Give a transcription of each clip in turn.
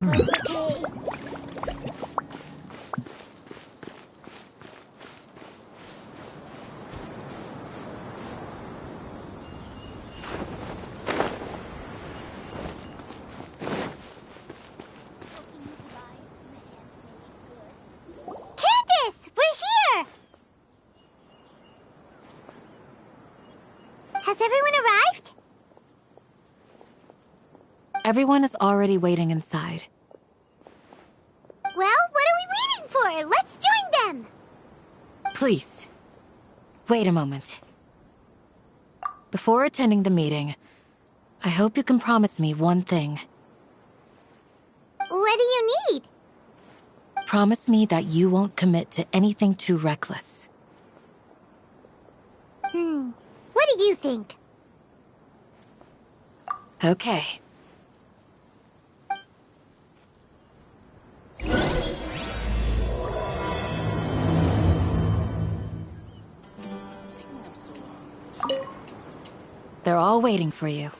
Okay. Candace, we're here! Has everyone arrived? Everyone is already waiting inside. Well, what are we waiting for? Let's join them! Please, wait a moment. Before attending the meeting, I hope you can promise me one thing. What do you need? Promise me that you won't commit to anything too reckless. What do you think? Okay. They're all waiting for you.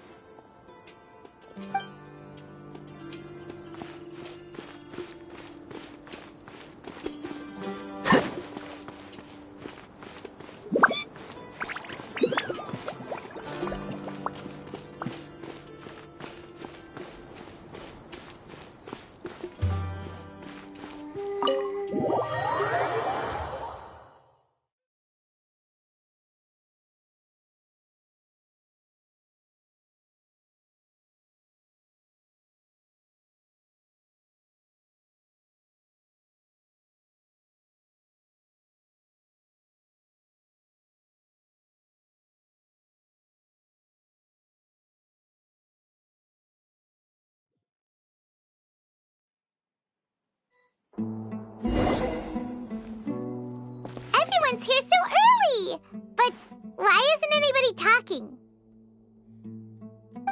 Everyone's here so early! But why isn't anybody talking?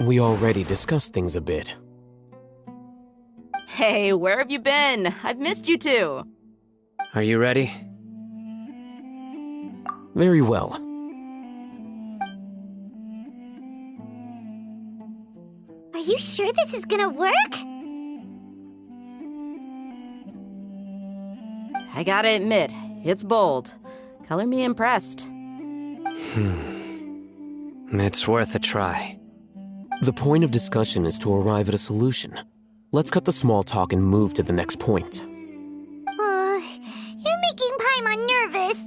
We already discussed things a bit. Hey, where have you been? I've missed you too. Are you ready? Very well. Are you sure this is gonna work? I gotta admit, it's bold. Color me impressed. It's worth a try. The point of discussion is to arrive at a solution. Let's cut the small talk and move to the next point. You're making Paimon nervous.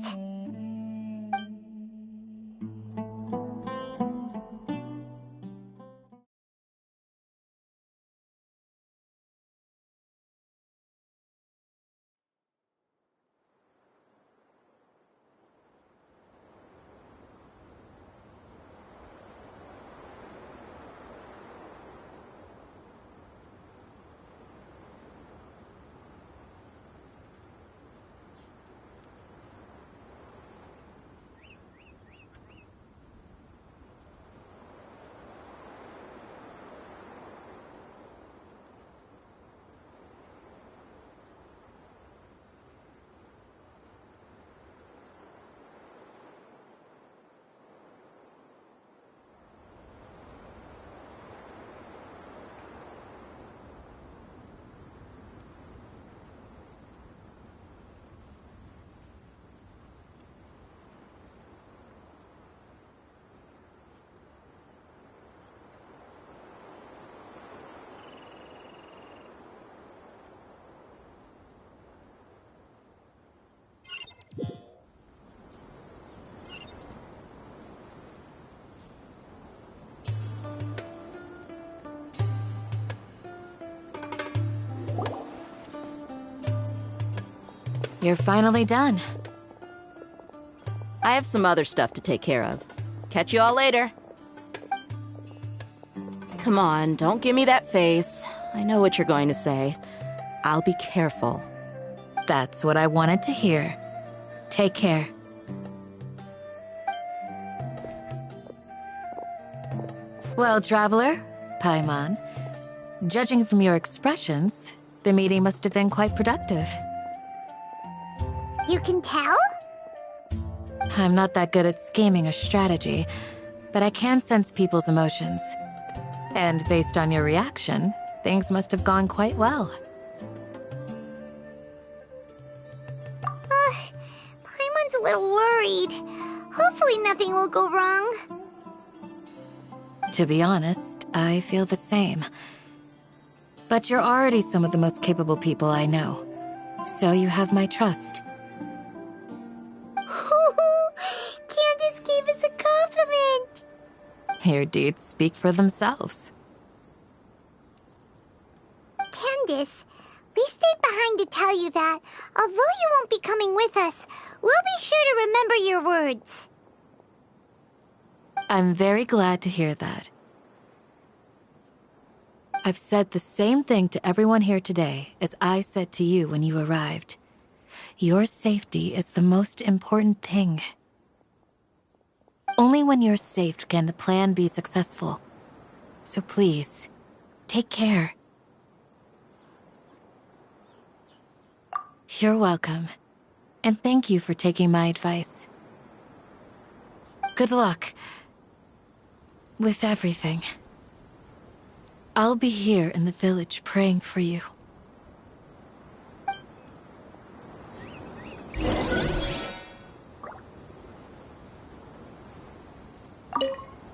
You're finally done. I have some other stuff to take care of. Catch you all later. Come on, don't give me that face. I know what you're going to say. I'll be careful. That's what I wanted to hear. Take care. Well, traveler, Paimon, judging from your expressions, the meeting must have been quite productive. You can tell? I'm not that good at scheming or strategy, but I can sense people's emotions. And based on your reaction, things must have gone quite well. Paimon's a little worried. Hopefully nothing will go wrong. To be honest, I feel the same. But you're already some of the most capable people I know. So you have my trust. Candace gave us a compliment. Your deeds speak for themselves. Candace, we stayed behind to tell you that, although you won't be coming with us, we'll be sure to remember your words. I'm very glad to hear that. I've said the same thing to everyone here today as I said to you when you arrived. Your safety is the most important thing. Only when you're safe can the plan be successful. So please, take care. You're welcome. And thank you for taking my advice. Good luck with everything. I'll be here in the village praying for you.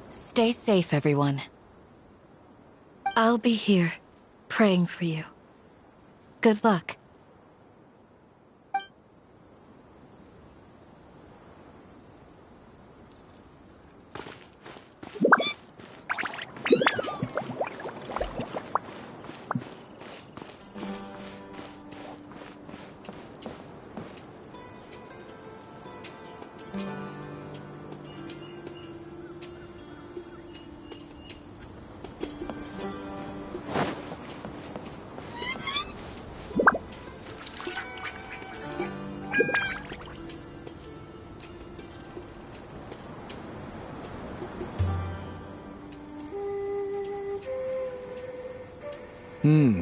Stay safe, everyone. I'll be here praying for you. Good luck.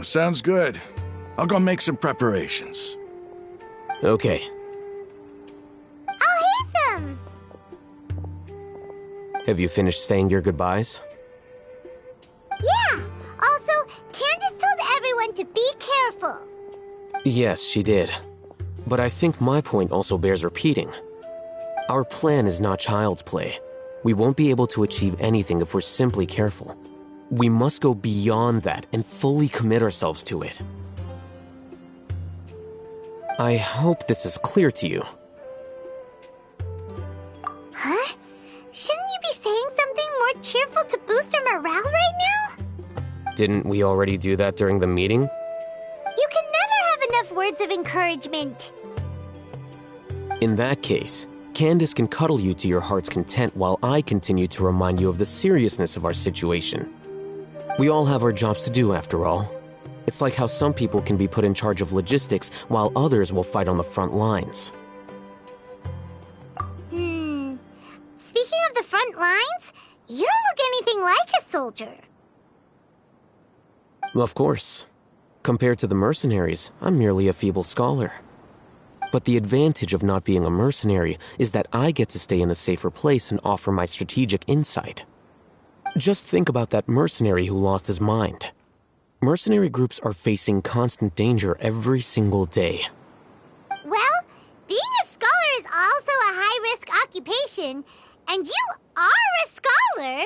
Sounds good. I'll go make some preparations. Okay. I'll hit them! Have you finished saying your goodbyes? Yeah! Also, Candace told everyone to be careful. Yes, she did. But I think my point also bears repeating. Our plan is not child's play. We won't be able to achieve anything if we're simply careful. We must go beyond that and fully commit ourselves to it. I hope this is clear to you. Huh? Shouldn't you be saying something more cheerful to boost our morale right now? Didn't we already do that during the meeting? You can never have enough words of encouragement. In that case, Candace can cuddle you to your heart's content while I continue to remind you of the seriousness of our situation. We all have our jobs to do, after all. It's like how some people can be put in charge of logistics while others will fight on the front lines. Speaking of the front lines, you don't look anything like a soldier. Of course. Compared to the mercenaries, I'm merely a feeble scholar. But the advantage of not being a mercenary is that I get to stay in a safer place and offer my strategic insight. Just think about that mercenary who lost his mind. Mercenary groups are facing constant danger every single day. Well, being a scholar is also a high-risk occupation, and you are a scholar.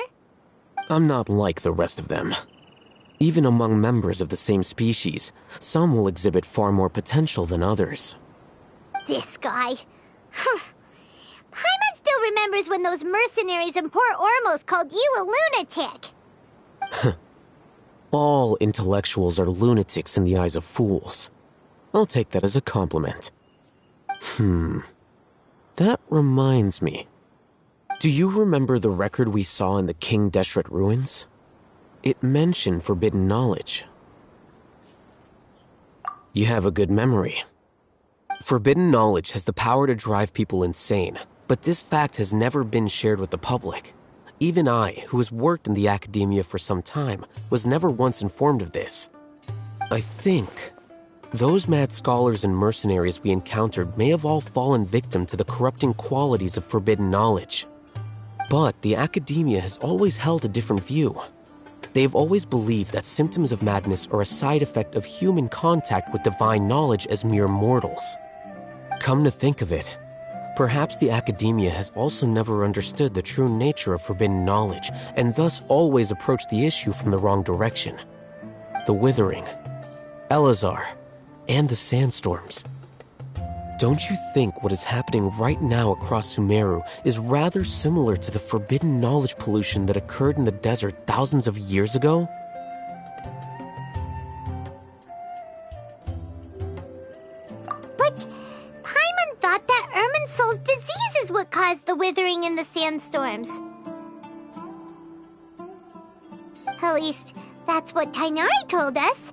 I'm not like the rest of them. Even among members of the same species, some will exhibit far more potential than others. This guy. Paimon still remembers when those mercenaries in Port Ormos called you a lunatic. All intellectuals are lunatics in the eyes of fools. I'll take that as a compliment. That reminds me. Do you remember the record we saw in the King Deshret ruins? It mentioned forbidden knowledge. You have a good memory. Forbidden knowledge has the power to drive people insane, but this fact has never been shared with the public. Even I, who has worked in the academia for some time, was never once informed of this. I think those mad scholars and mercenaries we encountered may have all fallen victim to the corrupting qualities of forbidden knowledge. But the academia has always held a different view. They have always believed that symptoms of madness are a side effect of human contact with divine knowledge as mere mortals. Come to think of it, perhaps the academia has also never understood the true nature of forbidden knowledge, and thus always approached the issue from the wrong direction. The Withering, Elazar, and the sandstorms. Don't you think what is happening right now across Sumeru is rather similar to the forbidden knowledge pollution that occurred in the desert thousands of years ago? But Paimon thought that Irminsul's disease is what caused the withering in the sandstorms. At least, that's what Tainari told us.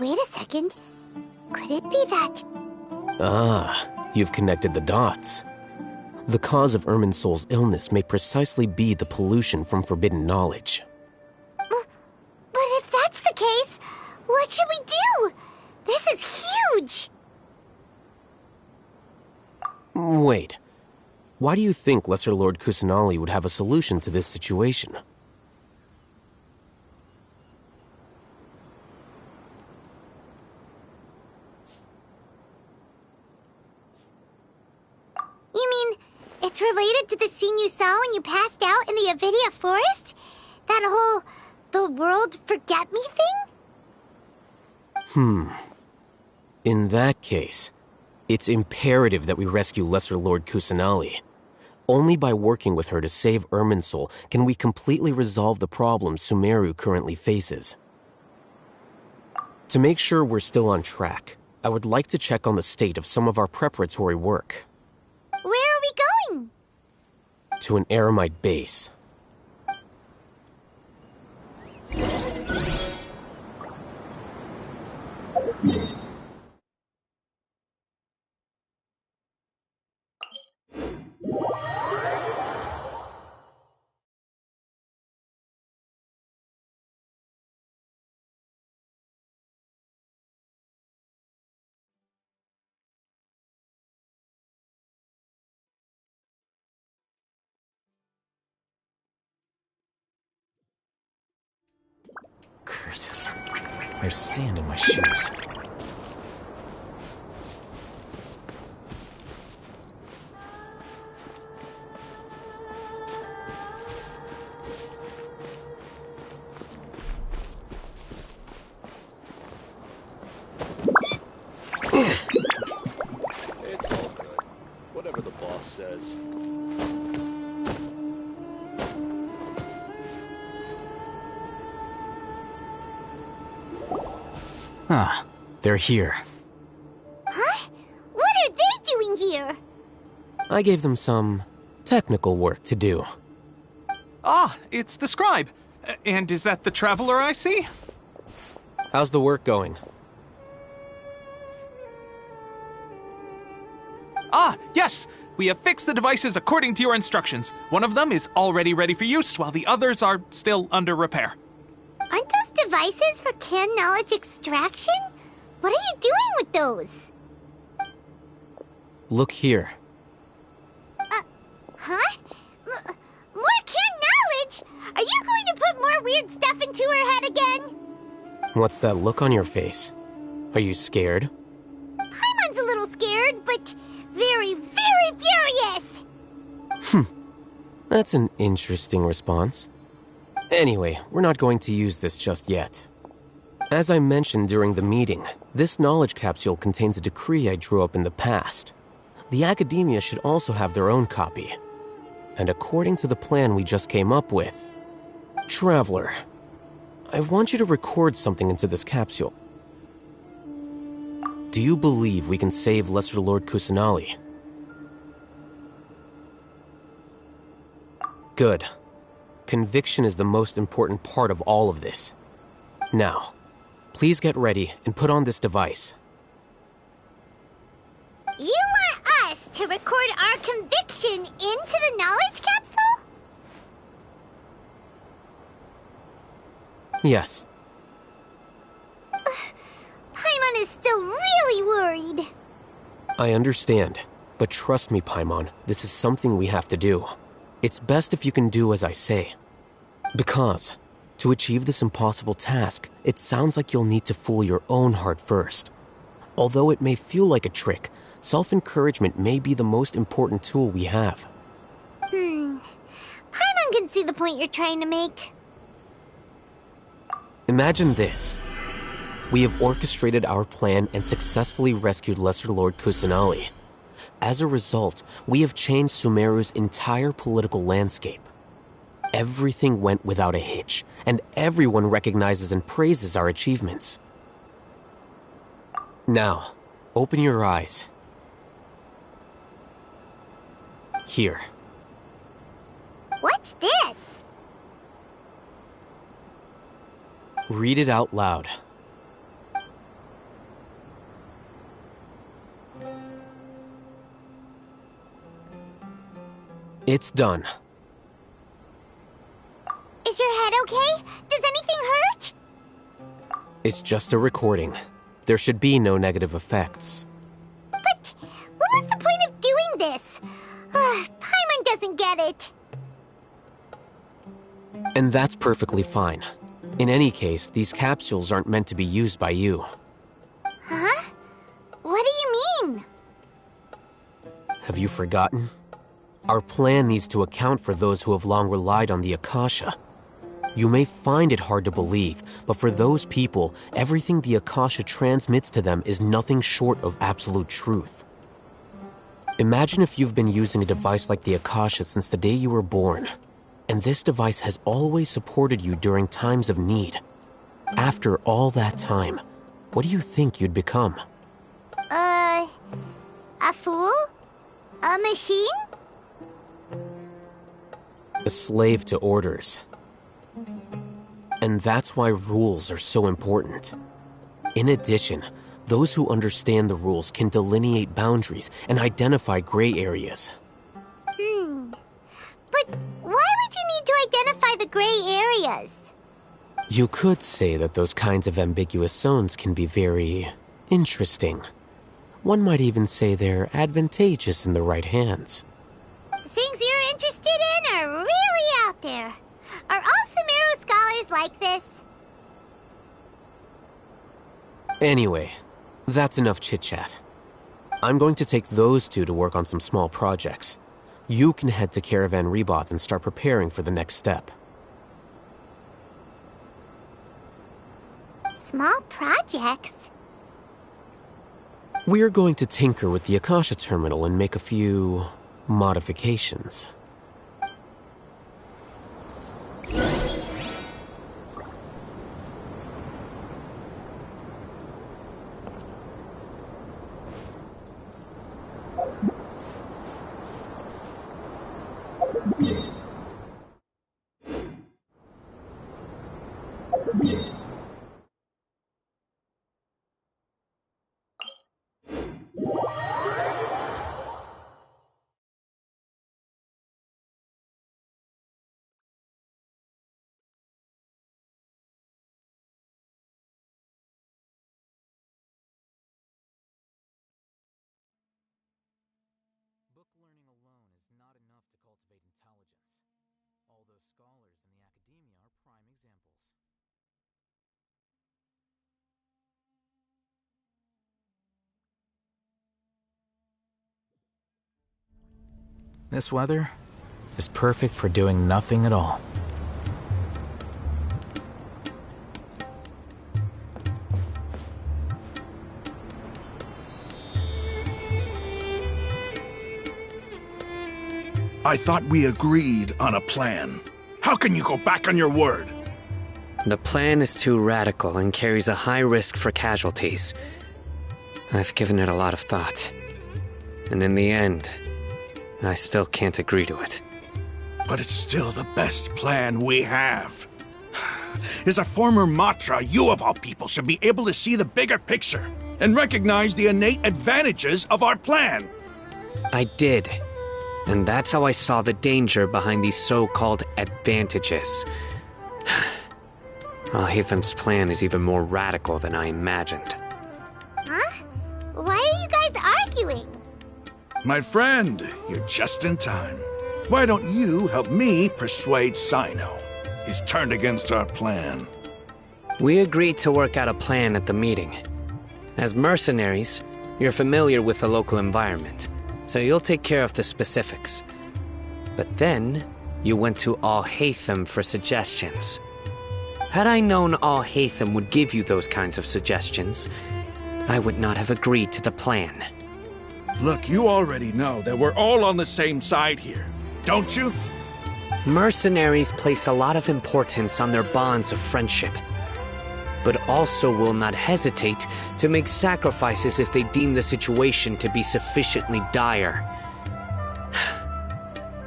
Wait a second. Could it be that... Ah, you've connected the dots. The cause of Irminsul's illness may precisely be the pollution from forbidden knowledge. But if that's the case, what should we do? This is huge! Wait. Why do you think Lesser Lord Kusanali would have a solution to this situation? You mean, it's related to the scene you saw when you passed out in the Avidia forest? That whole, the world forget me thing? In that case, it's imperative that we rescue Lesser Lord Kusanali. Only by working with her to save Irminsul can we completely resolve the problems Sumeru currently faces. To make sure we're still on track, I would like to check on the state of some of our preparatory work. Where are we going? To an Eremite base. Curses. There's sand in my shoes. It's all good. Whatever the boss says. Ah, they're here. Huh? What are they doing here? I gave them some technical work to do. Ah, it's the scribe. And is that the traveler I see? How's the work going? Ah, yes! We have fixed the devices according to your instructions. One of them is already ready for use, while the others are still under repair. Aren't those devices for canned knowledge extraction? What are you doing with those? Look here. Huh? More canned knowledge? Are you going to put more weird stuff into her head again? What's that look on your face? Are you scared? Paimon's a little scared, but very, very furious! That's an interesting response. Anyway, we're not going to use this just yet. As I mentioned during the meeting, this knowledge capsule contains a decree I drew up in the past. The academia should also have their own copy. And according to the plan we just came up with, Traveler, I want you to record something into this capsule. Do you believe we can save Lesser Lord Kusanali? Good. Conviction is the most important part of all of this. Now, please get ready and put on this device. You want us to record our conviction into the knowledge capsule? Yes. Paimon is still really worried. I understand, but trust me, Paimon, this is something we have to do. It's best if you can do as I say. Because To achieve this impossible task, it sounds like you'll need to fool your own heart first. Although it may feel like a trick, self-encouragement may be the most important tool we have. Paimon can see the point you're trying to make. Imagine this. We have orchestrated our plan and successfully rescued Lesser Lord Kusanali. As a result, we have changed Sumeru's entire political landscape. Everything went without a hitch, and everyone recognizes and praises our achievements. Now, open your eyes. Here. What's this? Read it out loud. It's done. Is your head okay? Does anything hurt? It's just a recording. There should be no negative effects. But what was the point of doing this? Paimon doesn't get it. And that's perfectly fine. In any case, these capsules aren't meant to be used by you. Huh? What do you mean? Have you forgotten? Our plan needs to account for those who have long relied on the Akasha. You may find it hard to believe, but for those people, everything the Akasha transmits to them is nothing short of absolute truth. Imagine if you've been using a device like the Akasha since the day you were born, and this device has always supported you during times of need. After all that time, what do you think you'd become? A fool? A machine? A slave to orders. And that's why rules are so important. In addition, those who understand the rules can delineate boundaries and identify gray areas. But why would you need to identify the gray areas? You could say that those kinds of ambiguous zones can be very interesting. One might even say they're advantageous in the right hands. The things you're interested in are really out there. Are all Sumeru scholars like this? Anyway, that's enough chit-chat. I'm going to take those two to work on some small projects. You can head to Caravan Rebot and start preparing for the next step. Small projects? We're going to tinker with the Akasha terminal and make a few modifications. Book learning alone is not enough to cultivate intelligence. All those scholars in the academia are prime examples. This weather is perfect for doing nothing at all. I thought we agreed on a plan. How can you go back on your word? The plan is too radical and carries a high risk for casualties. I've given it a lot of thought. And in the end, I still can't agree to it. But it's still the best plan we have. As a former Matra, you of all people should be able to see the bigger picture and recognize the innate advantages of our plan. I did. And that's how I saw the danger behind these so-called advantages. Al-Hitham's plan is even more radical than I imagined. Huh? Why are you guys arguing? My friend, you're just in time. Why don't you help me persuade Sino? He's turned against our plan. We agreed to work out a plan at the meeting. As mercenaries, you're familiar with the local environment, so you'll take care of the specifics. But then, you went to Al-Haytham for suggestions. Had I known Al-Haytham would give you those kinds of suggestions, I would not have agreed to the plan. Look, you already know that we're all on the same side here, don't you? Mercenaries place a lot of importance on their bonds of friendship, but also will not hesitate to make sacrifices if they deem the situation to be sufficiently dire.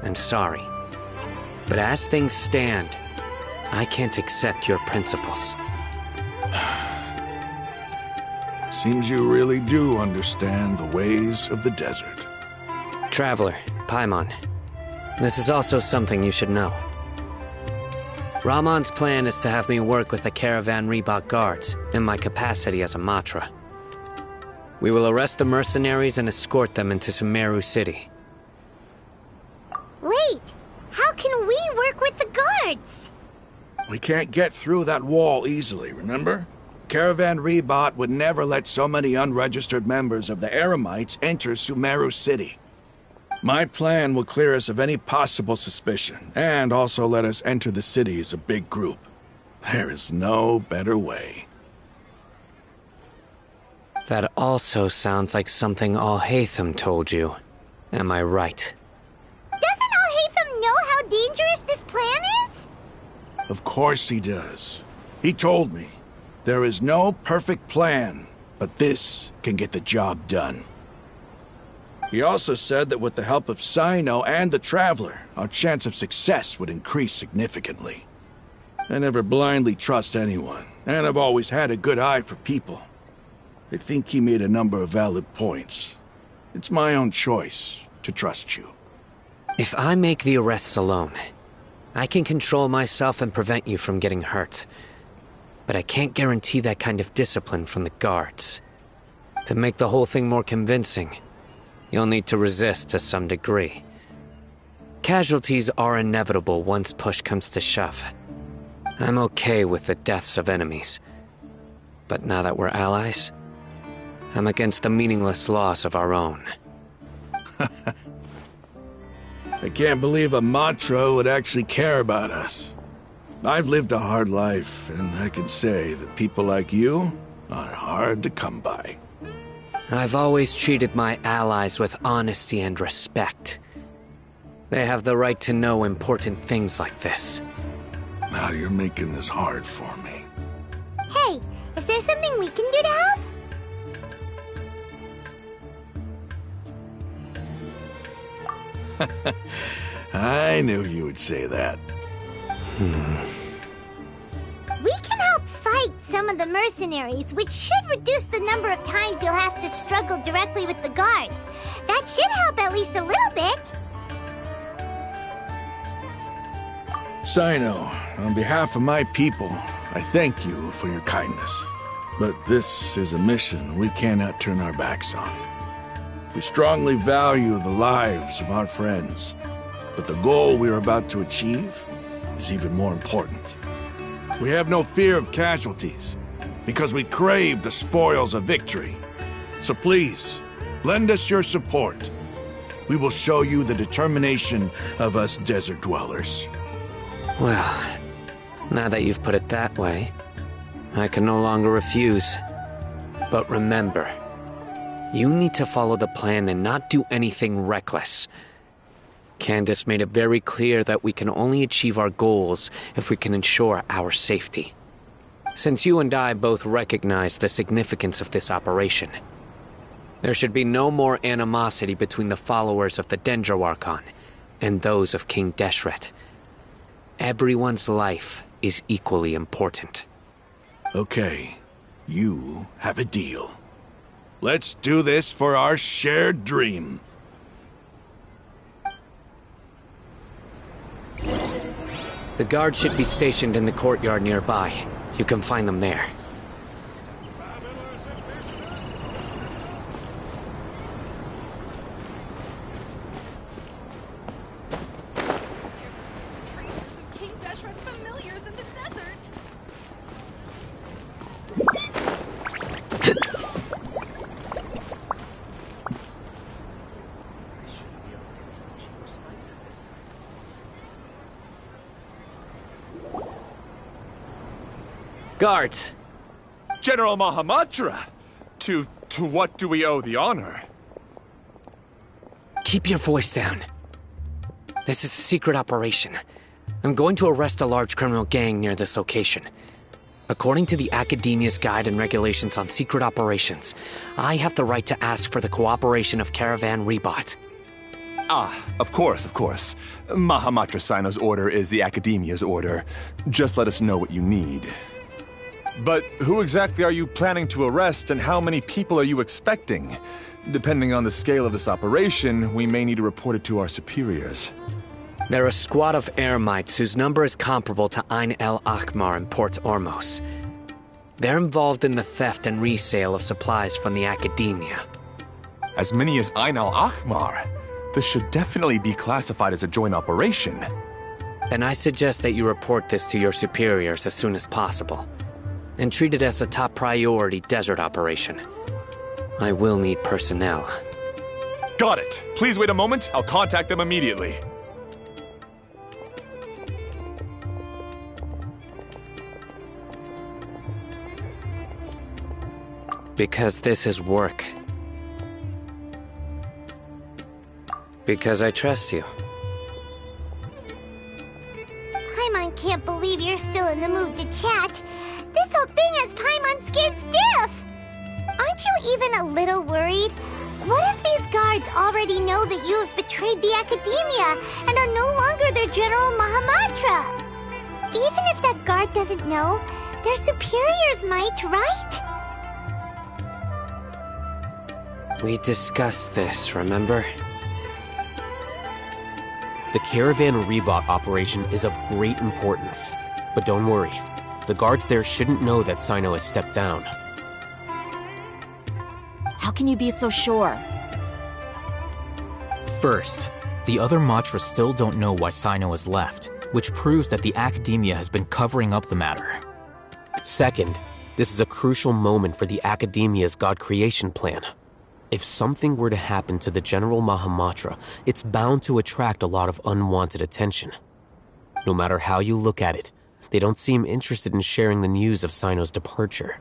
I'm sorry, but as things stand, I can't accept your principles. Seems you really do understand the ways of the desert. Traveler, Paimon, this is also something you should know. Rahman's plan is to have me work with the Caravan Reebok guards in my capacity as a Matra. We will arrest the mercenaries and escort them into Sumeru City. Wait, how can we work with the guards? We can't get through that wall easily, remember? Caravan Reebok would never let so many unregistered members of the Eremites enter Sumeru City. My plan will clear us of any possible suspicion, and also let us enter the city as a big group. There is no better way. That also sounds like something Al-Haytham told you. Am I right? Doesn't Al-Haytham know how dangerous this plan is? Of course he does. He told me. There is no perfect plan, but this can get the job done. He also said that with the help of Sino and the Traveler, our chance of success would increase significantly. I never blindly trust anyone, and I've always had a good eye for people. I think he made a number of valid points. It's my own choice to trust you. If I make the arrests alone, I can control myself and prevent you from getting hurt. But I can't guarantee that kind of discipline from the guards. To make the whole thing more convincing, you'll need to resist to some degree. Casualties are inevitable once push comes to shove. I'm okay with the deaths of enemies. But now that we're allies, I'm against the meaningless loss of our own. I can't believe a Matra would actually care about us. I've lived a hard life, and I can say that people like you are hard to come by. I've always treated my allies with honesty and respect. They have the right to know important things like this. Now you're making this hard for me. Hey, is there something we can do to help? I knew you would say that. We can help fight some of the mercenaries, which should reduce the number of times you'll have to struggle directly with the guards. That should help at least a little bit. Sino, on behalf of my people, I thank you for your kindness. But this is a mission we cannot turn our backs on. We strongly value the lives of our friends, but the goal we are about to achieve is even more important. We have no fear of casualties, because we crave the spoils of victory. So please, lend us your support. We will show you the determination of us desert dwellers. Well, now that you've put it that way, I can no longer refuse. But remember, you need to follow the plan and not do anything reckless. Candace made it very clear that we can only achieve our goals if we can ensure our safety. Since you and I both recognize the significance of this operation, there should be no more animosity between the followers of the Dendro Archon and those of King Deshret. Everyone's life is equally important. Okay, you have a deal. Let's do this for our shared dream. The guards should be stationed in the courtyard nearby. You can find them there. King Deshret's familiars Guards! General Mahamatra! To what do we owe the honor? Keep your voice down. This is a secret operation. I'm going to arrest a large criminal gang near this location. According to the Academia's Guide and Regulations on Secret Operations, I have the right to ask for the cooperation of Caravan Rebot. Of course. Mahamatra Sino's order is the Academia's order. Just let us know what you need. But who exactly are you planning to arrest, and how many people are you expecting? Depending on the scale of this operation, we may need to report it to our superiors. They're a squad of Eremites whose number is comparable to Ain el Akhmar in Port Ormos. They're involved in the theft and resale of supplies from the Academia. As many as Ain el Akhmar? This should definitely be classified as a joint operation. Then I suggest that you report this to your superiors as soon as possible, and treat it as a top priority desert operation. I will need personnel. Got it. Please wait a moment. I'll contact them immediately. Because this is work. Because I trust you. Paimon can't believe you're still in the mood to chat. This whole thing has Paimon scared stiff. Aren't you even a little worried? What if these guards already know that you have betrayed the Academia and are no longer their General Mahamatra? Even if that guard doesn't know, their superiors might, right? We discussed this, remember? The Caravan Rebot operation is of great importance. But don't worry, the guards there shouldn't know that Sino has stepped down. How can you be so sure? First, the other Matras still don't know why Sino has left, which proves that the Academia has been covering up the matter. Second, this is a crucial moment for the Academia's God creation plan. If something were to happen to the General Mahamatra, it's bound to attract a lot of unwanted attention. No matter how you look at it, they don't seem interested in sharing the news of Sino's departure.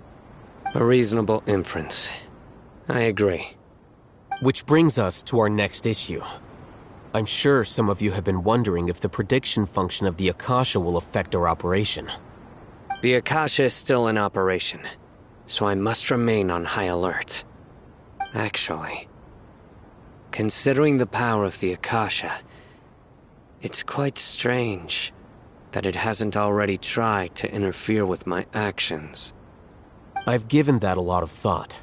A reasonable inference. I agree. Which brings us to our next issue. I'm sure some of you have been wondering if the prediction function of the Akasha will affect our operation. The Akasha is still in operation, so I must remain on high alert. Actually, considering the power of the Akasha, it's quite strange that it hasn't already tried to interfere with my actions. I've given that a lot of thought.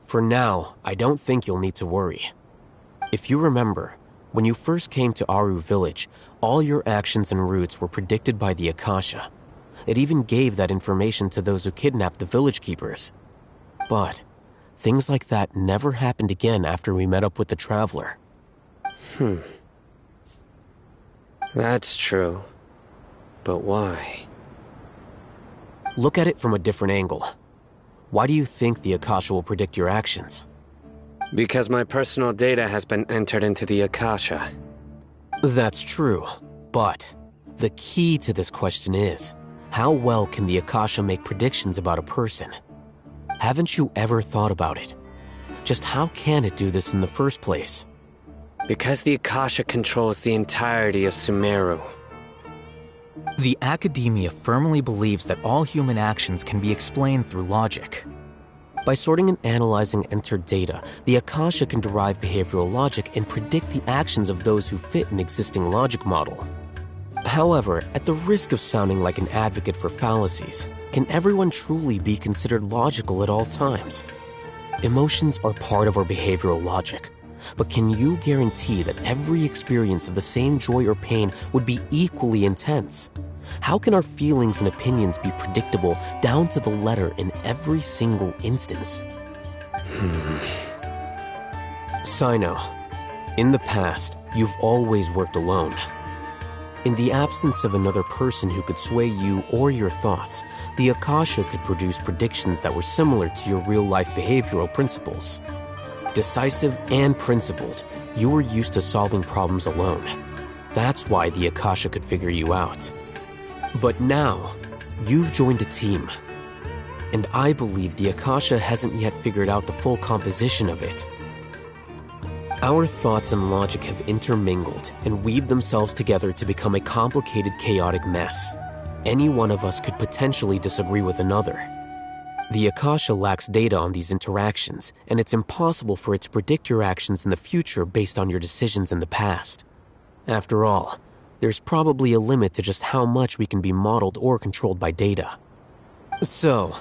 For now, I don't think you'll need to worry. If you remember, when you first came to Aru village, all your actions and routes were predicted by the Akasha. It even gave that information to those who kidnapped the village keepers. But things like that never happened again after we met up with the Traveler. That's true. But why? Look at it from a different angle. Why do you think the Akasha will predict your actions? Because my personal data has been entered into the Akasha. That's true, but the key to this question is, how well can the Akasha make predictions about a person? Haven't you ever thought about it? Just how can it do this in the first place? Because the Akasha controls the entirety of Sumeru. The Academia firmly believes that all human actions can be explained through logic. By sorting and analyzing entered data, the Akasha can derive behavioral logic and predict the actions of those who fit an existing logic model. However, at the risk of sounding like an advocate for fallacies, can everyone truly be considered logical at all times? Emotions are part of our behavioral logic, but can you guarantee that every experience of the same joy or pain would be equally intense? How can our feelings and opinions be predictable down to the letter in every single instance? Sino, in the past, you've always worked alone. In the absence of another person who could sway you or your thoughts, the Akasha could produce predictions that were similar to your real-life behavioral principles. Decisive and principled, you were used to solving problems alone. That's why the Akasha could figure you out. But now, you've joined a team, And I believe the Akasha hasn't yet figured out the full composition of it. Our thoughts and logic have intermingled and weaved themselves together to become a complicated, chaotic mess. Any one of us could potentially disagree with another. The Akasha lacks data on these interactions, and it's impossible for it to predict your actions in the future based on your decisions in the past. After all, there's probably a limit to just how much we can be modeled or controlled by data. So,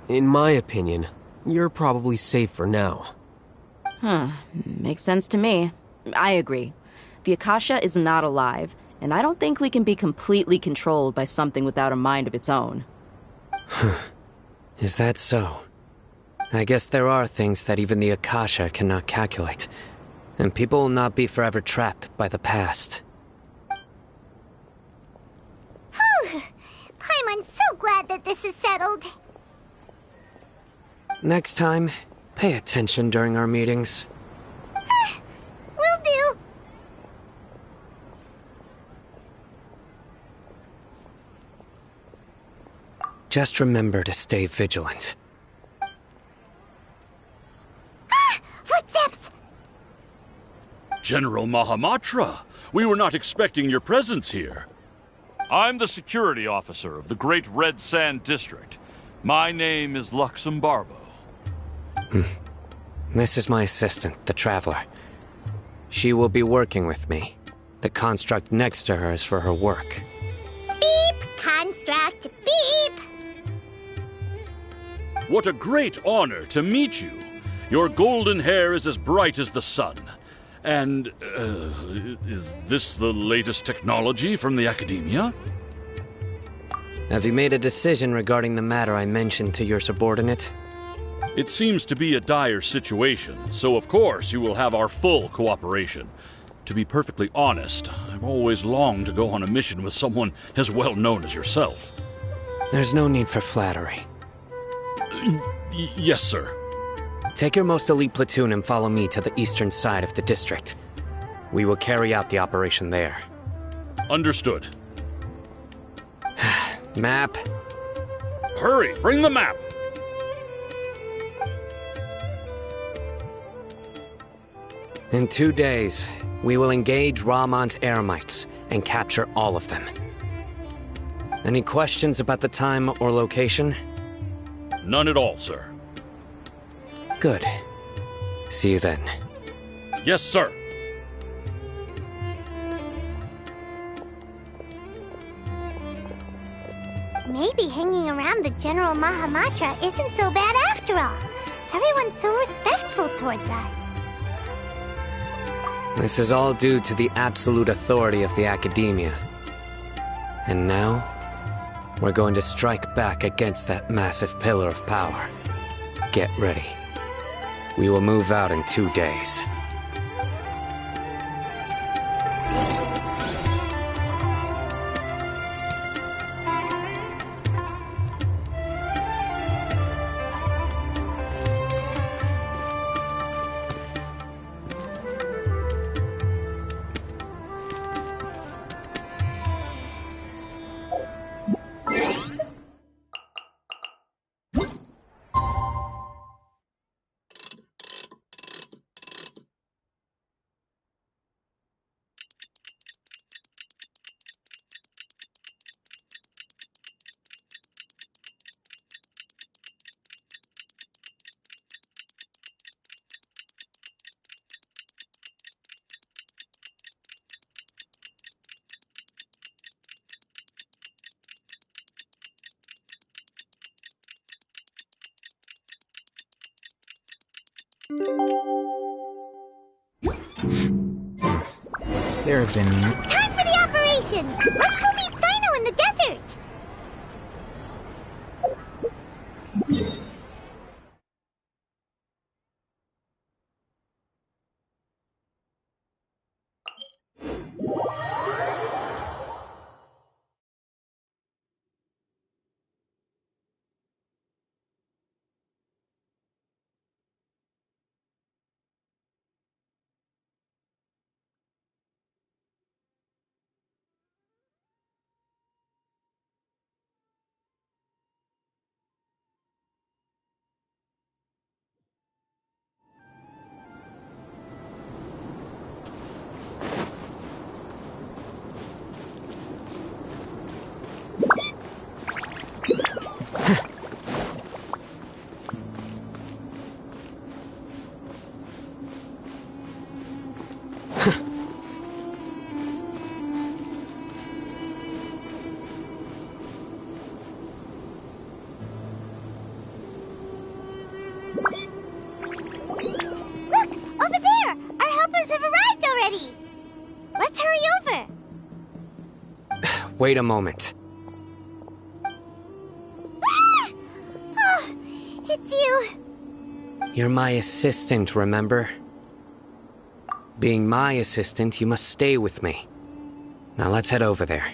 in my opinion, you're probably safe for now. Makes sense to me. I agree. The Akasha is not alive, and I don't think we can be completely controlled by something without a mind of its own. Is that so? I guess there are things that even the Akasha cannot calculate, and people will not be forever trapped by the past. Whew! Paimon's so glad that this is settled. Next time, pay attention during our meetings. Will do. Just remember to stay vigilant. Footsteps! General Mahamatra, we were not expecting your presence here. I'm the security officer of the Great Red Sand District. My name is Luxembarbo. This is my assistant, the Traveler. She will be working with me. The construct next to her is for her work. Beep! Construct! Beep! What a great honor to meet you. Your golden hair is as bright as the sun. And, is this the latest technology from the Academia? Have you made a decision regarding the matter I mentioned to your subordinate? It seems to be a dire situation, so of course you will have our full cooperation. To be perfectly honest, I've always longed to go on a mission with someone as well known as yourself. There's no need for flattery. Yes, sir. Take your most elite platoon and follow me to the eastern side of the district. We will carry out the operation there. Understood. Map. Hurry, bring the map! In 2 days, we will engage Rahman's Eremites and capture all of them. Any questions about the time or location? None at all, sir. Good. See you then. Yes, sir. Maybe hanging around the General Mahamatra isn't so bad after all. Everyone's so respectful towards us. This is all due to the absolute authority of the Academia. And now, we're going to strike back against that massive pillar of power. Get ready. We will move out in 2 days. There have been... Time for the operation! Let's go meet Sino in the desert! Look! Over there! Our helpers have arrived already! Let's hurry over! Wait a moment. Ah! Oh, it's you! You're my assistant, remember? Being my assistant, you must stay with me. Now let's head over there.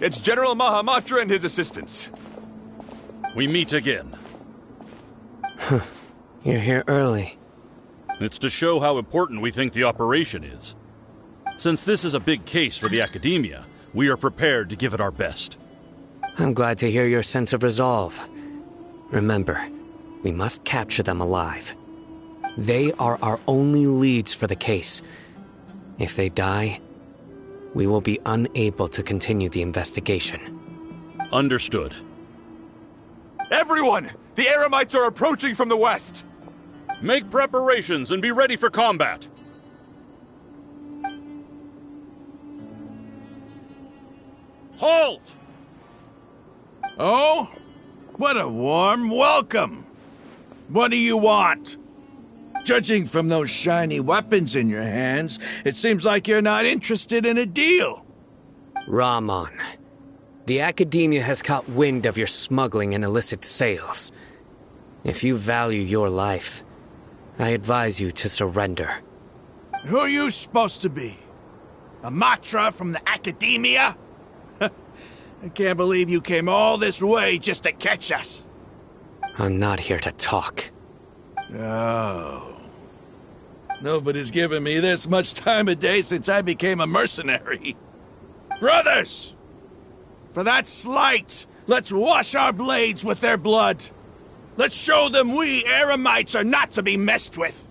It's General Mahamatra and his assistants. We meet again. You're here early. It's to show how important we think the operation is. Since this is a big case for the Academia, we are prepared to give it our best. I'm glad to hear your sense of resolve. Remember, we must capture them alive. They are our only leads for the case. If they die, we will be unable to continue the investigation. Understood. Everyone! The Eremites are approaching from the west! Make preparations and be ready for combat! Halt! Oh? What a warm welcome! What do you want? Judging from those shiny weapons in your hands, it seems like you're not interested in a deal. Rahman, the Academia has caught wind of your smuggling and illicit sales. If you value your life, I advise you to surrender. Who are you supposed to be? A Matra from the Academia? I can't believe you came all this way just to catch us. I'm not here to talk. Oh. Nobody's given me this much time of day since I became a mercenary. Brothers! For that slight, let's wash our blades with their blood. Let's show them we Eremites are not to be messed with.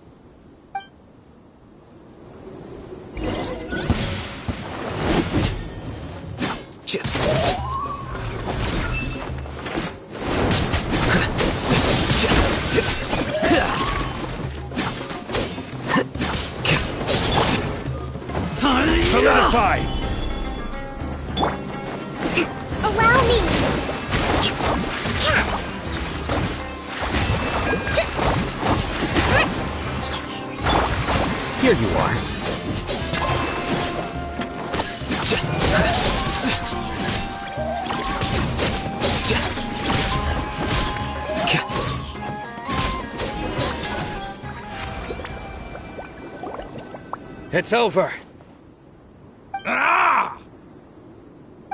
Solidify! Allow me! Here you are. It's over. Ah!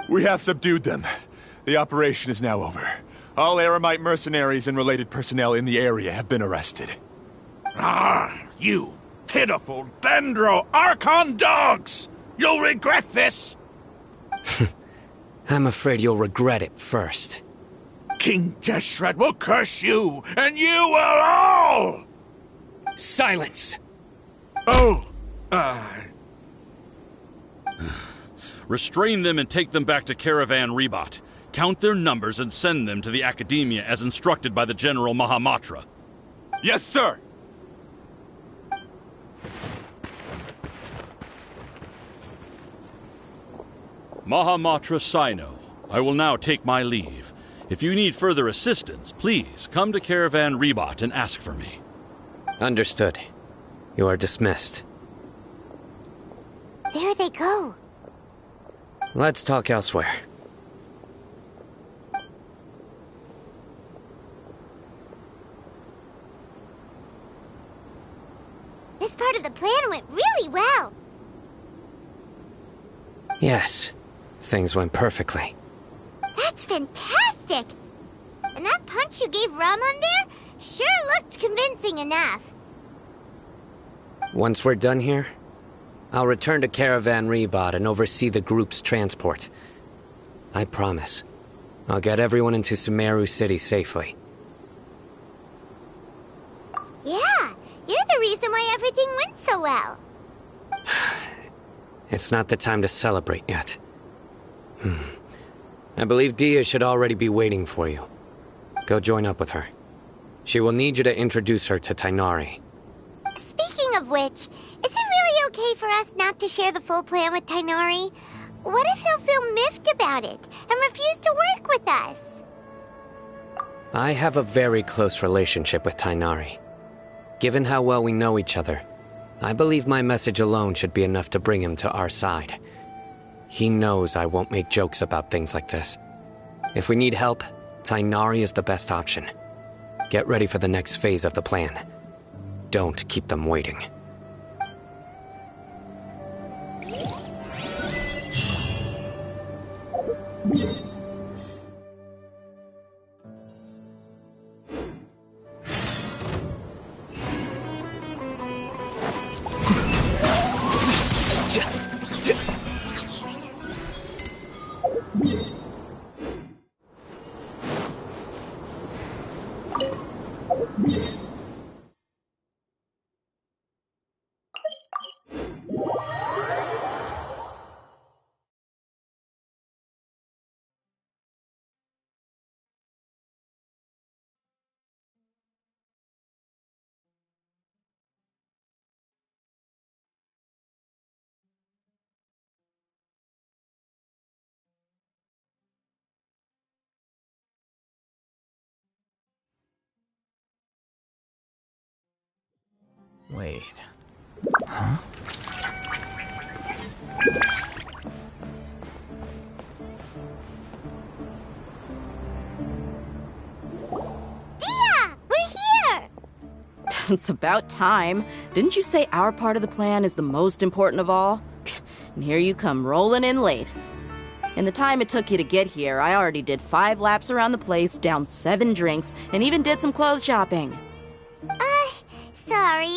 We have subdued them. The operation is now over. All Eremite mercenaries and related personnel in the area have been arrested. Ah, you pitiful Dendro Archon dogs! You'll regret this! I'm afraid you'll regret it first. King Deshret will curse you, and you will all! Silence! Oh, Restrain them and take them back to Caravan Rebot. Count their numbers and send them to the Academia as instructed by the General Mahamatra. Yes, sir! Mahamatra Sino, I will now take my leave. If you need further assistance, please come to Caravan Rebot and ask for me. Understood. You are dismissed. There they go. Let's talk elsewhere. This part of the plan went really well. Yes, things went perfectly. That's fantastic! And that punch you gave Rahman there sure looked convincing enough. Once we're done here, I'll return to Caravan Rebot and oversee the group's transport. I promise. I'll get everyone into Sumeru City safely. Yeah, you're the reason why everything went so well. It's not the time to celebrate yet. I believe Dia should already be waiting for you. Go join up with her. She will need you to introduce her to Tainari. Speaking of which, is it really okay for us not to share the full plan with Tighnari? What if he'll feel miffed about it and refuse to work with us? I have a very close relationship with Tighnari. Given how well we know each other, I believe my message alone should be enough to bring him to our side. He knows I won't make jokes about things like this. If we need help, Tighnari is the best option. Get ready for the next phase of the plan. Don't keep them waiting. Wait. Huh? Dia! We're here! It's about time. Didn't you say our part of the plan is the most important of all? And here you come rolling in late. In the time it took you to get here, I already did 5 laps around the place, downed 7 drinks, and even did some clothes shopping. Sorry.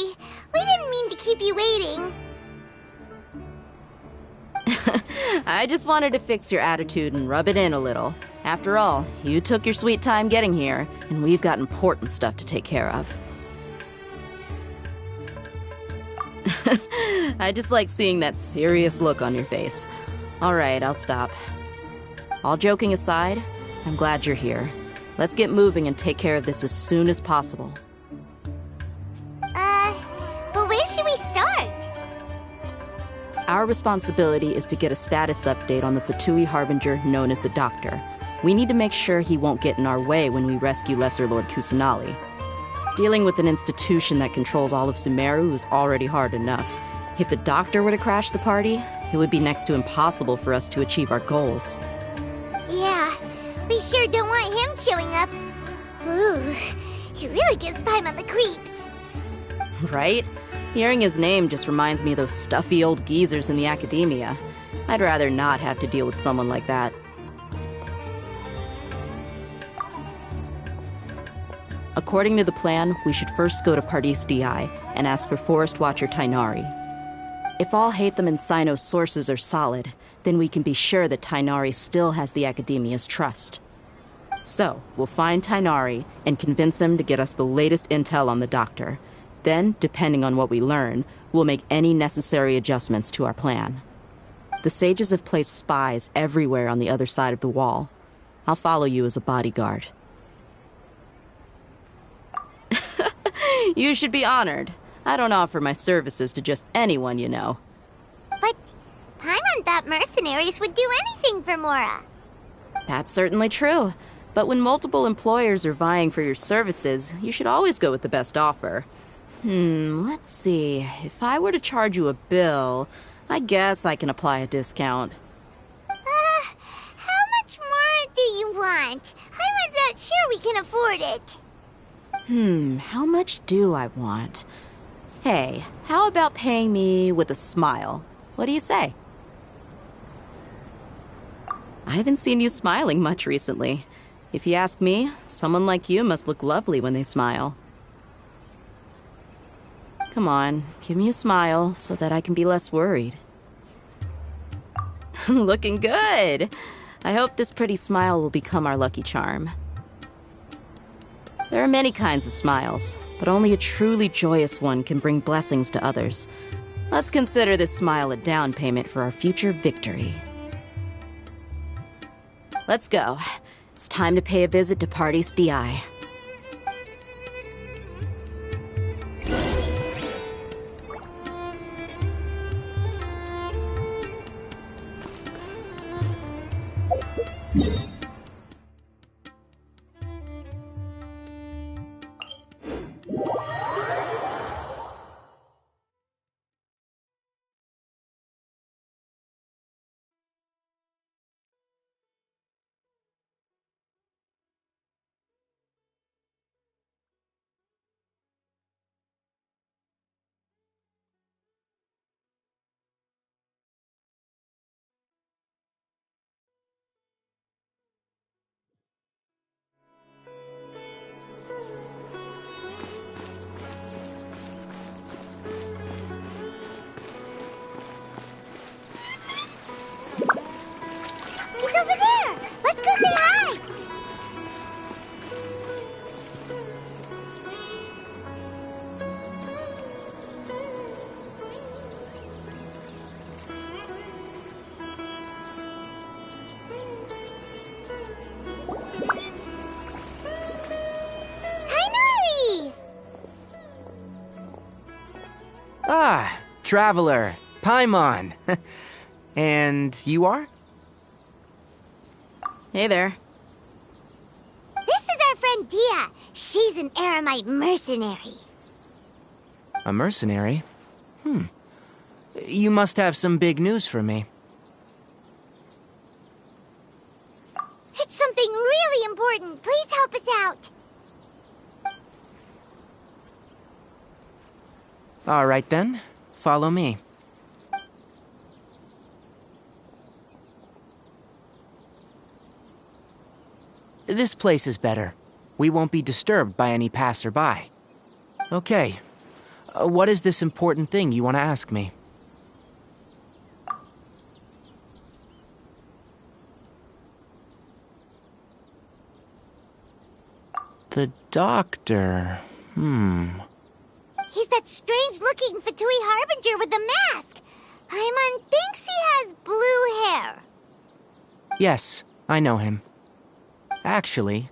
We didn't mean to keep you waiting. I just wanted to fix your attitude and rub it in a little. After all, you took your sweet time getting here, and we've got important stuff to take care of. I just like seeing that serious look on your face. Alright, I'll stop. All joking aside, I'm glad you're here. Let's get moving and take care of this as soon as possible. But where should we start? Our responsibility is to get a status update on the ƑөÚыөω Harbinger known as the Doctor. We need to make sure he won't get in our way when we rescue Lesser Lord Kusanali. Dealing with an institution that controls all of Sumeru is already hard enough. If the Doctor were to crash the party, it would be next to impossible for us to achieve our goals. Yeah, we sure don't want him showing up. Ooh, he really gives Paimon the creeps. Right? Hearing his name just reminds me of those stuffy old geezers in the academia. I'd rather not have to deal with someone like that. According to the plan, we should first go to Pardis DI and ask for Forest Watcher Tighnari. If all Hatham and Sino's sources are solid, then we can be sure that Tighnari still has the Academia's trust. So, we'll find Tighnari and convince him to get us the latest intel on the Doctor. Then, depending on what we learn, we'll make any necessary adjustments to our plan. The sages have placed spies everywhere on the other side of the wall. I'll follow you as a bodyguard. You should be honored. I don't offer my services to just anyone you know. But Paimon thought mercenaries would do anything for Mora. That's certainly true. But when multiple employers are vying for your services, you should always go with the best offer. Let's see. If I were to charge you a bill, I guess I can apply a discount. How much more do you want? Paimon's not sure we can afford it. How much do I want? Hey, how about paying me with a smile? What do you say? I haven't seen you smiling much recently. If you ask me, someone like you must look lovely when they smile. Come on, give me a smile so that I can be less worried. Looking good! I hope this pretty smile will become our lucky charm. There are many kinds of smiles, but only a truly joyous one can bring blessings to others. Let's consider this smile a down payment for our future victory. Let's go. It's time to pay a visit to Pardis DI. Ah, Traveler, Paimon. And you are? Hey there. This is our friend Dia. She's an Eremite mercenary. A mercenary? You must have some big news for me. It's something really important. Please help us out. All right then, follow me. This place is better. We won't be disturbed by any passerby. Okay, what is this important thing you want to ask me? The doctor. He's that strange-looking Ƒө腎ើω Harbinger with the mask. Paimon thinks he has blue hair. Yes, I know him. Actually,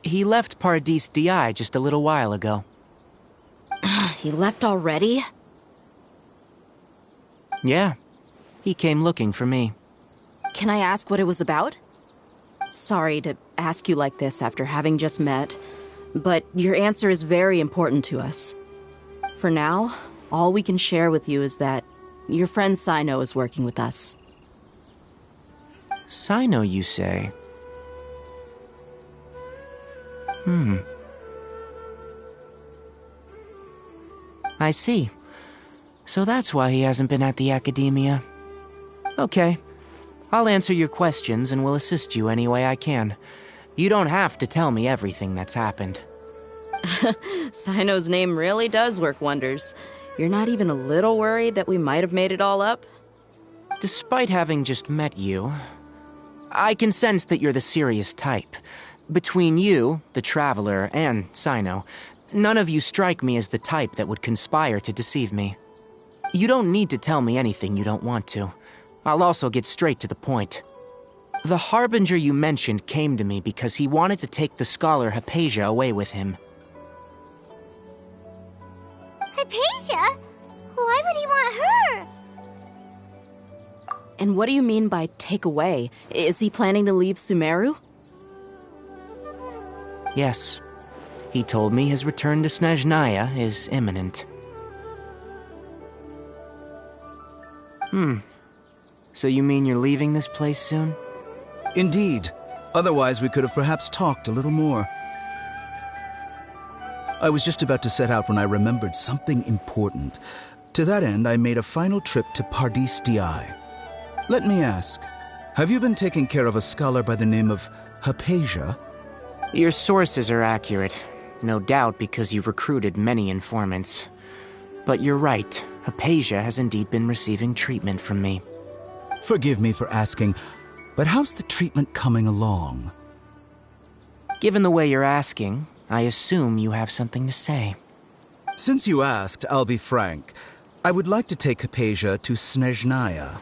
he left Paradis DI just a little while ago. He left already? Yeah, he came looking for me. Can I ask what it was about? Sorry to ask you like this after having just met, but your answer is very important to us. For now, all we can share with you is that your friend Sumeru is working with us. Sumeru, you say? I see. So that's why he hasn't been at the academia. Okay. I'll answer your questions and will assist you any way I can. You don't have to tell me everything that's happened. Sumeru's name really does work wonders. You're not even a little worried that we might have made it all up? Despite having just met you, I can sense that you're the serious type. Between you, the Traveler, and Sumeru, none of you strike me as the type that would conspire to deceive me. You don't need to tell me anything you don't want to. I'll also get straight to the point. The Harbinger you mentioned came to me because he wanted to take the scholar ƑөŨើω away with him. Hypatia? Why would he want her? And what do you mean by take away? Is he planning to leave Sumeru? Yes. He told me his return to Snezhnaya is imminent. So you mean you're leaving this place soon? Indeed. Otherwise, we could have perhaps talked a little more. I was just about to set out when I remembered something important. To that end, I made a final trip to Paradis DI. Let me ask, have you been taking care of a scholar by the name of Hypatia? Your sources are accurate. No doubt because you've recruited many informants. But you're right, Hypatia has indeed been receiving treatment from me. Forgive me for asking, but how's the treatment coming along? Given the way you're asking, I assume you have something to say. Since you asked, I'll be frank. I would like to take Hypatia to Snezhnaya.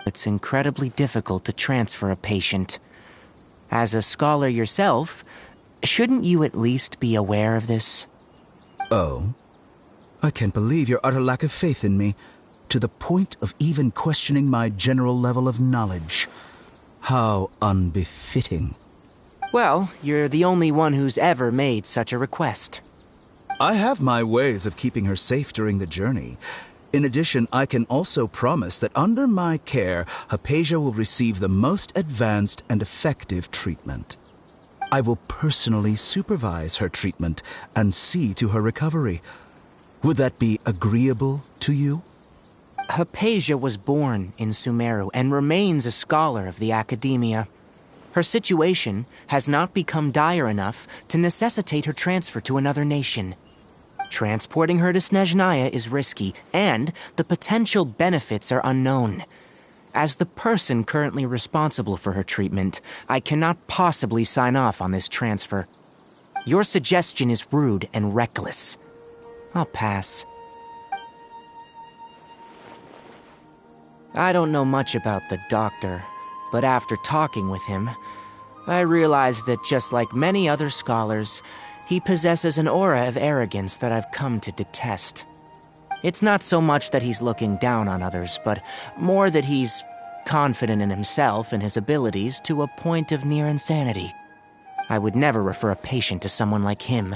It's incredibly difficult to transfer a patient. As a scholar yourself, shouldn't you at least be aware of this? Oh? I can't believe your utter lack of faith in me, to the point of even questioning my general level of knowledge. How unbefitting. Well, you're the only one who's ever made such a request. I have my ways of keeping her safe during the journey. In addition, I can also promise that under my care, Hypatia will receive the most advanced and effective treatment. I will personally supervise her treatment and see to her recovery. Would that be agreeable to you? Hypatia was born in Sumeru and remains a scholar of the academia. Her situation has not become dire enough to necessitate her transfer to another nation. Transporting her to Snezhnaya is risky, and the potential benefits are unknown. As the person currently responsible for her treatment, I cannot possibly sign off on this transfer. Your suggestion is rude and reckless. I'll pass. I don't know much about the doctor, but after talking with him, I realized that just like many other scholars, He possesses an aura of arrogance that I've come to detest. It's not so much that he's looking down on others, but more that he's confident in himself and his abilities to a point of near insanity. I would never refer a patient to someone like him.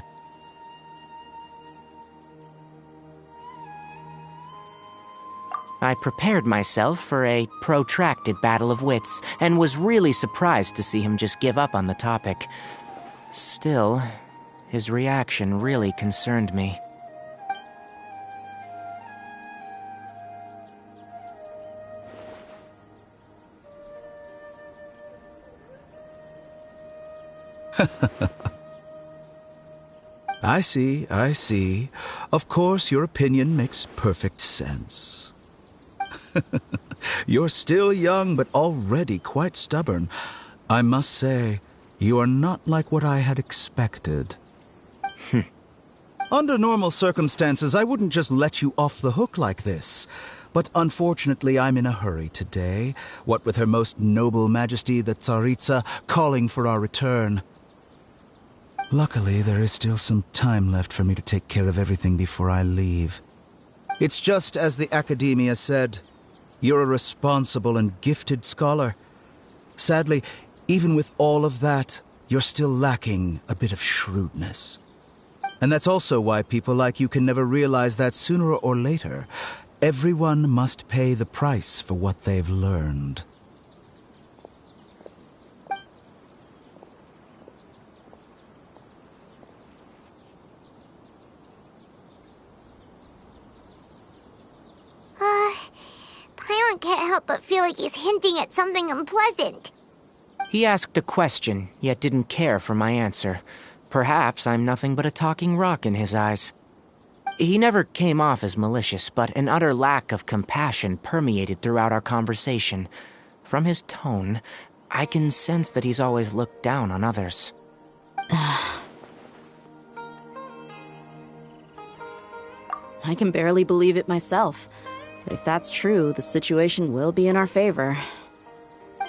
I prepared myself for a protracted battle of wits, and was really surprised to see him just give up on the topic. Still, his reaction really concerned me. I see. Of course, your opinion makes perfect sense. You're still young, but already quite stubborn. I must say, you are not like what I had expected. Under normal circumstances, I wouldn't just let you off the hook like this. But unfortunately, I'm in a hurry today, what with Her Most Noble Majesty the Tsaritsa calling for our return. Luckily, there is still some time left for me to take care of everything before I leave. It's just as the Academia said, you're a responsible and gifted scholar. Sadly, even with all of that, you're still lacking a bit of shrewdness. And that's also why people like you can never realize that sooner or later, everyone must pay the price for what they've learned. Paimon can't help but feel like he's hinting at something unpleasant. He asked a question, yet didn't care for my answer. Perhaps I'm nothing but a talking rock in his eyes. He never came off as malicious, but an utter lack of compassion permeated throughout our conversation. From his tone, I can sense that he's always looked down on others. I can barely believe it myself. But if that's true, the situation will be in our favor.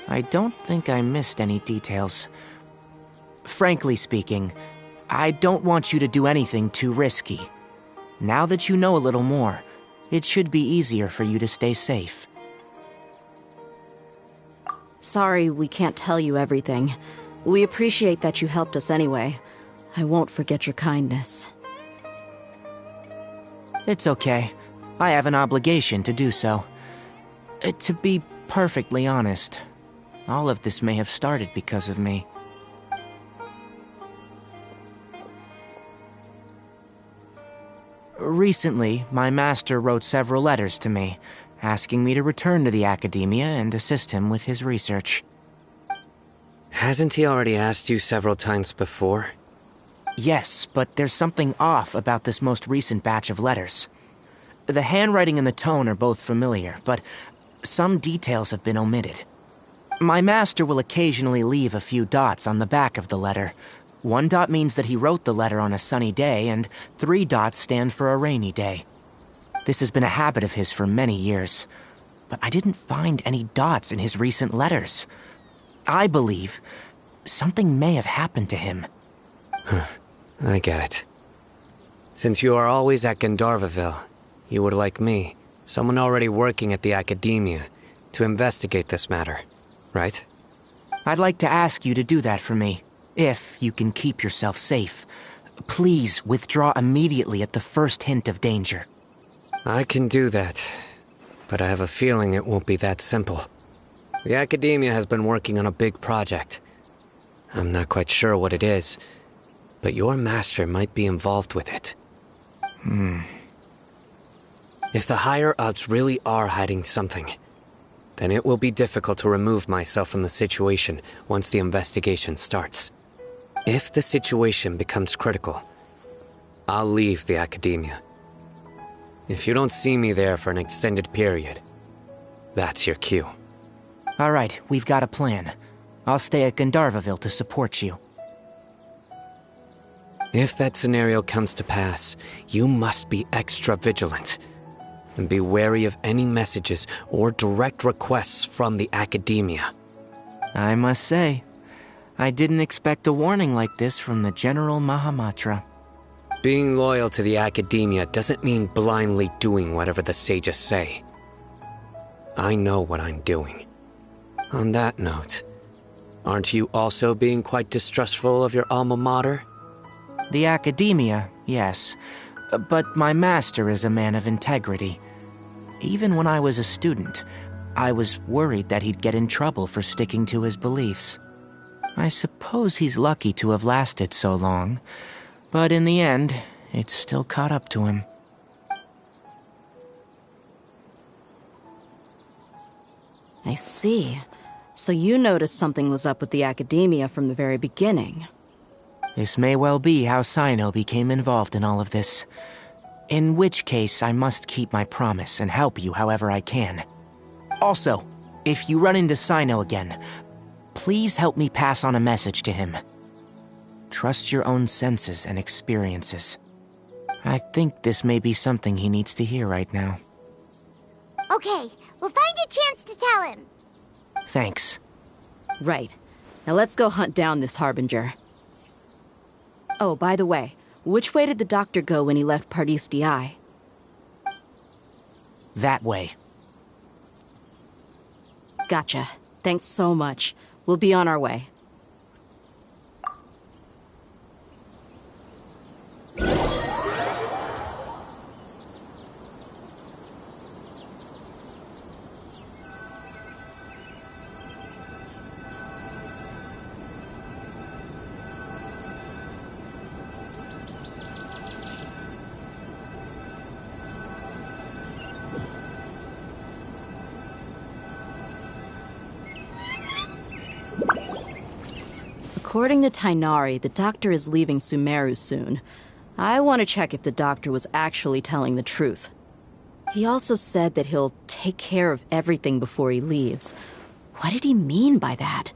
I don't think I missed any details. Frankly speaking, I don't want you to do anything too risky. Now that you know a little more, it should be easier for you to stay safe. Sorry we can't tell you everything. We appreciate that you helped us anyway. I won't forget your kindness. It's okay. I have an obligation to do so. To be perfectly honest, all of this may have started because of me. Recently, my master wrote several letters to me, asking me to return to the Academia and assist him with his research. Hasn't he already asked you several times before? Yes, but there's something off about this most recent batch of letters. The handwriting and the tone are both familiar, but some details have been omitted. My master will occasionally leave a few dots on the back of the letter. 1 dot means that he wrote the letter on a sunny day, and 3 dots stand for a rainy day. This has been a habit of his for many years, but I didn't find any dots in his recent letters. I believe something may have happened to him. I get it. Since you are always at Gandharvaville, you would like me, someone already working at the Academia, to investigate this matter, right? I'd like to ask you to do that for me, if you can keep yourself safe. Please withdraw immediately at the first hint of danger. I can do that, but I have a feeling it won't be that simple. The Academia has been working on a big project. I'm not quite sure what it is, but your master might be involved with it. If the higher-ups really are hiding something, then it will be difficult to remove myself from the situation once the investigation starts. If the situation becomes critical, I'll leave the Academia. If you don't see me there for an extended period, that's your cue. All right, we've got a plan. I'll stay at Gandharvaville to support you. If that scenario comes to pass, you must be extra vigilant. And be wary of any messages or direct requests from the Academia. I must say, I didn't expect a warning like this from the General Mahamatra. Being loyal to the academia doesn't mean blindly doing whatever the sages say. I know what I'm doing. On that note, aren't you also being quite distrustful of your alma mater? The academia, yes. But my master is a man of integrity. Even when I was a student, I was worried that he'd get in trouble for sticking to his beliefs. I suppose he's lucky to have lasted so long, but in the end, it's still caught up to him. I see. So you noticed something was up with the academia from the very beginning. This may well be how Sino became involved in all of this. In which case, I must keep my promise and help you however I can. Also, if you run into Sino again, please help me pass on a message to him. Trust your own senses and experiences. I think this may be something he needs to hear right now. Okay, we'll find a chance to tell him. Thanks. Right. Now let's go hunt down this Harbinger. Oh, by the way, which way did the doctor go when he left Pardis DI? That way. Gotcha. Thanks so much. We'll be on our way. According to Tighnari, the doctor is leaving Sumeru soon. I want to check if the doctor was actually telling the truth. He also said that he'll take care of everything before he leaves. What did he mean by that?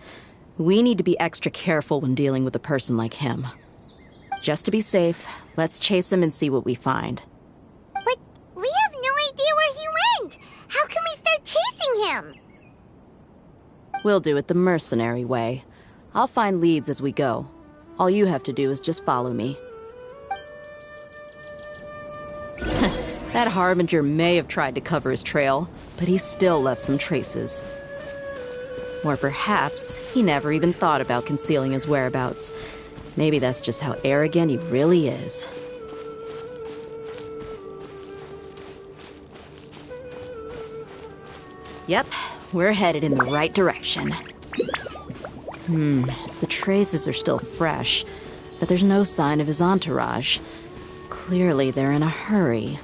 We need to be extra careful when dealing with a person like him. Just to be safe, let's chase him and see what we find. But we have no idea where he went! How can we start chasing him? We'll do it the mercenary way. I'll find leads as we go. All you have to do is just follow me. That Harbinger may have tried to cover his trail, but he still left some traces. Or perhaps he never even thought about concealing his whereabouts. Maybe that's just how arrogant he really is. Yep, we're headed in the right direction. The traces are still fresh, but there's no sign of his entourage. Clearly they're in a hurry.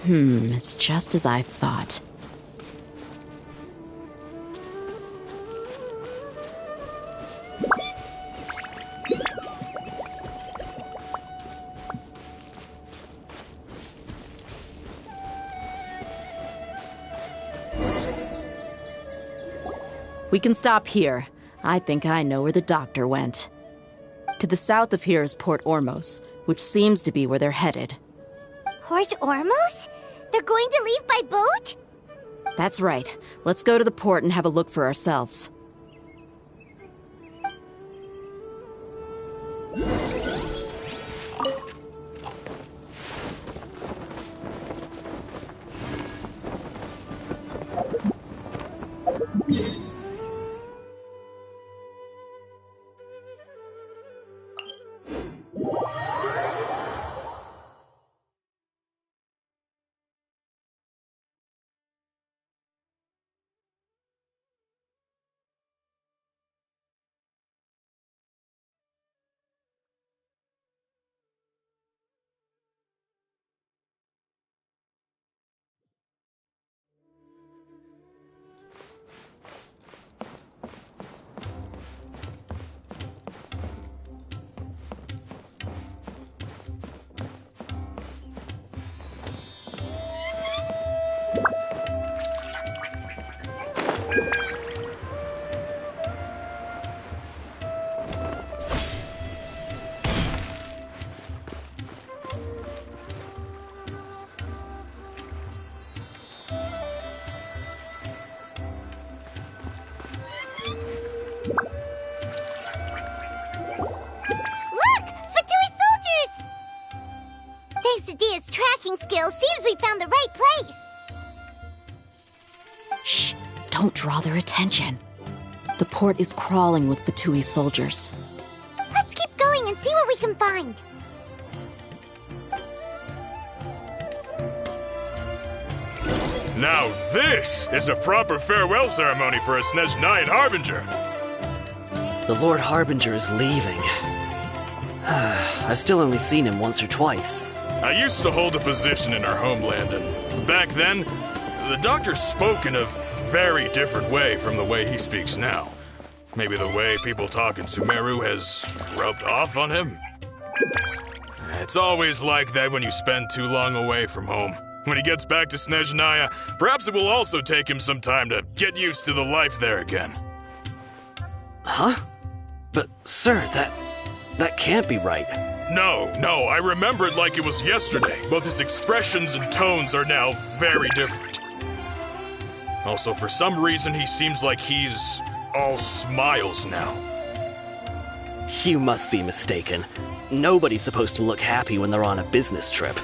It's just as I thought. We can stop here. I think I know where the doctor went. To the south of here is Port Ormos, which seems to be where they're headed. Port Ormos? They're going to leave by boat? That's right. Let's go to the port and have a look for ourselves. still. Seems we found the right place. Shh! Don't draw their attention. The port is crawling with Ƒө骝ĩ soldiers. Let's keep going and see what we can find. Now this is a proper farewell ceremony for a Snezhnayan Harbinger. The Lord Harbinger is leaving. I've still only seen him once or twice. I used to hold a position in our homeland, and back then, the doctor spoke in a very different way from the way he speaks now. Maybe the way people talk in Sumeru has rubbed off on him? It's always like that when you spend too long away from home. When he gets back to Snezhnaya, perhaps it will also take him some time to get used to the life there again. Huh? But, sir, that can't be right. No, I remember it like it was yesterday. Both his expressions and tones are now very different. Also, for some reason, he seems like he's all smiles now. You must be mistaken. Nobody's supposed to look happy when they're on a business trip.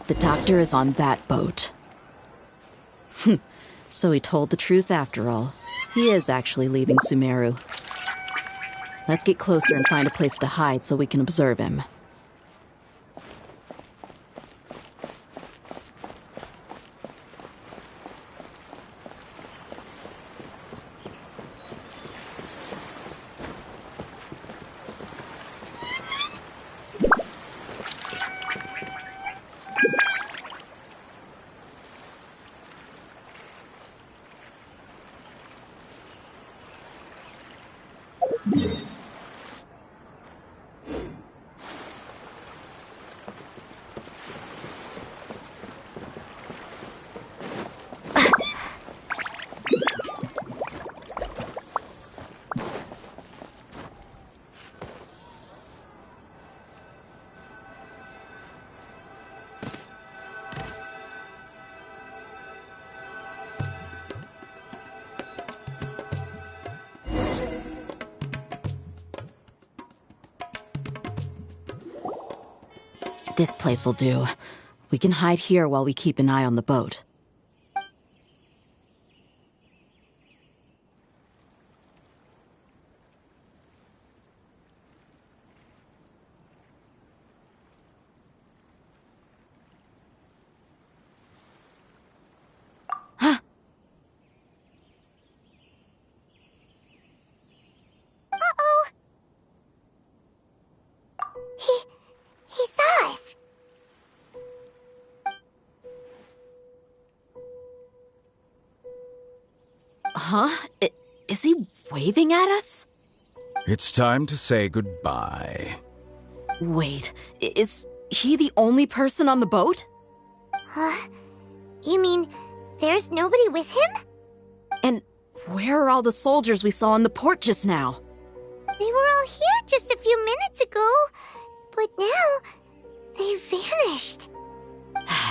The doctor is on that boat. So he told the truth after all. He is actually leaving Sumeru. Let's get closer and find a place to hide so we can observe him. This place will do. We can hide here while we keep an eye on the boat. He saw us. Huh? Is he waving at us? It's time to say goodbye. Wait, is he the only person on the boat? Huh? You mean there's nobody with him? And where are all the soldiers we saw in the port just now? They were all here just a few minutes ago, but now they vanished.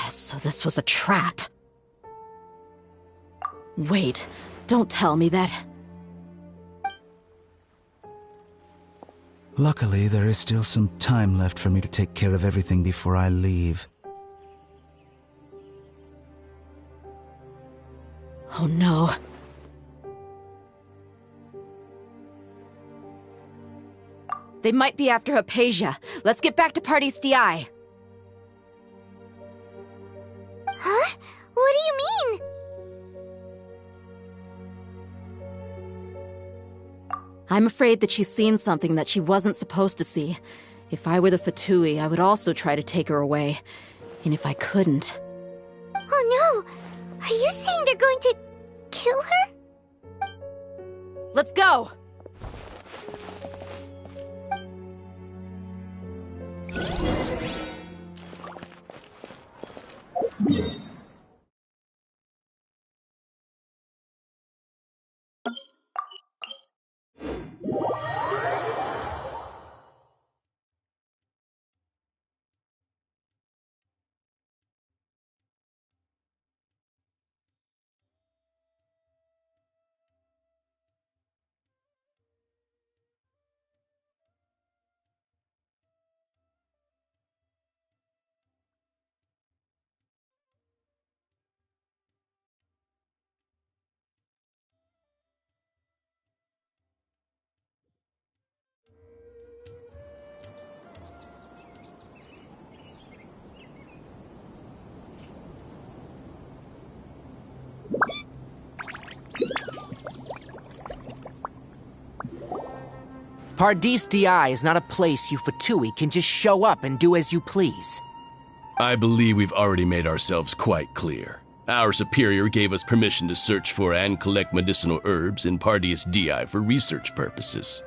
So this was a trap. Wait, don't tell me that. Luckily, there is still some time left for me to take care of everything before I leave. Oh no. They might be after Ƒөΐĩ. Let's get back to Party's DI. Huh? What do you mean? I'm afraid that she's seen something that she wasn't supposed to see. If I were the Ƒөΐĩ, I would also try to take her away. And if I couldn't... Oh no! Are you saying they're going to kill her? Let's go! Pardis DI is not a place you Ƒө骝ũω can just show up and do as you please. I believe we've already made ourselves quite clear. Our superior gave us permission to search for and collect medicinal herbs in Pardis DI for research purposes.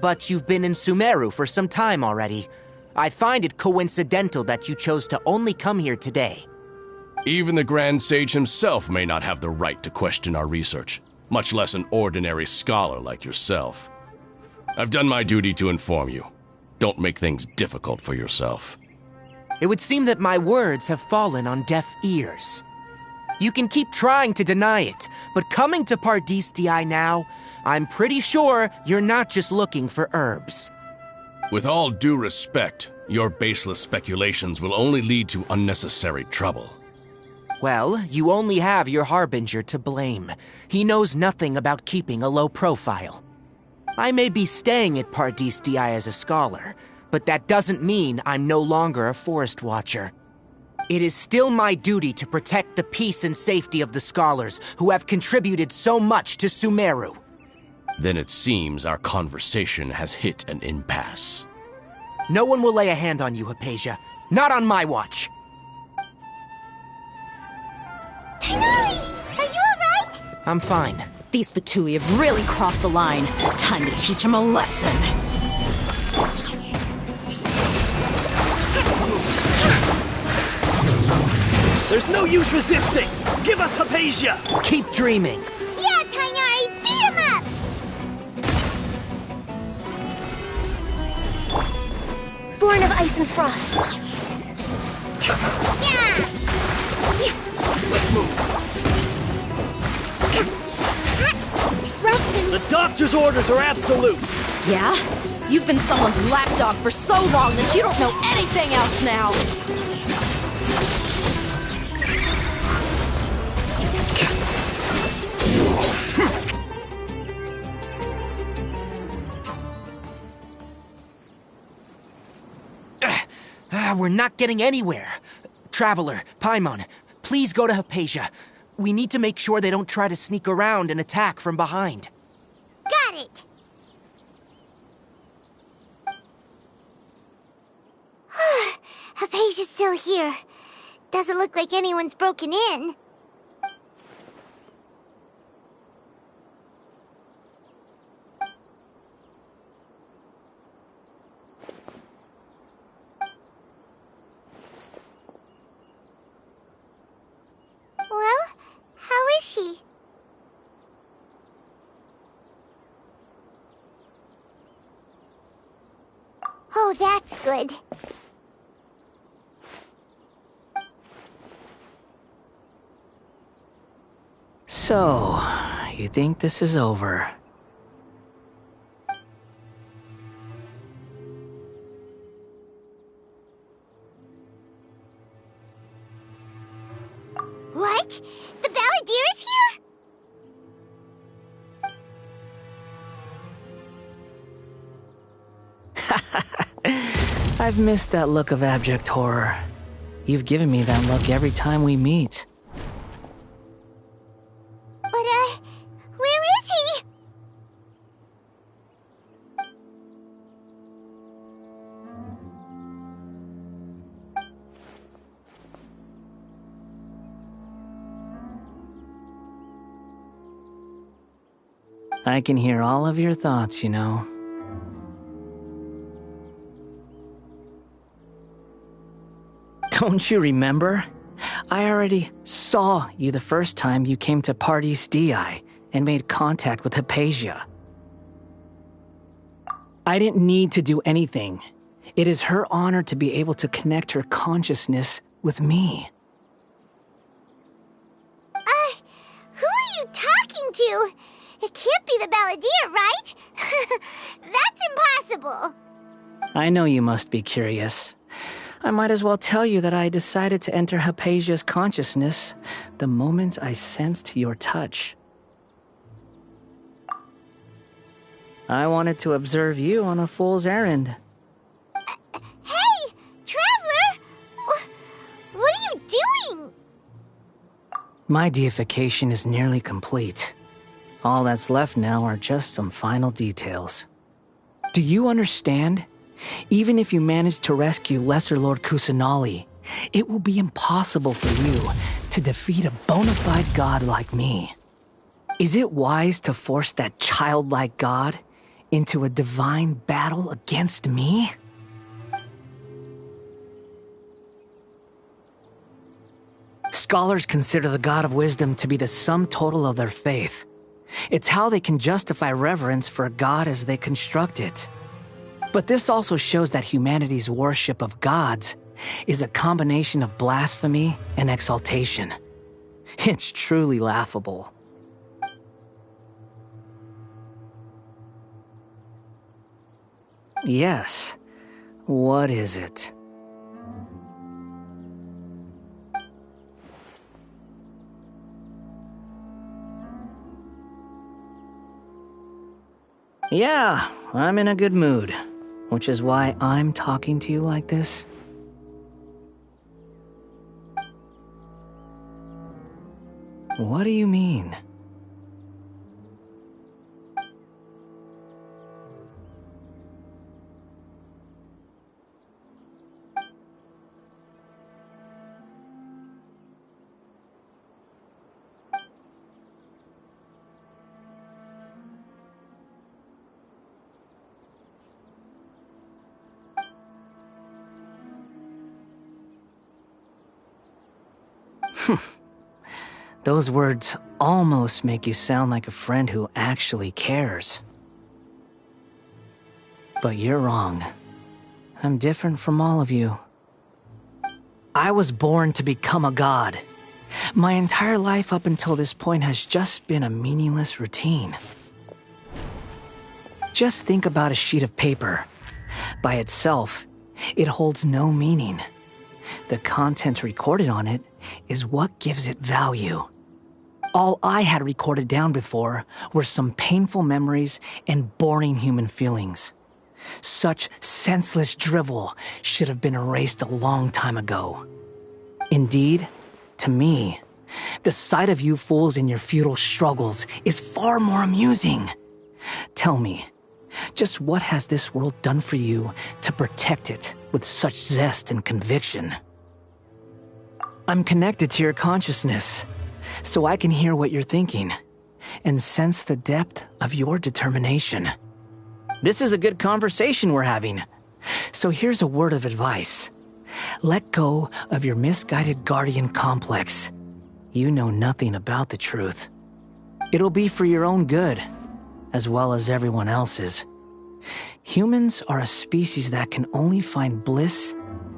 But you've been in Sumeru for some time already. I find it coincidental that you chose to only come here today. Even the Grand Sage himself may not have the right to question our research, much less an ordinary scholar like yourself. I've done my duty to inform you. Don't make things difficult for yourself. It would seem that my words have fallen on deaf ears. You can keep trying to deny it, but coming to Pardis DI now, I'm pretty sure you're not just looking for herbs. With all due respect, your baseless speculations will only lead to unnecessary trouble. Well, you only have your Harbinger to blame. He knows nothing about keeping a low profile. I may be staying at Pardis DI as a scholar, but that doesn't mean I'm no longer a forest watcher. It is still my duty to protect the peace and safety of the scholars who have contributed so much to Sumeru. Then it seems our conversation has hit an impasse. No one will lay a hand on you, Hypatia. Not on my watch. Tighnari! Are you alright? I'm fine. These Ƒө骝ũω have really crossed the line. Time to teach them a lesson. There's no use resisting! Give us Hypatia! Keep dreaming! Yeah, Tighnari! Beat him up! Born of ice and frost. Yeah! Let's move! Reston! The doctor's orders are absolute! Yeah? You've been someone's lapdog for so long that you don't know anything else now! We're not getting anywhere. Traveler, Paimon, please go to Hypatia. We need to make sure they don't try to sneak around and attack from behind. Got it! Hypatia's still here. Doesn't look like anyone's broken in. Well, how is she? Oh, that's good. So, you think this is over? What? The Balladeer is here? I've missed that look of abject horror. You've given me that look every time we meet. But, where is he? I can hear all of your thoughts, you know. Don't you remember? I already saw you the first time you came to Pardis DI and made contact with Hypatia. I didn't need to do anything. It is her honor to be able to connect her consciousness with me. Who are you talking to? It can't be the Balladeer, right? That's impossible. I know you must be curious. I might as well tell you that I decided to enter Hypatia's consciousness the moment I sensed your touch. I wanted to observe you on a fool's errand. Hey, Traveler! What are you doing? My deification is nearly complete. All that's left now are just some final details. Do you understand? Even if you manage to rescue Lesser Lord Kusanali, it will be impossible for you to defeat a bona fide god like me. Is it wise to force that childlike god into a divine battle against me? Scholars consider the God of Wisdom to be the sum total of their faith. It's how they can justify reverence for a god as they construct it. But this also shows that humanity's worship of gods is a combination of blasphemy and exaltation. It's truly laughable. Yes. What is it? Yeah, I'm in a good mood, which is why I'm talking to you like this. What do you mean? Those words almost make you sound like a friend who actually cares. But you're wrong. I'm different from all of you. I was born to become a god. My entire life up until this point has just been a meaningless routine. Just think about a sheet of paper. By itself, it holds no meaning. The content recorded on it is what gives it value. All I had recorded down before were some painful memories and boring human feelings. Such senseless drivel should have been erased a long time ago. Indeed, to me, the sight of you fools in your futile struggles is far more amusing. Tell me, just what has this world done for you to protect it with such zest and conviction? I'm connected to your consciousness, so I can hear what you're thinking and sense the depth of your determination. This is a good conversation we're having. So here's a word of advice. Let go of your misguided guardian complex. You know nothing about the truth. It'll be for your own good, as well as everyone else's. Humans are a species that can only find bliss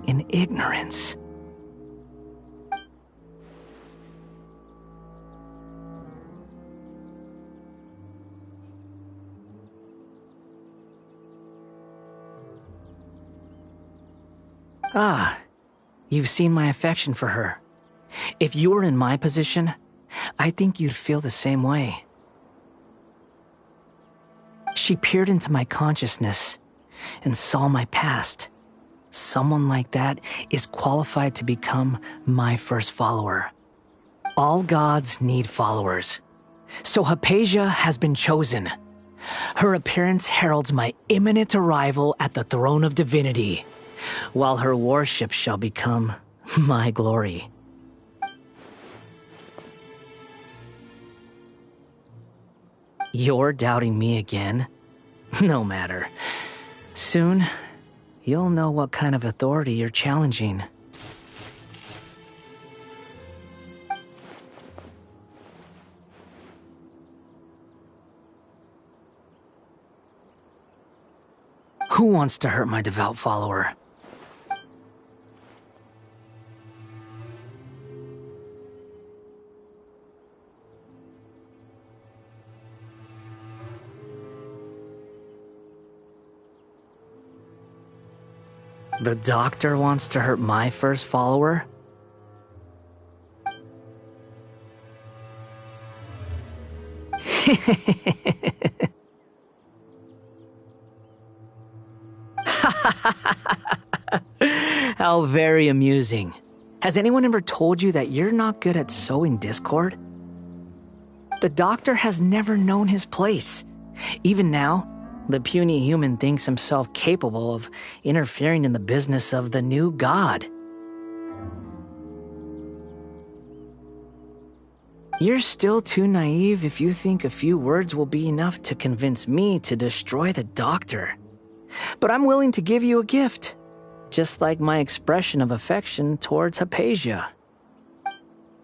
in ignorance. Ah, you've seen my affection for her. If you were in my position, I think you'd feel the same way. She peered into my consciousness and saw my past. Someone like that is qualified to become my first follower. All gods need followers. So Hypatia has been chosen. Her appearance heralds my imminent arrival at the throne of divinity, while her worship shall become my glory. You're doubting me again? No matter. Soon, you'll know what kind of authority you're challenging. Who wants to hurt my devout follower? The doctor wants to hurt my first follower? How very amusing. Has anyone ever told you that you're not good at sowing discord? The doctor has never known his place. Even now, The puny human thinks himself capable of interfering in the business of the new god. You're still too naive if you think a few words will be enough to convince me to destroy the doctor. But I'm willing to give you a gift, just like my expression of affection towards Hypatia.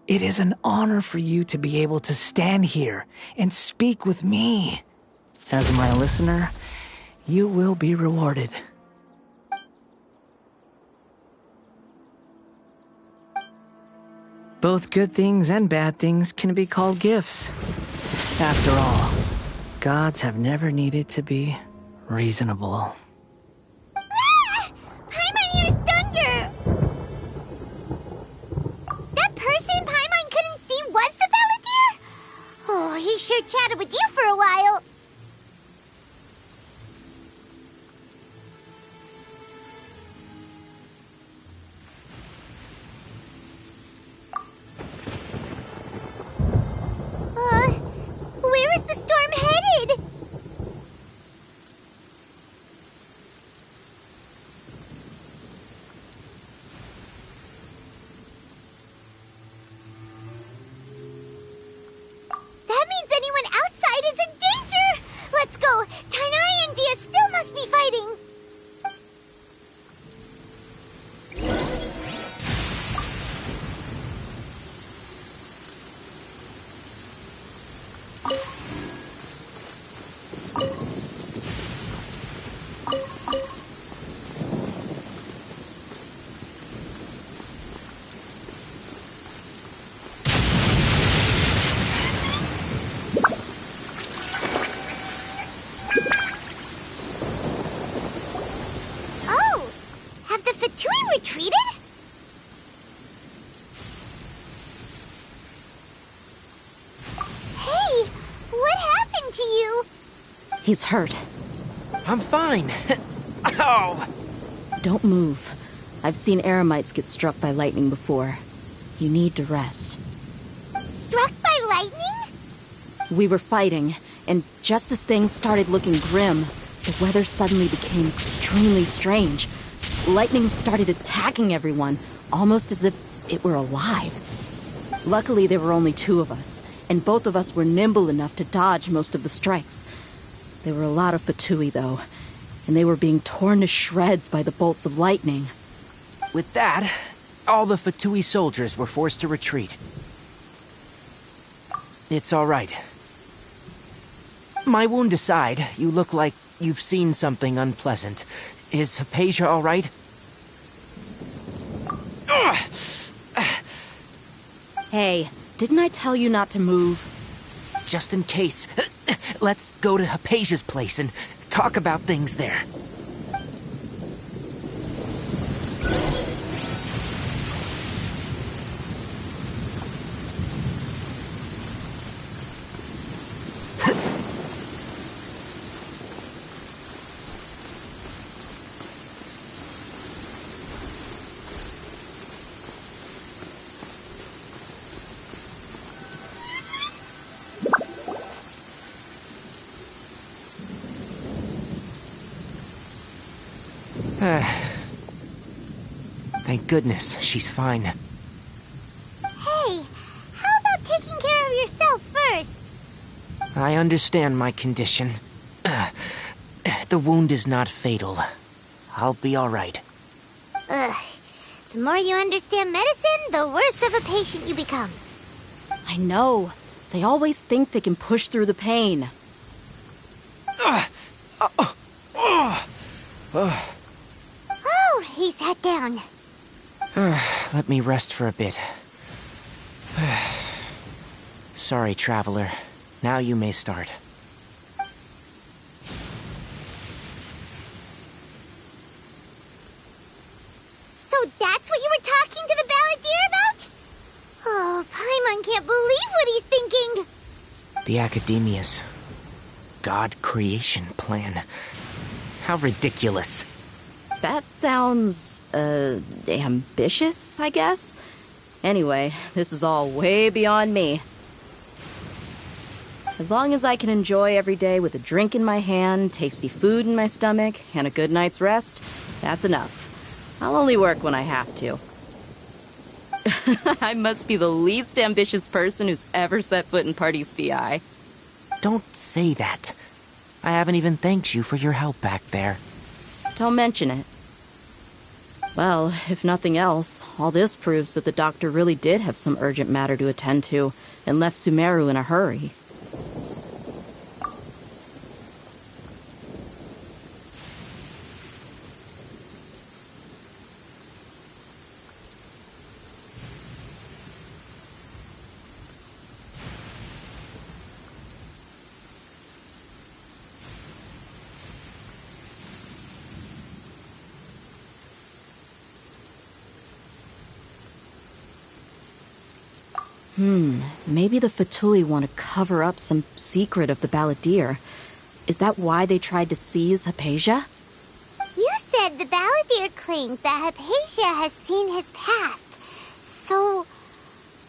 It is an honor for you to be able to stand here and speak with me. As my listener, you will be rewarded. Both good things and bad things can be called gifts. After all, gods have never needed to be reasonable. Ah! Paimon hears thunder! That person Paimon couldn't see was the Balladeer? Oh, he sure chatted with you for a while. Where is the storm headed? That means anyone outside is in danger! Let's go! Tighnari and Dia still must be fighting! Oh! Have the Ƒө骝ĩ retreated? Hey! What happened to you? He's hurt. I'm fine. Ow! Don't move. I've seen Eremites get struck by lightning before. You need to rest. Struck by lightning? We were fighting, and just as things started looking grim, the weather suddenly became extremely strange. Lightning started attacking everyone, almost as if it were alive. Luckily, there were only two of us, and both of us were nimble enough to dodge most of the strikes. There were a lot of ƑөŨĩ, though, and they were being torn to shreds by the bolts of lightning. With that, all the Ƒө훠ĩ soldiers were forced to retreat. It's all right. My wound aside, you look like you've seen something unpleasant. Is Hypatia all right? Hey, didn't I tell you not to move? Just in case. Let's go to Hypatia's place and talk about things there. Thank goodness she's fine. Hey, how about taking care of yourself first? I understand my condition. The wound is not fatal. I'll be all right. Ugh. The more you understand medicine, the worse of a patient you become. I know. They always think they can push through the pain. Oh, he sat down. Let me rest for a bit. Sorry, traveler. Now you may start. So that's what you were talking to the Balladeer about? Oh, Paimon can't believe what he's thinking. The Academia's God creation plan. How ridiculous. That sounds, ambitious, I guess? Anyway, this is all way beyond me. As long as I can enjoy every day with a drink in my hand, tasty food in my stomach, and a good night's rest, that's enough. I'll only work when I have to. I must be the least ambitious person who's ever set foot in Party's DI. Don't say that. I haven't even thanked you for your help back there. Don't mention it. Well, if nothing else, all this proves that the doctor really did have some urgent matter to attend to and left Sumeru in a hurry. Maybe the ƑөÚыөω want to cover up some secret of the Balladeer. Is that why they tried to seize Hypatia? You said the Balladeer claimed that Hypatia has seen his past. So,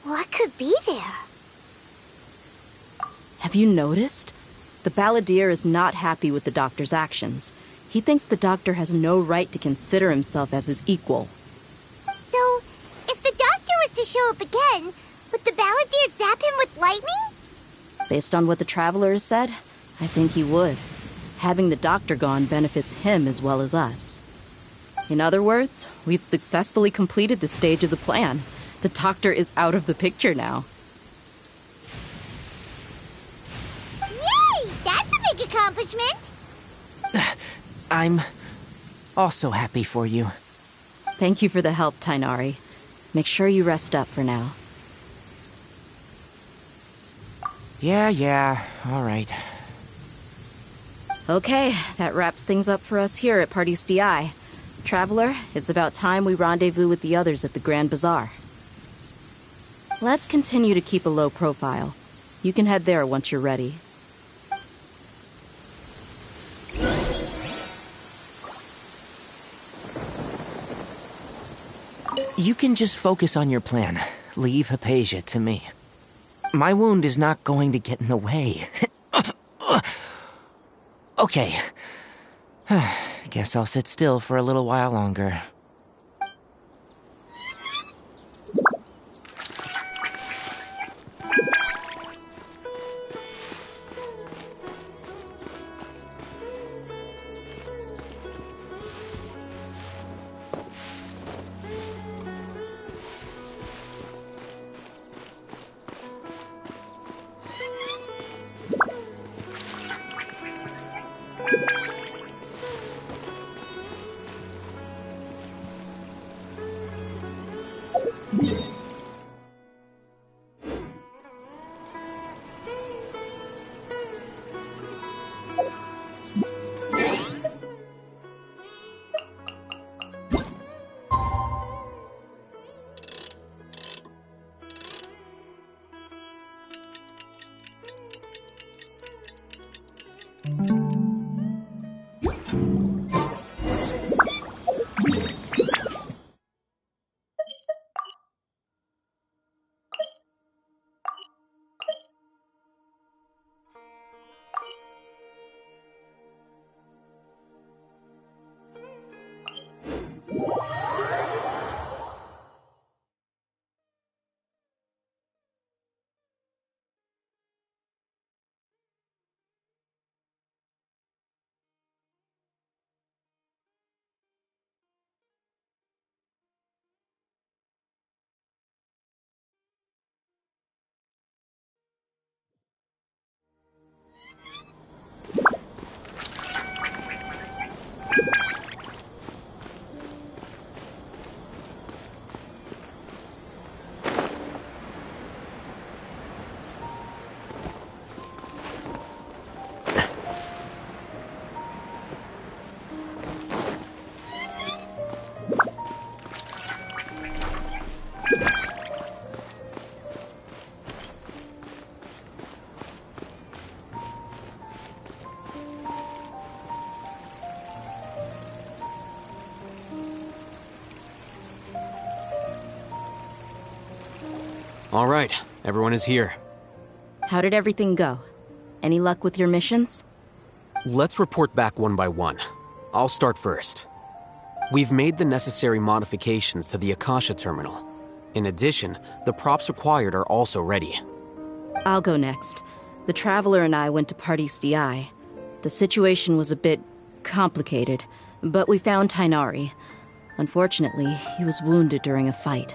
what could be there? Have you noticed? The Balladeer is not happy with the doctor's actions. He thinks the doctor has no right to consider himself as his equal. So, if the doctor was to show up again, would the Balladeer zap him with lightning? Based on what the Traveler has said, I think he would. Having the doctor gone benefits him as well as us. In other words, we've successfully completed this stage of the plan. The doctor is out of the picture now. Yay! That's a big accomplishment! I'm also happy for you. Thank you for the help, Tighnari. Make sure you rest up for now. Yeah, all right. Okay, that wraps things up for us here at Party's DI. Traveler, it's about time we rendezvous with the others at the Grand Bazaar. Let's continue to keep a low profile. You can head there once you're ready. You can just focus on your plan. Leave Hypatia to me. My wound is not going to get in the way. Okay. Guess I'll sit still for a little while longer. All right, everyone is here. How did everything go? Any luck with your missions? Let's report back one by one. I'll start first. We've made the necessary modifications to the Akasha terminal. In addition, the props required are also ready. I'll go next. The Traveler and I went to Party's DI. The situation was a bit complicated, but we found Tighnari. Unfortunately, he was wounded during a fight.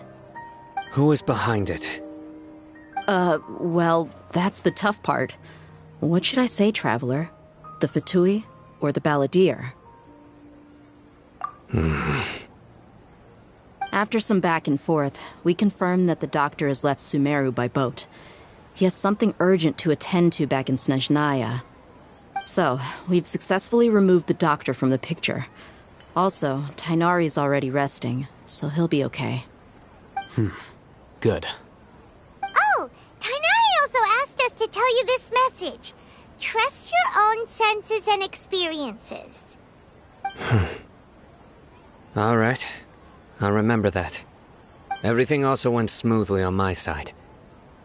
Who is behind it? Well, that's the tough part. What should I say, Traveler? The Ƒөΐũö or the Balladeer? After some back and forth, we confirmed that the doctor has left Sumeru by boat. He has something urgent to attend to back in Snezhnaya. So, we've successfully removed the doctor from the picture. Also, Tighnari's already resting, so he'll be okay. Good. Oh, Tighnari also asked us to tell you this message. Trust your own senses and experiences. All right. I'll remember that. Everything also went smoothly on my side.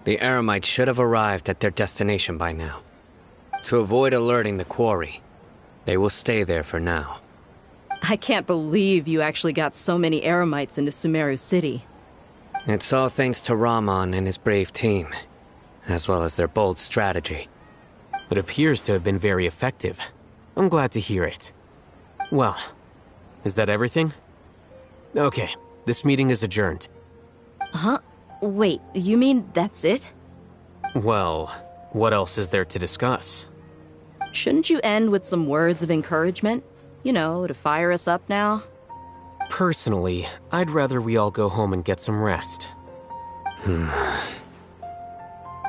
The Eremites should have arrived at their destination by now. To avoid alerting the quarry, they will stay there for now. I can't believe you actually got so many Eremites into Sumeru City. It's all thanks to Rahman and his brave team, as well as their bold strategy. It appears to have been very effective. I'm glad to hear it. Well, is that everything? Okay, this meeting is adjourned. Huh? Wait, you mean that's it? Well, what else is there to discuss? Shouldn't you end with some words of encouragement? You know, to fire us up now? Personally, I'd rather we all go home and get some rest.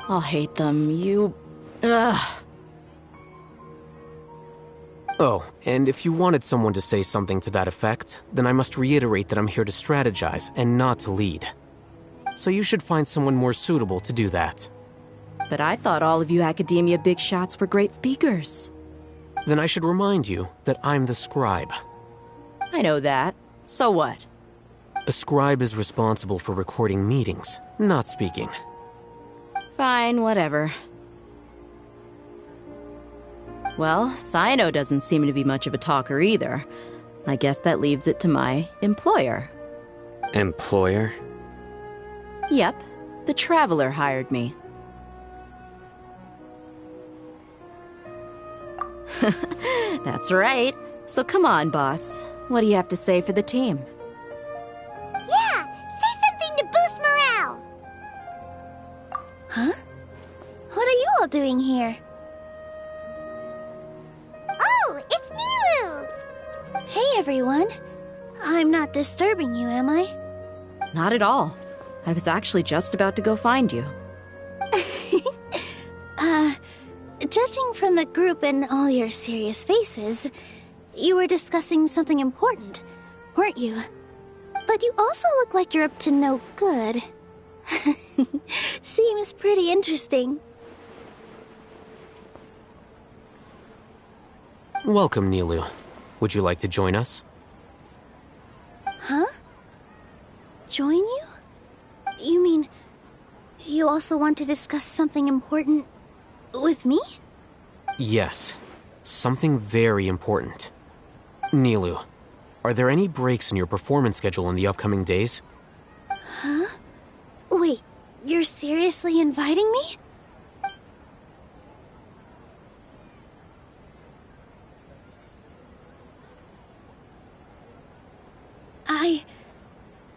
I'll hate them, Ugh. Oh, and if you wanted someone to say something to that effect, then I must reiterate that I'm here to strategize and not to lead. So you should find someone more suitable to do that. But I thought all of you Academia big shots were great speakers. Then I should remind you that I'm the scribe. I know that. So what? A scribe is responsible for recording meetings, not speaking. Fine, whatever. Well, Cyno doesn't seem to be much of a talker either. I guess that leaves it to my employer. Employer? Yep, the Traveler hired me. That's right. So come on, boss. What do you have to say for the team? Yeah, say something to boost morale. Huh? What are you all doing here? Oh, it's Nilu! Hey, everyone. I'm not disturbing you, am I? Not at all. I was actually just about to go find you. Judging from the group and all your serious faces, you were discussing something important, weren't you? But you also look like you're up to no good. Seems pretty interesting. Welcome, Nilu. Would you like to join us? Huh? Join you? You mean, you also want to discuss something important with me? Yes. Something very important. Nilu, are there any breaks in your performance schedule in the upcoming days? Huh? Wait, you're seriously inviting me?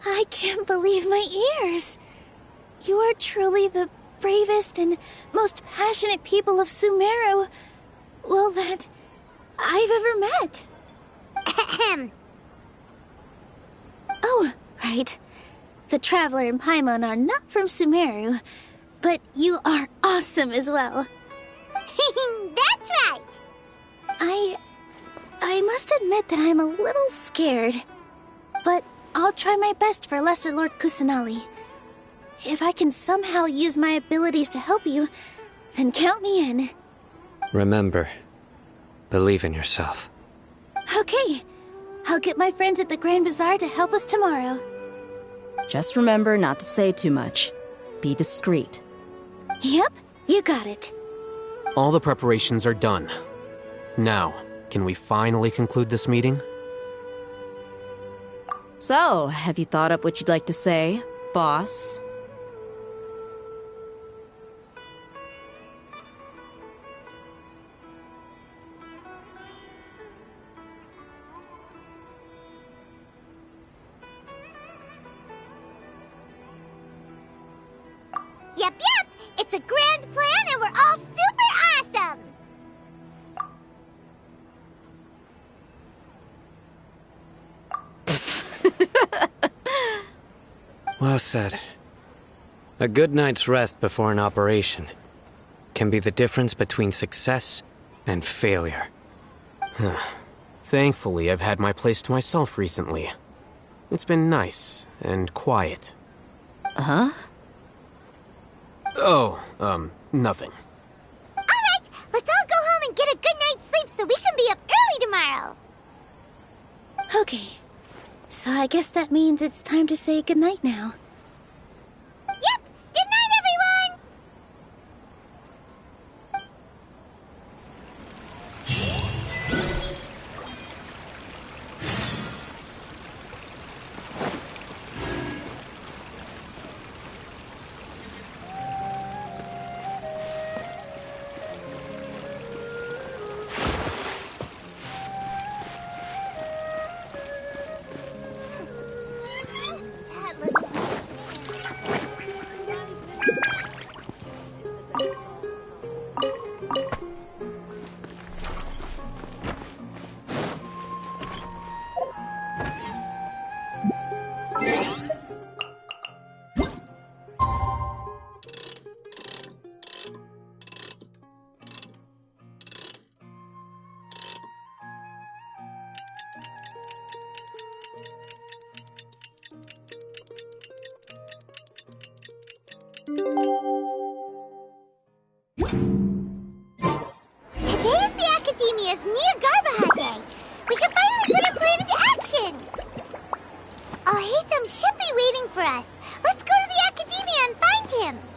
I can't believe my ears. You are truly the bravest and most passionate people of Sumeru, well, that I've ever met. Ahem. Oh, right. The Traveler and Paimon are not from Sumeru, but you are awesome as well. That's right. I must admit that I'm a little scared, but I'll try my best for Lesser Lord Kusanali. If I can somehow use my abilities to help you, then count me in. Remember, believe in yourself. Okay, I'll get my friends at the Grand Bazaar to help us tomorrow. Just remember not to say too much. Be discreet. Yep, you got it. All the preparations are done. Now, can we finally conclude this meeting? So, have you thought up what you'd like to say, boss? Yep, yep! It's a grand plan and we're all super awesome! Well said. A good night's rest before an operation can be the difference between success and failure. Thankfully, I've had my place to myself recently. It's been nice and quiet. Huh? Oh, nothing. Alright, let's all go home and get a good night's sleep so we can be up early tomorrow! Okay. So I guess that means it's time to say goodnight now. Yep! Good night, everyone! Today is the Academia's Nia Garbaha Day. We can finally put our plan into action. Hatham should be waiting for us. Let's go to the Academia and find him.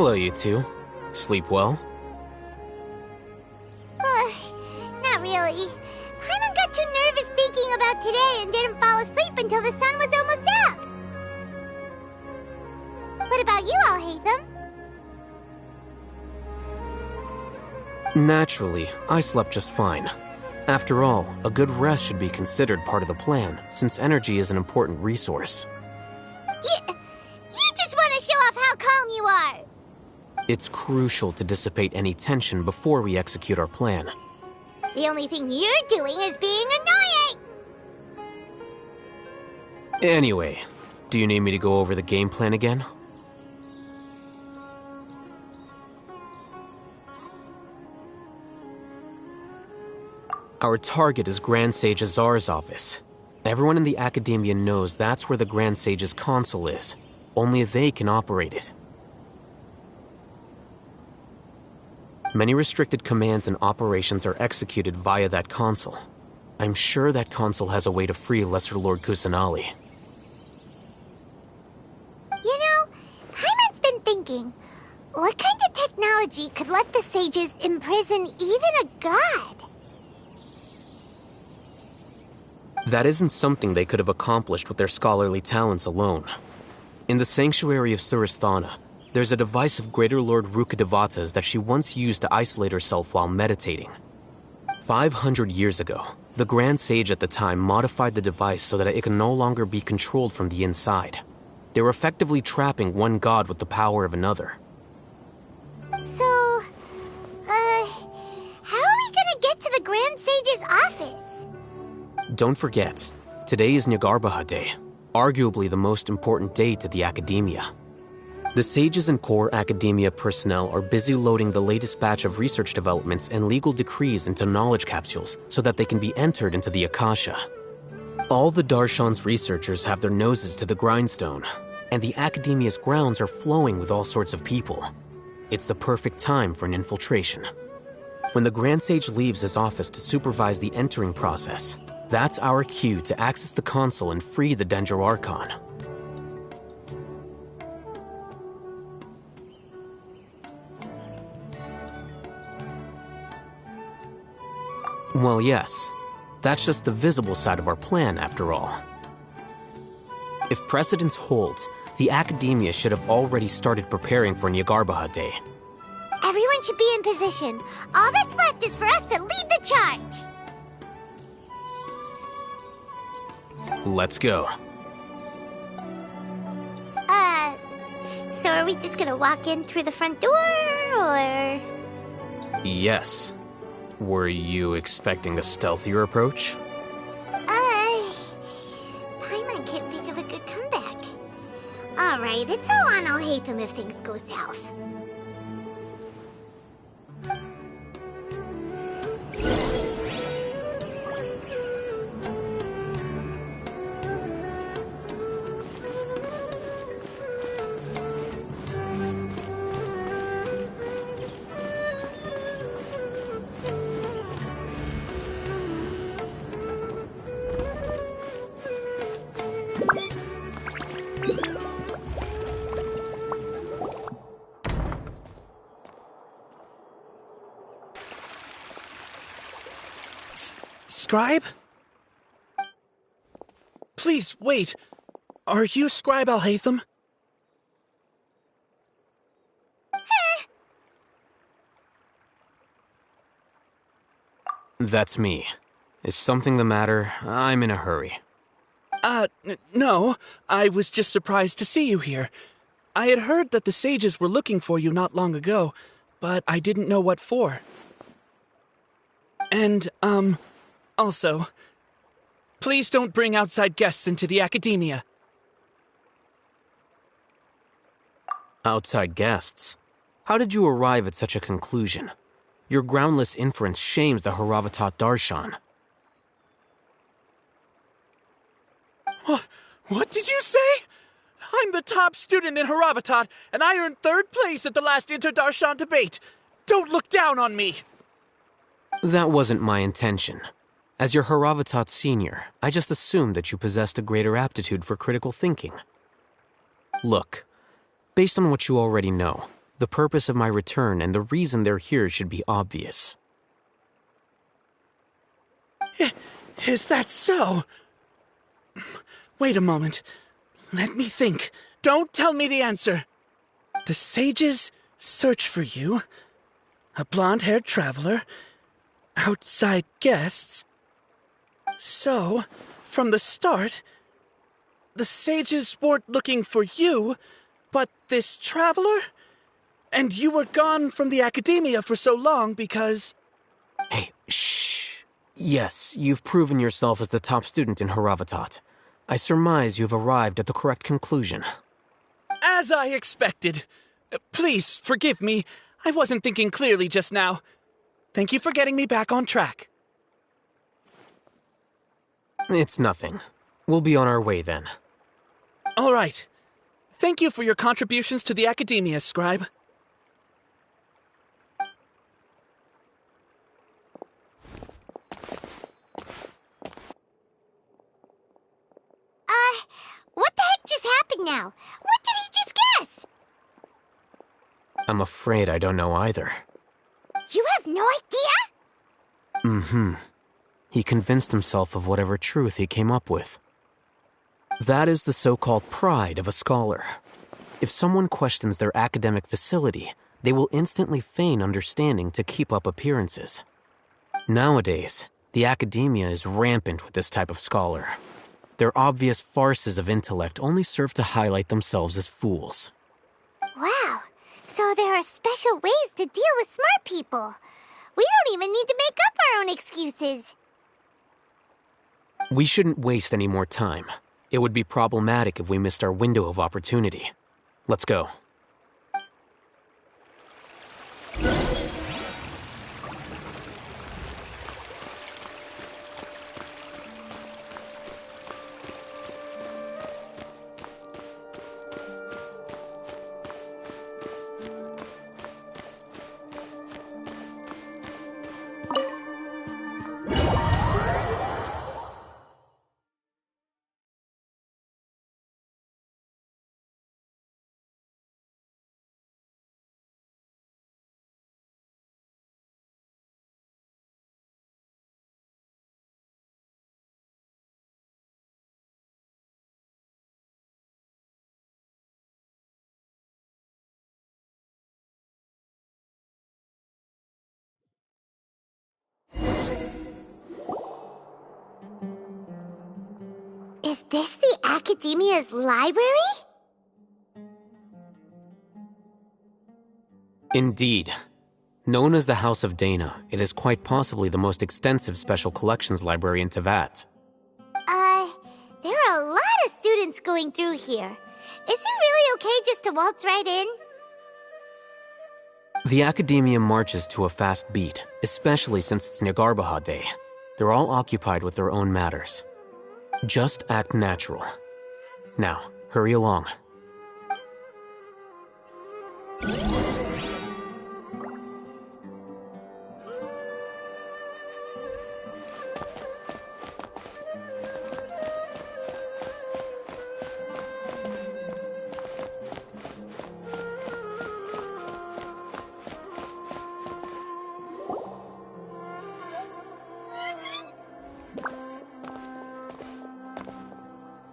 Hello, you two. Sleep well? Not really. Paimon got too nervous thinking about today and didn't fall asleep until the sun was almost up. What about you, Alhaitham? Naturally, I slept just fine. After all, a good rest should be considered part of the plan, since energy is an important resource. You just want to show off how calm you are! It's crucial to dissipate any tension before we execute our plan. The only thing you're doing is being annoying! Anyway, do you need me to go over the game plan again? Our target is Grand Sage Azar's office. Everyone in the Academia knows that's where the Grand Sage's console is. Only they can operate it. Many restricted commands and operations are executed via that console. I'm sure that console has a way to free Lesser Lord Kusanali. You know, Paimon's been thinking, what kind of technology could let the sages imprison even a god? That isn't something they could have accomplished with their scholarly talents alone. In the Sanctuary of Surasthana, there's a device of Greater Lord Rukkhadevata's that she once used to isolate herself while meditating. 500 years ago, the Grand Sage at the time modified the device so that it can no longer be controlled from the inside. They were effectively trapping one god with the power of another. So, how are we gonna get to the Grand Sage's office? Don't forget, today is Nyagarbha Day, arguably the most important day to the Academia. The sages and core Academia personnel are busy loading the latest batch of research developments and legal decrees into knowledge capsules so that they can be entered into the Akasha. All the Darshan's researchers have their noses to the grindstone, and the Academia's grounds are flowing with all sorts of people. It's the perfect time for an infiltration. When the Grand Sage leaves his office to supervise the entering process, that's our cue to access the console and free the Danger Archon. Well, yes. That's just the visible side of our plan, after all. If precedence holds, the Academia should have already started preparing for Nyagarbha Day. Everyone should be in position. All that's left is for us to lead the charge. Let's go. So are we just gonna walk in through the front door, or...? Yes. Were you expecting a stealthier approach? Paimon can't think of a good comeback. Alright, it's all on Alhaitham if things go south. Scribe? Please, wait. Are you Scribe Alhaitham? That's me. Is something the matter? I'm in a hurry. No. I was just surprised to see you here. I had heard that the sages were looking for you not long ago, but I didn't know what for. And, also, please don't bring outside guests into the Academia. Outside guests? How did you arrive at such a conclusion? Your groundless inference shames the Ḥuravatat Darshan. What did you say? I'm the top student in Ḥuravatat, and I earned 3rd place at the last Inter-Darshan debate. Don't look down on me! That wasn't my intention. As your Ḥuravatat senior, I just assumed that you possessed a greater aptitude for critical thinking. Look, based on what you already know, The purpose of my return and the reason they're here should be obvious. Is that so? Wait a moment. Let me think. Don't tell me the answer. The sages search for you. A blonde-haired traveler. Outside guests. So, from the start, the sages weren't looking for you, but this traveler? And you were gone from the academia for so long because... Hey, shh. Yes, you've proven yourself as the top student in Ħöŭŭøω. I surmise you've arrived at the correct conclusion. As I expected. Please, forgive me. I wasn't thinking clearly just now. Thank you for getting me back on track. It's nothing. We'll be on our way then. All right. Thank you for your contributions to the academia, scribe. What the heck just happened now? What did he just guess? I'm afraid I don't know either. You have no idea? Mm-hmm. He convinced himself of whatever truth he came up with. That is the so-called pride of a scholar. If someone questions their academic facility, they will instantly feign understanding to keep up appearances. Nowadays, the academia is rampant with this type of scholar. Their obvious farces of intellect only serve to highlight themselves as fools. Wow, so there are special ways to deal with smart people. We don't even need to make up our own excuses. We shouldn't waste any more time. It would be problematic if we missed our window of opportunity. Let's go. Is this the Academia's library? Indeed. Known as the House of Dana, it is quite possibly the most extensive special collections library in Teyvat. There are a lot of students going through here. Is it really okay just to waltz right in? The Academia marches to a fast beat, especially since it's Nagarbaha Day. They're all occupied with their own matters. Just act natural. Now, hurry along.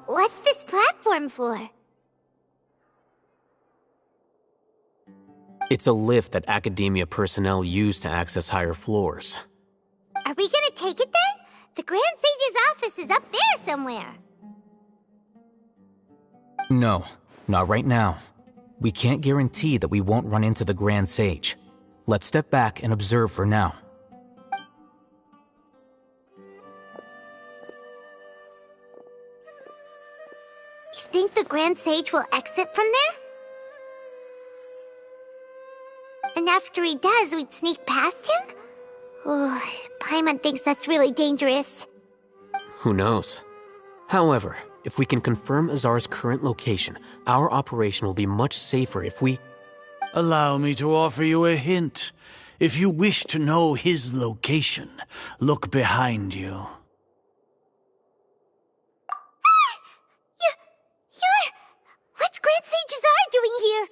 What's this platform for? It's a lift that Academia personnel use to access higher floors. Are we gonna take it then? The Grand Sage's office is up there somewhere. No, not right now. We can't guarantee that we won't run into the Grand Sage. Let's step back and observe for now. You think the Grand Sage will exit from there? And after he does, we'd sneak past him? Oh, Paimon thinks that's really dangerous. Who knows? However, if we can confirm Azar's current location, our operation will be much safer if we... Allow me to offer you a hint. If you wish to know his location, look behind you. What's Grand Sage Azar doing here?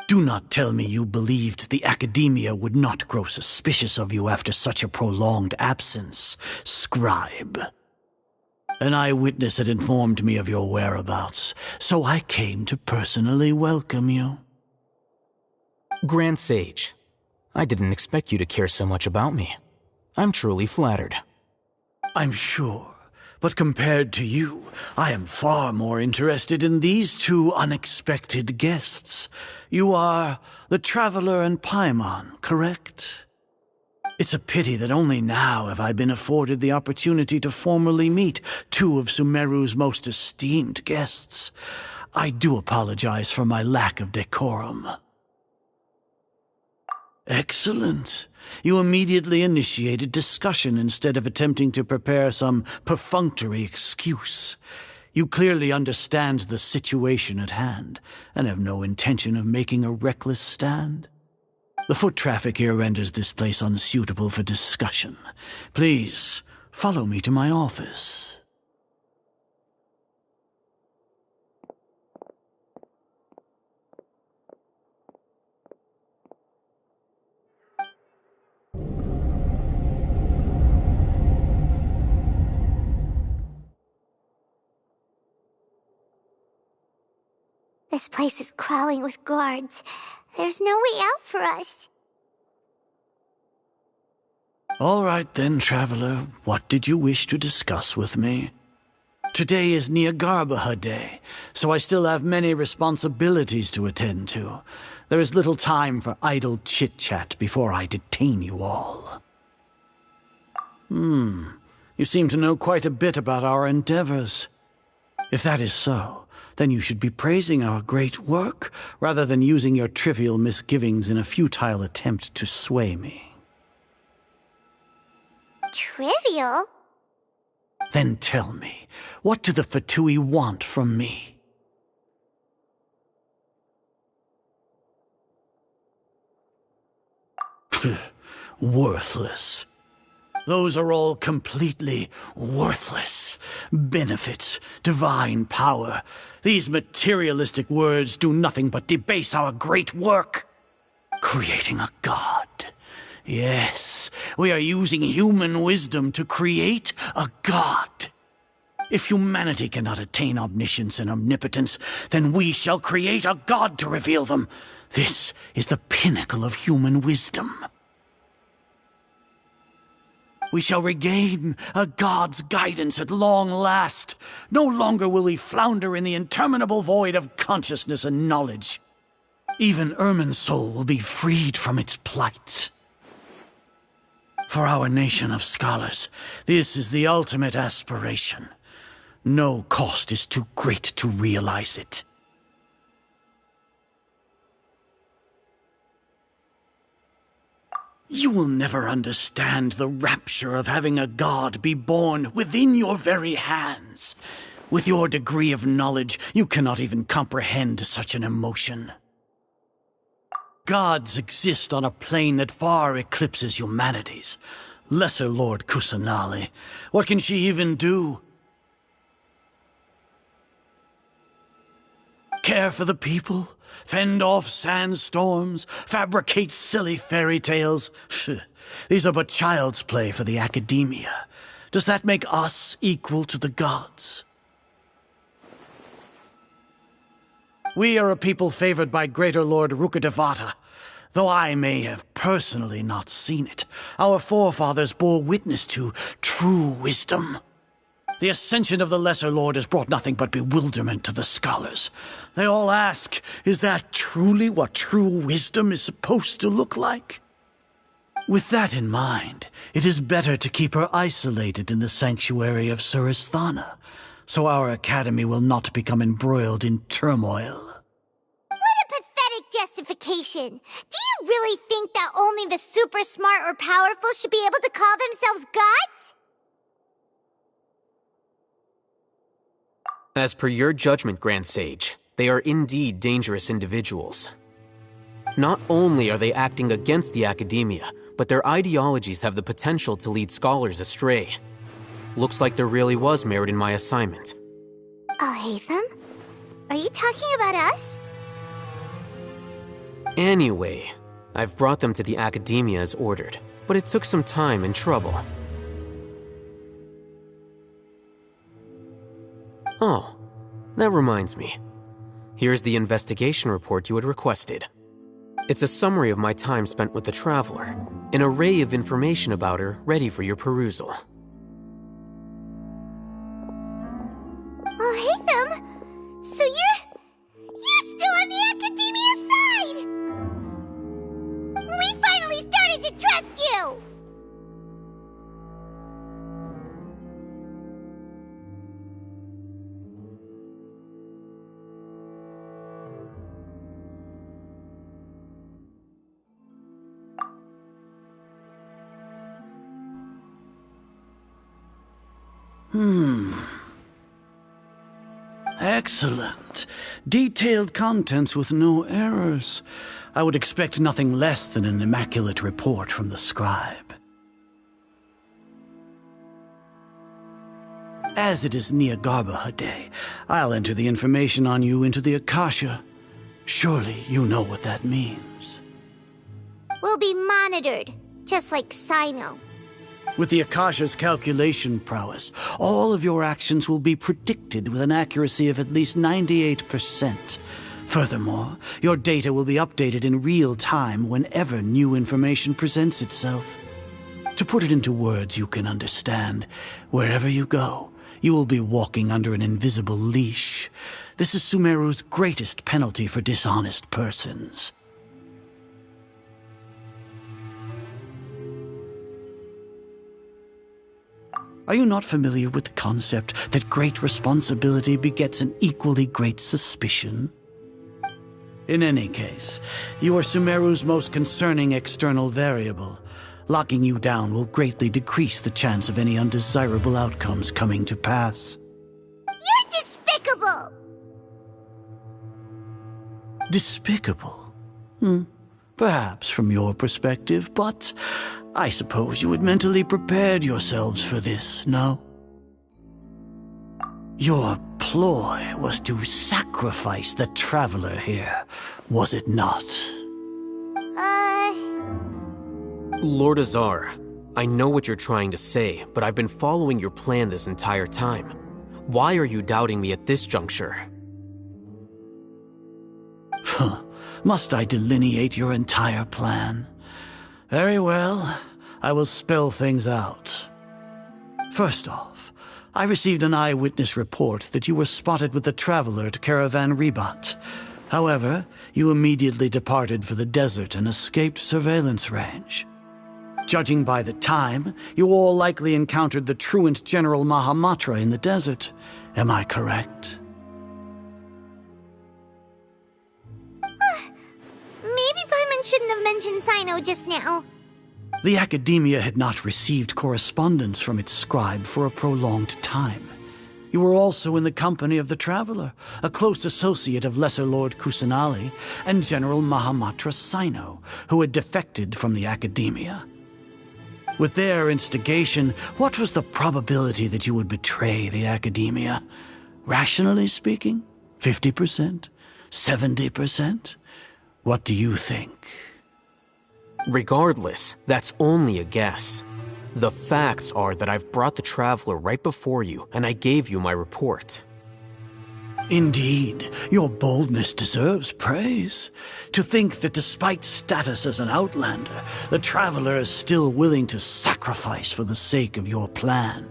Do not tell me you believed the Academia would not grow suspicious of you after such a prolonged absence, scribe. An eyewitness had informed me of your whereabouts, so I came to personally welcome you. Grand Sage, I didn't expect you to care so much about me. I'm truly flattered. I'm sure. But compared to you, I am far more interested in these two unexpected guests. You are the Traveler and Paimon, correct? It's a pity that only now have I been afforded the opportunity to formally meet two of Sumeru's most esteemed guests. I do apologize for my lack of decorum. Excellent. You immediately initiated discussion instead of attempting to prepare some perfunctory excuse. You clearly understand the situation at hand, and have no intention of making a reckless stand. The foot traffic here renders this place unsuitable for discussion. Please, follow me to my office. This place is crawling with guards. There's no way out for us. All right then, Traveler. What did you wish to discuss with me? Today is Niagarbaha Day, so I still have many responsibilities to attend to. There is little time for idle chit-chat before I detain you all. You seem to know quite a bit about our endeavors. If that is so, then you should be praising our great work, rather than using your trivial misgivings in a futile attempt to sway me. Trivial? Then tell me, what do the ƑөÚÿ want from me? Worthless. Those are all completely worthless. Benefits, divine power. These materialistic words do nothing but debase our great work. Creating a god. Yes, we are using human wisdom to create a god. If humanity cannot attain omniscience and omnipotence, then we shall create a god to reveal them. This is the pinnacle of human wisdom. We shall regain a god's guidance at long last. No longer will we flounder in the interminable void of consciousness and knowledge. Even Irminsul will be freed from its plight. For our nation of scholars, this is the ultimate aspiration. No cost is too great to realize it. You will never understand the rapture of having a god be born within your very hands. With your degree of knowledge, you cannot even comprehend such an emotion. Gods exist on a plane that far eclipses humanity's. Lesser Lord Kusanali, what can she even do? Care for the people? Fend off sandstorms? Fabricate silly fairy tales? These are but child's play for the Academia. Does that make us equal to the gods? We are a people favored by Greater Lord Rukkhadevata. Though I may have personally not seen it, our forefathers bore witness to true wisdom. The ascension of the Lesser Lord has brought nothing but bewilderment to the scholars. They all ask, is that truly what true wisdom is supposed to look like? With that in mind, it is better to keep her isolated in the sanctuary of Suristhana, so our academy will not become embroiled in turmoil. What a pathetic justification! Do you really think that only the super smart or powerful should be able to call themselves gods? As per your judgment, Grand Sage, they are indeed dangerous individuals. Not only are they acting against the Academia, but their ideologies have the potential to lead scholars astray. Looks like there really was merit in my assignment. I'll hate them? Are you talking about us? Anyway, I've brought them to the Academia as ordered, but it took some time and trouble. Oh, that reminds me. Here's the investigation report you had requested. It's a summary of my time spent with the Traveler, an array of information about her ready for your perusal. Oh, Hatham! So you're still on the Academia side! We finally started to trust you! Excellent. Detailed contents with no errors. I would expect nothing less than an immaculate report from the scribe. As it is Niagarbha Day, I'll enter the information on you into the Akasha. Surely you know what that means. We'll be monitored, just like Sino. With the Akasha's calculation prowess, all of your actions will be predicted with an accuracy of at least 98%. Furthermore, your data will be updated in real time whenever new information presents itself. To put it into words you can understand, wherever you go, you will be walking under an invisible leash. This is Sumeru's greatest penalty for dishonest persons. Are you not familiar with the concept that great responsibility begets an equally great suspicion? In any case, you are Sumeru's most concerning external variable. Locking you down will greatly decrease the chance of any undesirable outcomes coming to pass. You're despicable! Despicable? Perhaps from your perspective, but I suppose you had mentally prepared yourselves for this, no? Your ploy was to sacrifice the Traveler here, was it not? Lord Azar, I know what you're trying to say, but I've been following your plan this entire time. Why are you doubting me at this juncture? Must I delineate your entire plan? Very well, I will spell things out. First off, I received an eyewitness report that you were spotted with the Traveler at Caravan Ribat. However, you immediately departed for the desert and escaped surveillance range. Judging by the time, you all likely encountered the truant General Mahamatra in the desert. Am I correct? Maybe Paimon shouldn't have mentioned Sino just now. The Academia had not received correspondence from its scribe for a prolonged time. You were also in the company of the Traveler, a close associate of Lesser Lord Kusanali and General Mahamatra Sino, who had defected from the Academia. With their instigation, what was the probability that you would betray the Academia? Rationally speaking, 50%? 70%? What do you think? Regardless, that's only a guess. The facts are that I've brought the Traveler right before you, and I gave you my report. Indeed, your boldness deserves praise. To think that despite status as an outlander, the Traveler is still willing to sacrifice for the sake of your plan.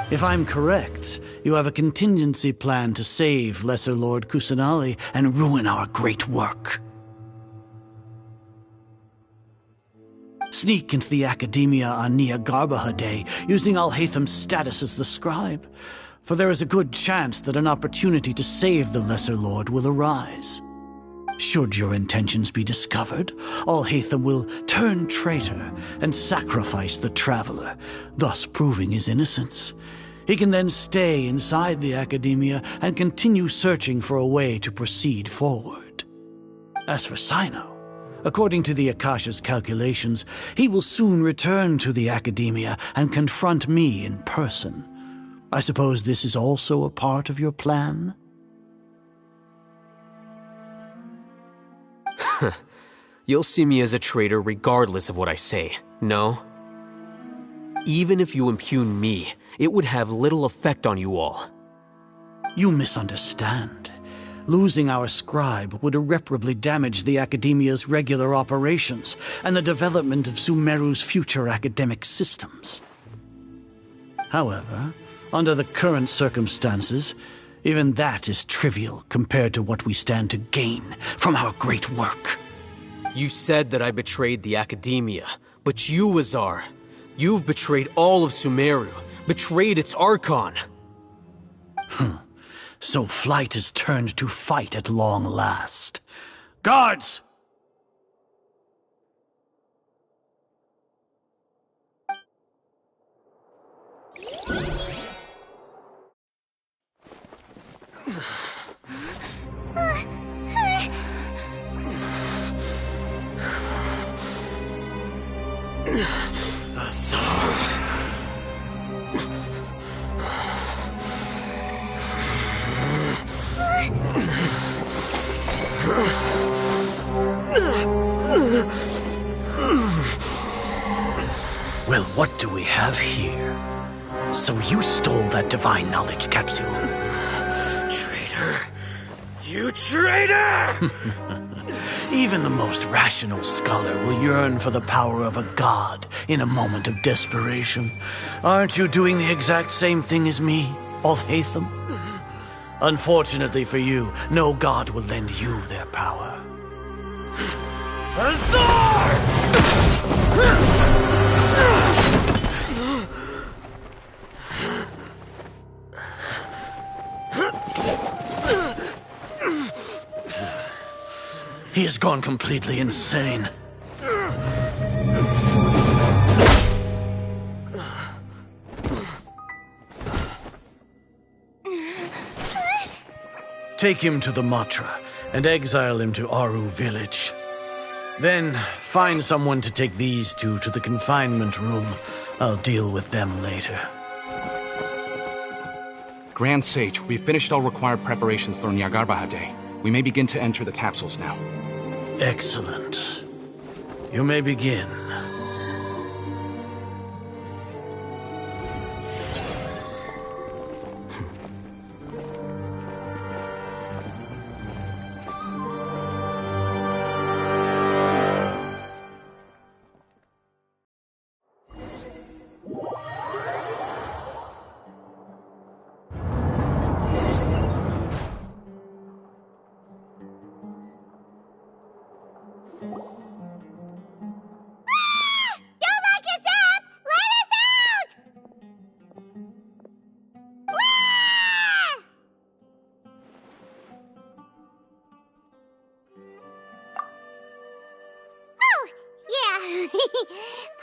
If I'm correct, you have a contingency plan to save Lesser Lord Kusanali and ruin our great work. Sneak into the Academia on Niagarbha Day, using Alhatham's status as the scribe, for there is a good chance that an opportunity to save the Lesser Lord will arise. Should your intentions be discovered, Alhatham will turn traitor and sacrifice the Traveler, thus proving his innocence. He can then stay inside the Academia and continue searching for a way to proceed forward. As for Sino, according to the Akasha's calculations, he will soon return to the Academia and confront me in person. I suppose this is also a part of your plan? You'll see me as a traitor regardless of what I say, no? Even if you impugn me, it would have little effect on you all. You misunderstand. Losing our scribe would irreparably damage the Academia's regular operations and the development of Sumeru's future academic systems. However, under the current circumstances, even that is trivial compared to what we stand to gain from our great work. You said that I betrayed the Academia, but you, Azar, you've betrayed all of Sumeru, betrayed its Archon. So flight has turned to fight at long last. Guards! Well, what do we have here? So you stole that divine knowledge capsule. Traitor! You traitor! Even the most rational scholar will yearn for the power of a god in a moment of desperation. Aren't you doing the exact same thing as me, Ƒөΐũើω? Unfortunately for you, no god will lend you their power. Azar! He has gone completely insane. Take him to the Matra and exile him to Aru village. Then find someone to take these two to the confinement room. I'll deal with them later. Grand Sage, we've finished all required preparations for Nyargarbaha Day. We may begin to enter the capsules now. Excellent. You may begin.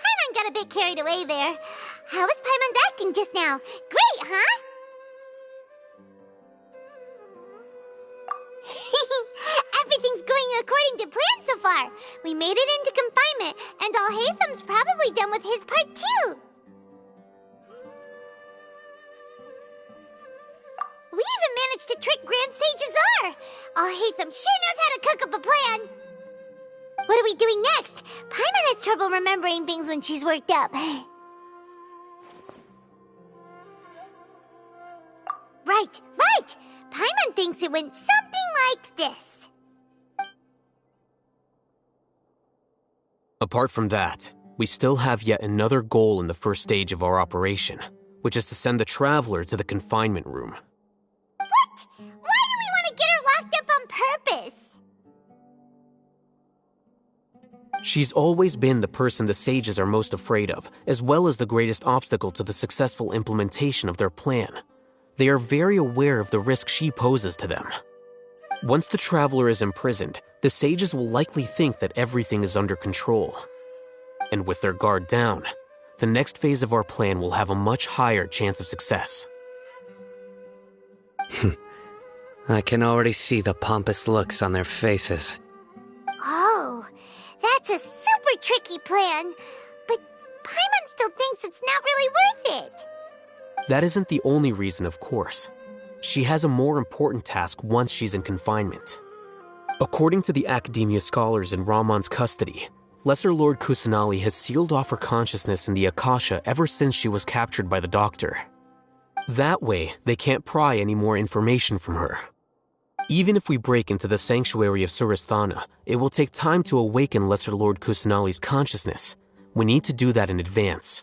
Paimon got a bit carried away there. How was Paimon acting just now? Great, huh? Everything's going according to plan so far. We made it into confinement, and Ƒөΐũö's probably done with his part too. We even managed to trick Grand Sage Azar. Ƒөΐũö sure knows how to cook up a plan. What are we doing next? Paimon has trouble remembering things when she's worked up. Right. Paimon thinks it went something like this. Apart from that, we still have yet another goal in the first stage of our operation, which is to send the Traveler to the confinement room. What? Why do we want to get her locked up on purpose? She's always been the person the sages are most afraid of, as well as the greatest obstacle to the successful implementation of their plan. They are very aware of the risk she poses to them. Once the Traveler is imprisoned, the sages will likely think that everything is under control. And with their guard down, the next phase of our plan will have a much higher chance of success. I can already see the pompous looks on their faces. Oh, that's a super tricky plan. But Paimon still thinks it's not really worth it. That isn't the only reason, of course. She has a more important task once she's in confinement. According to the Academia scholars in Ramon's custody, Lesser Lord Kusanali has sealed off her consciousness in the Akasha ever since she was captured by the Doctor. That way, they can't pry any more information from her. Even if we break into the sanctuary of Suristhana, it will take time to awaken Lesser Lord Kusanali's consciousness. We need to do that in advance.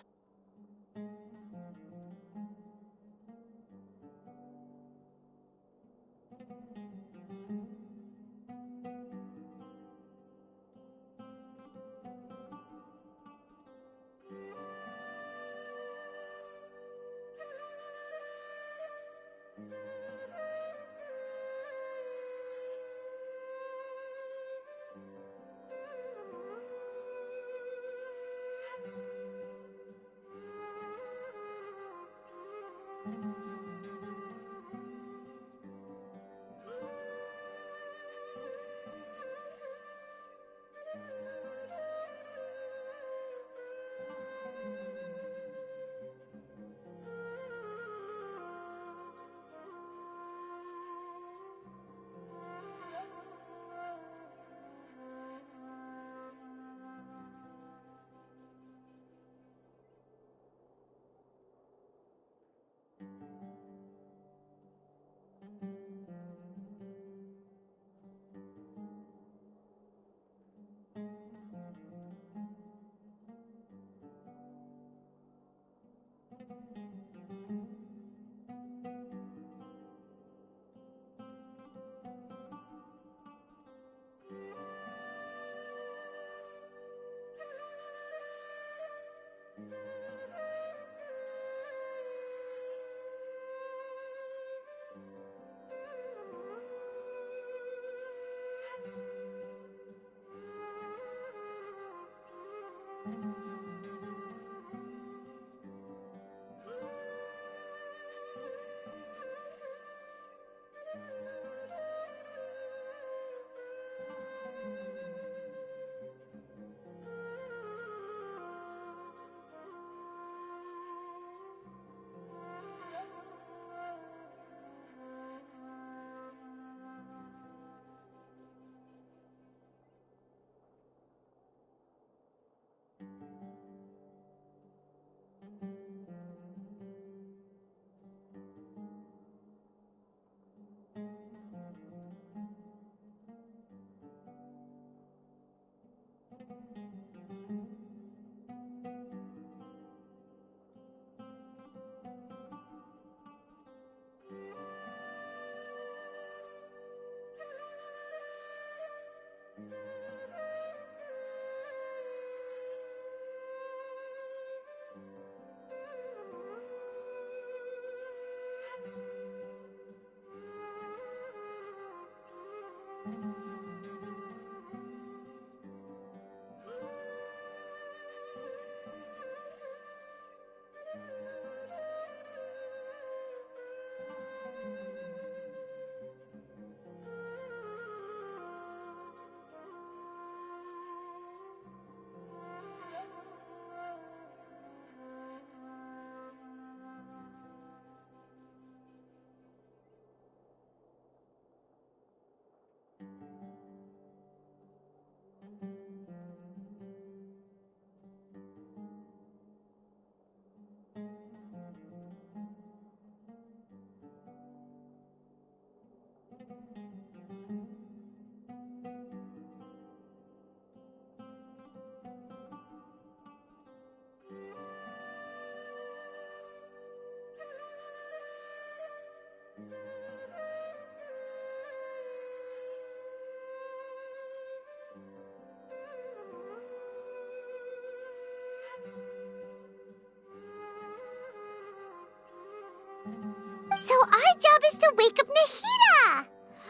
So our job is to wake up Nahida!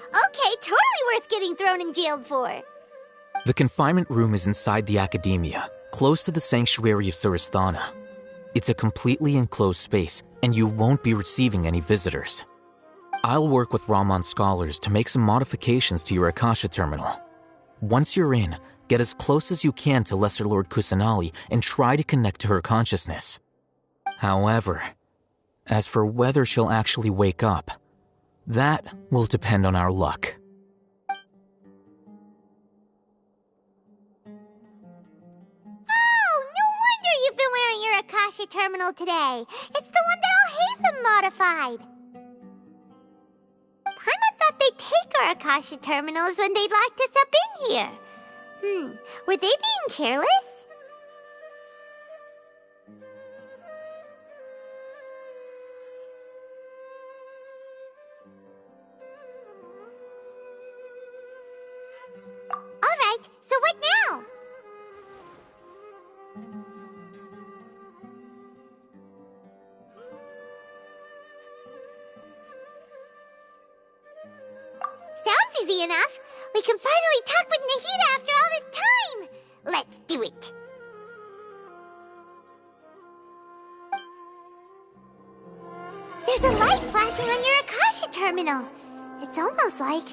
Okay, totally worth getting thrown and jailed for. The confinement room is inside the Academia, close to the sanctuary of Suristhana. It's a completely enclosed space, and you won't be receiving any visitors. I'll work with Ramon's scholars to make some modifications to your Akasha terminal. Once you're in, get as close as you can to Lesser Lord Kusanali and try to connect to her consciousness. However, as for whether she'll actually wake up, that will depend on our luck. Akasha terminal today. It's the one that all Hatham modified. Paimon thought they'd take our Akasha terminals when they locked us up in here. Were they being careless? Alright, so what now? Sounds easy enough. We can finally talk with Nahida after all this time. Let's do it. There's a light flashing on your Akasha terminal. It's almost like...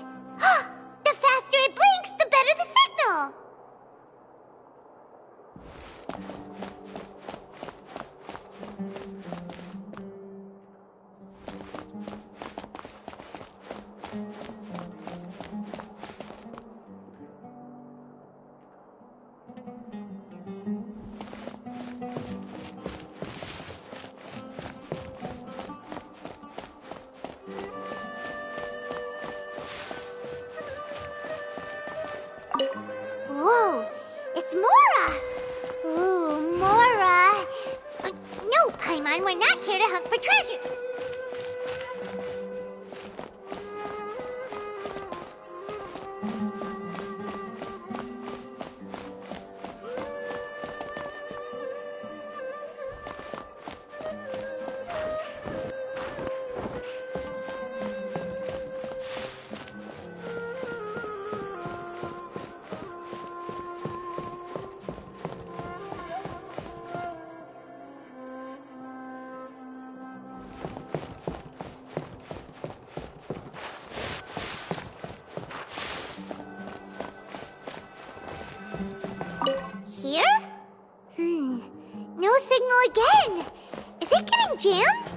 the faster it blinks, the better the signal. Whoa, it's Mora! Ooh, Mora! No, Paimon, we're not here to hunt for treasure. Here? No signal again. Is it getting jammed?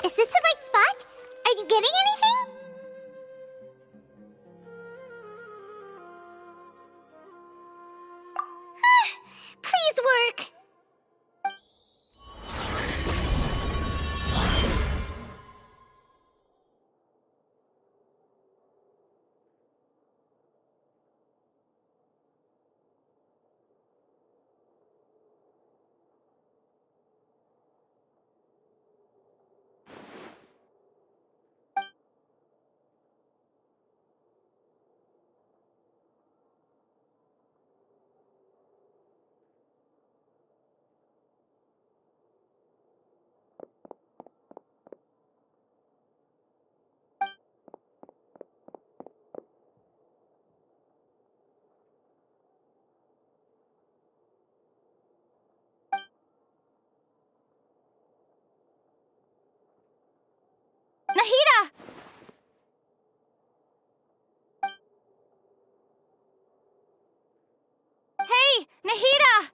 Is this the right spot? Are you getting anything? Please work. Nahida! Hey, Nahida!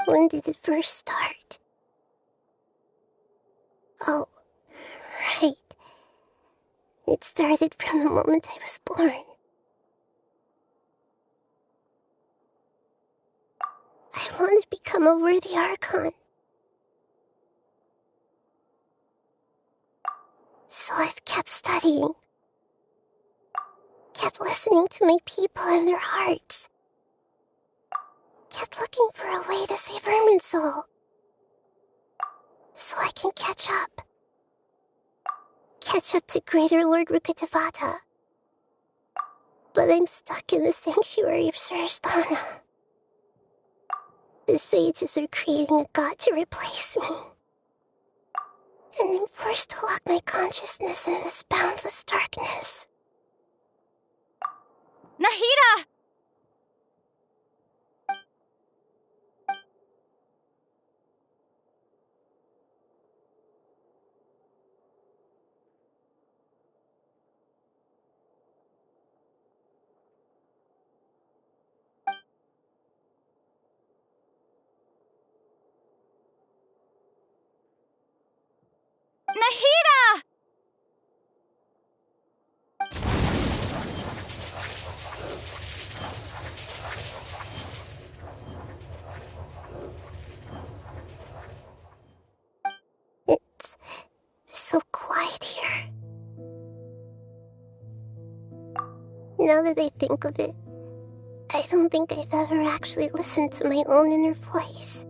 When did it first start? Oh, right. It started from the moment I was born. I want to become a worthy Archon. So I've kept studying. Kept listening to my people and their hearts. Kept looking for a way to save Irmin's soul. so I can catch up. Catch up to Greater Lord Rååkutavata. But I'm stuck in the sanctuary of Surasthana. The sages are creating a god to replace me. And I'm forced to lock my consciousness in this boundless darkness. Nahida! Nahida! It's so quiet here. Now that I think of it, I don't think I've ever actually listened to my own inner voice.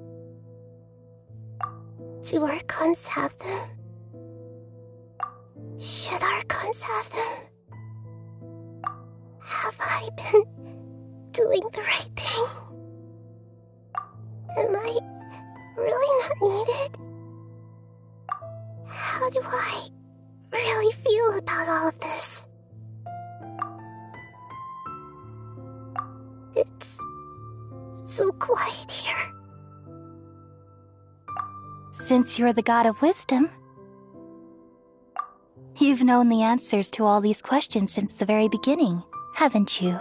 Do Archons have them? Should Archons have them? Have I been doing the right thing? Am I really not needed? How do I really feel about all of this? It's so quiet here. Since you're the god of wisdom, you've known the answers to all these questions since the very beginning, haven't you?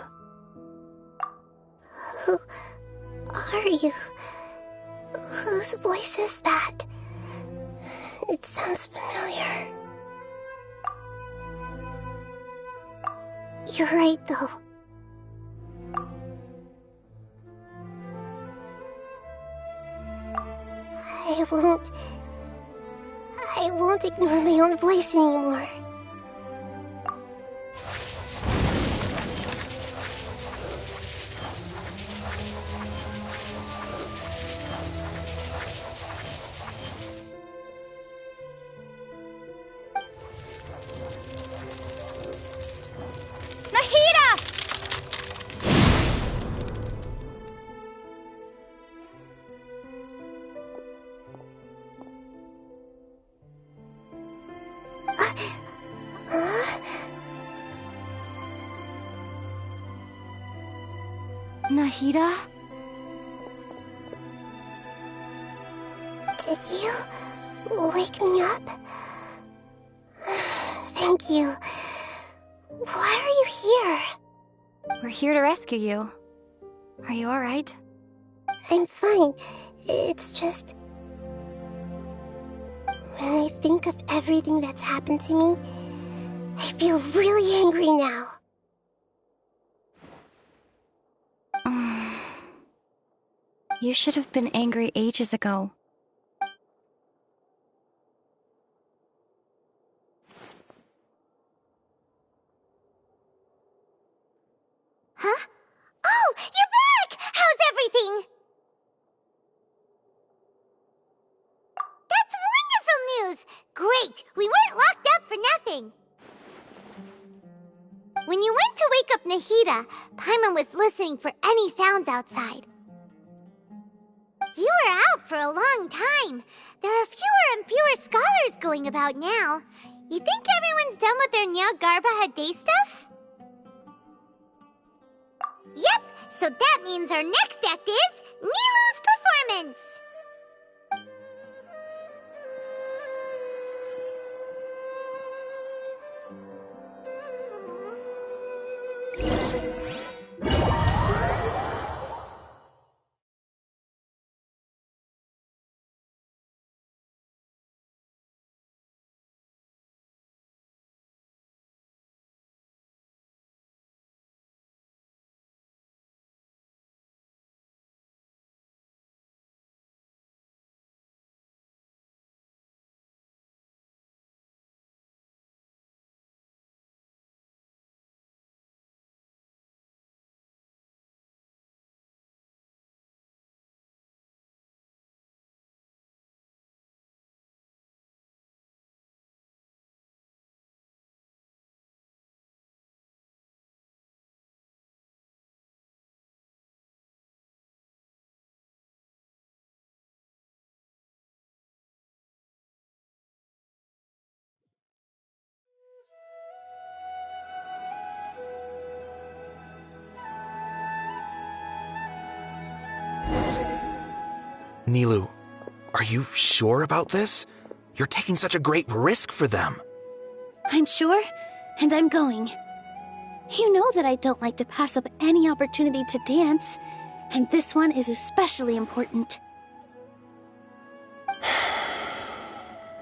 Who are you? Whose voice is that? It sounds familiar. You're right, though. I won't ignore my own voice anymore. Nahida? Did you wake me up? Thank you. Why are you here? We're here to rescue you. Are you alright? I'm fine. It's just... when I think of everything that's happened to me, I feel really angry now. You should have been angry ages ago. Huh? Oh, you're back! How's everything? That's wonderful news! Great! We weren't locked up for nothing! When you went to wake up Nahida, Paimon was listening for any sounds outside. You were out for a long time. There are fewer and fewer scholars going about now. You think everyone's done with their Nyagarbha day stuff? Yep, so that means our next act is Nilou's performance! Nilou, are you sure about this? You're taking such a great risk for them. I'm sure, and I'm going. You know that I don't like to pass up any opportunity to dance, and this one is especially important.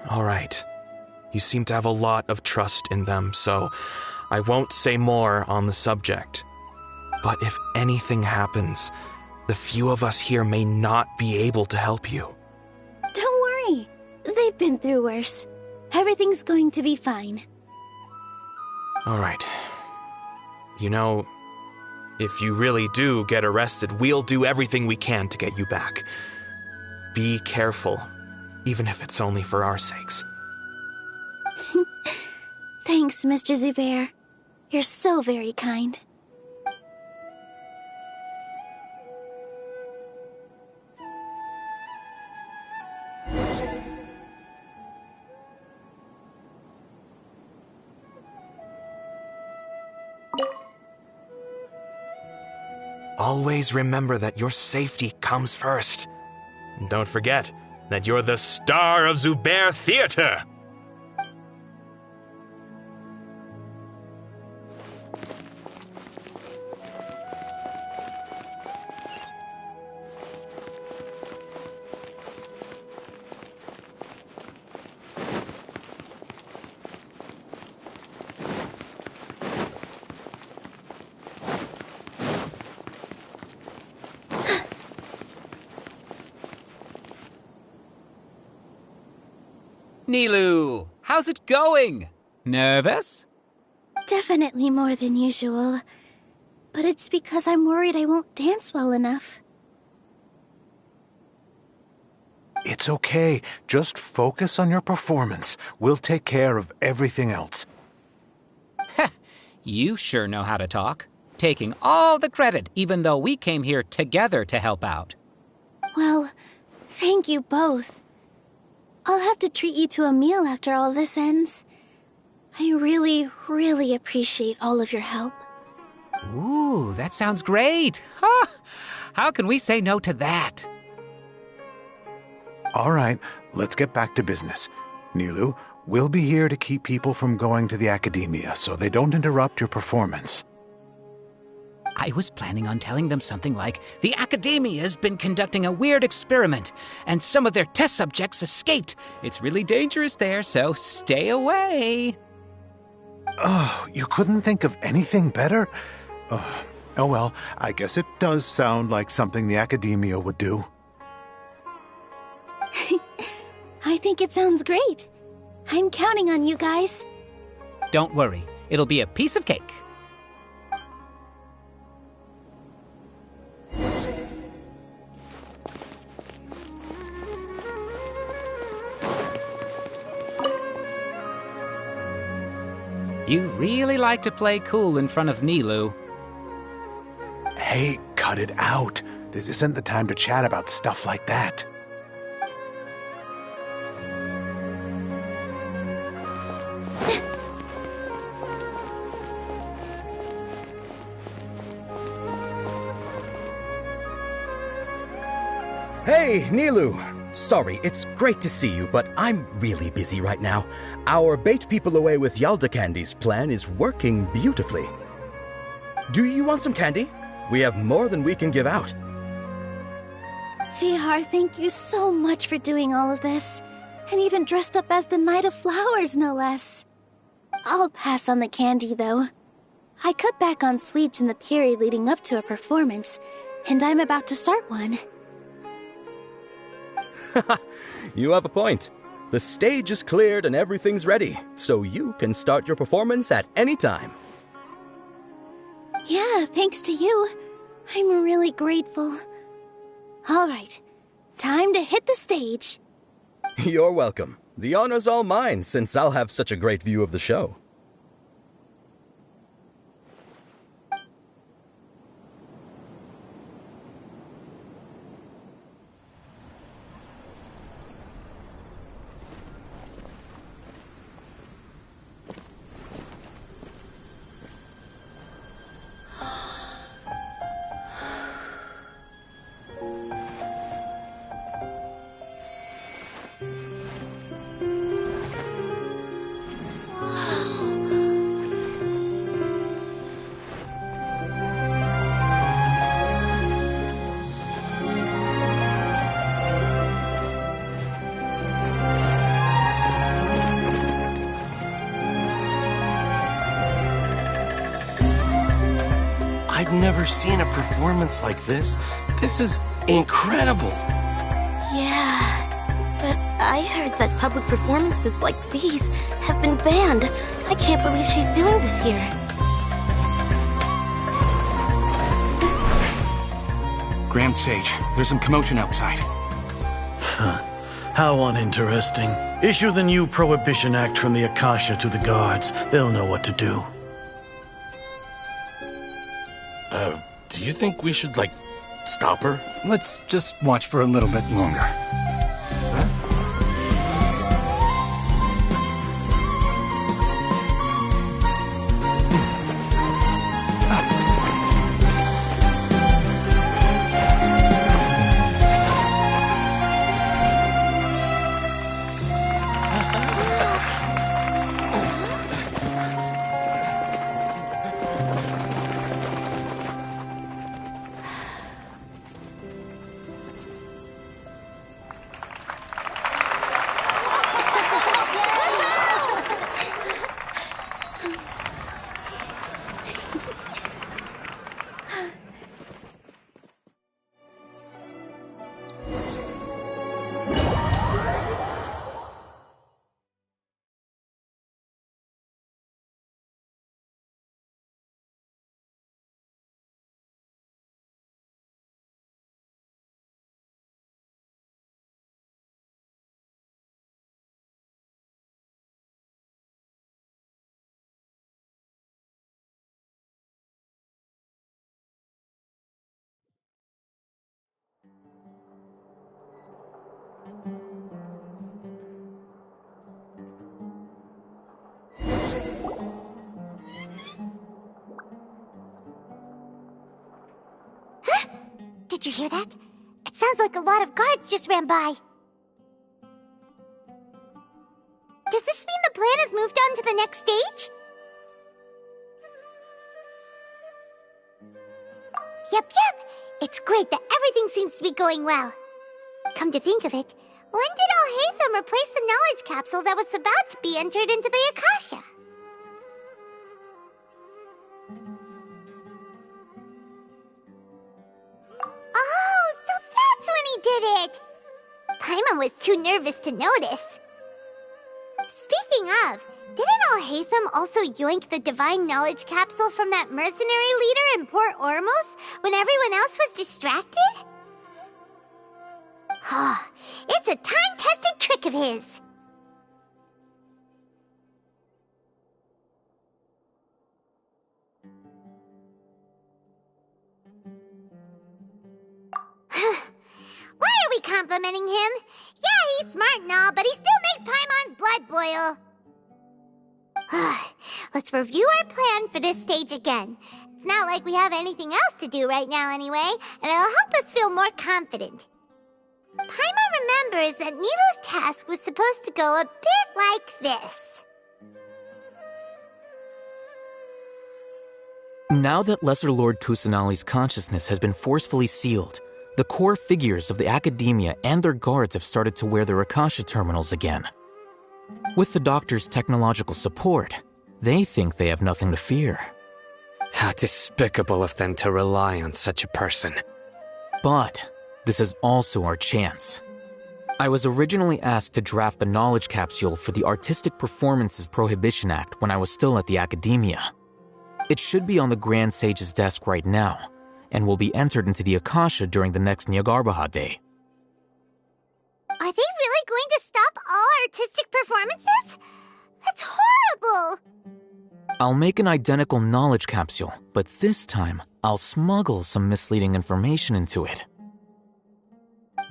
All right. You seem to have a lot of trust in them, so I won't say more on the subject. But if anything happens, the few of us here may not be able to help you. Don't worry. They've been through worse. Everything's going to be fine. All right. You know, if you really do get arrested, we'll do everything we can to get you back. Be careful, even if it's only for our sakes. Thanks, Mr. Zubair. You're so very kind. Always remember that your safety comes first. And don't forget that you're the star of Zubair Theater! Nilou, how's it going? Nervous? Definitely more than usual. But it's because I'm worried I won't dance well enough. It's okay. Just focus on your performance. We'll take care of everything else. You sure know how to talk. Taking all the credit, even though we came here together to help out. Well, thank you both. I'll have to treat you to a meal after all this ends. I really, really appreciate all of your help. Ooh, that sounds great. Huh? How can we say no to that? All right, let's get back to business. Nilou, we'll be here to keep people from going to the academia so they don't interrupt your performance. I was planning on telling them something like, the Academia's been conducting a weird experiment, and some of their test subjects escaped. It's really dangerous there, so stay away. Oh, you couldn't think of anything better? Oh well, I guess it does sound like something the Academia would do. I think it sounds great. I'm counting on you guys. Don't worry, it'll be a piece of cake. You really like to play cool in front of Nilou. Hey, cut it out. This isn't the time to chat about stuff like that. Hey, Nilou! Sorry, it's great to see you, but I'm really busy right now. Our Bait People Away with Yalda Candies plan is working beautifully. Do you want some candy? We have more than we can give out. Vihar, thank you so much for doing all of this. And even dressed up as the Knight of Flowers, no less. I'll pass on the candy, though. I cut back on sweets in the period leading up to a performance, and I'm about to start one. You have a point. The stage is cleared and everything's ready, so you can start your performance at any time. Yeah, thanks to you. I'm really grateful. All right, time to hit the stage. You're welcome. The honor's all mine, since I'll have such a great view of the show. I've never seen a performance like this. This is incredible. Yeah, but I heard that public performances like these have been banned. I can't believe she's doing this here. Grand Sage, there's some commotion outside. How uninteresting. Issue the new Prohibition Act from the Akasha to the guards. They'll know what to do. Do you think we should, stop her? Let's just watch for a little bit longer. Did you hear that? It sounds like a lot of guards just ran by. Does this mean the plan has moved on to the next stage? Yep. It's great that everything seems to be going well. Come to think of it, when did Al-Haytham replace the knowledge capsule that was about to be entered into the Akasha? Oh, so that's when he did it! Paimon was too nervous to notice. Speaking of, didn't Al-Haytham also yoink the divine knowledge capsule from that mercenary leader in Port Ormos when everyone else was distracted? It's a time-tested trick of his. Why are we complimenting him? Yeah, he's smart and all, but he still makes Paimon's blood boil. Let's review our plan for this stage again. It's not like we have anything else to do right now anyway, and it'll help us feel more confident. Paimon remembers that Nilou's task was supposed to go a bit like this. Now that Lesser Lord Kusanali's consciousness has been forcefully sealed, the core figures of the Academia and their guards have started to wear their Akasha terminals again. With the Doctor's technological support, they think they have nothing to fear. How despicable of them to rely on such a person. But this is also our chance. I was originally asked to draft the knowledge capsule for the Artistic Performances Prohibition Act when I was still at the Academia. It should be on the Grand Sage's desk right now, and will be entered into the Akasha during the next Nyargarbaha Day. Are they really going to stop all artistic performances? That's horrible! I'll make an identical knowledge capsule, but this time, I'll smuggle some misleading information into it.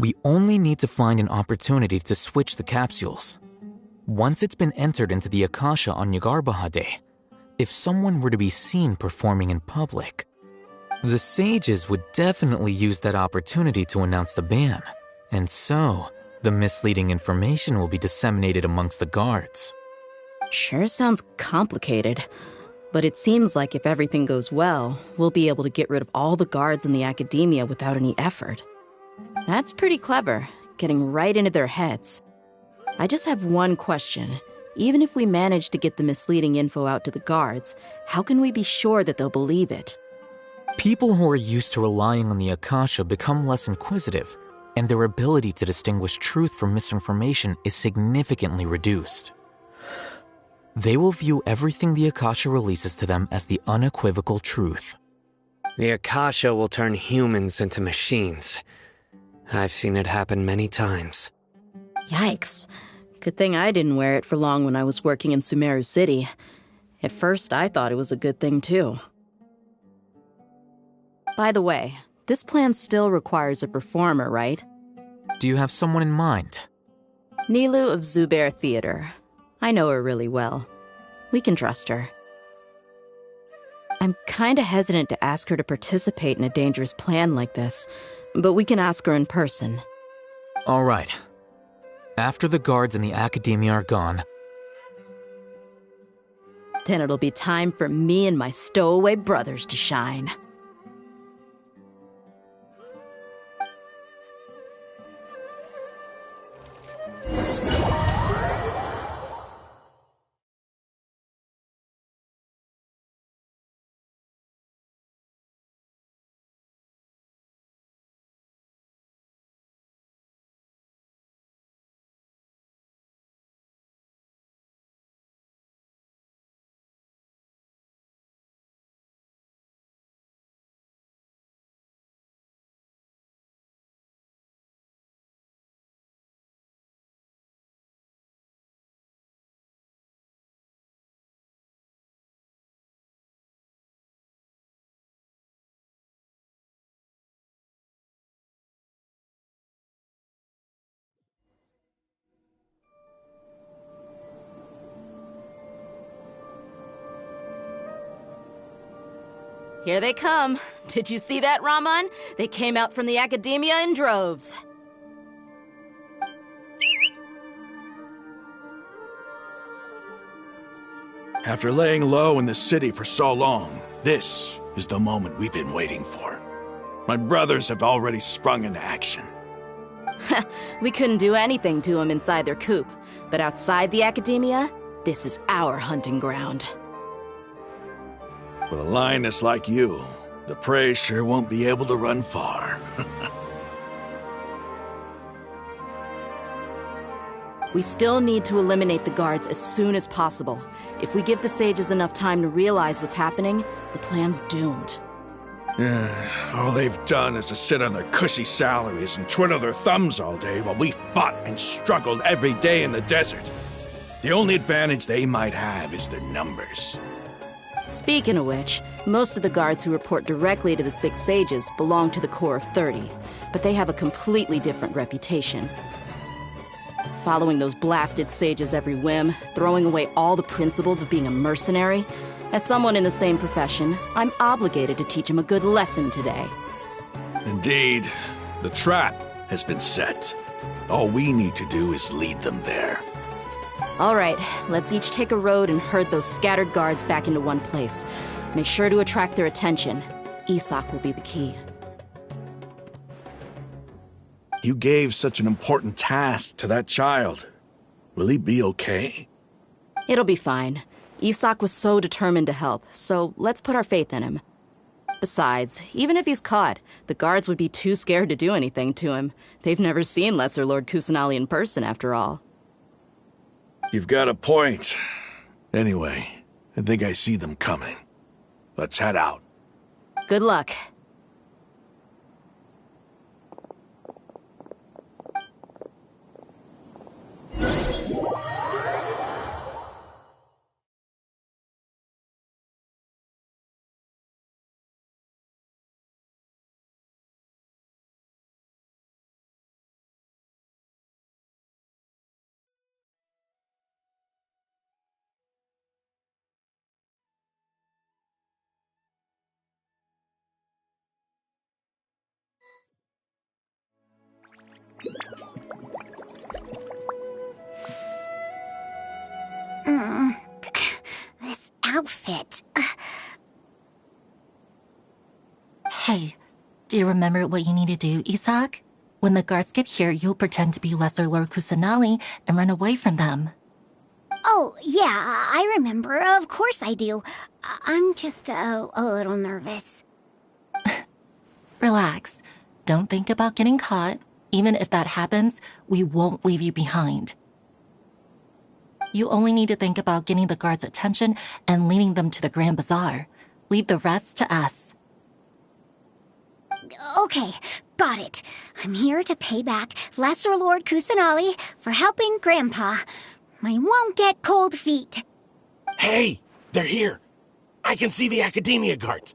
We only need to find an opportunity to switch the capsules. Once it's been entered into the Akasha on Nyargarbaha Day, if someone were to be seen performing in public, the sages would definitely use that opportunity to announce the ban, and so the misleading information will be disseminated amongst the guards. Sure sounds complicated, but it seems like if everything goes well, we'll be able to get rid of all the guards in the Academia without any effort. That's pretty clever, getting right into their heads. I just have one question. Even if we manage to get the misleading info out to the guards, how can we be sure that they'll believe it? People who are used to relying on the Akasha become less inquisitive, and their ability to distinguish truth from misinformation is significantly reduced. They will view everything the Akasha releases to them as the unequivocal truth. The Akasha will turn humans into machines. I've seen it happen many times. Yikes. Good thing I didn't wear it for long when I was working in Sumeru City. At first, I thought it was a good thing, too. By the way, this plan still requires a performer, right? Do you have someone in mind? Nilu of Zubair Theater. I know her really well. We can trust her. I'm kinda hesitant to ask her to participate in a dangerous plan like this, but we can ask her in person. All right. After the guards and the Academia are gone, then it'll be time for me and my stowaway brothers to shine. Here they come. Did you see that, Raman? They came out from the Academia in droves. After laying low in the city for so long, this is the moment we've been waiting for. My brothers have already sprung into action. We couldn't do anything to them inside their coop, but outside the Academia, this is our hunting ground. With a lioness like you, the prey sure won't be able to run far. We still need to eliminate the guards as soon as possible. If we give the sages enough time to realize what's happening, the plan's doomed. All they've done is to sit on their cushy salaries and twiddle their thumbs all day while we fought and struggled every day in the desert. The only advantage they might have is their numbers. Speaking of which, most of the guards who report directly to the Six Sages belong to the Corps of 30, but they have a completely different reputation. Following those blasted sages every whim, throwing away all the principles of being a mercenary. As someone in the same profession, I'm obligated to teach them a good lesson today. Indeed, the trap has been set. All we need to do is lead them there. All right, let's each take a road and herd those scattered guards back into one place. Make sure to attract their attention. Isak will be the key. You gave such an important task to that child. Will he be okay? It'll be fine. Isak was so determined to help, so let's put our faith in him. Besides, even if he's caught, the guards would be too scared to do anything to him. They've never seen Lesser Lord Kusanali in person, after all. You've got a point. Anyway, I think I see them coming. Let's head out. Good luck. This outfit. Hey, do you remember what you need to do, Isak? When the guards get here, you'll pretend to be Lesser Lord Kusanali and run away from them. Oh, yeah, I remember. Of course I do. I'm just a little nervous. Relax. Don't think about getting caught. Even if that happens, we won't leave you behind. You only need to think about getting the guards' attention and leading them to the Grand Bazaar. Leave the rest to us. Okay, got it. I'm here to pay back Lesser Lord Kusanali for helping Grandpa. I won't get cold feet. Hey, they're here. I can see the Academia guards.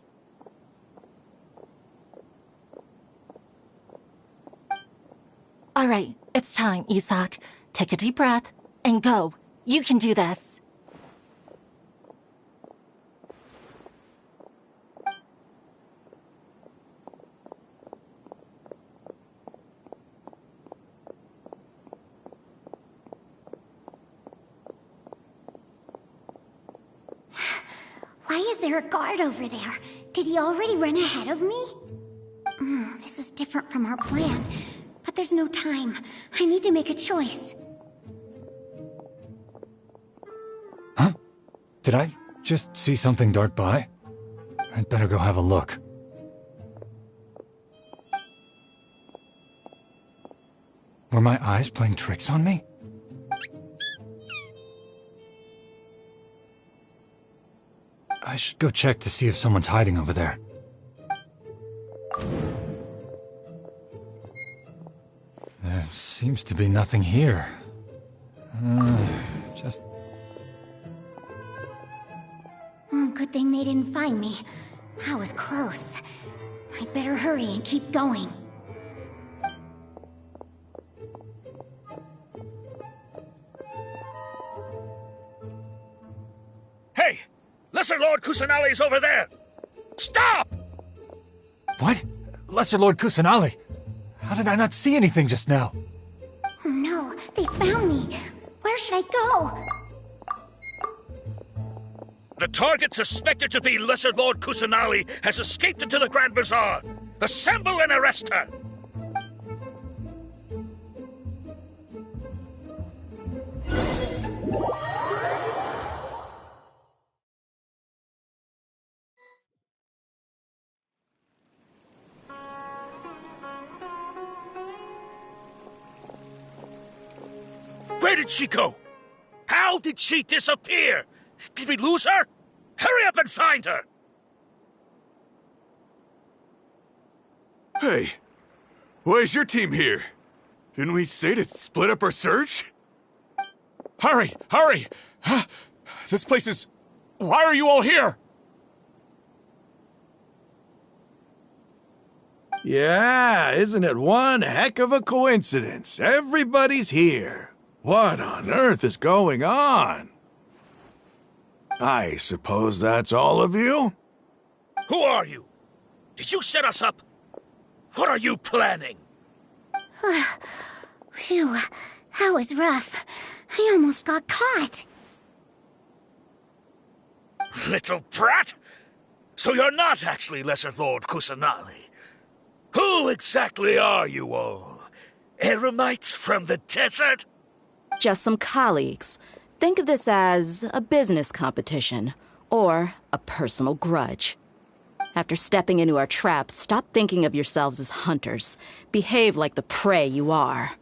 All right, it's time, Isak. Take a deep breath and go. You can do this. Why is there a guard over there? Did he already run ahead of me? This is different from our plan. But there's no time. I need to make a choice. Huh? Did I just see something dart by? I'd better go have a look. Were my eyes playing tricks on me? I should go check to see if someone's hiding over there. There seems to be nothing here. Just... Good thing they didn't find me. I was close. I'd better hurry and keep going. Hey! Lesser Lord Kusanali's over there! Stop! What? Lesser Lord Kusanali? How did I not see anything just now? Oh no, they found me. Where should I go? The target suspected to be Lesser Lord Kusanali has escaped into the Grand Bazaar. Assemble and arrest her! Where did she go? How did she disappear? Did we lose her? Hurry up and find her! Hey, why is your team here? Didn't we say to split up our search? Hurry! Hurry! This place is... Why are you all here? Yeah, isn't it one heck of a coincidence? Everybody's here. What on earth is going on? I suppose that's all of you? Who are you? Did you set us up? What are you planning? Phew, that was rough. I almost got caught. Little brat! So you're not actually Lesser Lord Kusanali. Who exactly are you all? Eremites from the desert? Just some colleagues. Think of this as a business competition, or a personal grudge. After stepping into our traps, stop thinking of yourselves as hunters. Behave like the prey you are.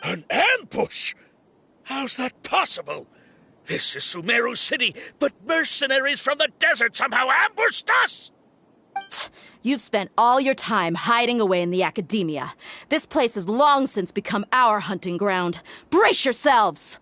An ambush? How's that possible? This is Sumeru City, but mercenaries from the desert somehow ambushed us! You've spent all your time hiding away in the Academia. This place has long since become our hunting ground. Brace yourselves!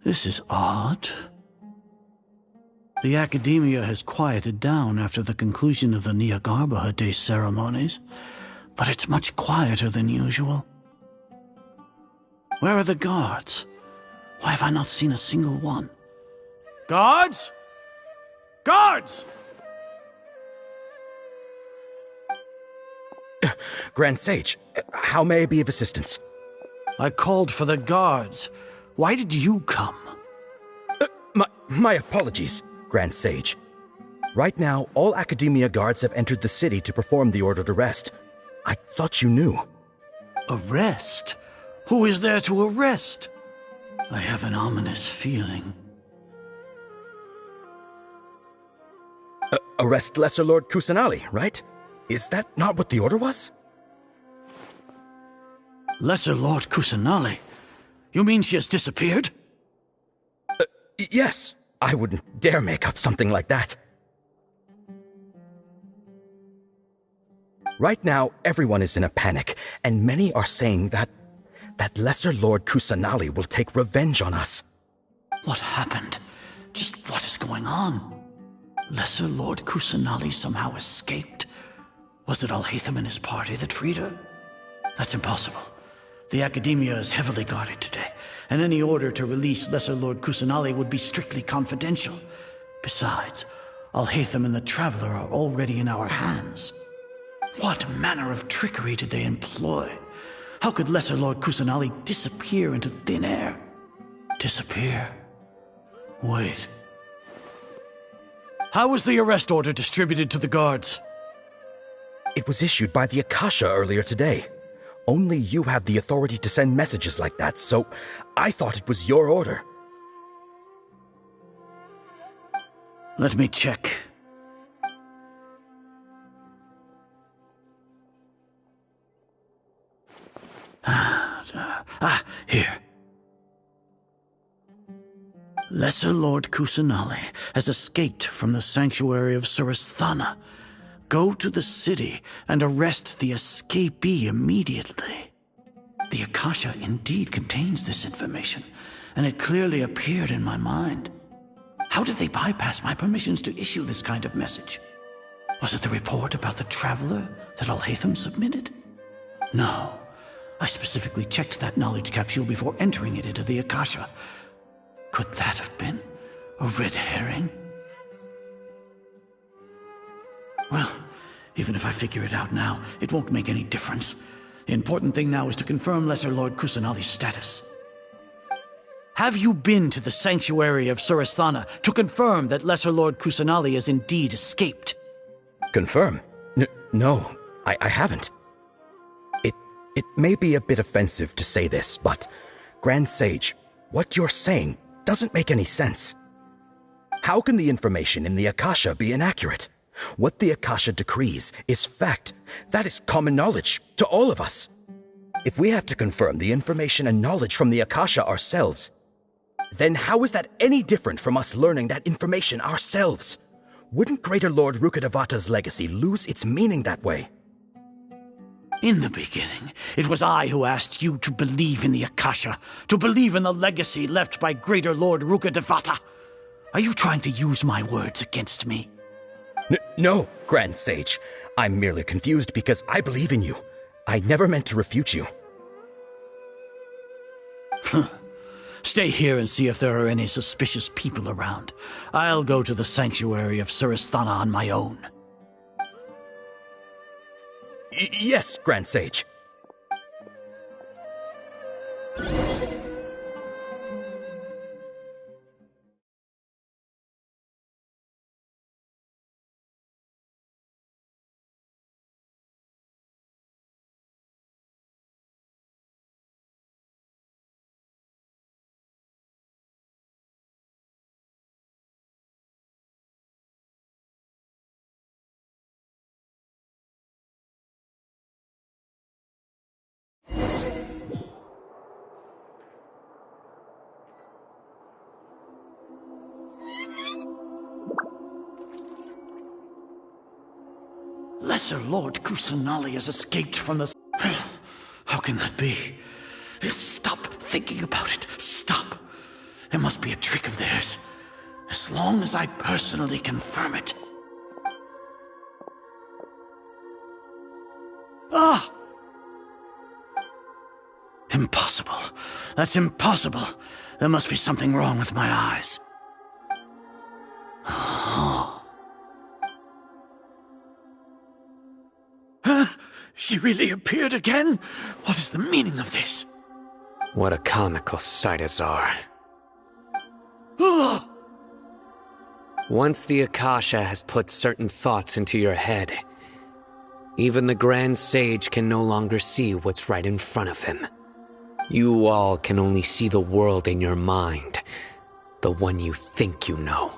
This is odd. The Academia has quieted down after the conclusion of the Nyagarbha Day ceremonies, but it's much quieter than usual. Where are the guards? Why have I not seen a single one? Guards? Guards! Grand Sage, how may I be of assistance? I called for the guards. Why did you come? My apologies, Grand Sage. Right now, all Academia guards have entered the city to perform the ordered arrest. I thought you knew. Arrest? Who is there to arrest? I have an ominous feeling. Arrest Lesser Lord Kusanali, right? Is that not what the order was? Lesser Lord Kusanali? You mean she has disappeared? Yes. I wouldn't dare make up something like that. Right now, everyone is in a panic, and many are saying that Lesser Lord Kusanali will take revenge on us. What happened? Just what is going on? Lesser Lord Kusanali somehow escaped? Was it Alhaitham and his party that freed her? That's impossible. The Academia is heavily guarded today, and any order to release Lesser Lord Kusanali would be strictly confidential. Besides, Alhaitham and the Traveler are already in our hands. What manner of trickery did they employ? How could Lesser Lord Kusanali disappear into thin air? Disappear? Wait. How was the arrest order distributed to the guards? It was issued by the Akasha earlier today. Only you have the authority to send messages like that, so I thought it was your order. Let me check. Here. Lesser Lord Kusanali has escaped from the sanctuary of Sumeru. Go to the city and arrest the escapee immediately. The Akasha indeed contains this information, and it clearly appeared in my mind. How did they bypass my permissions to issue this kind of message? Was it the report about the Traveler that Alhaitham submitted? No. I specifically checked that knowledge capsule before entering it into the Akasha. Could that have been a red herring? Well, even if I figure it out now, it won't make any difference. The important thing now is to confirm Lesser Lord Kusanali's status. Have you been to the sanctuary of Sumeru to confirm that Lesser Lord Kusanali has indeed escaped? Confirm? No, I haven't. It may be a bit offensive to say this, but, Grand Sage, what you're saying doesn't make any sense. How can the information in the Akasha be inaccurate? What the Akasha decrees is fact. That is common knowledge to all of us. If we have to confirm the information and knowledge from the Akasha ourselves, then how is that any different from us learning that information ourselves? Wouldn't Greater Lord Rukkhadevata's legacy lose its meaning that way? In the beginning, it was I who asked you to believe in the Akasha, to believe in the legacy left by Greater Lord Rukkhadevata. Are you trying to use my words against me? No, Grand Sage. I'm merely confused because I believe in you. I never meant to refute you. Stay here and see if there are any suspicious people around. I'll go to the sanctuary of Sumeru on my own. Yes, Grand Sage. Lesser Lord Kusanali has escaped from the... How can that be? Stop thinking about it. Stop. It must be a trick of theirs. As long as I personally confirm it. Ah! Impossible. That's impossible. There must be something wrong with my eyes. Huh? She really appeared again? What is the meaning of this? What a comical sight, Azar. Once the Akasha has put certain thoughts into your head, even the Grand Sage can no longer see what's right in front of him. You all can only see the world in your mind, the one you think you know.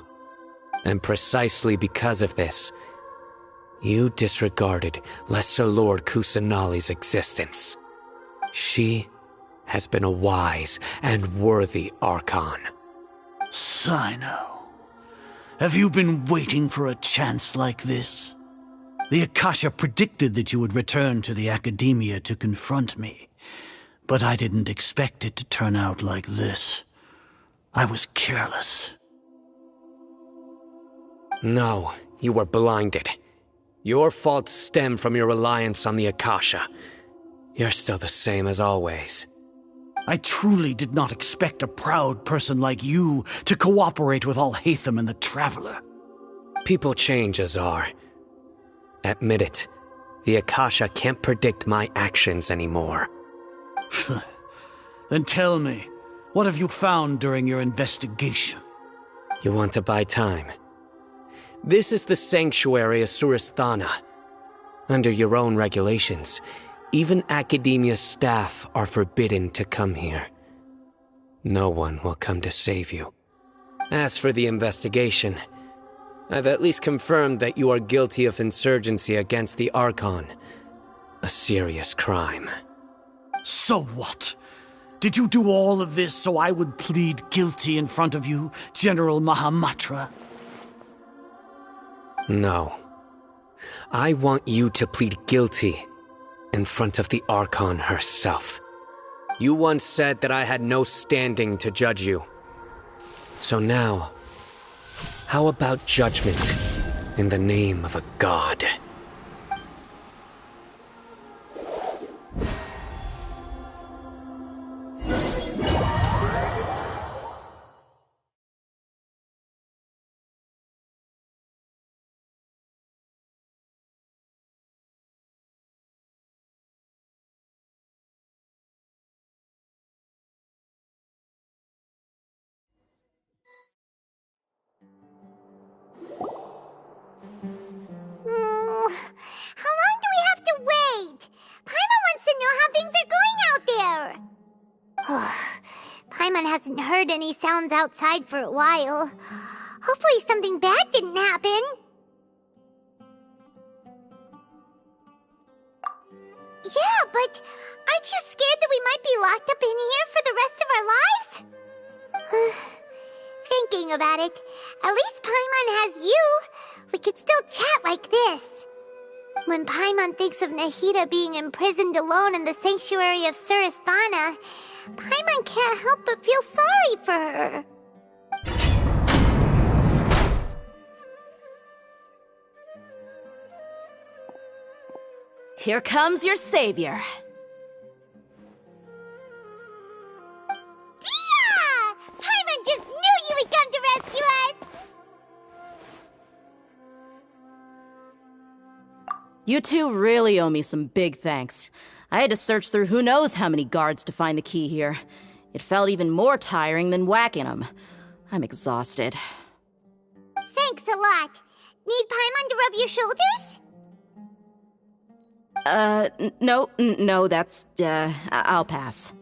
And precisely because of this, you disregarded Lesser Lord Kusanali's existence. She has been a wise and worthy Archon. Sino, have you been waiting for a chance like this? The Akasha predicted that you would return to the Academia to confront me, but I didn't expect it to turn out like this. I was careless. No, you were blinded. Your faults stem from your reliance on the Akasha. You're still the same as always. I truly did not expect a proud person like you to cooperate with Alhaitham and the Traveler. People change, Azar. Admit it. The Akasha can't predict my actions anymore. Then tell me, what have you found during your investigation? You want to buy time? This is the sanctuary of Suristhana. Under your own regulations, even Academia staff are forbidden to come here. No one will come to save you. As for the investigation, I've at least confirmed that you are guilty of insurgency against the Archon. A serious crime. So what? Did you do all of this so I would plead guilty in front of you, General Mahamatra? No. I want you to plead guilty in front of the Archon herself. You once said that I had no standing to judge you. So now, how about judgment in the name of a god? How long do we have to wait? Paimon wants to know how things are going out there. Paimon hasn't heard any sounds outside for a while. Hopefully something bad didn't happen. Yeah, but aren't you scared that we might be locked up in here for the rest of our lives? Thinking about it, at least Paimon has you. We could still chat like this. When Paimon thinks of Nahida being imprisoned alone in the sanctuary of Suristhana, Paimon can't help but feel sorry for her. Here comes your savior. Dia! Paimon just knew you would come to rescue us! You two really owe me some big thanks. I had to search through who knows how many guards to find the key here. It felt even more tiring than whacking them. I'm exhausted. Thanks a lot. Need Paimon to rub your shoulders? No, that's, I'll pass.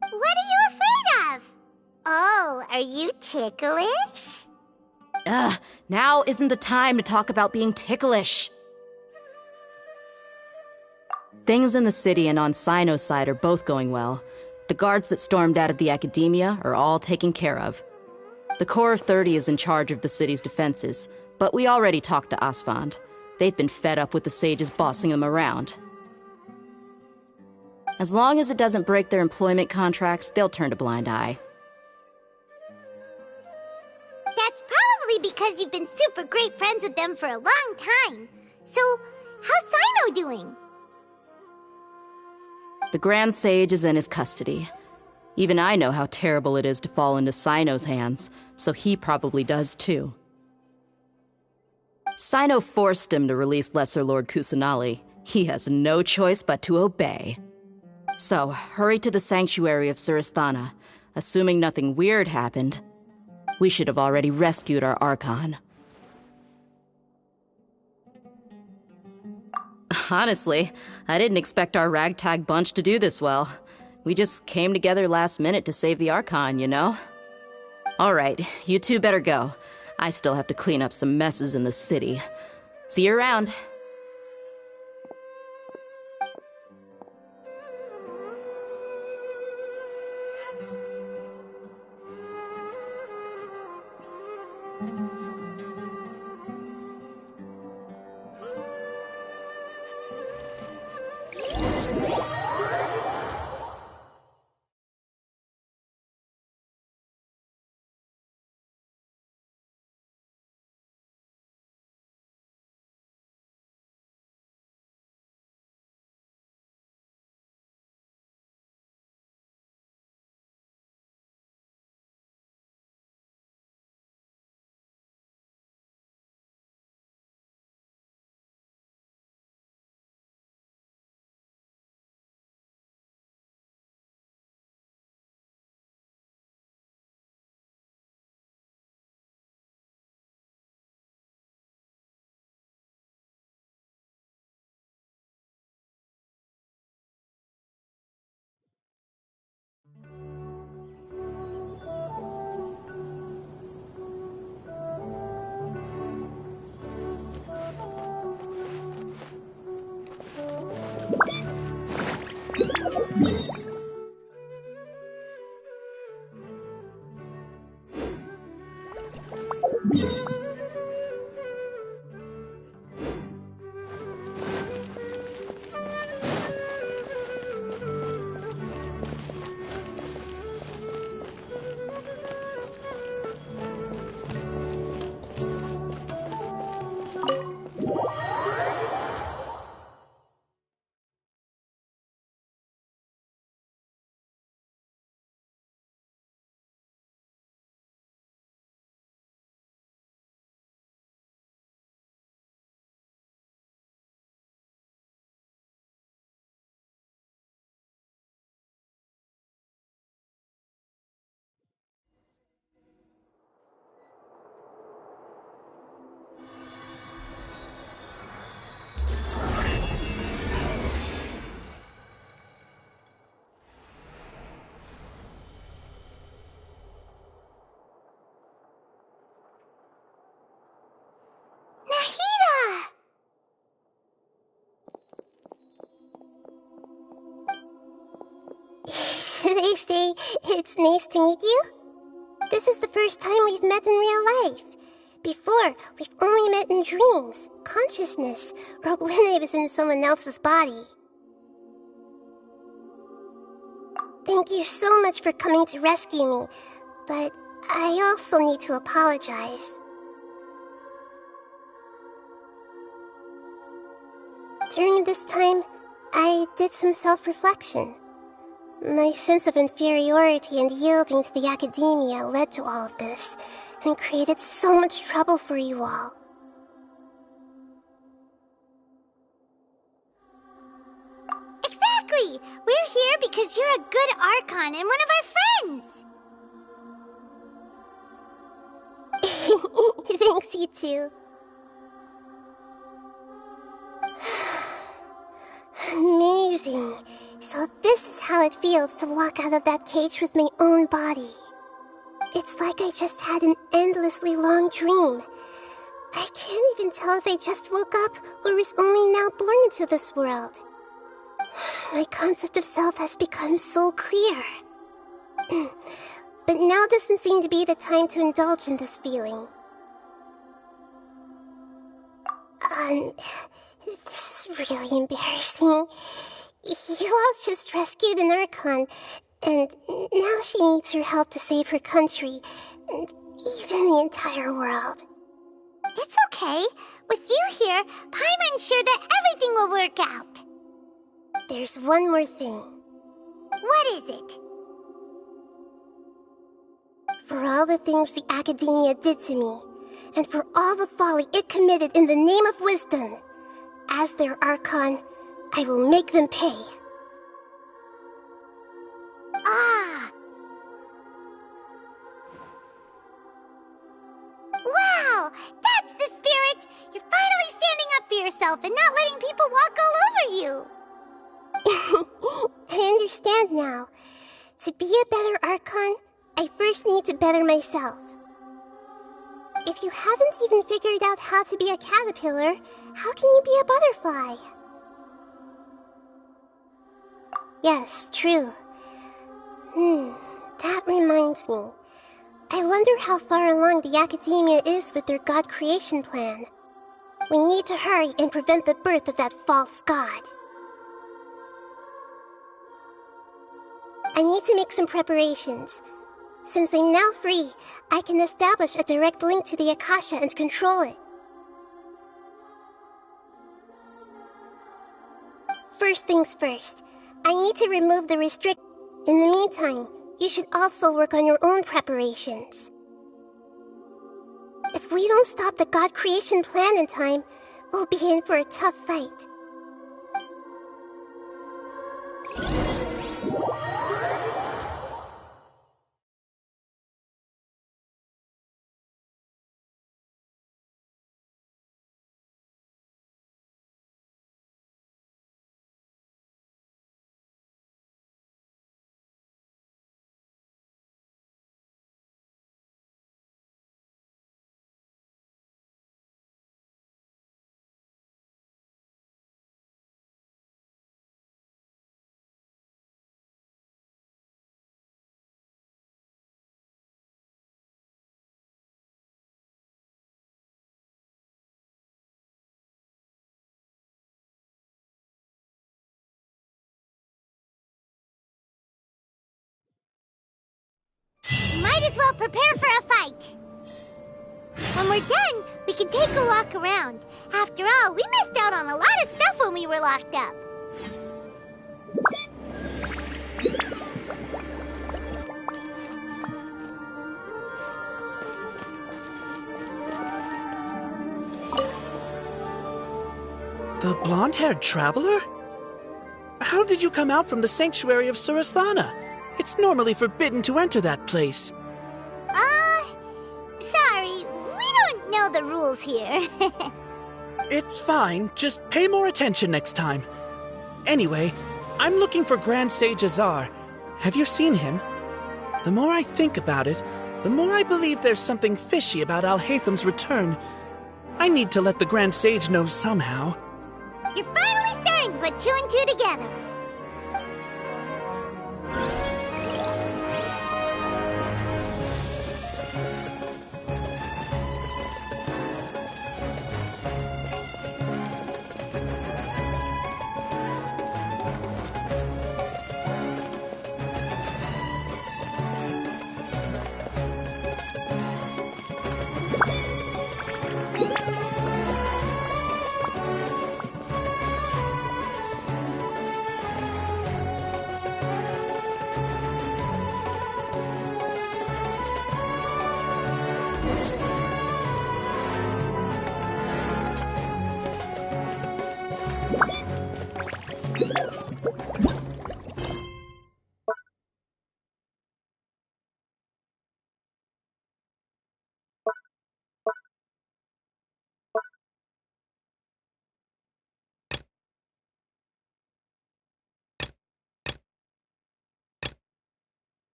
What are you afraid of? Oh, are you ticklish? Now isn't the time to talk about being ticklish. Things in the city and on Sino's side are both going well. The guards that stormed out of the Academia are all taken care of. The Corps of 30 is in charge of the city's defenses, but we already talked to Asfand. They've been fed up with the sages bossing them around. As long as it doesn't break their employment contracts, they'll turn a blind eye. That's It's probably because you've been super great friends with them for a long time. So, how's Sino doing? The Grand Sage is in his custody. Even I know how terrible it is to fall into Sino's hands, so he probably does too. Sino forced him to release Lesser Lord Kusanali. He has no choice but to obey. So, hurry to the sanctuary of Suristhana. Assuming nothing weird happened, we should have already rescued our Archon. Honestly, I didn't expect our ragtag bunch to do this well. We just came together last minute to save the Archon, you know? Alright, you two better go. I still have to clean up some messes in the city. See you around. They say it's nice to meet you. This is the first time we've met in real life. Before, we've only met in dreams, consciousness, or when I was in someone else's body. Thank you so much for coming to rescue me, but I also need to apologize. During this time, I did some self-reflection. My sense of inferiority and yielding to the academia led to all of this, and created so much trouble for you all. Exactly! We're here because you're a good Archon and one of our friends! Thanks, you too. Amazing. So this is how it feels to walk out of that cage with my own body. It's like I just had an endlessly long dream. I can't even tell if I just woke up or was only now born into this world. My concept of self has become so clear. But now doesn't seem to be the time to indulge in this feeling. This is really embarrassing. You all just rescued an Archon, and now she needs your help to save her country. And even the entire world. It's okay. With you here, Paimon's sure that everything will work out. There's one more thing. What is it? For all the things the Academia did to me, and for all the folly it committed in the name of wisdom, as their Archon, I will make them pay. Ah! Wow! That's the spirit! You're finally standing up for yourself and not letting people walk all over you! I understand now. To be a better Archon, I first need to better myself. If you haven't even figured out how to be a caterpillar, how can you be a butterfly? Yes, true. That reminds me. I wonder how far along the Academia is with their god creation plan. We need to hurry and prevent the birth of that false god. I need to make some preparations. Since I'm now free, I can establish a direct link to the Akasha and control it. First things first, I need to remove the restrict. In the meantime, you should also work on your own preparations. If we don't stop the god creation plan in time, we'll be in for a tough fight. Might as well prepare for a fight. When we're done, we can take a walk around. After all, we missed out on a lot of stuff when we were locked up. The blonde-haired traveler? How did you come out from the sanctuary of Sumeru? It's normally forbidden to enter that place. Sorry, we don't know the rules here. It's fine, just pay more attention next time. Anyway, I'm looking for Grand Sage Azar. Have you seen him? The more I think about it, the more I believe there's something fishy about Alhaitham's return. I need to let the Grand Sage know somehow. You're finally starting to put two and two together.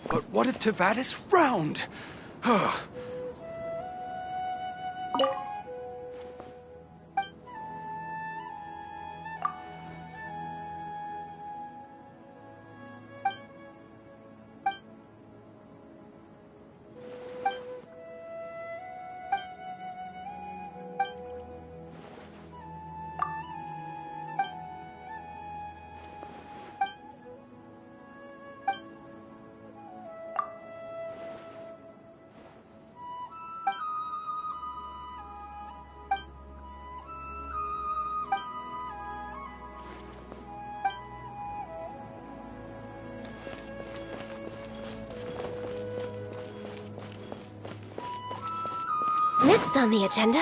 But what if Tevat is round? Next on the agenda...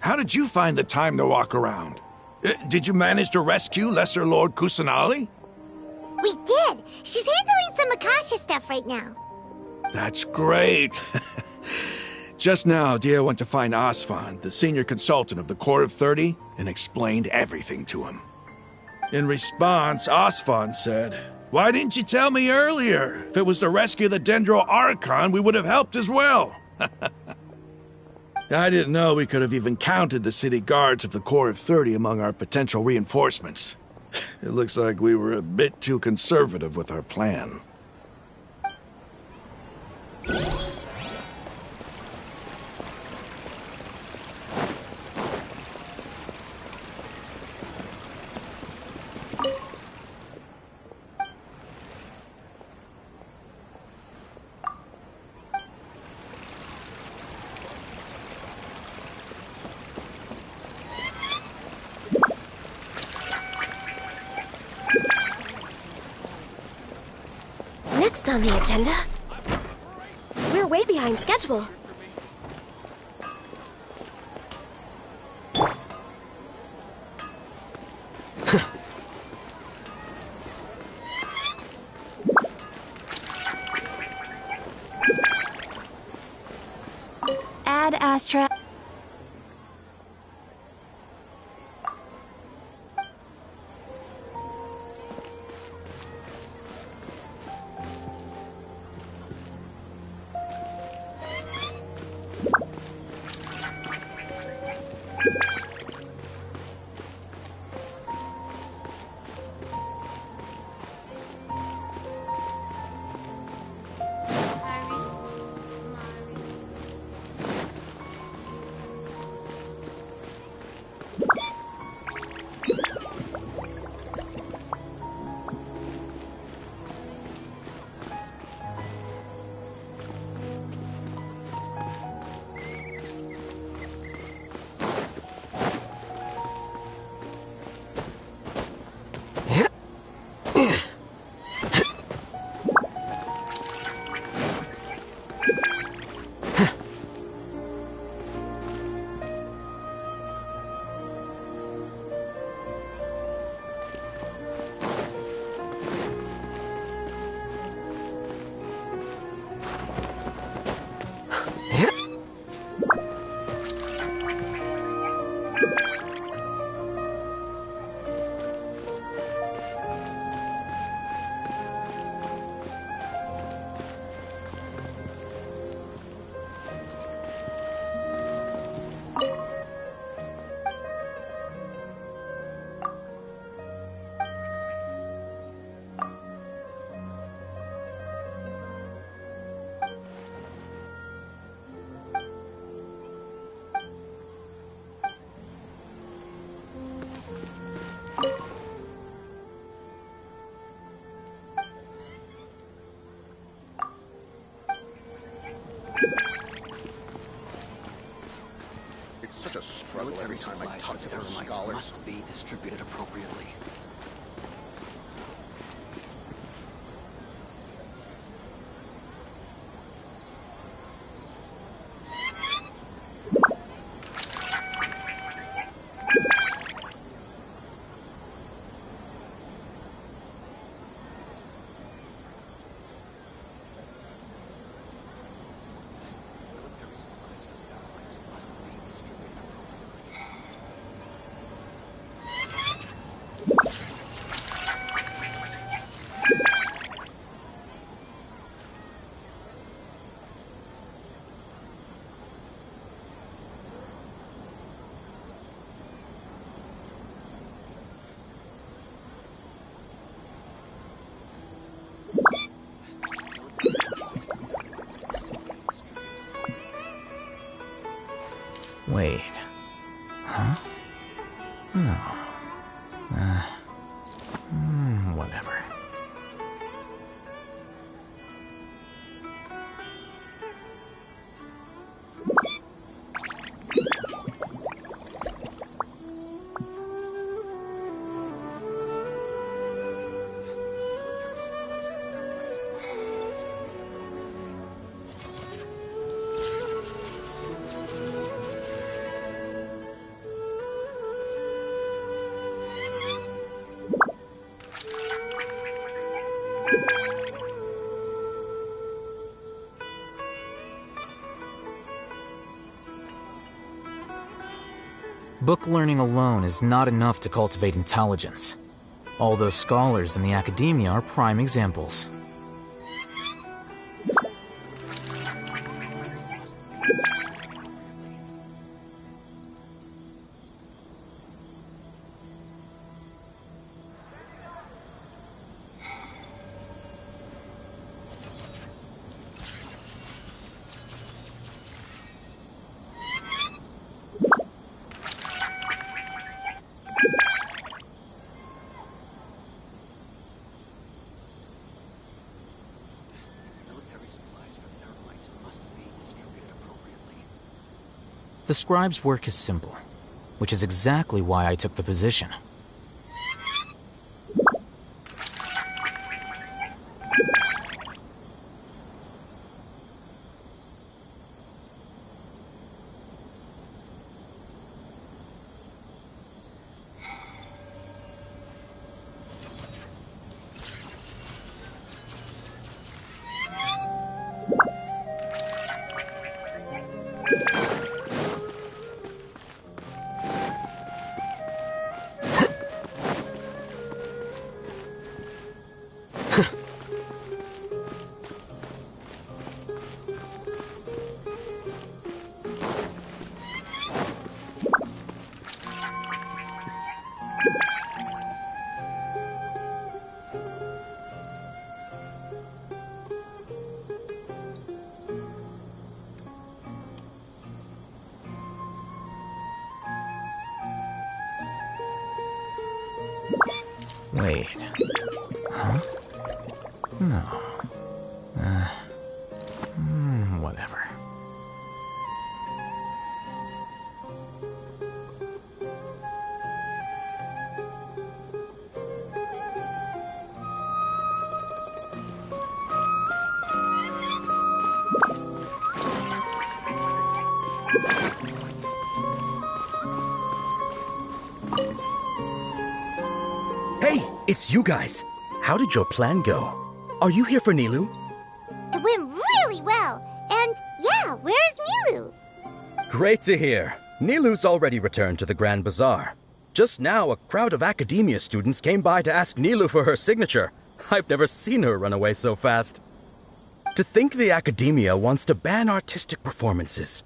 How did you find the time to walk around? Did you manage to rescue Lesser Lord Kusanali? We did! She's handling some Akasha stuff right now. That's great. Just now, Dia went to find Asfan, the senior consultant of the Court of 30, and explained everything to him. In response, Asfan said, "Why didn't you tell me earlier? If it was to rescue the Dendro Archon, we would have helped as well." I didn't know we could have even counted the city guards of the Court of 30 among our potential reinforcements. It looks like we were a bit too conservative with our plan. Next on the agenda... We're way behind schedule. Ad Astra... Such a struggle every time I talk to those scholars. Must be distributed appropriately. Wait. Huh? No. Whatever. Book learning alone is not enough to cultivate intelligence. All those scholars in the academia are prime examples. The scribe's work is simple, which is exactly why I took the position. Wait. Huh? No. Whatever. Hey, it's you guys. How did your plan go? Are you here for Nilou? It went really well. And yeah, where's Nilou? Great to hear. Nilu's already returned to the Grand Bazaar. Just now, a crowd of academia students came by to ask Nilu for her signature. I've never seen her run away so fast. To think the academia wants to ban artistic performances.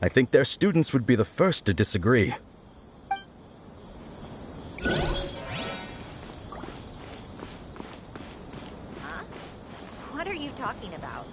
I think their students would be the first to disagree. Huh? What are you talking about?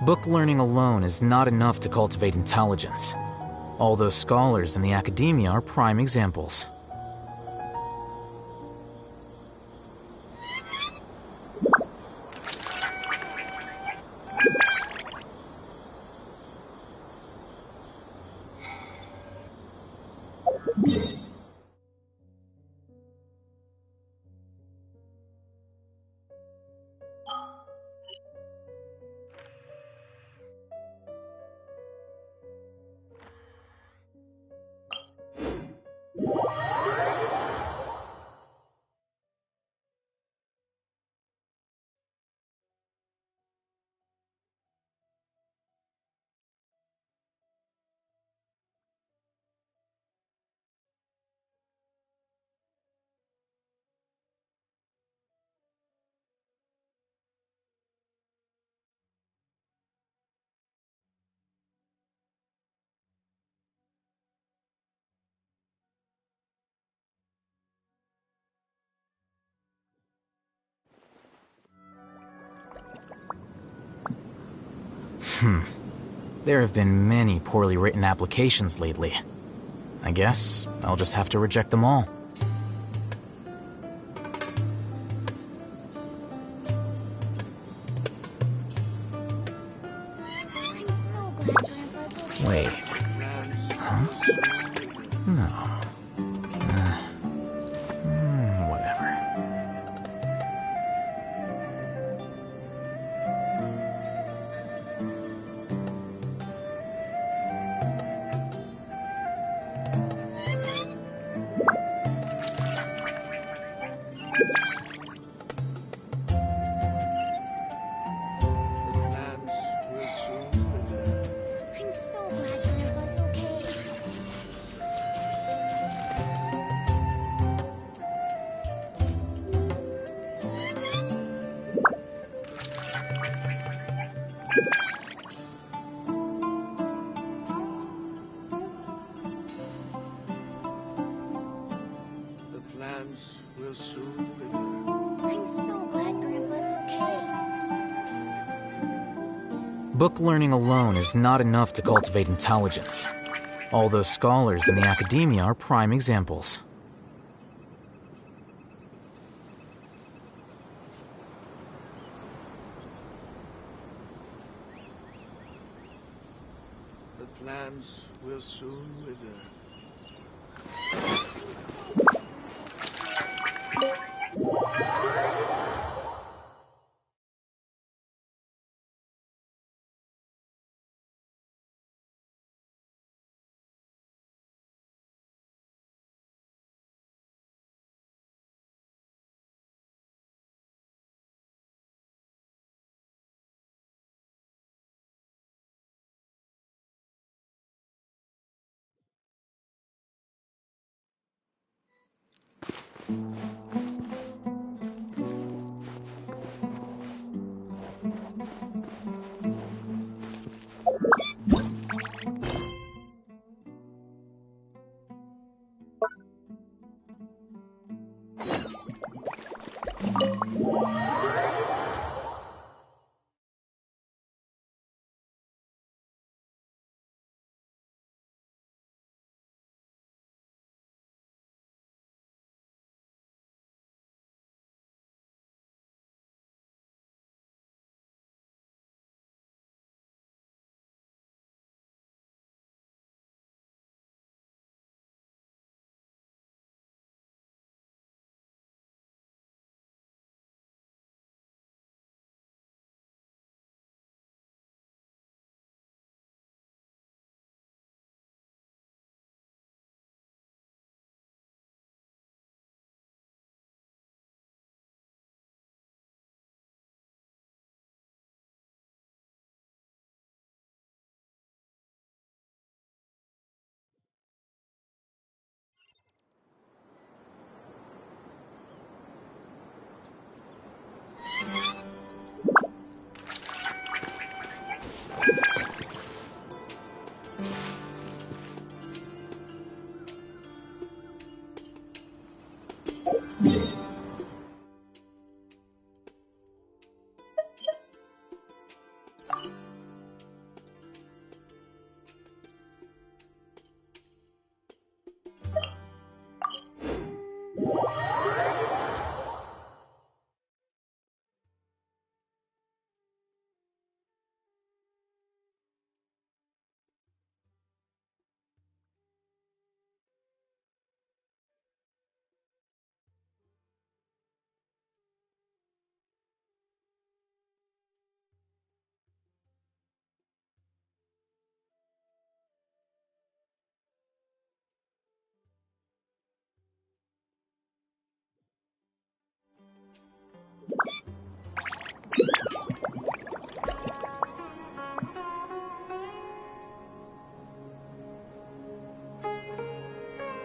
Book learning alone is not enough to cultivate intelligence. All those scholars in the academia are prime examples. There have been many poorly written applications lately. I guess I'll just have to reject them all. Wait. Huh? No. Whatever. Book learning alone is not enough to cultivate intelligence. All those scholars in the academia are prime examples. The plants will soon wither.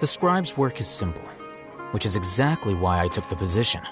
The scribe's work is simple, which is exactly why I took the position.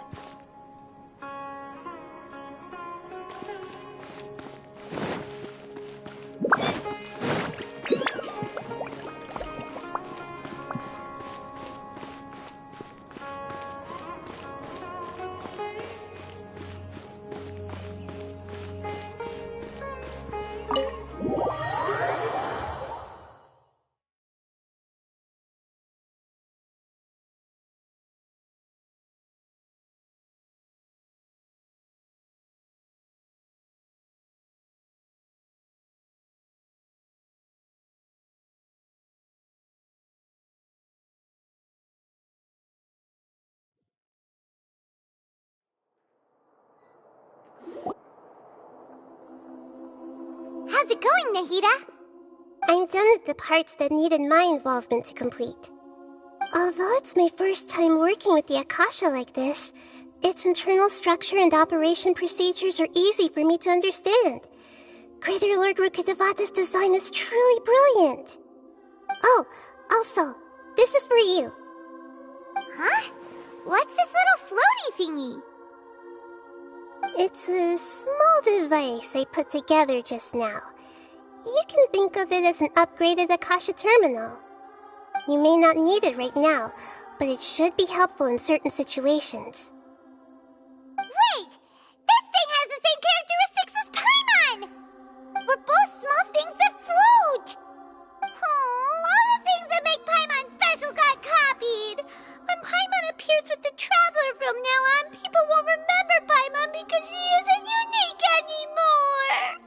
How's it going, Nahida? I'm done with the parts that needed my involvement to complete. Although it's my first time working with the Akasha like this, its internal structure and operation procedures are easy for me to understand. Greater Lord Rååkidevata's design is truly brilliant. Oh, also, this is for you. Huh? What's this little floaty thingy? It's a small device I put together just now. You can think of it as an upgraded Akasha terminal. You may not need it right now, but it should be helpful in certain situations. Wait! This thing has the same characteristics as Paimon! We're both small things that float! Oh, all the things that make Paimon special got copied! When Paimon appears with the Traveler from now on, people won't remember Paimon because she isn't unique anymore!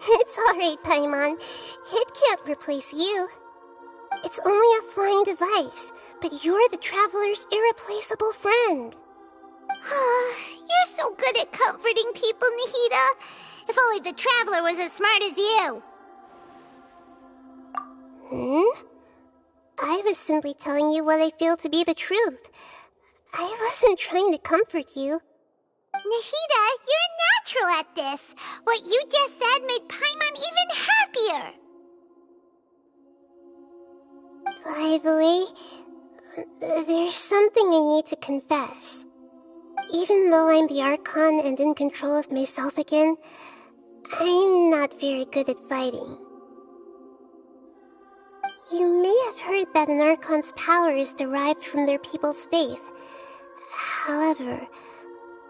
It's alright, Paimon. It can't replace you. It's only a flying device, but you're the Traveler's irreplaceable friend. You're so good at comforting people, Nahida. If only the Traveler was as smart as you. I was simply telling you what I feel to be the truth. I wasn't trying to comfort you. Nahida, you're natural at this. What you just said made Paimon even happier. By the way, there's something I need to confess. Even though I'm the Archon and in control of myself again, I'm not very good at fighting. You may have heard that an Archon's power is derived from their people's faith. However,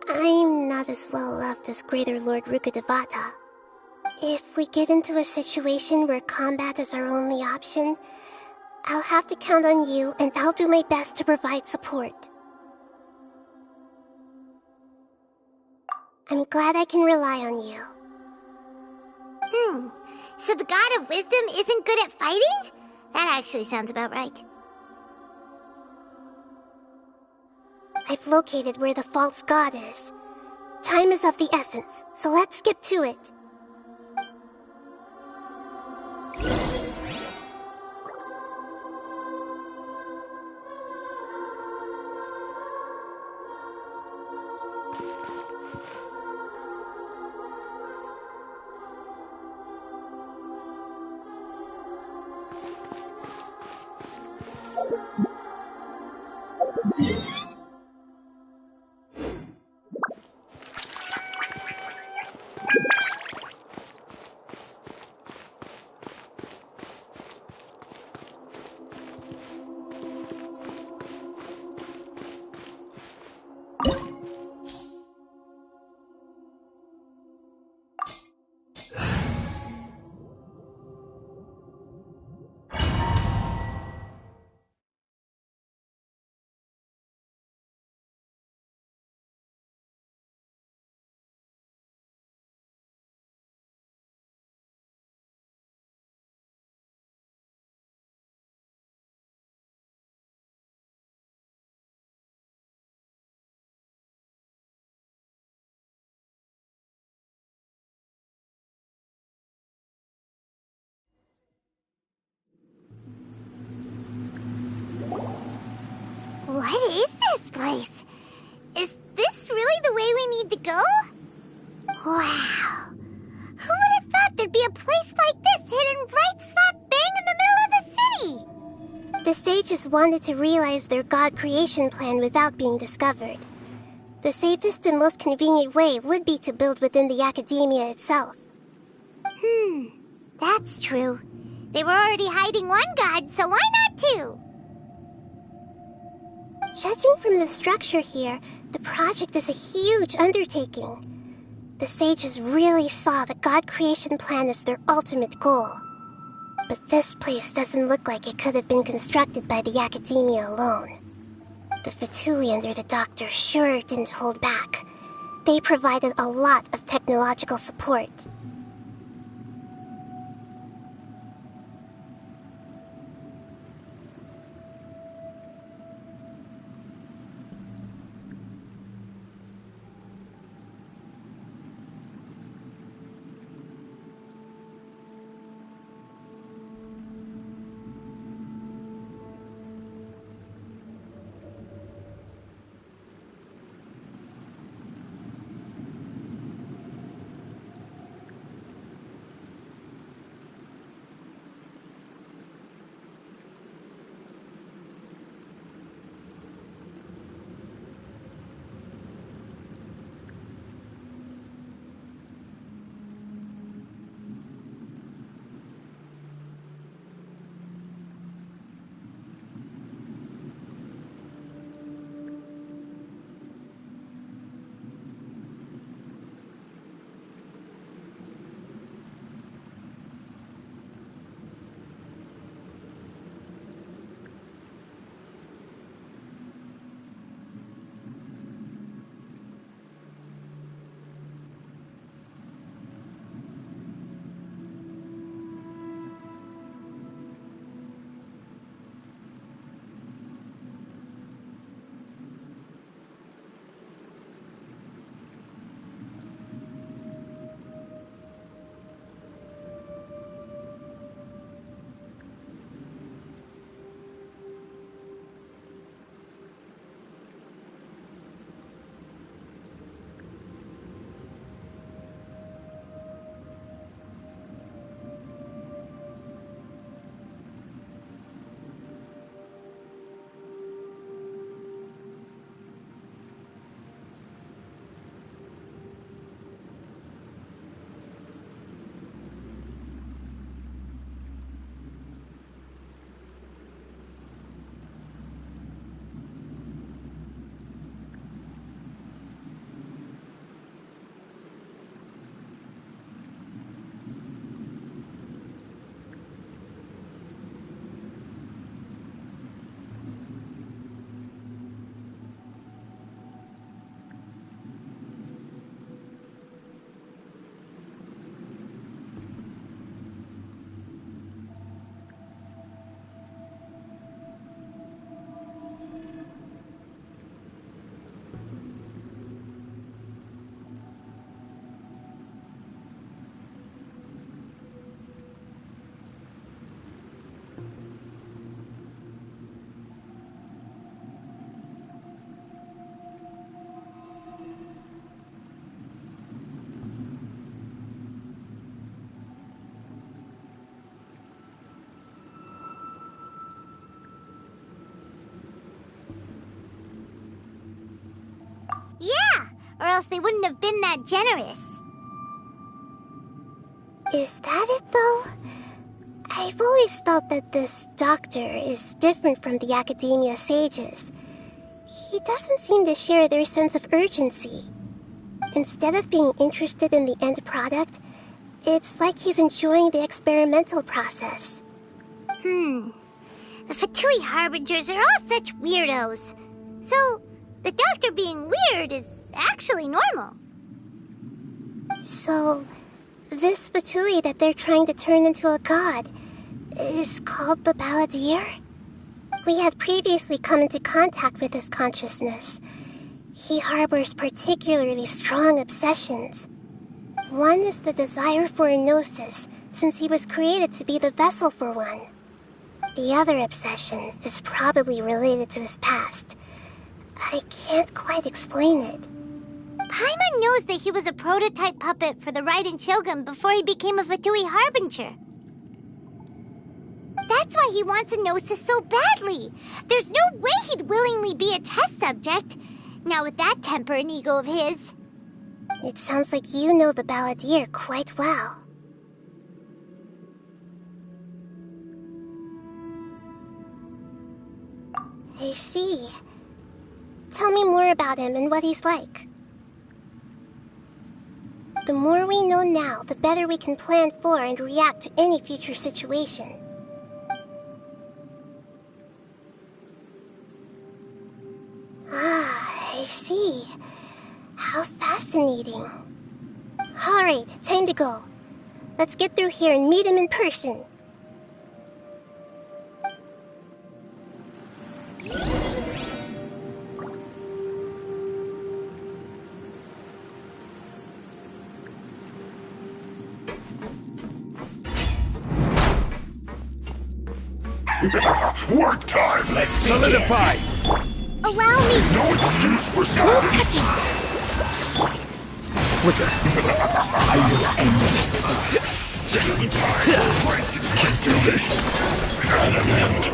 I'm not as well loved as Greater Lord Rååkidevata. If we get into a situation where combat is our only option, I'll have to count on you, and I'll do my best to provide support. I'm glad I can rely on you. So the God of Wisdom isn't good at fighting? That actually sounds about right. I've located where the false god is. Time is of the essence, so let's skip to it. What is this place? Is this really the way we need to go? Wow. Who would have thought there'd be a place like this hidden right slap bang in the middle of the city? The sages wanted to realize their god creation plan without being discovered. The safest and most convenient way would be to build within the academia itself. That's true. They were already hiding one god, so why not two? Judging from the structure here, the project is a huge undertaking. The sages really saw the god creation plan as their ultimate goal. But this place doesn't look like it could have been constructed by the academia alone. The ƑөÚÿ under the doctor sure didn't hold back. They provided a lot of technological support. else they wouldn't have been that generous. Is that it, though? I've always felt that this doctor is different from the academia sages. He doesn't seem to share their sense of urgency. Instead of being interested in the end product, it's like he's enjoying the experimental process. The Ƒө腎өö Harbingers are all such weirdos. So, the doctor being weird is actually normal. So, this Ƒө腎өö that they're trying to turn into a god is called the Balladeer? We had previously come into contact with his consciousness. He harbors particularly strong obsessions. One is the desire for a gnosis, since he was created to be the vessel for one. The other obsession is probably related to his past. I can't quite explain it. Paimon knows that he was a prototype puppet for the Raiden Shogun before he became a Ƒө腎өö Harbinger. That's why he wants a gnosis so badly. There's no way he'd willingly be a test subject. Now with that temper and ego of his. It sounds like you know the Balladeer quite well. I see. Tell me more about him and what he's like. The more we know now, the better we can plan for and react to any future situation. Ah, I see. How fascinating. Alright, time to go. Let's get through here and meet him in person. Work time! Let's solidify! Allow me! No excuse for No touching! Flicker. I will end it. At an end.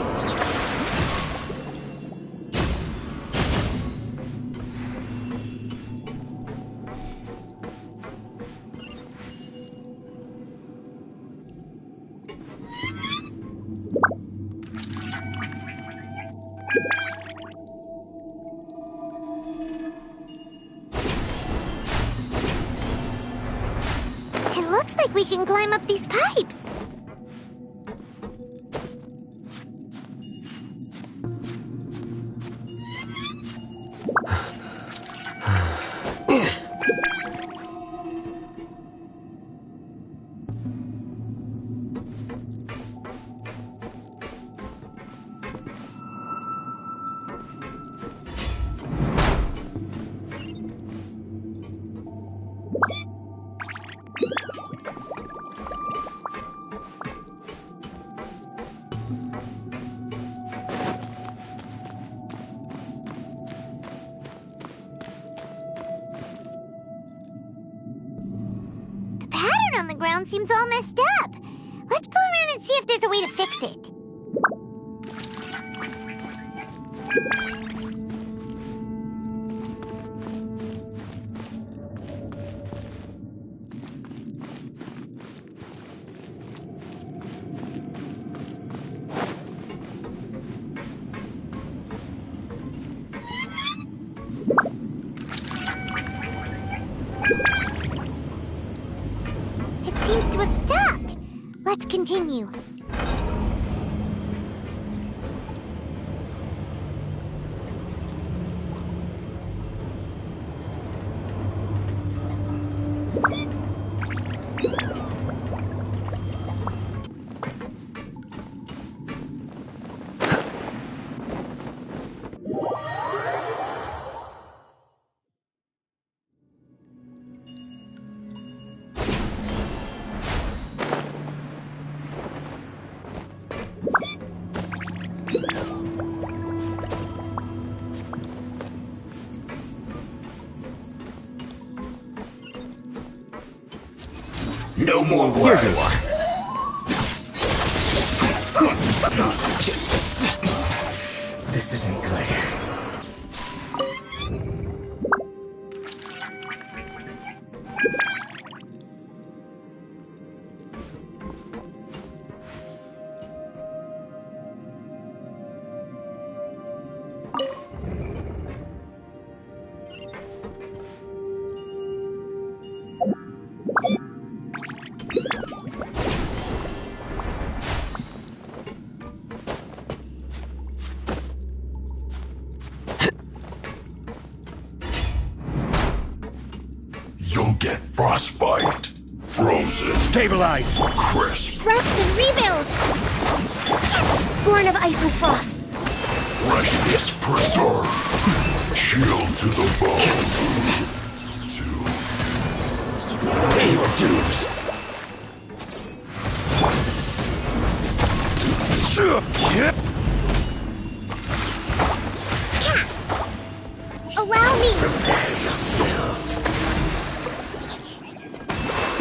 It looks like we can climb up these pipes. On the ground seems all messed up. Let's go around and see if there's a way to fix it. Seems to have stopped. Let's continue. No more words. This isn't good. Frostbite. Frozen. Stabilize. Crisp. Rest and rebuild! Born of ice and frost. Freshness preserved. Chill to the bone. Pay your dues. Allow me! Prepare yourself.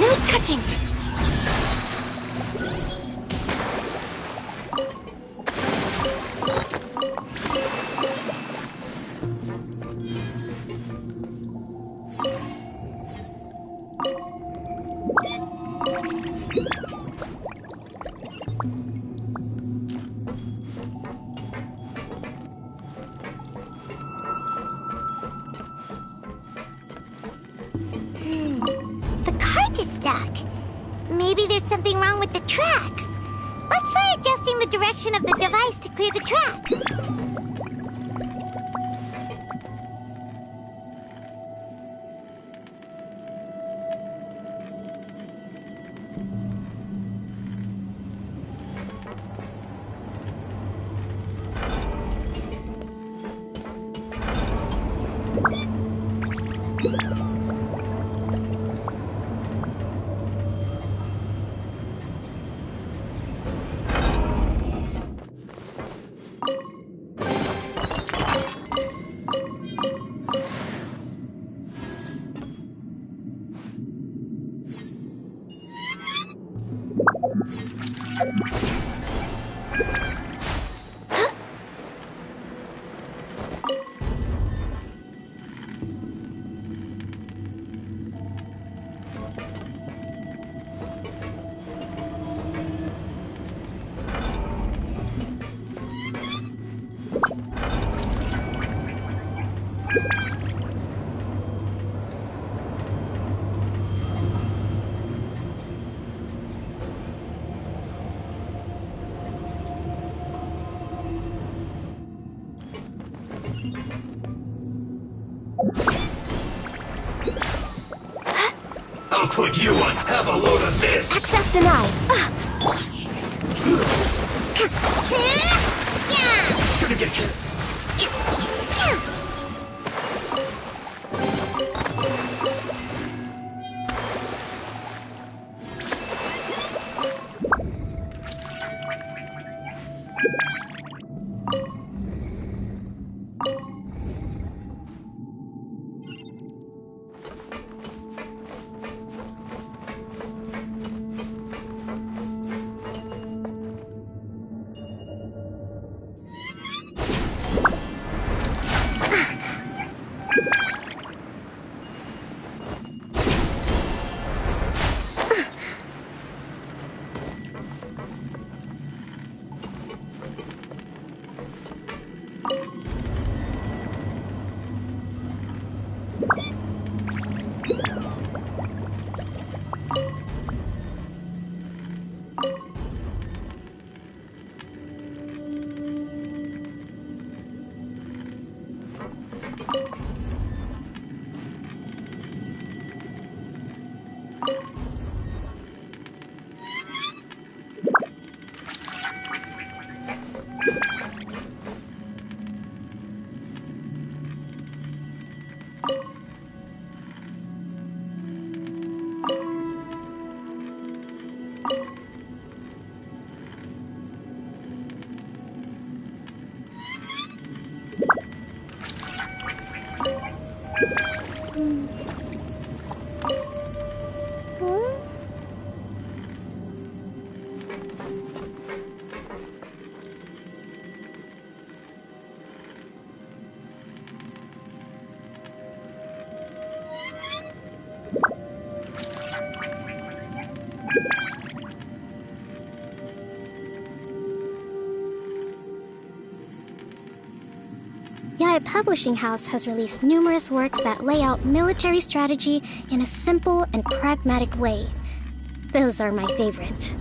No touching! The cart is stuck. Maybe there's something wrong with the tracks. Let's try adjusting the direction of the device to clear the tracks. I'll put you on. Have a load of this. Access denied. Shouldn't get you. Yae Publishing House has released numerous works that lay out military strategy in a simple and pragmatic way. Those are my favorite.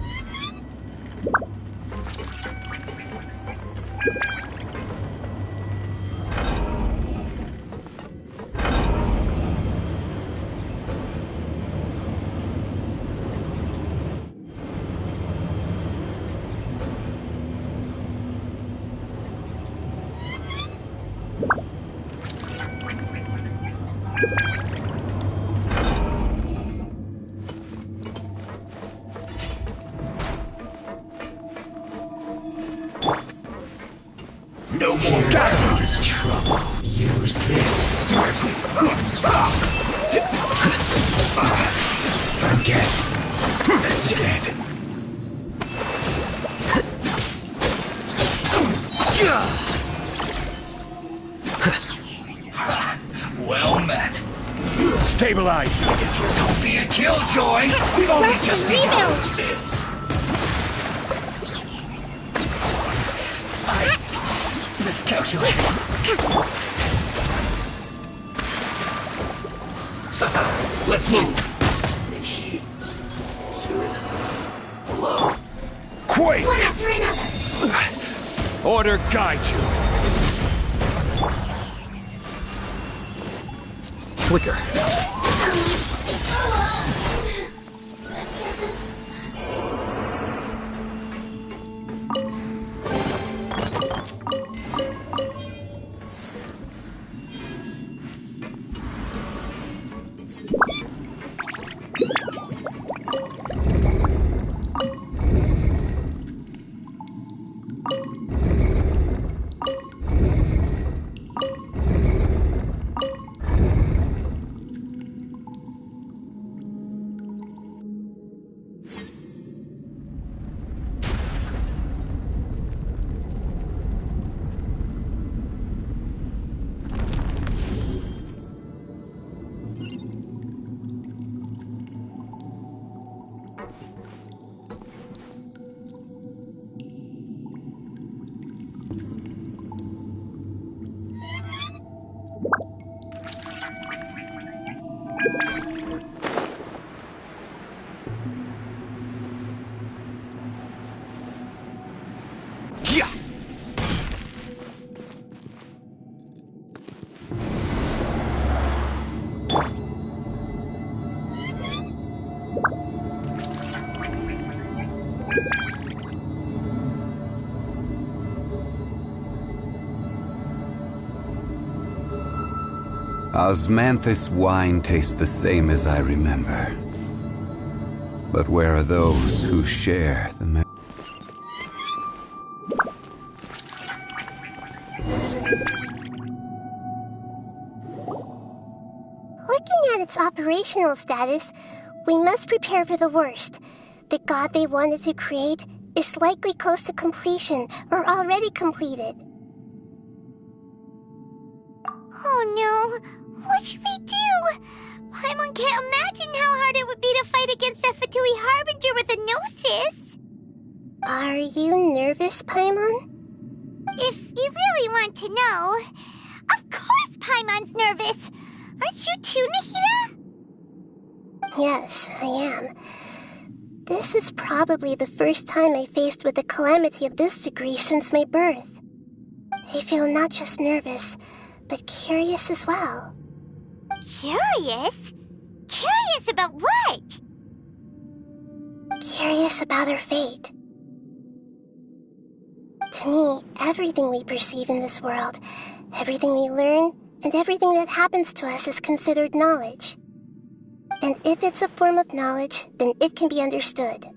Got him! Trouble. Use this first. I guess this is it. Well met. Stabilize. Don't be a killjoy. We've only just begun with this. I miscalculated. Let's move. Quake! One after another. Order guide you. Flicker. Osmanthus wine tastes the same as I remember. But where are those who share the Looking at its operational status, we must prepare for the worst. The god they wanted to create is likely close to completion or already completed. Oh no! What should we do? Paimon can't imagine how hard it would be to fight against a Ƒө骝౦øω Harbinger with a Gnosis! Are you nervous, Paimon? If you really want to know, of course Paimon's nervous! Aren't you too, Nahida? Yes, I am. This is probably the first time I faced with a calamity of this degree since my birth. I feel not just nervous, but curious as well. Curious? Curious about what? Curious about our fate. To me, everything we perceive in this world, everything we learn, and everything that happens to us is considered knowledge. And if it's a form of knowledge, then it can be understood.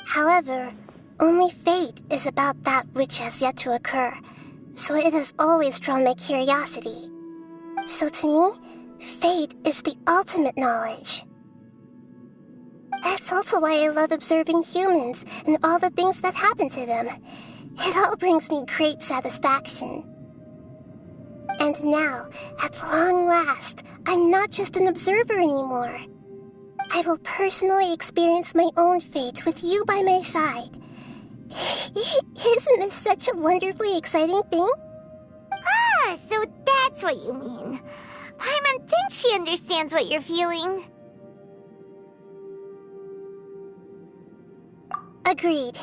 However, only fate is about that which has yet to occur, so it has always drawn my curiosity. So to me, fate is the ultimate knowledge. That's also why I love observing humans and all the things that happen to them. It all brings me great satisfaction. And now, at long last, I'm not just an observer anymore. I will personally experience my own fate with you by my side. Isn't this such a wonderfully exciting thing? Ah, so that's what you mean. Paimon thinks she understands what you're feeling. Agreed.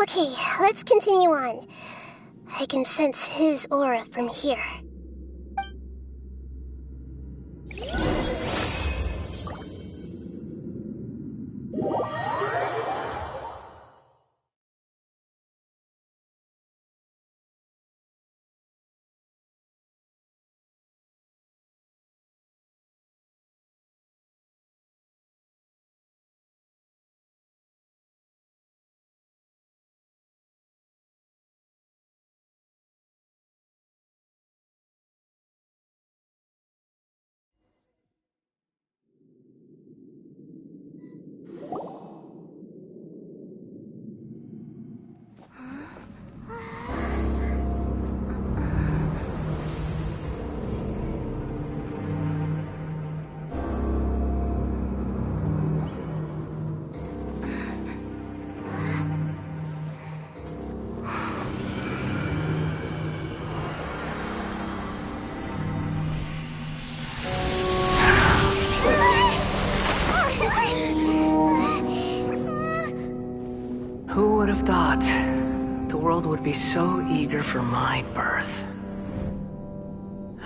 Okay, let's continue on. I can sense his aura from here. would be so eager for my birth.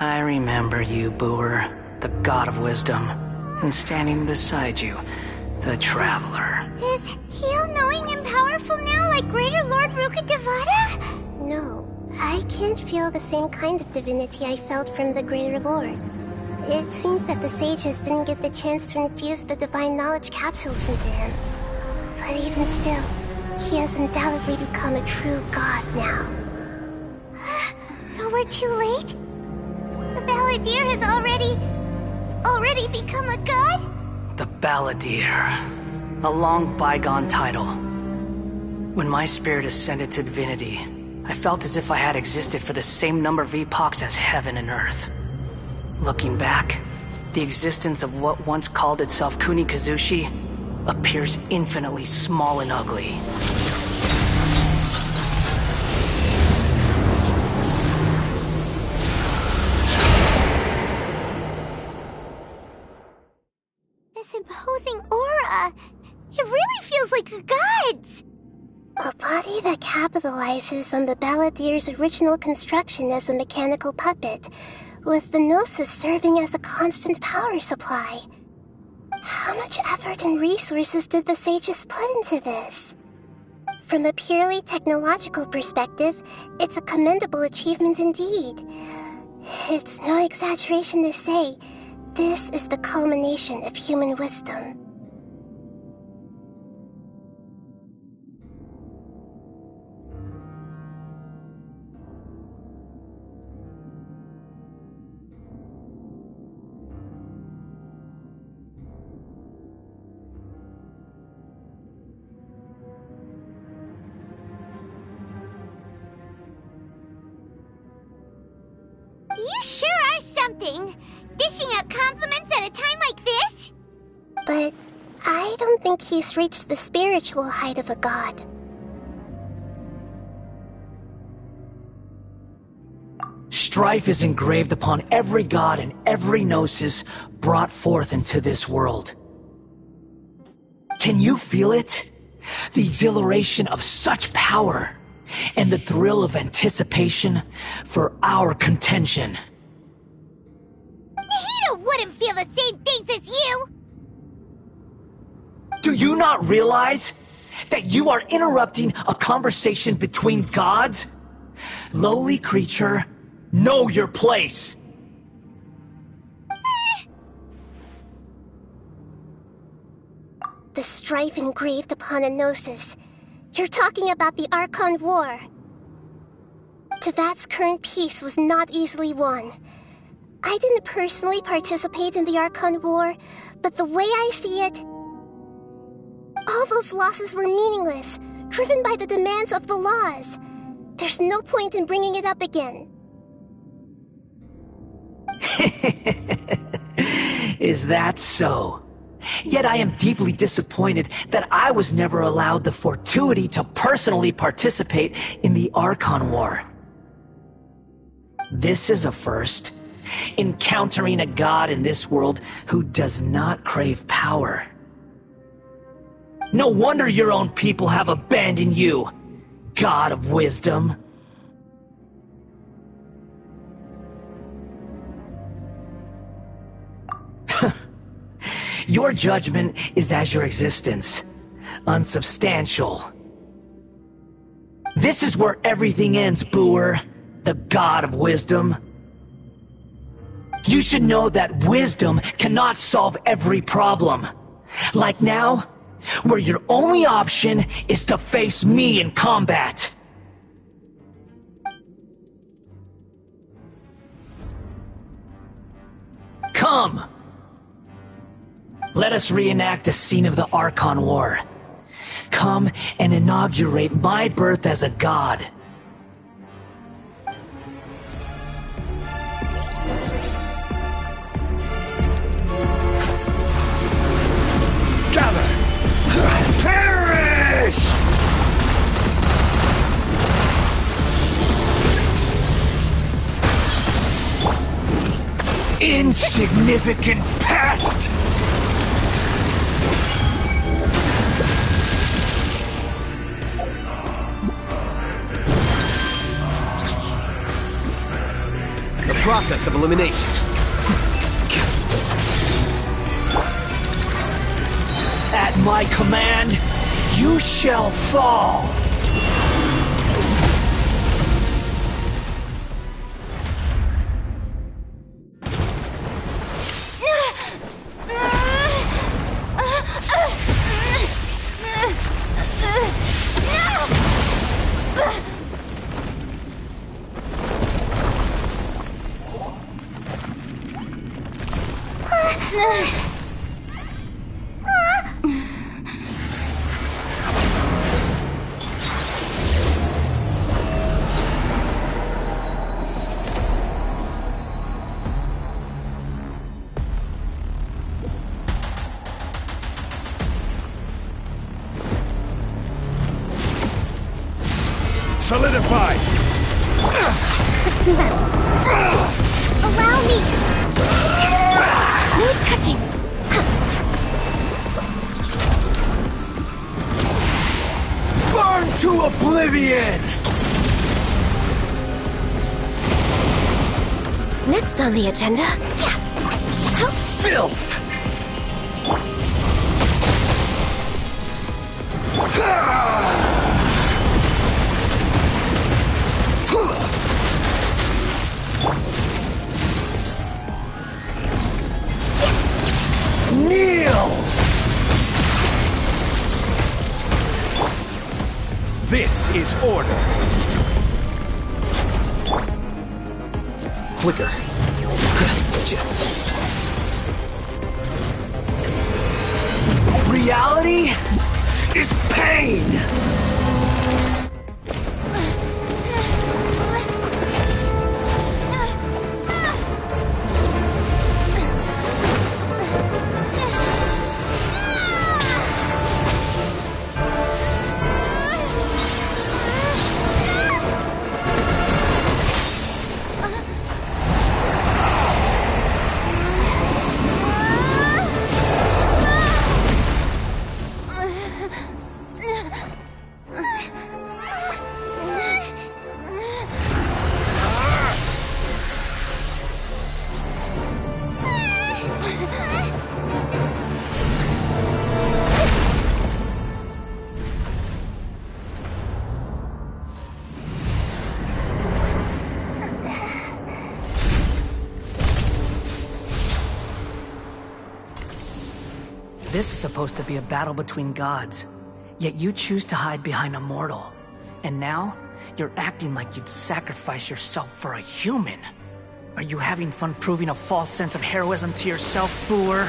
I remember you, Ƒөուÿöω, the god of wisdom, and standing beside you, the traveler. Is he all-knowing and powerful now, like Greater Lord Råkudevata? No, I can't feel the same kind of divinity I felt from the Greater Lord. It seems that the sages didn't get the chance to infuse the divine knowledge capsules into him. But even still, he has undoubtedly become a true god now. So we're too late? The Balladeer has already become a god? The Balladeer. A long bygone title. When my spirit ascended to divinity, I felt as if I had existed for the same number of epochs as heaven and earth. Looking back, the existence of what once called itself Kunikazushi appears infinitely small and ugly. This imposing aura, it really feels like the gods! A body that capitalizes on the Balladeer's original construction as a mechanical puppet, with the Gnosis serving as a constant power supply. How much effort and resources did the sages put into this? From a purely technological perspective, it's a commendable achievement indeed. It's no exaggeration to say, this is the culmination of human wisdom. You sure are something! Dishing out compliments at a time like this? But I don't think he's reached the spiritual height of a god. Strife is engraved upon every god and every gnosis brought forth into this world. Can you feel it? The exhilaration of such power, and the thrill of anticipation for our contention. Nahida wouldn't feel the same things as you! Do you not realize that you are interrupting a conversation between gods? Lowly creature, know your place! The strife engraved upon a gnosis. You're talking about the Archon War. Tevat's current peace was not easily won. I didn't personally participate in the Archon War, but the way I see it, all those losses were meaningless, driven by the demands of the laws. There's no point in bringing it up again. Is that so? Yet I am deeply disappointed that I was never allowed the fortuity to personally participate in the Archon War. This is a first. Encountering a god in this world who does not crave power. No wonder your own people have abandoned you, god of wisdom. Your judgment is as your existence, unsubstantial. This is where everything ends, Ƒөուÿöω, the god of wisdom. You should know that wisdom cannot solve every problem. Like now, where your only option is to face me in combat. Come! Let us reenact a scene of the Archon War. Come and inaugurate my birth as a god. Gather! Perish! Insignificant pest! The process of elimination. At my command, you shall fall! Solidify! Let's move out. Allow me! No touching! Burn to oblivion! Next on the agenda... Filth! Kneel! This is order. Flicker. Reality is pain! This is supposed to be a battle between gods, yet you choose to hide behind a mortal. And now, you're acting like you'd sacrifice yourself for a human. Are you having fun proving a false sense of heroism to yourself, Ƒөΐũωω?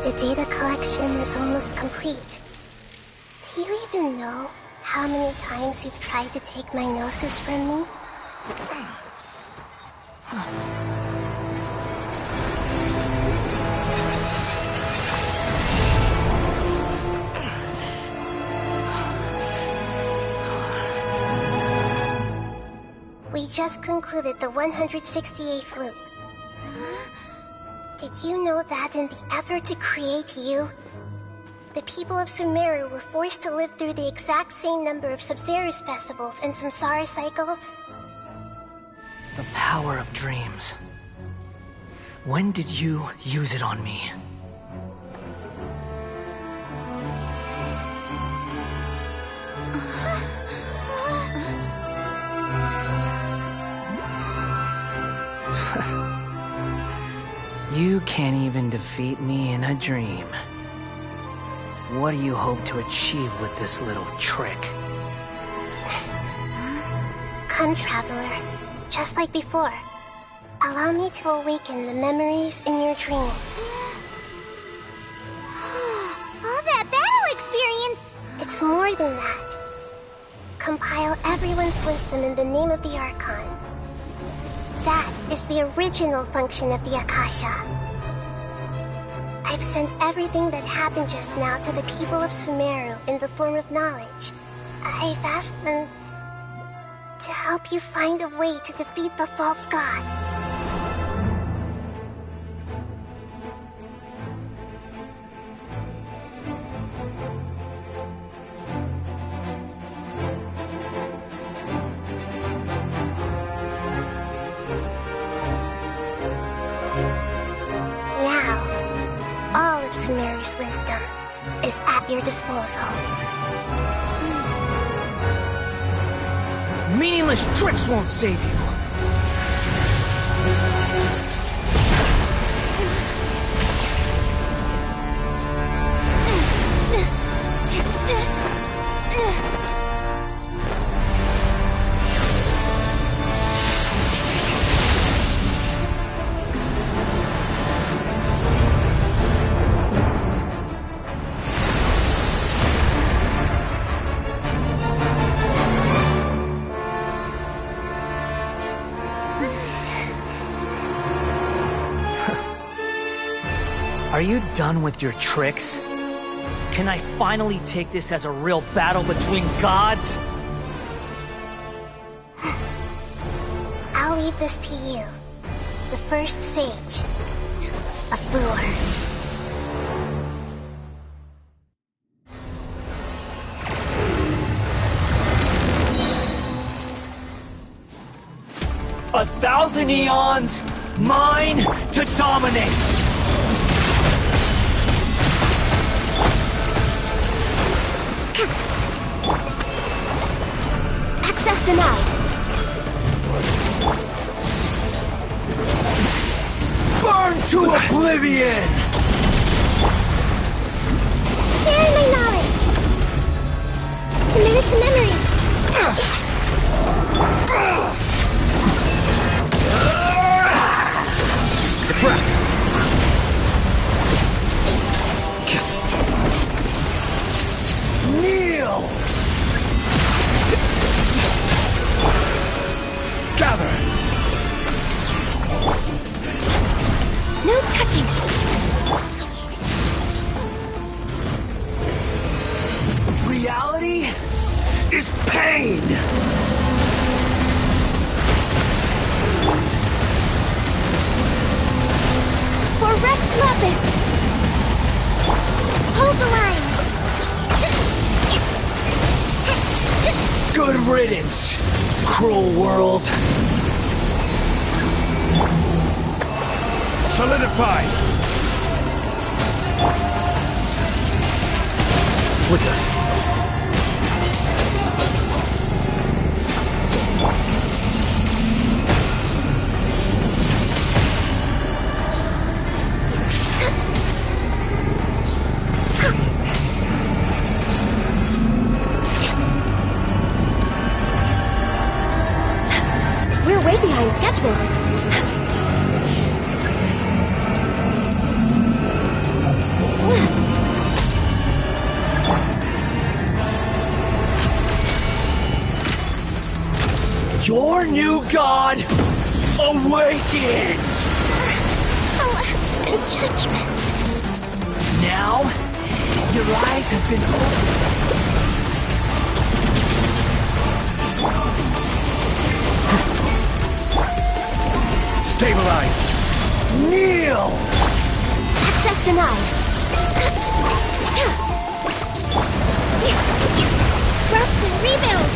The data collection is almost complete. Do you even know how many times you've tried to take my gnosis from me? We just concluded the 168th loop. Did you know that in the effort to create you, the people of Sumeru were forced to live through the exact same number of Sub-Zerus festivals and Samsara cycles? The power of dreams. When did you use it on me? You can't even defeat me in a dream. What do you hope to achieve with this little trick? Come, Traveler. Just like before. Allow me to awaken the memories in your dreams. All that battle experience! It's more than that. Compile everyone's wisdom in the name of the Archon. That is the original function of the Akasha. I've sent everything that happened just now to the people of Sumeru in the form of knowledge. I've asked them to help you find a way to defeat the false god. Now, all of Sumeru's wisdom is at your disposal. Meaningless tricks won't save you. Are you done with your tricks? Can I finally take this as a real battle between gods? I'll leave this to you. The first sage of Ƒөուÿöω. 1,000 eons, mine to dominate! Access denied. Burn to oblivion! Sharing my knowledge. Committed to memory. Subtract. Kneel! Gather! No touching! Reality is pain! For Rex Lapis! Hold the line! Good riddance, cruel world! Solidify! Flicker. We're way behind schedule. Your new god awakens! Collapse and judgment. Now, your eyes have been opened. Stabilized. Kneel! Access denied. Rust and rebuild.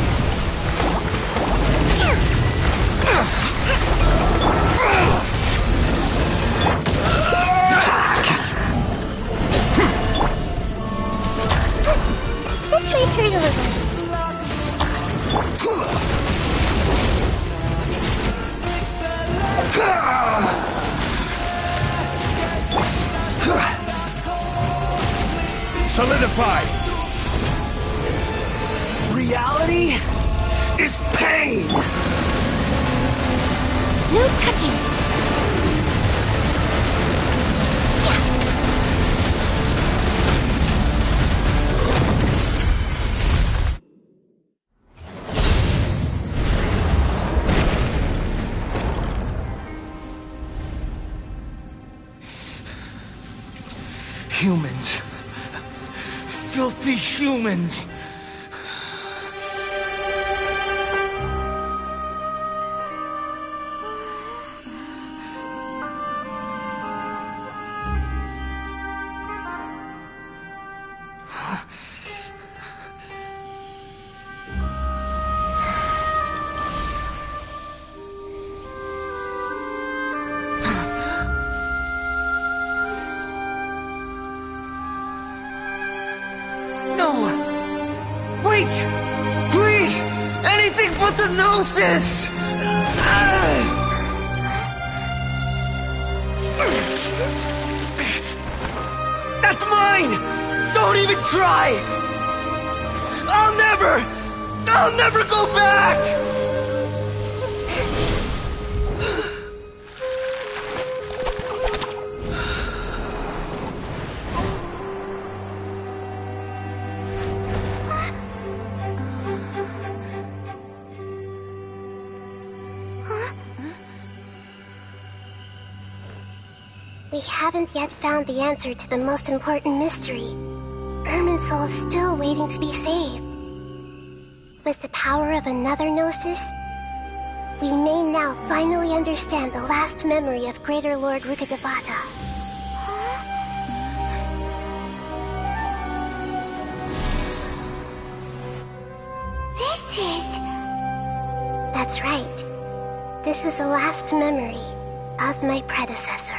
This may hurt a little. Solidify! Reality is pain! No touching! Humans. Filthy humans. No! Wait! Please! Anything but the Gnosis! That's mine! Don't even try! I'll never go back! We haven't yet found the answer to the most important mystery. Irminsul is still waiting to be saved. With the power of another Gnosis, we may now finally understand the last memory of Greater Lord Rååkudevata. That's right. This is the last memory of my predecessor.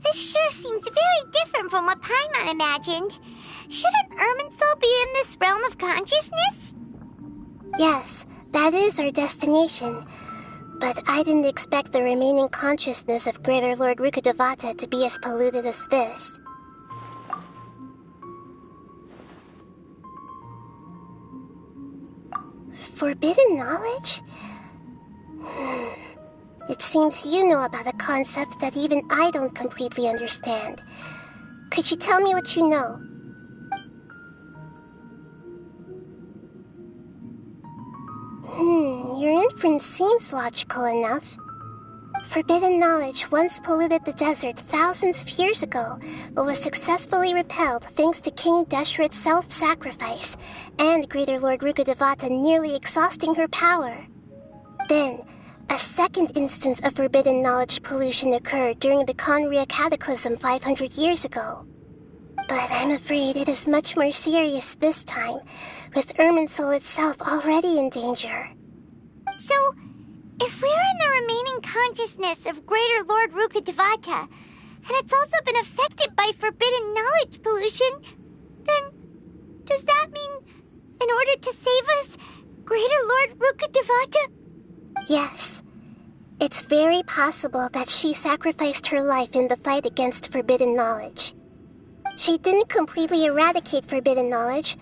This sure seems very different from what Paimon imagined. Shouldn't Irminsul be in this realm of consciousness? Yes, that is our destination. But I didn't expect the remaining consciousness of Greater Lord Rååkudevata to be as polluted as this. Forbidden knowledge? It seems you know about a concept that even I don't completely understand. Could you tell me what you know? Your inference seems logical enough. Forbidden knowledge once polluted the desert thousands of years ago, but was successfully repelled thanks to King Deshret's self-sacrifice, and Greater Lord Rååkudevata nearly exhausting her power. Then, a second instance of forbidden knowledge pollution occurred during the Conria Cataclysm 500 years ago. But I'm afraid it is much more serious this time, with Irminsul itself already in danger. So, if we're in the remaining consciousness of Greater Lord Rååkudevata, and it's also been affected by forbidden knowledge pollution, then does that mean, in order to save us, Greater Lord Rååkudevata? Yes. It's very possible that she sacrificed her life in the fight against forbidden knowledge. She didn't completely eradicate forbidden knowledge,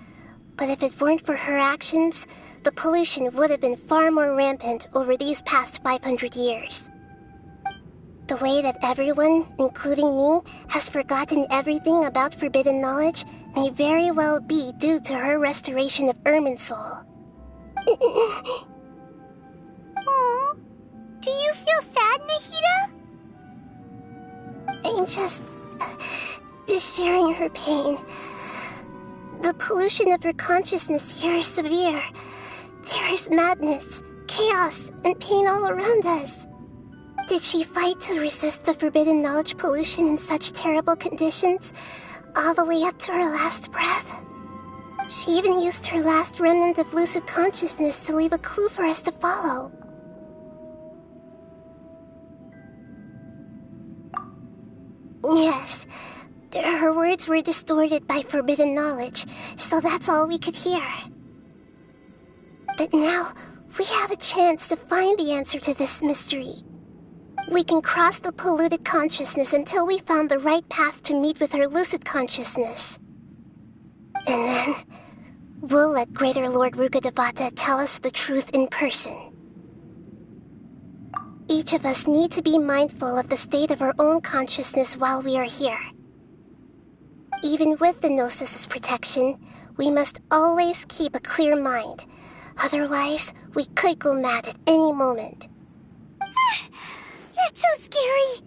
but if it weren't for her actions, the pollution would have been far more rampant over these past 500 years. The way that everyone, including me, has forgotten everything about forbidden knowledge may very well be due to her restoration of Irminsul. Aww. Do you feel sad, Nahida? I'm just sharing her pain. The pollution of her consciousness here is severe. There is madness, chaos, and pain all around us. Did she fight to resist the forbidden knowledge pollution in such terrible conditions, all the way up to her last breath? She even used her last remnant of lucid consciousness to leave a clue for us to follow. Yes, her words were distorted by forbidden knowledge, so that's all we could hear. But now, we have a chance to find the answer to this mystery. We can cross the polluted consciousness until we found the right path to meet with her lucid consciousness. And then, we'll let Greater Lord Rååkudevata tell us the truth in person. Each of us need to be mindful of the state of our own consciousness while we are here. Even with the Gnosis' protection, we must always keep a clear mind. Otherwise, we could go mad at any moment. That's so scary.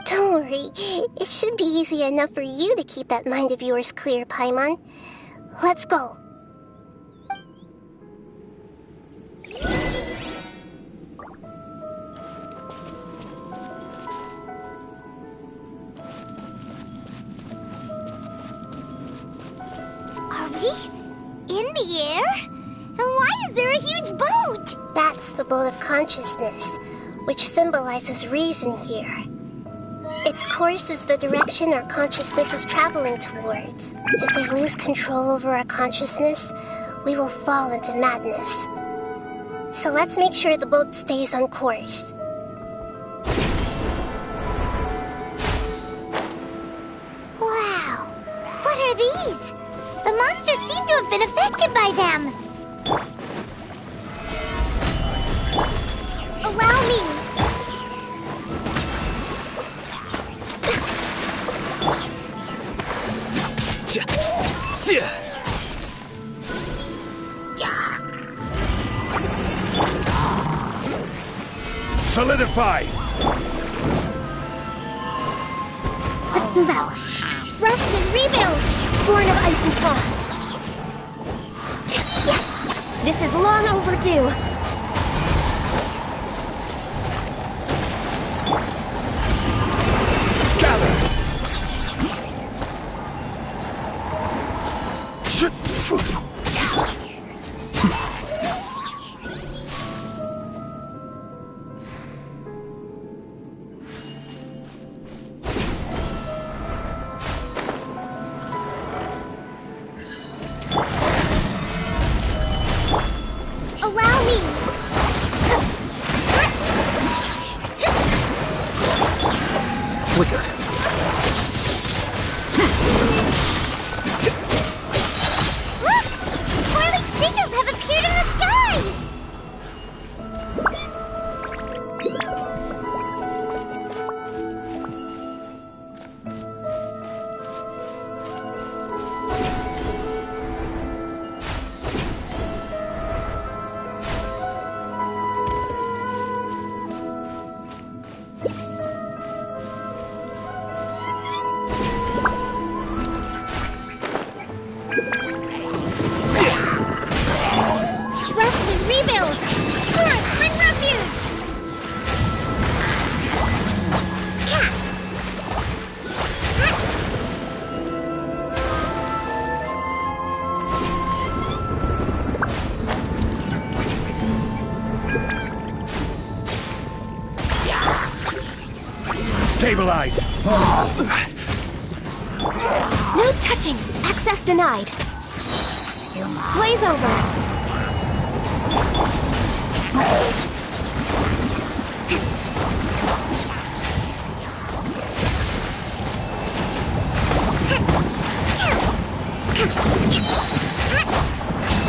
Don't worry. It should be easy enough for you to keep that mind of yours clear, Paimon. Let's go. Are we in the air? And why is there a huge boat? That's the boat of consciousness, which symbolizes reason here. Its course is the direction our consciousness is traveling towards. If we lose control over our consciousness, we will fall into madness. So let's make sure the boat stays on course. Wow! What are these? The monsters seem to have been affected by them. Allow me! Solidify! Let's move out. Rest and rebuild! Born of ice and frost. This is long overdue. Allow me! Flicker. Look! Four-leaf sigils have appeared in the sky! Rest and rebuild! Torrent, bring refuge! Stabilize! No touching. Access denied. Blaze over.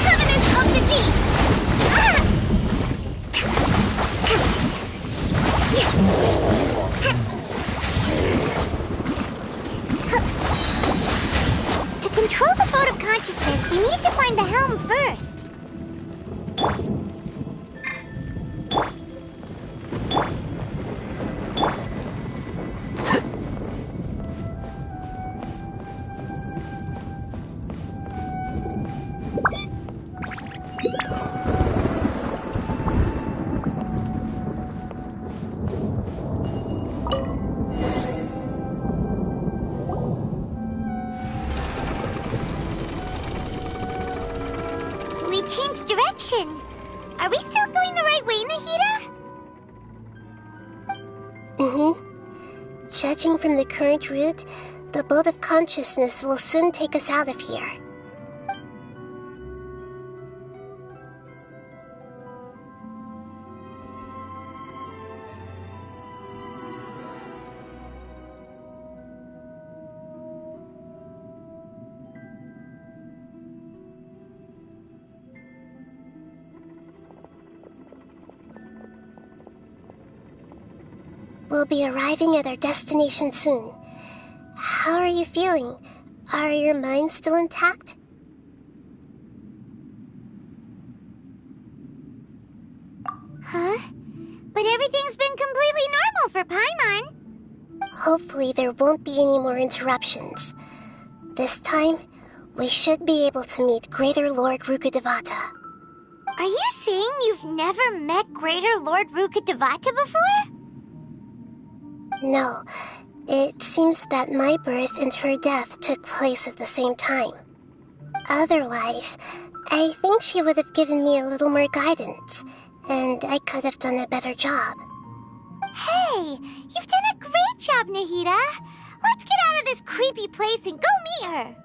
Covenant of the Deep! To control the boat of consciousness, we need to find the helm first. We changed direction. Are we still going the right way, Nahida? Judging from the current route, the boat of consciousness will soon take us out of here. We'll be arriving at our destination soon. How are you feeling? Are your minds still intact? Huh? But everything's been completely normal for Paimon. Hopefully there won't be any more interruptions. This time, we should be able to meet Greater Lord Rååkidevata. Are you saying you've never met Greater Lord Rååkidevata before? No. It seems that my birth and her death took place at the same time. Otherwise, I think she would have given me a little more guidance, and I could have done a better job. Hey, you've done a great job, Nahida. Let's get out of this creepy place and go meet her.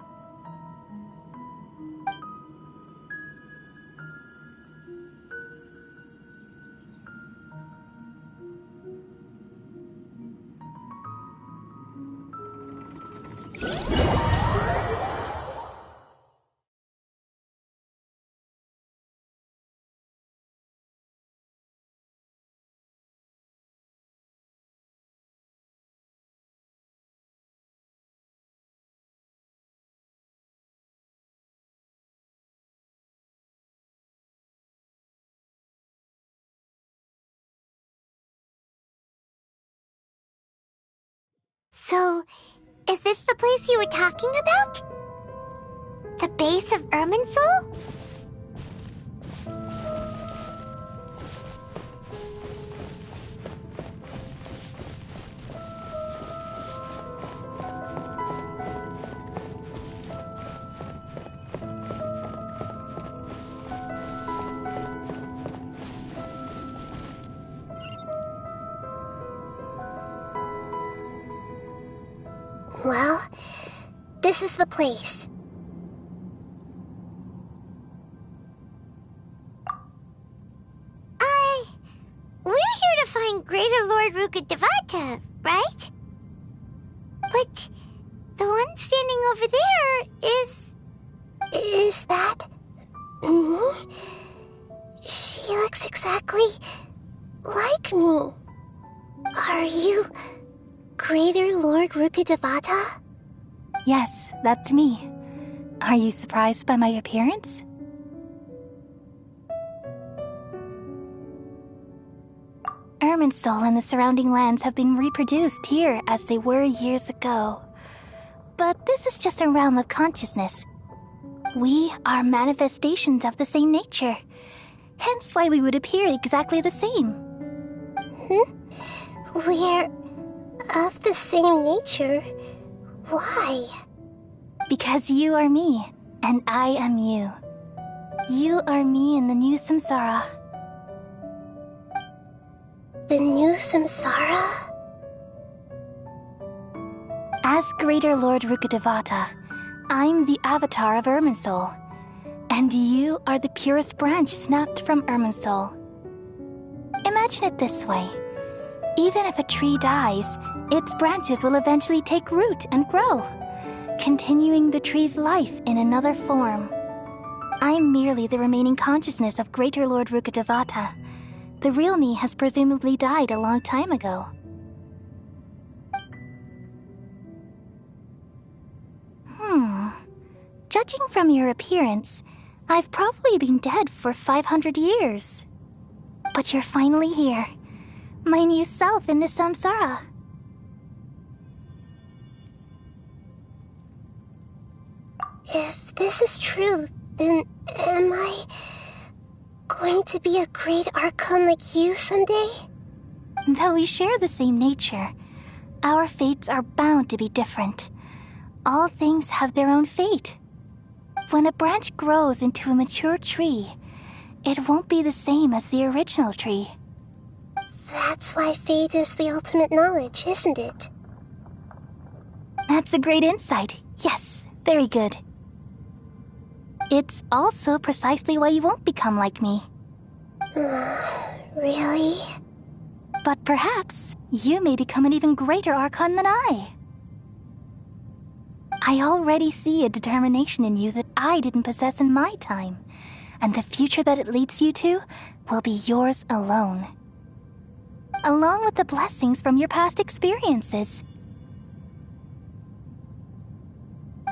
So, is this the place you were talking about? The base of Irminsul? Well, this is the place. We're here to find Greater Lord Rååkidevata, right? But the one standing over there is... Is that... me? She looks exactly like me. Are you Greater Lord Rååkidevata? Yes, that's me. Are you surprised by my appearance? Irminsul and the surrounding lands have been reproduced here as they were years ago. But this is just a realm of consciousness. We are manifestations of the same nature. Hence why we would appear exactly the same. We're of the same nature? Why? Because you are me, and I am you. You are me in the new samsara. The new samsara? As Greater Lord Rååkidevata, I'm the avatar of Irminsul, and you are the purest branch snapped from Irminsul. Imagine it this way. Even if a tree dies, its branches will eventually take root and grow, continuing the tree's life in another form. I'm merely the remaining consciousness of Greater Lord Rååkidevata. The real me has presumably died a long time ago. Judging from your appearance, I've probably been dead for 500 years. But you're finally here. My new self in the samsara. If this is true, then am I going to be a great Archon like you someday? Though we share the same nature, our fates are bound to be different. All things have their own fate. When a branch grows into a mature tree, it won't be the same as the original tree. That's why fate is the ultimate knowledge, isn't it? That's a great insight. Yes, very good. It's also precisely why you won't become like me. Really? But perhaps you may become an even greater Archon than I. I already see a determination in you that I didn't possess in my time, and the future that it leads you to will be yours alone. Along with the blessings from your past experiences.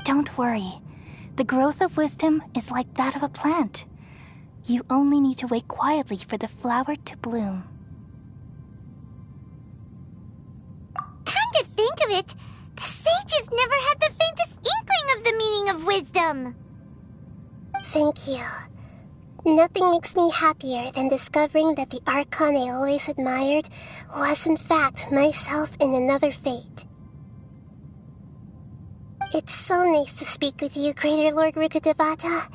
Don't worry. The growth of wisdom is like that of a plant. You only need to wait quietly for the flower to bloom. Come to think of it, the sages never had the faintest inkling of the meaning of wisdom. Thank you. Nothing makes me happier than discovering that the Archon I always admired was in fact myself in another fate. It's so nice to speak with you, Greater Lord Råőŭ.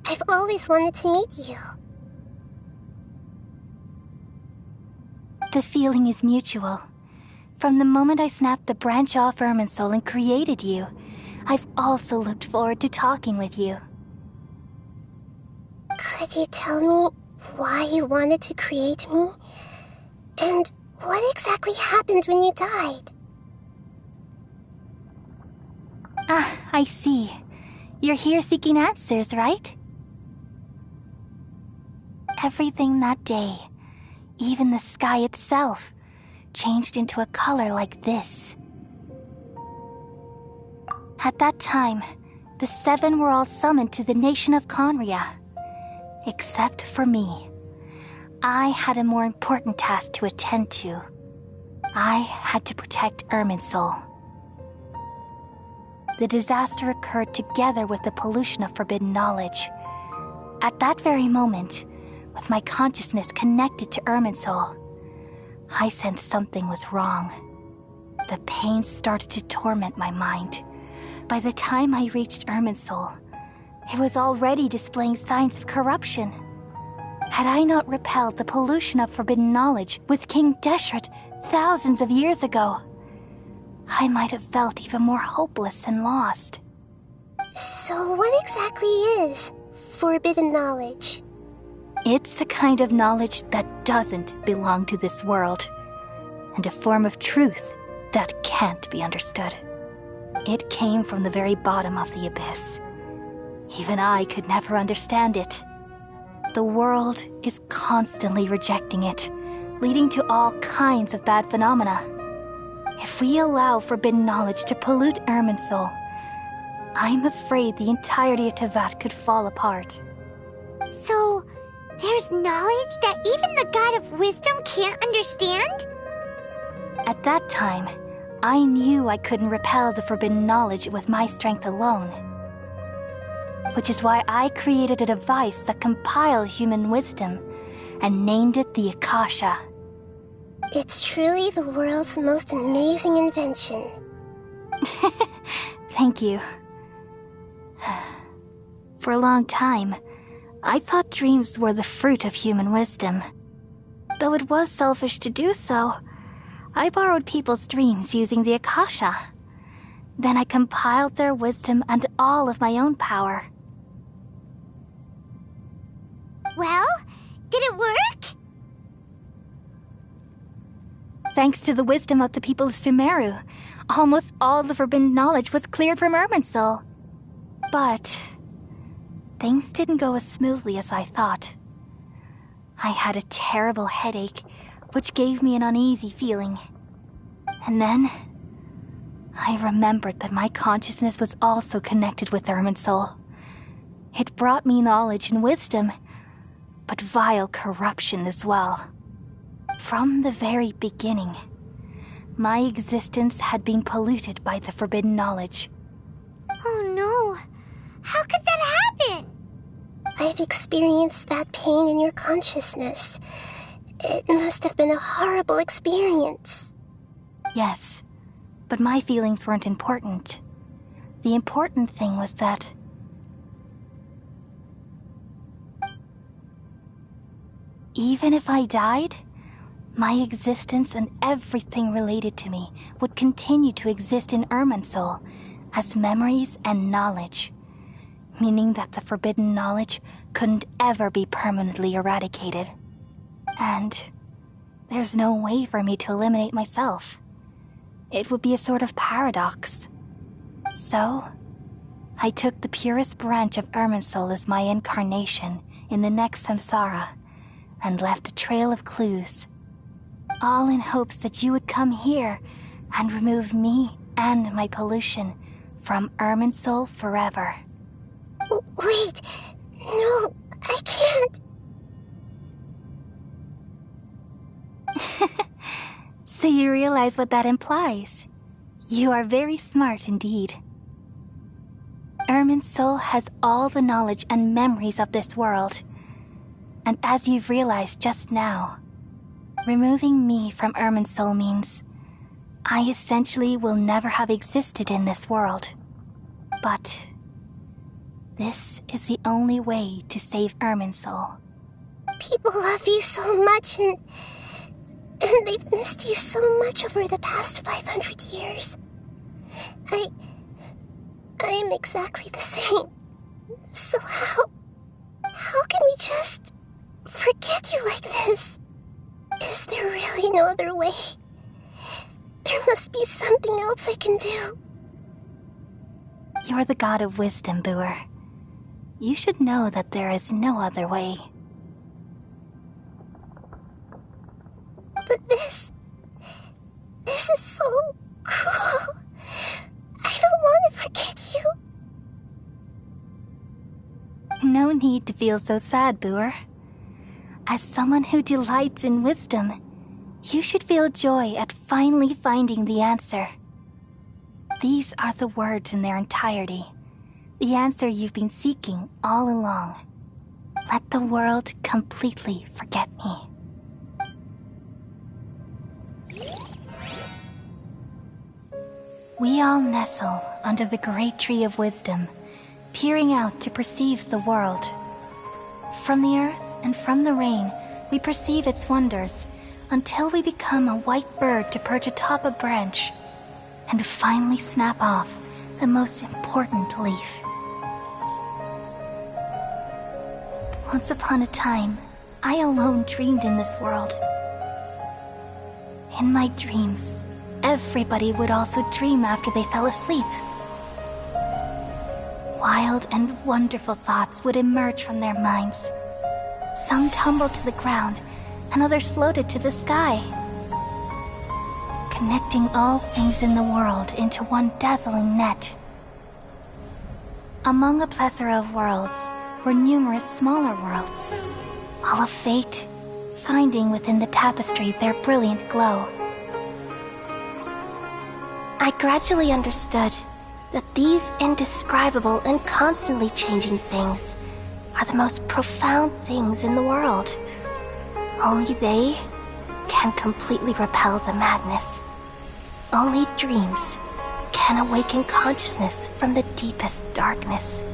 I've always wanted to meet you. The feeling is mutual. From the moment I snapped the branch off Irminsul and created you, I've also looked forward to talking with you. Could you tell me why you wanted to create me? And what exactly happened when you died? Ah, I see. You're here seeking answers, right? Everything that day, even the sky itself, changed into a color like this. At that time, the seven were all summoned to the nation of Khaenri'ah. Except for me. I had a more important task to attend to. I had to protect Irminsul. The disaster occurred together with the pollution of forbidden knowledge. At that very moment, with my consciousness connected to Irminsul, I sensed something was wrong. The pain started to torment my mind. By the time I reached Irminsul, it was already displaying signs of corruption. Had I not repelled the pollution of forbidden knowledge with King Deshret thousands of years ago, I might have felt even more hopeless and lost. So what exactly is forbidden knowledge? It's a kind of knowledge that doesn't belong to this world, and a form of truth that can't be understood. It came from the very bottom of the abyss. Even I could never understand it. The world is constantly rejecting it, leading to all kinds of bad phenomena. If we allow forbidden knowledge to pollute Irminsul, I'm afraid the entirety of Teyvat could fall apart. So, there's knowledge that even the God of Wisdom can't understand? At that time, I knew I couldn't repel the forbidden knowledge with my strength alone. Which is why I created a device that compiled human wisdom and named it the Akasha. It's truly the world's most amazing invention. Thank you. For a long time, I thought dreams were the fruit of human wisdom. Though it was selfish to do so, I borrowed people's dreams using the Akasha. Then I compiled their wisdom and all of my own power. Well, did it work? Thanks to the wisdom of the people of Sumeru, almost all the forbidden knowledge was cleared from Irminsul. But things didn't go as smoothly as I thought. I had a terrible headache, which gave me an uneasy feeling. And then I remembered that my consciousness was also connected with Irminsul. It brought me knowledge and wisdom, but vile corruption as well. From the very beginning, my existence had been polluted by the forbidden knowledge. Oh no! How could that happen? I've experienced that pain in your consciousness. It must have been a horrible experience. Yes, but my feelings weren't important. The important thing was that even if I died, my existence and everything related to me would continue to exist in Irminsul as memories and knowledge, meaning that the forbidden knowledge couldn't ever be permanently eradicated. And there's no way for me to eliminate myself. It would be a sort of paradox. So, I took the purest branch of Irminsul as my incarnation in the next samsara and left a trail of clues, all in hopes that you would come here and remove me and my pollution from Irminsul forever. Wait, no, I can't. So you realize what that implies. You are very smart indeed. Irminsul has all the knowledge and memories of this world. And as you've realized just now, removing me from Irminsul means I essentially will never have existed in this world. But this is the only way to save Irminsul. People love you so much, and they've missed you so much over the past 500 years. I am exactly the same. So how can we just forget you like this? Is there really no other way? There must be something else I can do. You're the god of wisdom, Ƒөΐũω. You should know that there is no other way. But this is so cruel. I don't want to forget you. No need to feel so sad, Ƒөΐũω. As someone who delights in wisdom, you should feel joy at finally finding the answer. These are the words in their entirety, the answer you've been seeking all along. Let the world completely forget me. We all nestle under the great tree of wisdom, peering out to perceive the world. From the earth and from the rain, we perceive its wonders, until we become a white bird to perch atop a branch, and finally snap off the most important leaf. Once upon a time, I alone dreamed in this world. In my dreams, everybody would also dream after they fell asleep. Wild and wonderful thoughts would emerge from their minds. Some tumbled to the ground, and others floated to the sky, connecting all things in the world into one dazzling net. Among a plethora of worlds were numerous smaller worlds, all of fate, finding within the tapestry their brilliant glow. I gradually understood that these indescribable and constantly changing things are the most profound things in the world. Only they can completely repel the madness. Only dreams can awaken consciousness from the deepest darkness.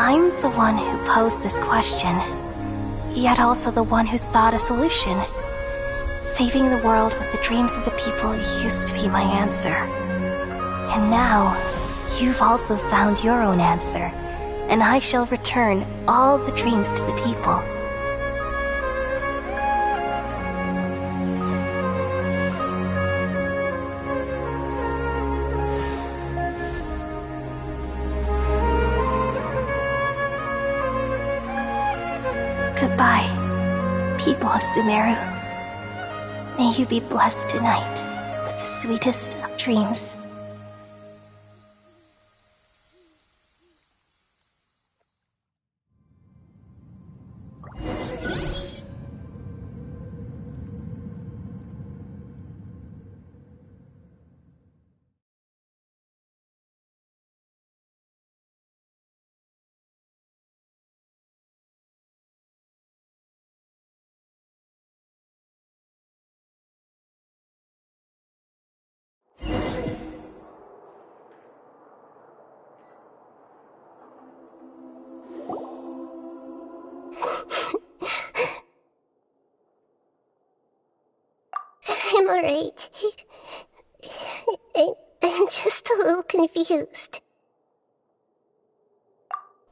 I'm the one who posed this question, yet also the one who sought a solution. Saving the world with the dreams of the people used to be my answer. And now, you've also found your own answer, and I shall return all the dreams to the people. Goodbye, people of Sumeru. May you be blessed tonight with the sweetest of dreams. I'm alright. I'm just a little confused.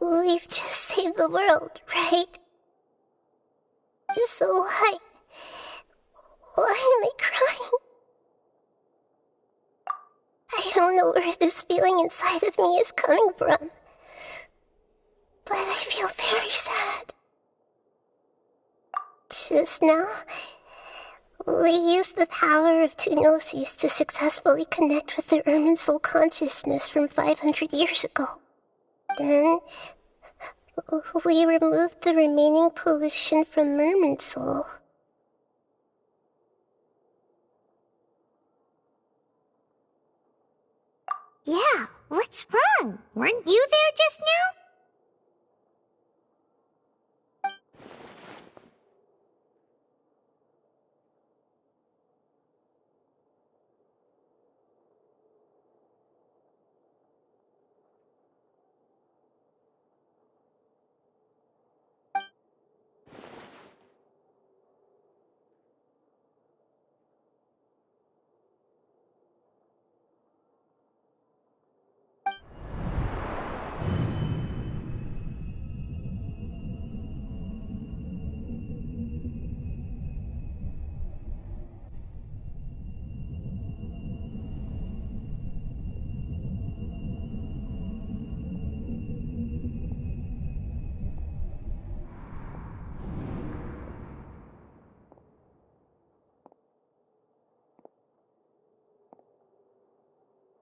We've just saved the world, right? So why am I crying? I don't know where this feeling inside of me is coming from, but I feel very sad. Just now, we used the power of two gnosis to successfully connect with the Irminsul consciousness from 500 years ago. Then, we removed the remaining pollution from Irminsul. Yeah, what's wrong? Weren't you there just now?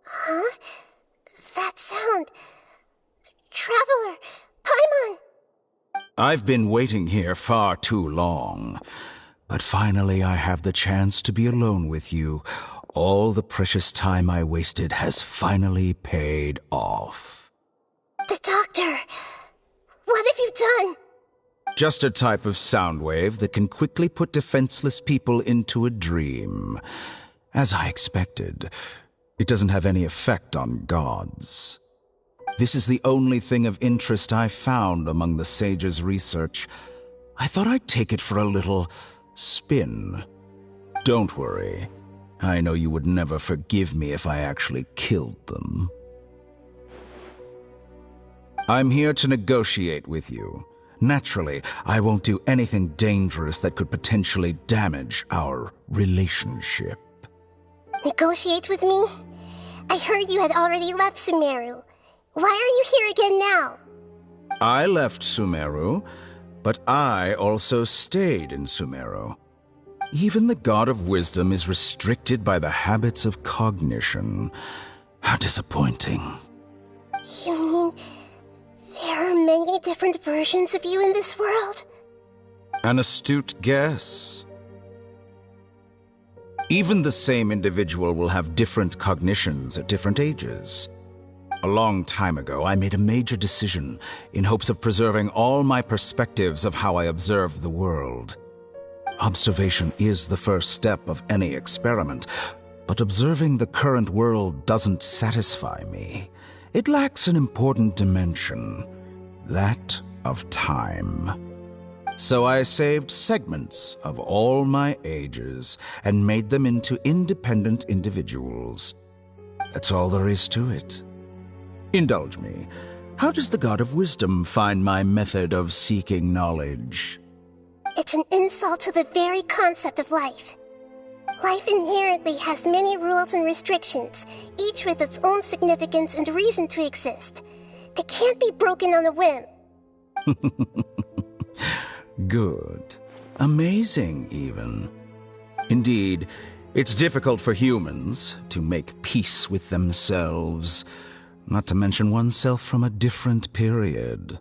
Huh? That sound. Traveler! Paimon! I've been waiting here far too long. But finally I have the chance to be alone with you. All the precious time I wasted has finally paid off. The doctor! What have you done? Just a type of sound wave that can quickly put defenseless people into a dream. As I expected, it doesn't have any effect on gods. This is the only thing of interest I found among the sage's research. I thought I'd take it for a little spin. Don't worry. I know you would never forgive me if I actually killed them. I'm here to negotiate with you. Naturally, I won't do anything dangerous that could potentially damage our relationship. Negotiate with me? I heard you had already left Sumeru. Why are you here again now? I left Sumeru, but I also stayed in Sumeru. Even the God of Wisdom is restricted by the habits of cognition. How disappointing. You mean there are many different versions of you in this world? An astute guess. Even the same individual will have different cognitions at different ages. A long time ago, I made a major decision in hopes of preserving all my perspectives of how I observed the world. Observation is the first step of any experiment, but observing the current world doesn't satisfy me. It lacks an important dimension, that of time. So I saved segments of all my ages and made them into independent individuals. That's all there is to it. Indulge me. How does the God of Wisdom find my method of seeking knowledge? It's an insult to the very concept of life. Life inherently has many rules and restrictions, each with its own significance and reason to exist. They can't be broken on a whim. Good. Amazing, even. Indeed, it's difficult for humans to make peace with themselves, not to mention oneself from a different period.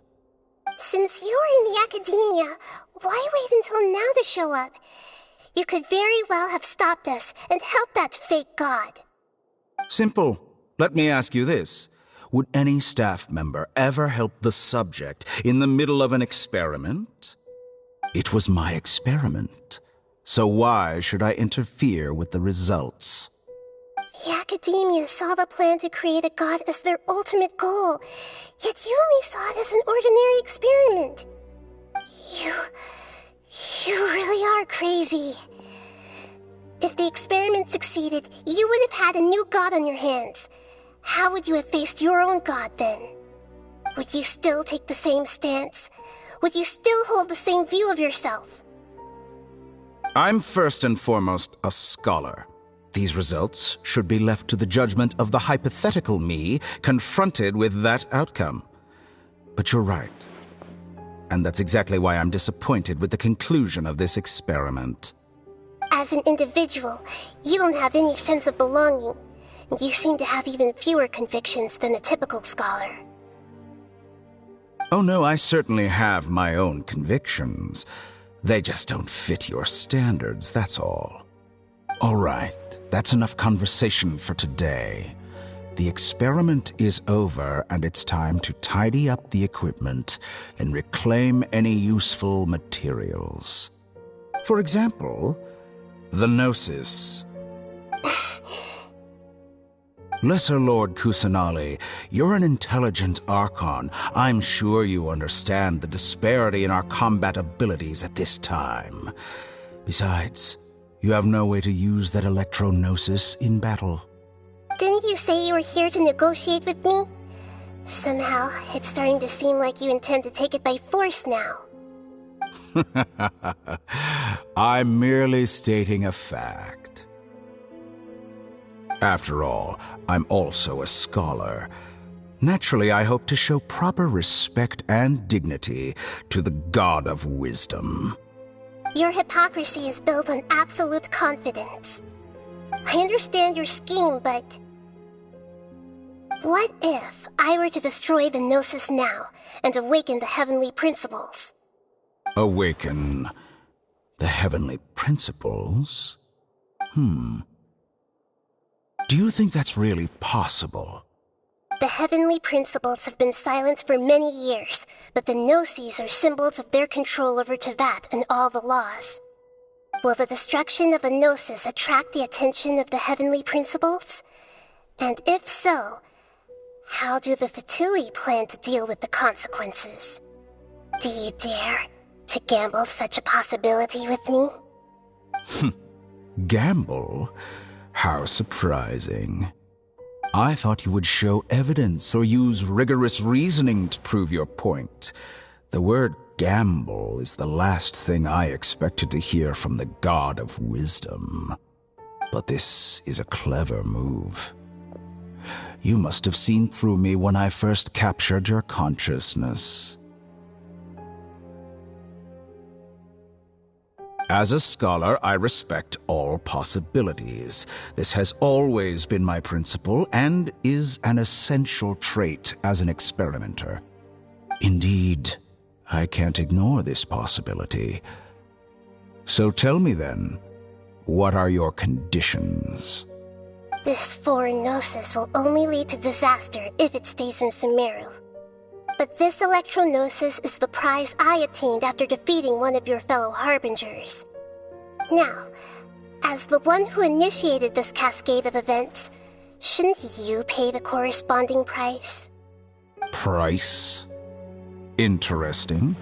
Since you're in the academia, why wait until now to show up? You could very well have stopped us and helped that fake god. Simple. Let me ask you this. Would any staff member ever help the subject in the middle of an experiment? It was my experiment. So why should I interfere with the results? The academia saw the plan to create a god as their ultimate goal, yet you only saw it as an ordinary experiment. You really are crazy. If the experiment succeeded, you would have had a new god on your hands. How would you have faced your own god then? Would you still take the same stance? Would you still hold the same view of yourself? I'm first and foremost a scholar. These results should be left to the judgment of the hypothetical me confronted with that outcome. But you're right. And that's exactly why I'm disappointed with the conclusion of this experiment. As an individual, you don't have any sense of belonging. You seem to have even fewer convictions than a typical scholar. Oh no, I certainly have my own convictions. They just don't fit your standards, that's all. All right, that's enough conversation for today. The experiment is over, and it's time to tidy up the equipment and reclaim any useful materials. For example, the Gnosis. Lesser Lord Kusanali, you're an intelligent Archon. I'm sure you understand the disparity in our combat abilities at this time. Besides, you have no way to use that Electro-Gnosis in battle. Didn't you say you were here to negotiate with me? Somehow, it's starting to seem like you intend to take it by force now. I'm merely stating a fact. After all, I'm also a scholar. Naturally, I hope to show proper respect and dignity to the God of Wisdom. Your hypocrisy is built on absolute confidence. I understand your scheme, but... what if I were to destroy the Gnosis now and awaken the heavenly principles? Awaken the heavenly principles? Do you think that's really possible? The heavenly principles have been silent for many years, but the Gnosis are symbols of their control over Tevat and all the laws. Will the destruction of a Gnosis attract the attention of the heavenly principles? And if so, how do the Ƒө腎 plan to deal with the consequences? Do you dare to gamble such a possibility with me? Gamble? How surprising. I thought you would show evidence or use rigorous reasoning to prove your point. The word gamble is the last thing I expected to hear from the God of Wisdom. But this is a clever move. You must have seen through me when I first captured your consciousness. As a scholar, I respect all possibilities. This has always been my principle and is an essential trait as an experimenter. Indeed, I can't ignore this possibility. So tell me then, what are your conditions? This foreign Gnosis will only lead to disaster if it stays in Sumeru. But this Electro-Gnosis is the prize I obtained after defeating one of your fellow Harbingers. Now, as the one who initiated this cascade of events, shouldn't you pay the corresponding price? Price? Interesting.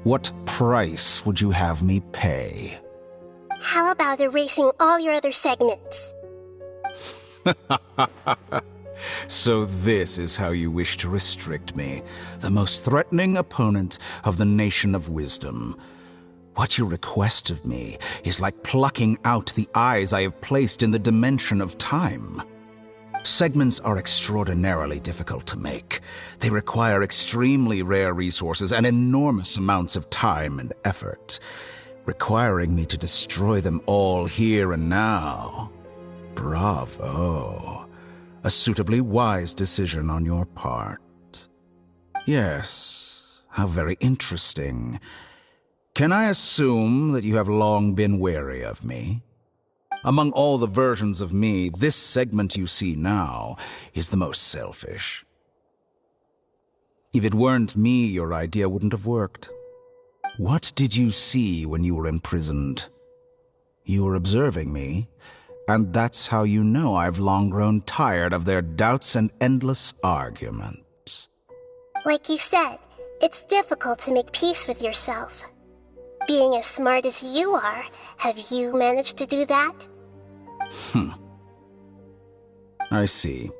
What price would you have me pay? How about erasing all your other segments? So this is how you wish to restrict me, the most threatening opponent of the Nation of Wisdom. What you request of me is like plucking out the eyes I have placed in the dimension of time. Segments are extraordinarily difficult to make. They require extremely rare resources and enormous amounts of time and effort, requiring me to destroy them all here and now. Bravo. A suitably wise decision on your part. Yes, how very interesting. Can I assume that you have long been wary of me? Among all the versions of me, this segment you see now is the most selfish. If it weren't me, your idea wouldn't have worked. What did you see when you were imprisoned? You were observing me, and that's how you know I've long grown tired of their doubts and endless arguments. Like you said, it's difficult to make peace with yourself. Being as smart as you are, have you managed to do that? I see.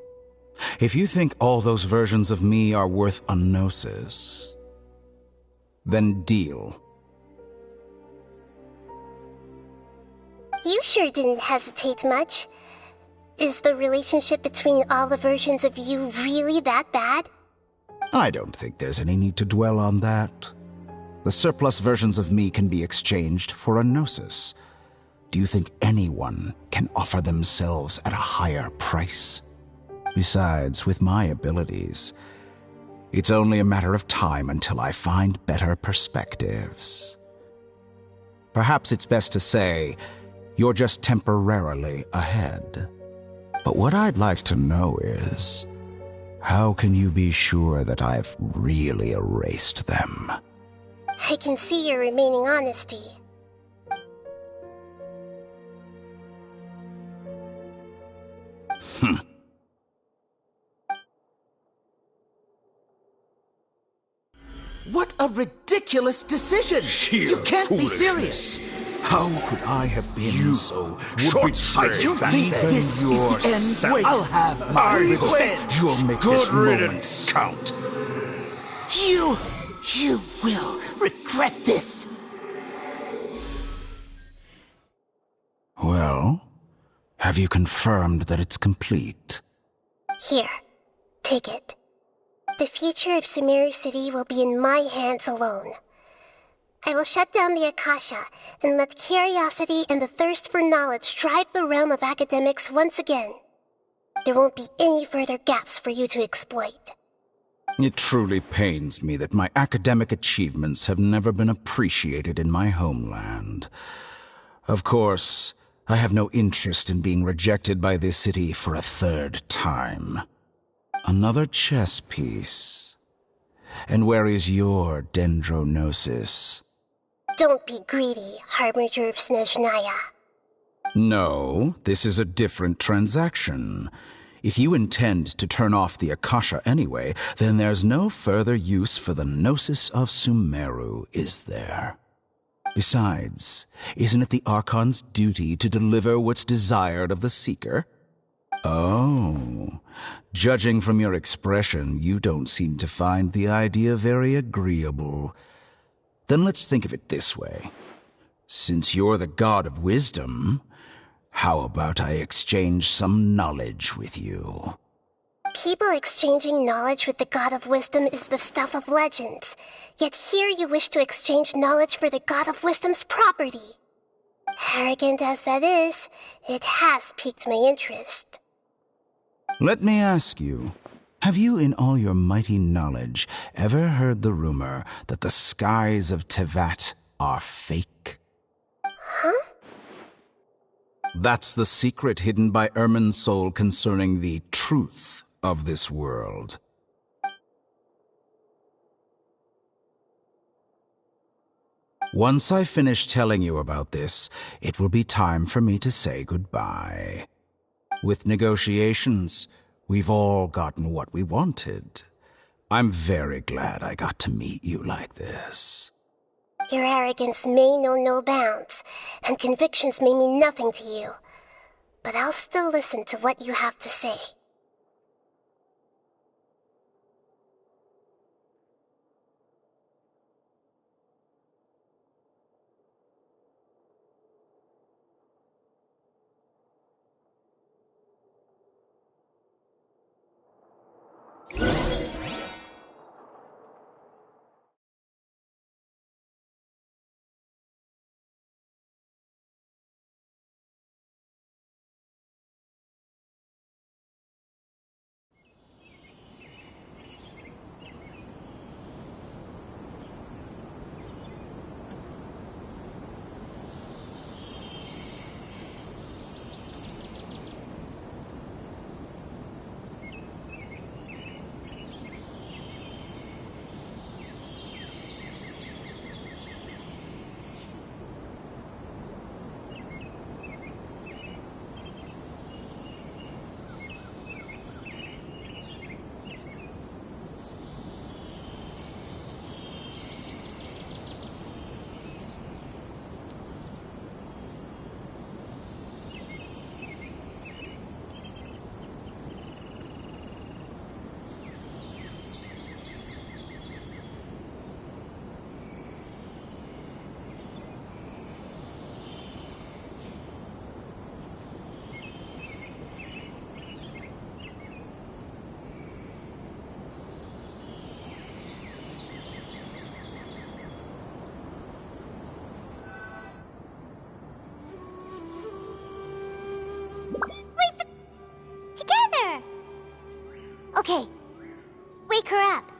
If you think all those versions of me are worth a gnosis, then deal. You sure didn't hesitate much. Is the relationship between all the versions of you really that bad? I don't think there's any need to dwell on that. The surplus versions of me can be exchanged for a gnosis. Do you think anyone can offer themselves at a higher price? Besides, with my abilities, it's only a matter of time until I find better perspectives. Perhaps it's best to say, you're just temporarily ahead. But what I'd like to know is, how can you be sure that I've really erased them? I can see your remaining honesty. What a ridiculous decision! Sheer You can't be foolishness. serious! How could I have been so short-sighted? You think this is the end? Wait, I'll have my revenge! You'll make this moment count. You will regret this! Well, have you confirmed that it's complete? Here, take it. The future of Sumeru City will be in my hands alone. I will shut down the Akasha and let curiosity and the thirst for knowledge drive the realm of academics once again. There won't be any further gaps for you to exploit. It truly pains me that my academic achievements have never been appreciated in my homeland. Of course, I have no interest in being rejected by this city for a third time. Another chess piece. And where is your dendronosis? Don't be greedy, Harbinger of Snezhnaya. No, this is a different transaction. If you intend to turn off the Akasha anyway, then there's no further use for the Gnosis of Sumeru, is there? Besides, isn't it the Archon's duty to deliver what's desired of the Seeker? Oh, judging from your expression, you don't seem to find the idea very agreeable. Then let's think of it this way. Since you're the god of wisdom, how about I exchange some knowledge with you? People exchanging knowledge with the god of wisdom is the stuff of legends. Yet here you wish to exchange knowledge for the god of wisdom's property. Arrogant as that is, it has piqued my interest. Let me ask you, have you in all your mighty knowledge ever heard the rumor that the skies of Tevat are fake? Huh? That's the secret hidden by Irminsul concerning the truth of this world. Once I finish telling you about this, it will be time for me to say goodbye. With negotiations, we've all gotten what we wanted. I'm very glad I got to meet you like this. Your arrogance may know no bounds, and convictions may mean nothing to you. But I'll still listen to what you have to say. Okay. Wake her up.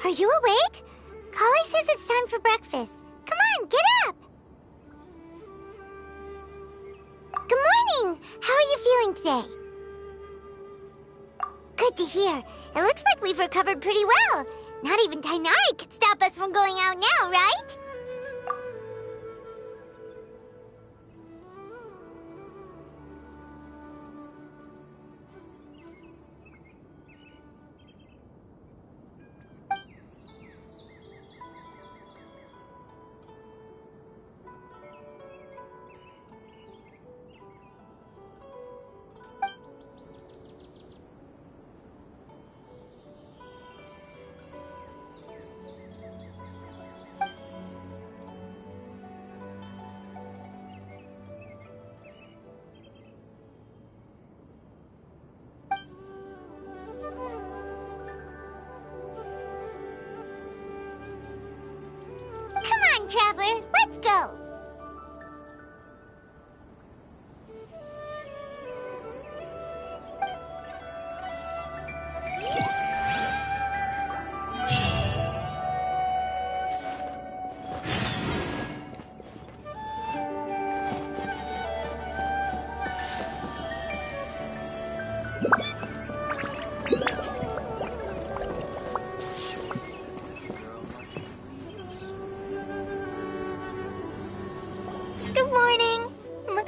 Are you awake? Kali says it's time for breakfast. Come on, get up! Good morning! How are you feeling today? Good to hear. It looks like we've recovered pretty well. Not even Tighnari could stop us from going out now, right? Traveler, let's go!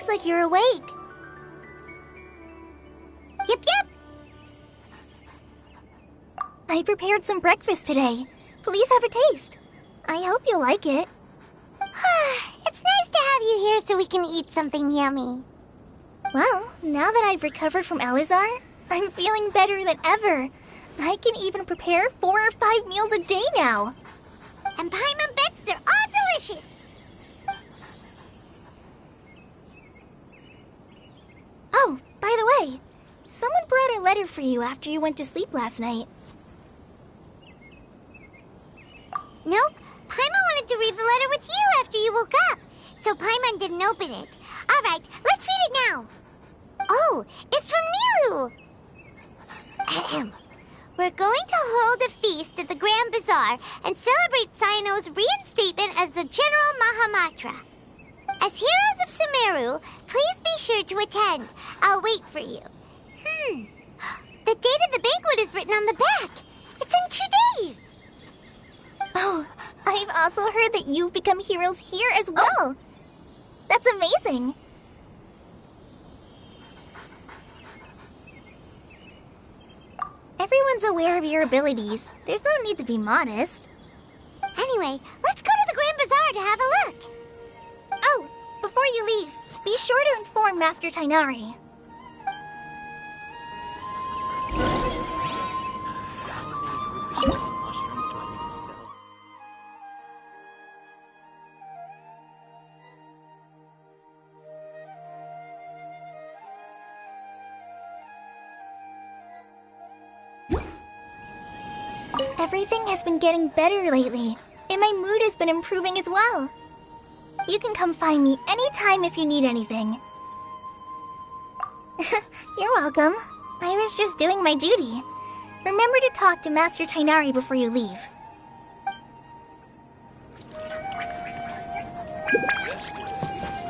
Like you're awake. Yep. I prepared some breakfast today. Please have a taste. I hope you'll like it. It's nice to have you here so we can eat something yummy. Well, now that I've recovered from Elazar, I'm feeling better than ever. I can even prepare 4 or 5 meals a day now. And Paimon bets they're all delicious. Oh, by the way, someone brought a letter for you after you went to sleep last night. Nope. Paimon wanted to read the letter with you after you woke up, so Paimon didn't open it. All right, let's read it now. Oh, it's from Nilou. Ahem. We're going to hold a feast at the Grand Bazaar and celebrate Cyano's reinstatement as the General Mahamatra. As heroes of Sumeru, please be sure to attend. I'll wait for you. The date of the banquet is written on the back. It's in 2 days. Oh, I've also heard that you've become heroes here as well. That's amazing. Everyone's aware of your abilities. There's no need to be modest. Anyway, let's go to the Grand Bazaar to have a look. Oh, before you leave, be sure to inform Master Tighnari. Everything has been getting better lately, and my mood has been improving as well. You can come find me anytime if you need anything. You're welcome. I was just doing my duty. Remember to talk to Master Tighnari before you leave.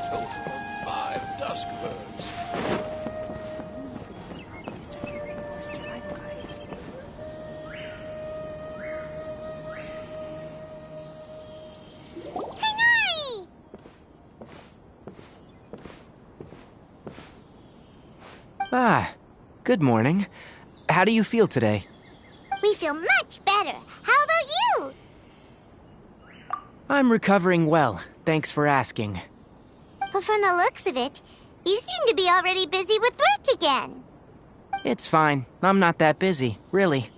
Total of 5 dusk birds. Ah, good morning. How do you feel today? We feel much better. How about you? I'm recovering well, thanks for asking. But from the looks of it, you seem to be already busy with work again. It's fine. I'm not that busy, really.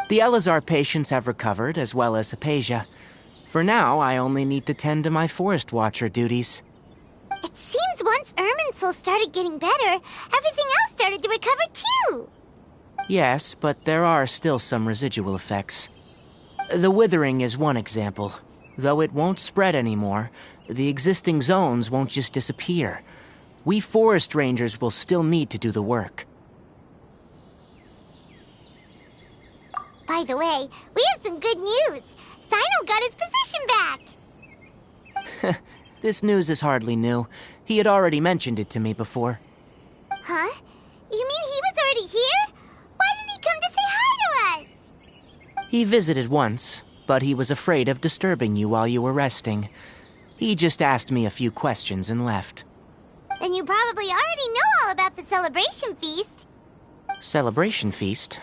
The Elazar patients have recovered, as well as Hypatia. For now, I only need to tend to my Forest Watcher duties. It seems once Irminsul started getting better, everything else started to recover too. Yes, but there are still some residual effects. The withering is one example. Though it won't spread anymore, the existing zones won't just disappear. We forest rangers will still need to do the work. By the way, we have some good news. Sino got his position back! This news is hardly new. He had already mentioned it to me before. Huh? You mean he was already here? Why didn't he come to say hi to us? He visited once, but he was afraid of disturbing you while you were resting. He just asked me a few questions and left. Then you probably already know all about the celebration feast. Celebration feast?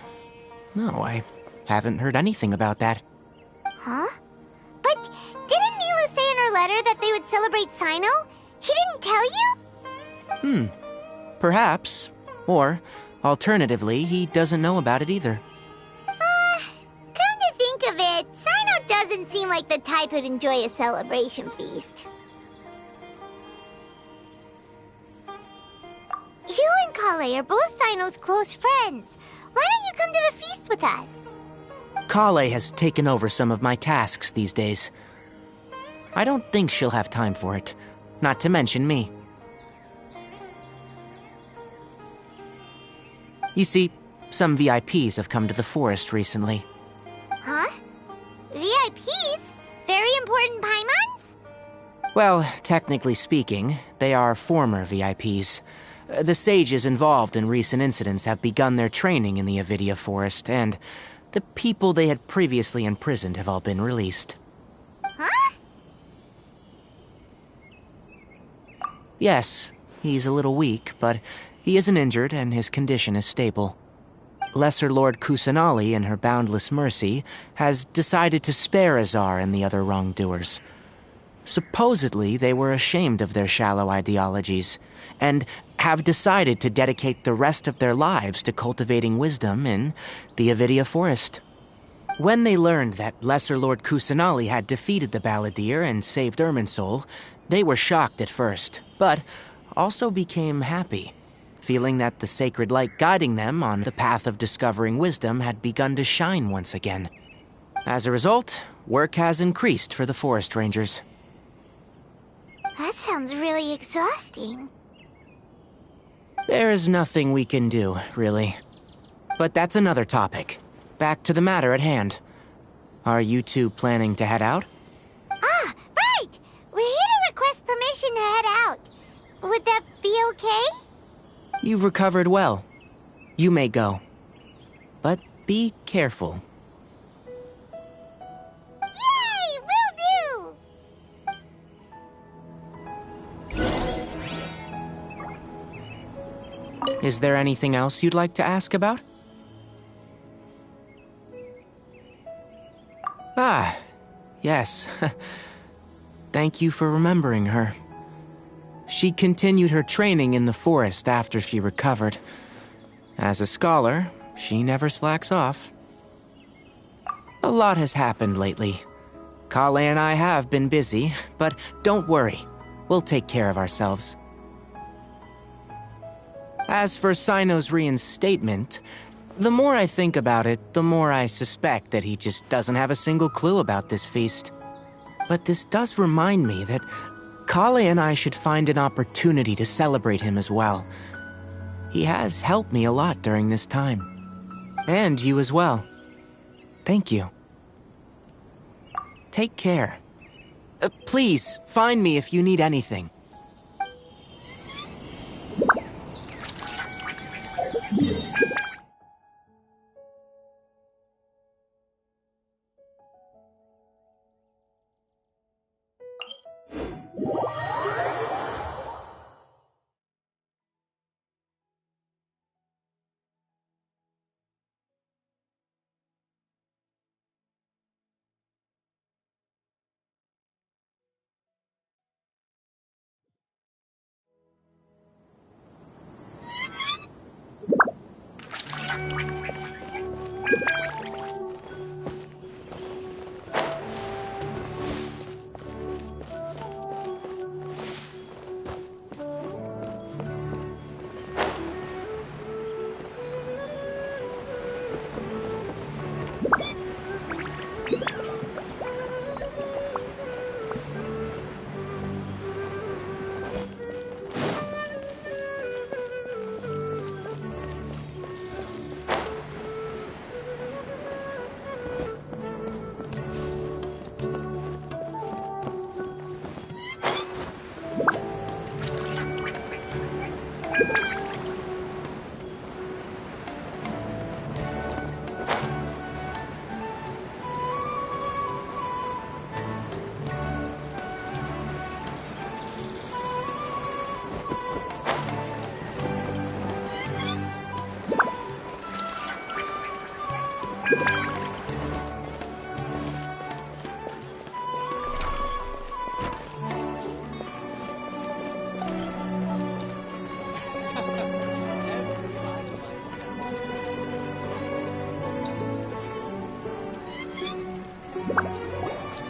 No, I haven't heard anything about that. Huh? But didn't Nilu say in her letter that they would celebrate Sino? He didn't tell you? Perhaps. Or, alternatively, he doesn't know about it either. Come to think of it, Sino doesn't seem like the type who'd enjoy a celebration feast. You and Kale are both Sino's close friends. Why don't you come to the feast with us? Kale has taken over some of my tasks these days. I don't think she'll have time for it, not to mention me. You see, some VIPs have come to the forest recently. Huh? VIPs? Very important Paimons? Well, technically speaking, they are former VIPs. The sages involved in recent incidents have begun their training in the Avidia Forest, and the people they had previously imprisoned have all been released. Huh? Yes, he's a little weak, but he isn't injured and his condition is stable. Lesser Lord Kusanali, in her boundless mercy, has decided to spare Azar and the other wrongdoers. Supposedly, they were ashamed of their shallow ideologies, and have decided to dedicate the rest of their lives to cultivating wisdom in the Avidia Forest. When they learned that Lesser Lord Kusanali had defeated the Balladeer and saved Irminsul, they were shocked at first, but also became happy, feeling that the sacred light guiding them on the path of discovering wisdom had begun to shine once again. As a result, work has increased for the forest rangers. That sounds really exhausting. There's nothing we can do, really. But that's another topic. Back to the matter at hand. Are you two planning to head out? Ah, right! We're here to request permission to head out. Would that be okay? You've recovered well. You may go. But be careful. Yay! Will do! Is there anything else you'd like to ask about? Ah, yes. Thank you for remembering her. She continued her training in the forest after she recovered. As a scholar, she never slacks off. A lot has happened lately. Kale and I have been busy, but don't worry. We'll take care of ourselves. As for Sino's reinstatement, the more I think about it, the more I suspect that he just doesn't have a single clue about this feast. But this does remind me that Kale and I should find an opportunity to celebrate him as well. He has helped me a lot during this time. And you as well. Thank you. Take care. Please, find me if you need anything.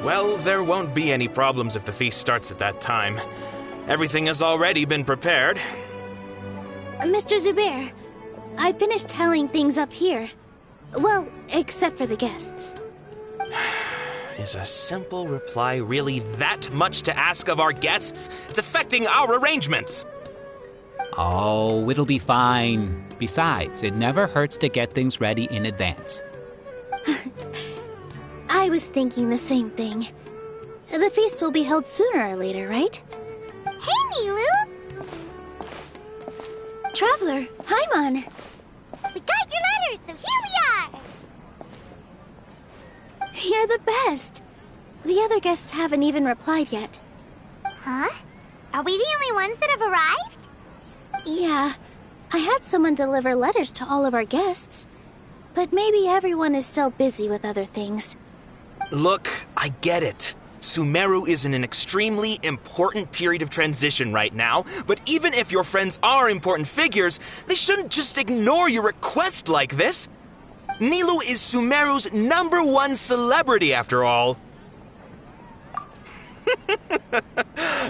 Well, there won't be any problems if the feast starts at that time. Everything has already been prepared. Mr. Zubair, I finished tallying things up here. Well, except for the guests. Is a simple reply really that much to ask of our guests? It's affecting our arrangements. Oh, it'll be fine. Besides, it never hurts to get things ready in advance. I was thinking the same thing. The feast will be held sooner or later, right? Hey, Nilou! Traveler, Paimon! We got your letters, so here we are! You're the best! The other guests haven't even replied yet. Huh? Are we the only ones that have arrived? Yeah, I had someone deliver letters to all of our guests. But maybe everyone is still busy with other things. Look, I get it. Sumeru is in an extremely important period of transition right now, but even if your friends are important figures, they shouldn't just ignore your request like this. Nilou is Sumeru's #1 celebrity, after all.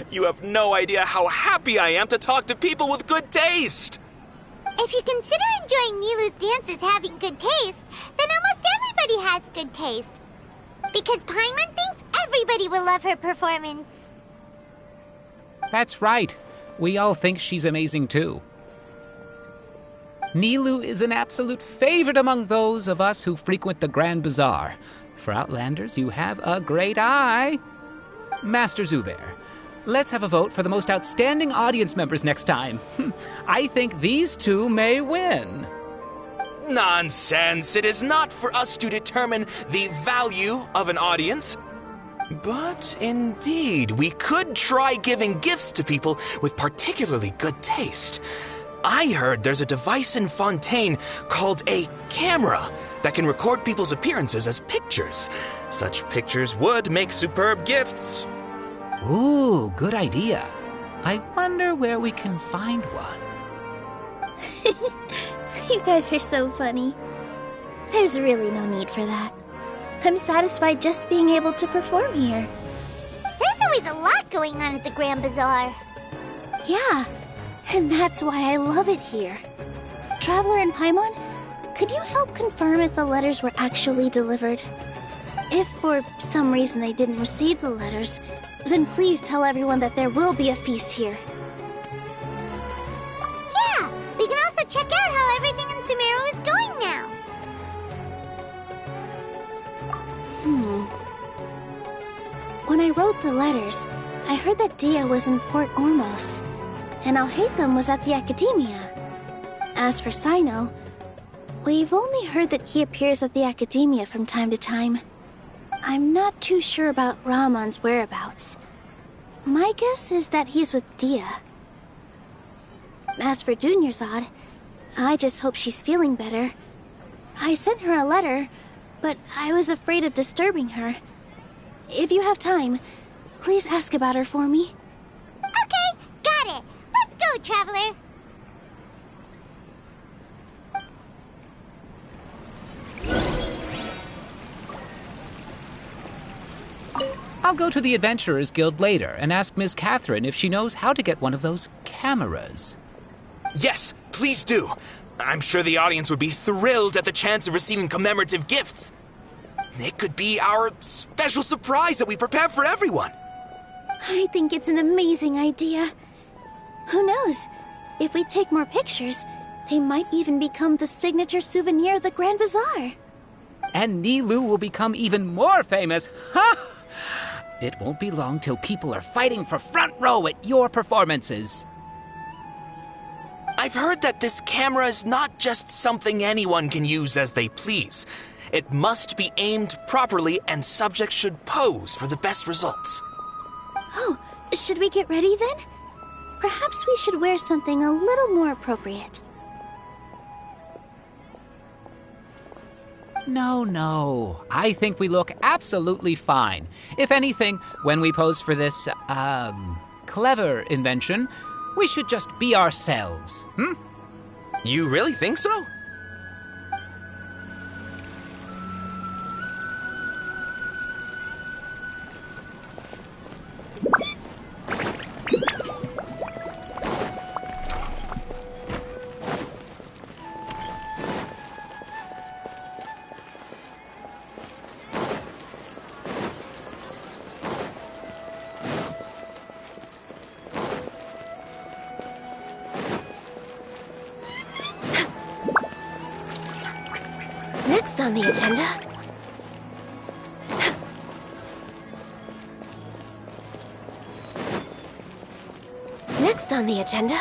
You have no idea how happy I am to talk to people with good taste. If you consider enjoying Nilou's dances having good taste, then almost everybody has good taste. Because Paimon thinks everybody will love her performance. That's right. We all think she's amazing too. Nilou is an absolute favorite among those of us who frequent the Grand Bazaar. For Outlanders, you have a great eye. Master Zubair, let's have a vote for the most outstanding audience members next time. I think these two may win. Nonsense! It is not for us to determine the value of an audience. But indeed, we could try giving gifts to people with particularly good taste. I heard there's a device in Fontaine called a camera that can record people's appearances as pictures. Such pictures would make superb gifts. Ooh, good idea. I wonder where we can find one. You guys are so funny. There's really no need for that. I'm satisfied just being able to perform here. There's always a lot going on at the Grand Bazaar. Yeah, and that's why I love it here. Traveler and Paimon, could you help confirm if the letters were actually delivered? If for some reason they didn't receive the letters, then please tell everyone that there will be a feast here. Yeah, we can also check out how everything in Sumeru is going now. When I wrote the letters, I heard that Dia was in Port Ormos, and Alhaitham was at the Academia. As for Sino, we've only heard that he appears at the Academia from time to time. I'm not too sure about Rahman's whereabouts. My guess is that he's with Dia. As for Dunyarzad, I just hope she's feeling better. I sent her a letter, but I was afraid of disturbing her. If you have time, please ask about her for me. Okay, got it. Let's go, Traveler. I'll go to the Adventurers Guild later and ask Miss Catherine if she knows how to get one of those cameras. Yes, please do. I'm sure the audience would be thrilled at the chance of receiving commemorative gifts. It could be our special surprise that we prepare for everyone. I think it's an amazing idea. Who knows? If we take more pictures, they might even become the signature souvenir of the Grand Bazaar. And Nilou will become even more famous. Ha! It won't be long till people are fighting for front row at your performances. I've heard that this camera is not just something anyone can use as they please. It must be aimed properly, and subjects should pose for the best results. Oh, should we get ready then? Perhaps we should wear something a little more appropriate. No. I think we look absolutely fine. If anything, when we pose for this, clever invention, we should just be ourselves, You really think so? Next on the agenda... Next on the agenda...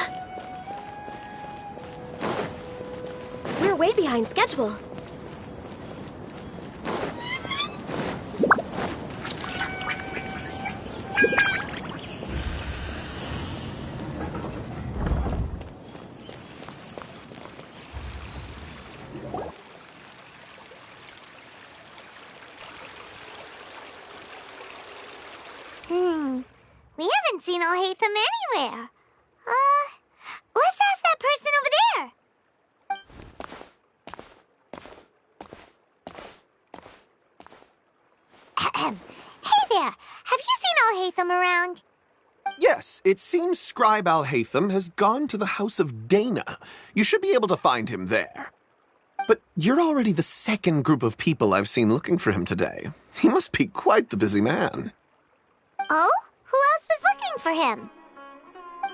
We're way behind schedule. We haven't seen Ƒөΐũើω anywhere. Let's ask that person over there. Hey there, have you seen Ƒөΐũើω around? Yes, it seems Scribe Ƒөΐũើω has gone to the House of Dana. You should be able to find him there. But you're already the second group of people I've seen looking for him today. He must be quite the busy man. Oh? Who else was looking for him?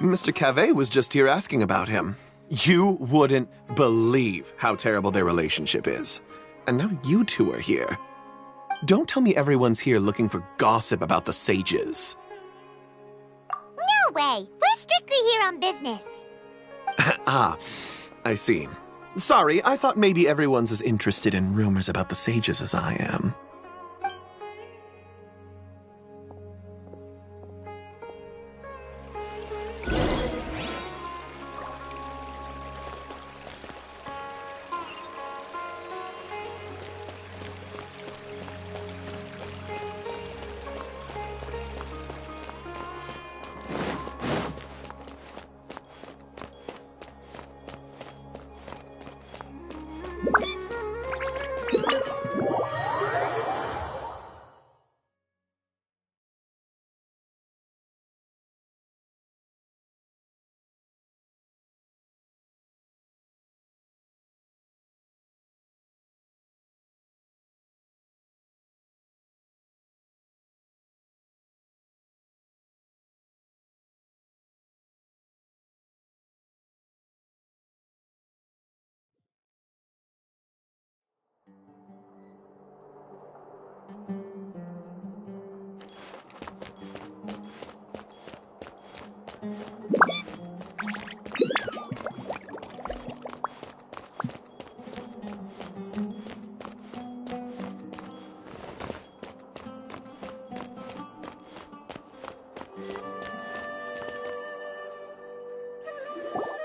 Mr. Cavey was just here asking about him. You wouldn't believe how terrible their relationship is. And now you two are here. Don't tell me everyone's here looking for gossip about the sages. No way! We're strictly here on business. Ah, I see. Sorry, I thought maybe everyone's as interested in rumors about the sages as I am.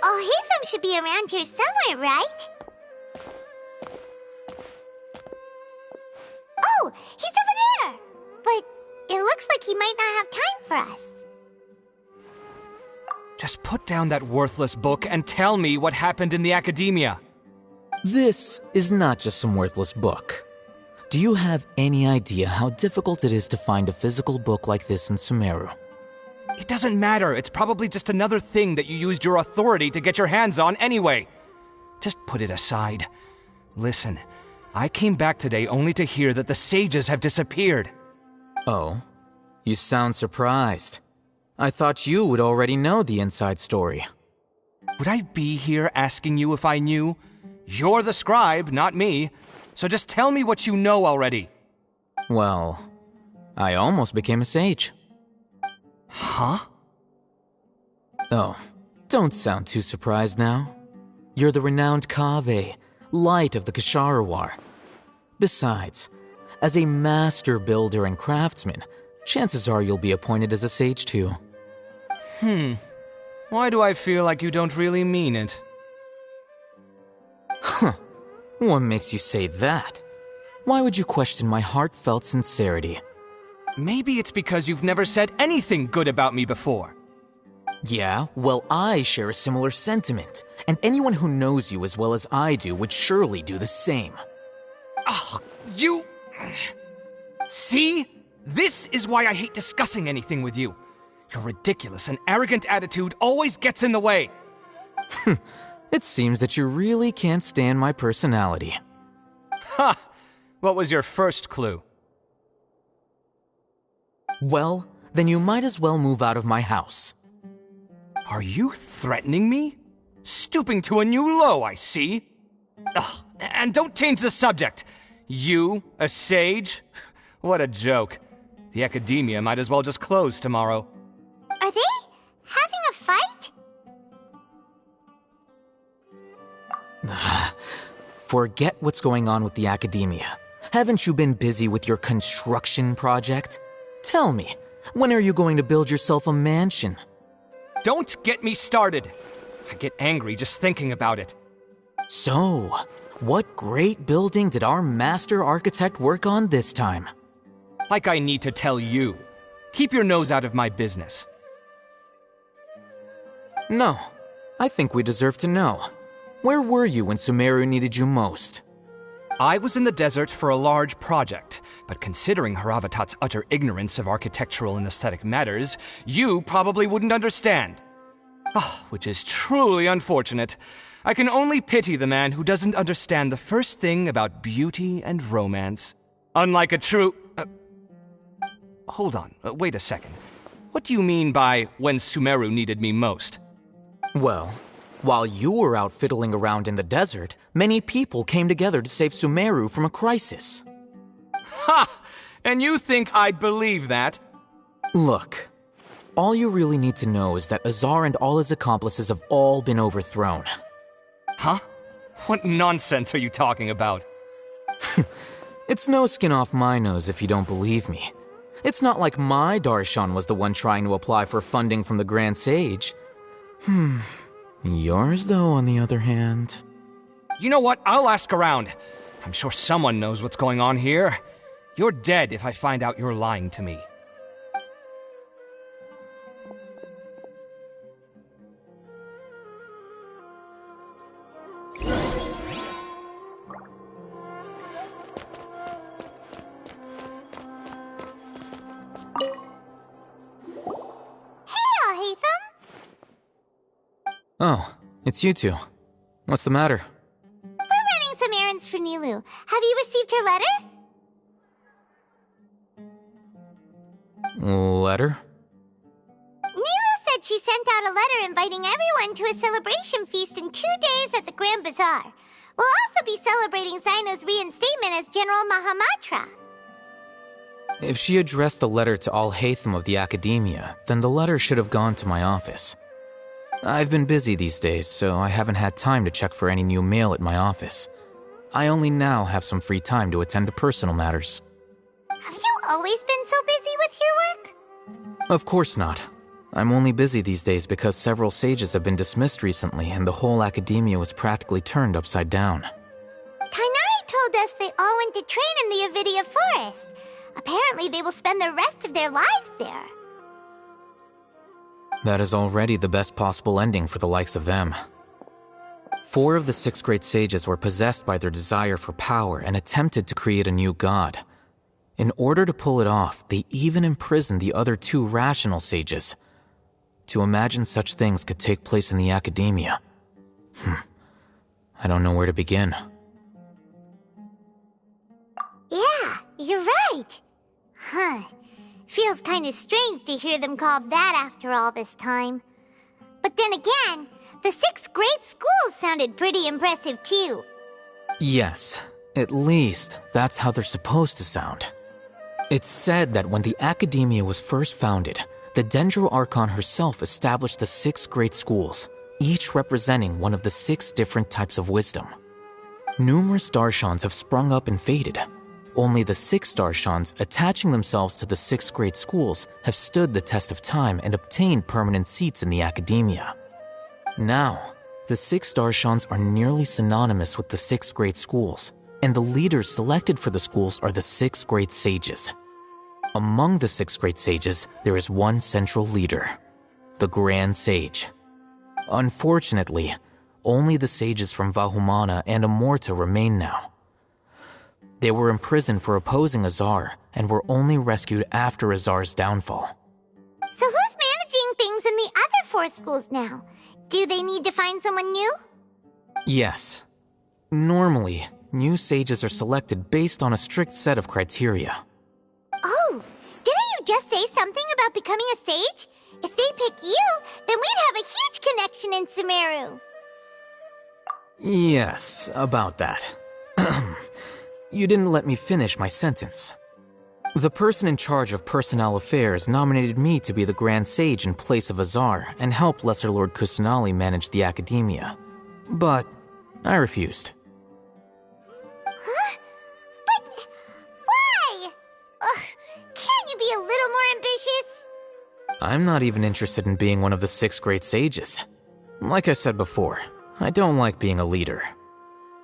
Ƒөΐũើω should be around here somewhere, right? Oh, he's over there! But it looks like he might not have time for us. Just put down that worthless book and tell me what happened in the academia. This is not just some worthless book. Do you have any idea how difficult it is to find a physical book like this in Sumeru? It doesn't matter. It's probably just another thing that you used your authority to get your hands on anyway. Just put it aside. Listen, I came back today only to hear that the sages have disappeared. Oh? You sound surprised. I thought you would already know the inside story. Would I be here asking you if I knew? You're the scribe, not me. So just tell me what you know already. Well, I almost became a sage. Huh? Oh, don't sound too surprised now. You're the renowned Kaveh, light of the Ksharawar. Besides, as a master builder and craftsman, chances are you'll be appointed as a sage too. Why do I feel like you don't really mean it? Huh. What makes you say that? Why would you question my heartfelt sincerity? Maybe it's because you've never said anything good about me before. Yeah, well, I share a similar sentiment, and anyone who knows you as well as I do would surely do the same. Oh, you... See? This is why I hate discussing anything with you. Your ridiculous and arrogant attitude always gets in the way. It seems that you really can't stand my personality. Ha! What was your first clue? Well, then you might as well move out of my house. Are you threatening me? Stooping to a new low, I see. Ugh, and don't change the subject. You, a sage? What a joke. The academia might as well just close tomorrow. Are they having a fight? Forget what's going on with the academia. Haven't you been busy with your construction project? Tell me, when are you going to build yourself a mansion? Don't get me started. I get angry just thinking about it. So, what great building did our master architect work on this time? Like I need to tell you. Keep your nose out of my business. No, I think we deserve to know. Where were you when Sumeru needed you most? I was in the desert for a large project, but considering Haravatat's utter ignorance of architectural and aesthetic matters, you probably wouldn't understand. Which is truly unfortunate. I can only pity the man who doesn't understand the first thing about beauty and romance. Unlike a true... Hold on, wait a second. What do you mean by when Sumeru needed me most? Well, while you were out fiddling around in the desert, many people came together to save Sumeru from a crisis. Ha! And you think I'd believe that? Look, all you really need to know is that Azar and all his accomplices have all been overthrown. Huh? What nonsense are you talking about? It's no skin off my nose if you don't believe me. It's not like my Darshan was the one trying to apply for funding from the Grand Sage. Yours, though, on the other hand... You know what? I'll ask around. I'm sure someone knows what's going on here. You're dead if I find out you're lying to me. Oh, it's you two. What's the matter? We're running some errands for Nilou. Have you received her letter? Letter? Nilou said she sent out a letter inviting everyone to a celebration feast in 2 days at the Grand Bazaar. We'll also be celebrating Zaino's reinstatement as General Mahamatra. If she addressed the letter to all Ħöŭŭëm of the academia, then the letter should have gone to my office. I've been busy these days, so I haven't had time to check for any new mail at my office. I only now have some free time to attend to personal matters. Have you always been so busy with your work? Of course not. I'm only busy these days because several sages have been dismissed recently and the whole academia was practically turned upside down. Kainari told us they all went to train in the Avidia Forest. Apparently they will spend the rest of their lives there. That is already the best possible ending for the likes of them. 4 of the 6 great sages were possessed by their desire for power and attempted to create a new god. In order to pull it off, they even imprisoned the other 2 rational sages. To imagine such things could take place in the academia. I don't know where to begin. Yeah, you're right. Feels kinda strange to hear them called that after all this time. But then again, the 6 great schools sounded pretty impressive too. Yes, at least that's how they're supposed to sound. It's said that when the academia was first founded, the Dendro Archon herself established the 6 great schools, each representing one of the 6 different types of wisdom. Numerous Darshans have sprung up and faded. Only the 6 Darshans attaching themselves to the 6th grade schools have stood the test of time and obtained permanent seats in the academia. Now, the 6 Darshans are nearly synonymous with the 6th grade schools, and the leaders selected for the schools are the 6th grade sages. Among the 6th grade sages, there is one central leader, the Grand Sage. Unfortunately, only the sages from Vahumana and Amorta remain now. They were imprisoned for opposing Azar and were only rescued after Azar's downfall. So who's managing things in the other 4 schools now? Do they need to find someone new? Yes. Normally, new sages are selected based on a strict set of criteria. Oh, didn't you just say something about becoming a sage? If they pick you, then we'd have a huge connection in Sumeru. Yes, about that. You didn't let me finish my sentence. The person in charge of personnel affairs nominated me to be the Grand Sage in place of Azar and help Lesser Lord Kusanali manage the academia. But I refused. Huh? But why? Ugh, can't you be a little more ambitious? I'm not even interested in being one of the 6th grade sages. Like I said before, I don't like being a leader.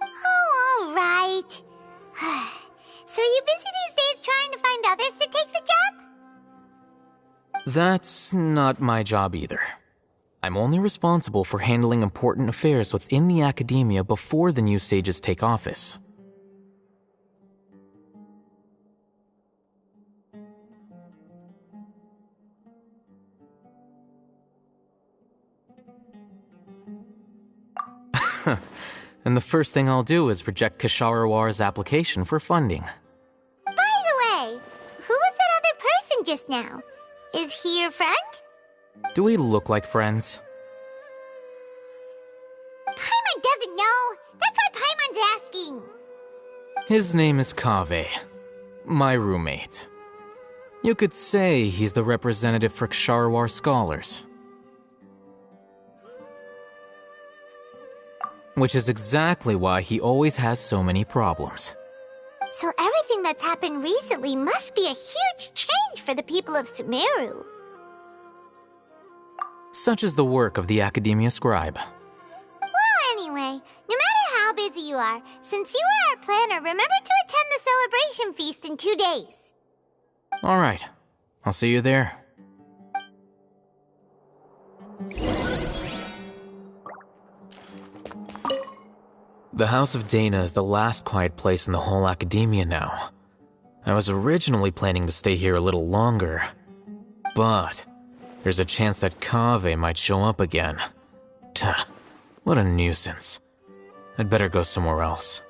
Oh, all right. So are you busy these days trying to find others to take the job? That's not my job either. I'm only responsible for handling important affairs within the academia before the new sages take office. And the first thing I'll do is reject Kasharawar's application for funding. By the way, who was that other person just now? Is he your friend? Do we look like friends? Paimon doesn't know. That's why Paimon's asking. His name is Kaveh, my roommate. You could say he's the representative for Ksharawar scholars. Which is exactly why he always has so many problems. So everything that's happened recently must be a huge change for the people of Sumeru. Such is the work of the Academia Scribe. Well, anyway, no matter how busy you are, since you are our planner, remember to attend the celebration feast in 2 days. Alright, I'll see you there. The House of Dana is the last quiet place in the whole academia now. I was originally planning to stay here a little longer, but there's a chance that Kaveh might show up again. Tuh, what a nuisance. I'd better go somewhere else.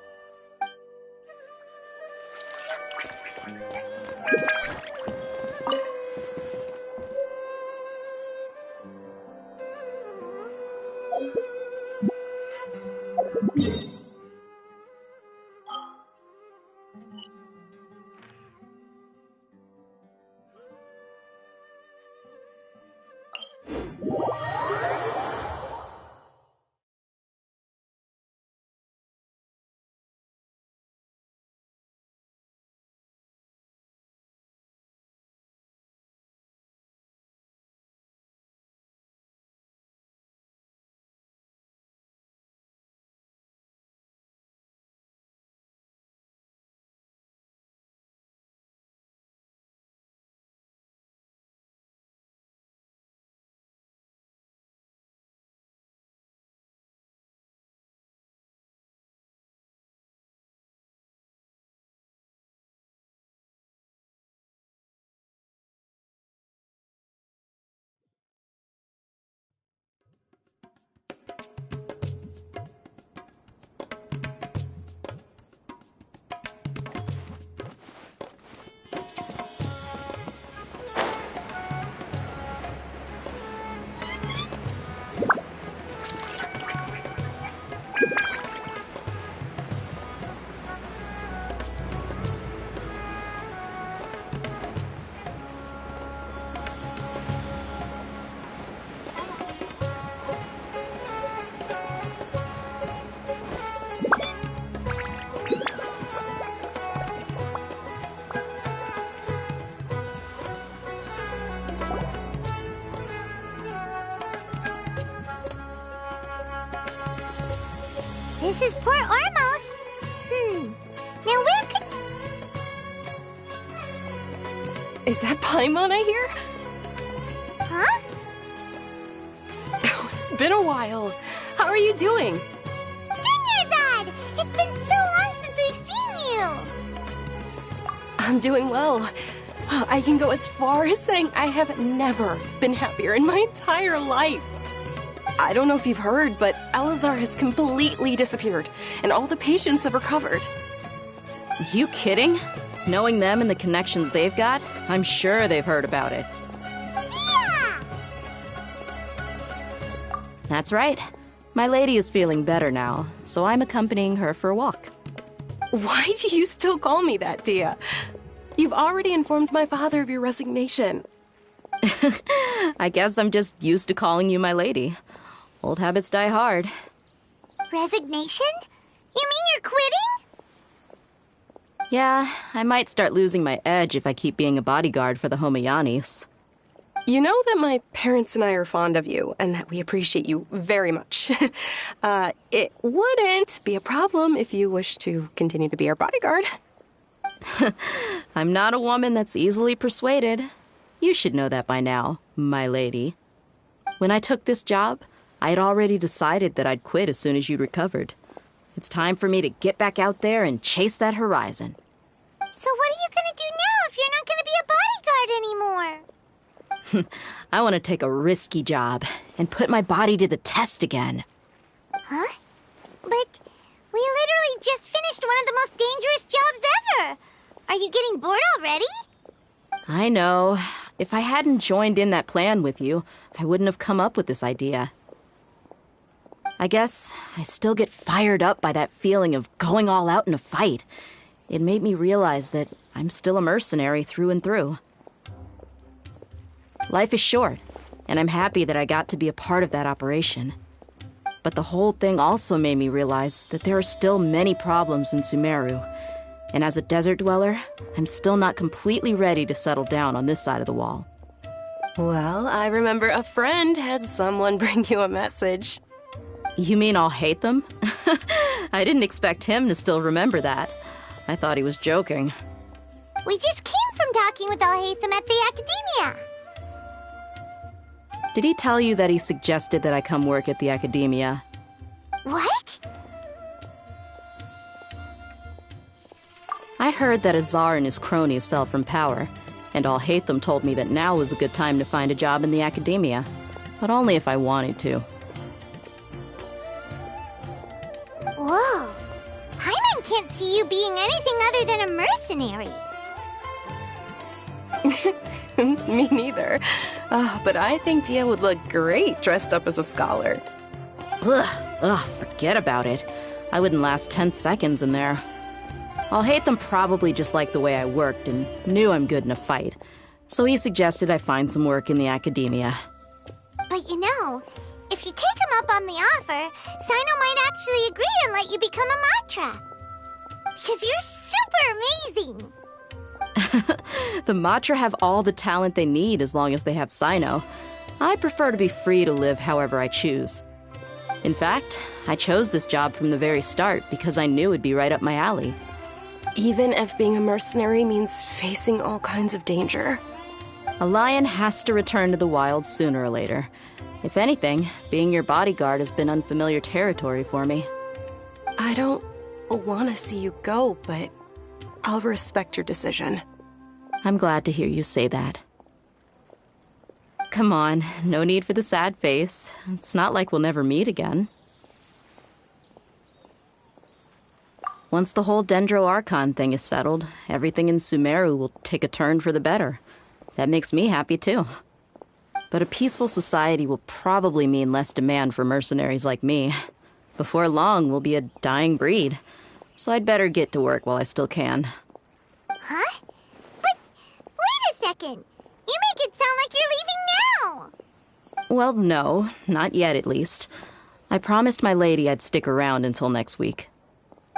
This is Port Ormos. Now where could... Is that Paimon I hear? Huh? Oh, it's been a while. How are you doing? Dinyarzad! It's been so long since we've seen you! I'm doing well. I can go as far as saying I have never been happier in my entire life. I don't know if you've heard, but Elazar has completely disappeared, and all the patients have recovered. You kidding? Knowing them and the connections they've got, I'm sure they've heard about it. Yeah! That's right. My lady is feeling better now, so I'm accompanying her for a walk. Why do you still call me that, Dia? You've already informed my father of your resignation. I guess I'm just used to calling you my lady. Old habits die hard. Resignation? You mean you're quitting? Yeah, I might start losing my edge if I keep being a bodyguard for the Homayanis. You know that my parents and I are fond of you, and that we appreciate you very much. It wouldn't be a problem if you wish to continue to be our bodyguard. I'm not a woman that's easily persuaded. You should know that by now, my lady. When I took this job, I had already decided that I'd quit as soon as you'd recovered. It's time for me to get back out there and chase that horizon. So what are you gonna do now if you're not gonna be a bodyguard anymore? I want to take a risky job and put my body to the test again. Huh? But we literally just finished one of the most dangerous jobs ever. Are you getting bored already? I know. If I hadn't joined in that plan with you, I wouldn't have come up with this idea. I guess I still get fired up by that feeling of going all out in a fight. It made me realize that I'm still a mercenary through and through. Life is short, and I'm happy that I got to be a part of that operation. But the whole thing also made me realize that there are still many problems in Sumeru. And as a desert dweller, I'm still not completely ready to settle down on this side of the wall. Well, I remember a friend had someone bring you a message. You mean I'll hate them? I didn't expect him to still remember that. I thought he was joking. We just came from talking with Al-Haytham at the Academia. Did he tell you that he suggested that I come work at the Academia? What? I heard that Azar and his cronies fell from power, and Al-Haytham told me that now was a good time to find a job in the Academia, but only if I wanted to. Whoa. Paimon can't see you being anything other than a mercenary. Me neither. But I think Dia would look great dressed up as a scholar. Ugh, forget about it. I wouldn't last 10 seconds in there. Al-Haytham probably just liked the way I worked and knew I'm good in a fight, so he suggested I find some work in the Academia. But you know, if you take him up on the offer, Sino might actually agree and let you become a Matra. Because you're super amazing! The Matra have all the talent they need as long as they have Sino. I prefer to be free to live however I choose. In fact, I chose this job from the very start because I knew it'd be right up my alley. Even if being a mercenary means facing all kinds of danger. A lion has to return to the wild sooner or later. If anything, being your bodyguard has been unfamiliar territory for me. I don't want to see you go, but I'll respect your decision. I'm glad to hear you say that. Come on, no need for the sad face. It's not like we'll never meet again. Once the whole Dendro Archon thing is settled, everything in Sumeru will take a turn for the better. That makes me happy too. But a peaceful society will probably mean less demand for mercenaries like me. Before long, we'll be a dying breed. So I'd better get to work while I still can. Huh? But wait a second! You make it sound like you're leaving now! Well, no, not yet at least. I promised my lady I'd stick around until next week.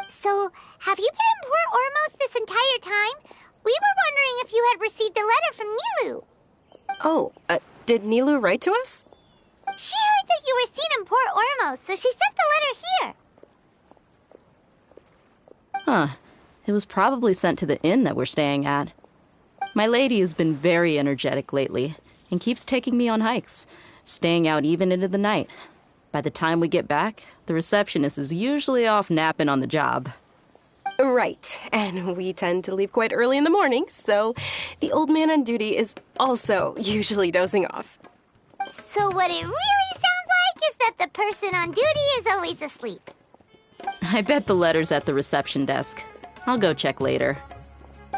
So, have you been in Port Ormos this entire time? We were wondering if you had received a letter from Nilou. Oh, did Nilou write to us? She heard that you were seen in Port Ormos, so she sent the letter here. Huh. It was probably sent to the inn that we're staying at. My lady has been very energetic lately and keeps taking me on hikes, staying out even into the night. By the time we get back, the receptionist is usually off napping on the job. Right, and we tend to leave quite early in the morning, so the old man on duty is also usually dozing off. So what it really sounds like is that the person on duty is always asleep. I bet the letter's at the reception desk. I'll go check later.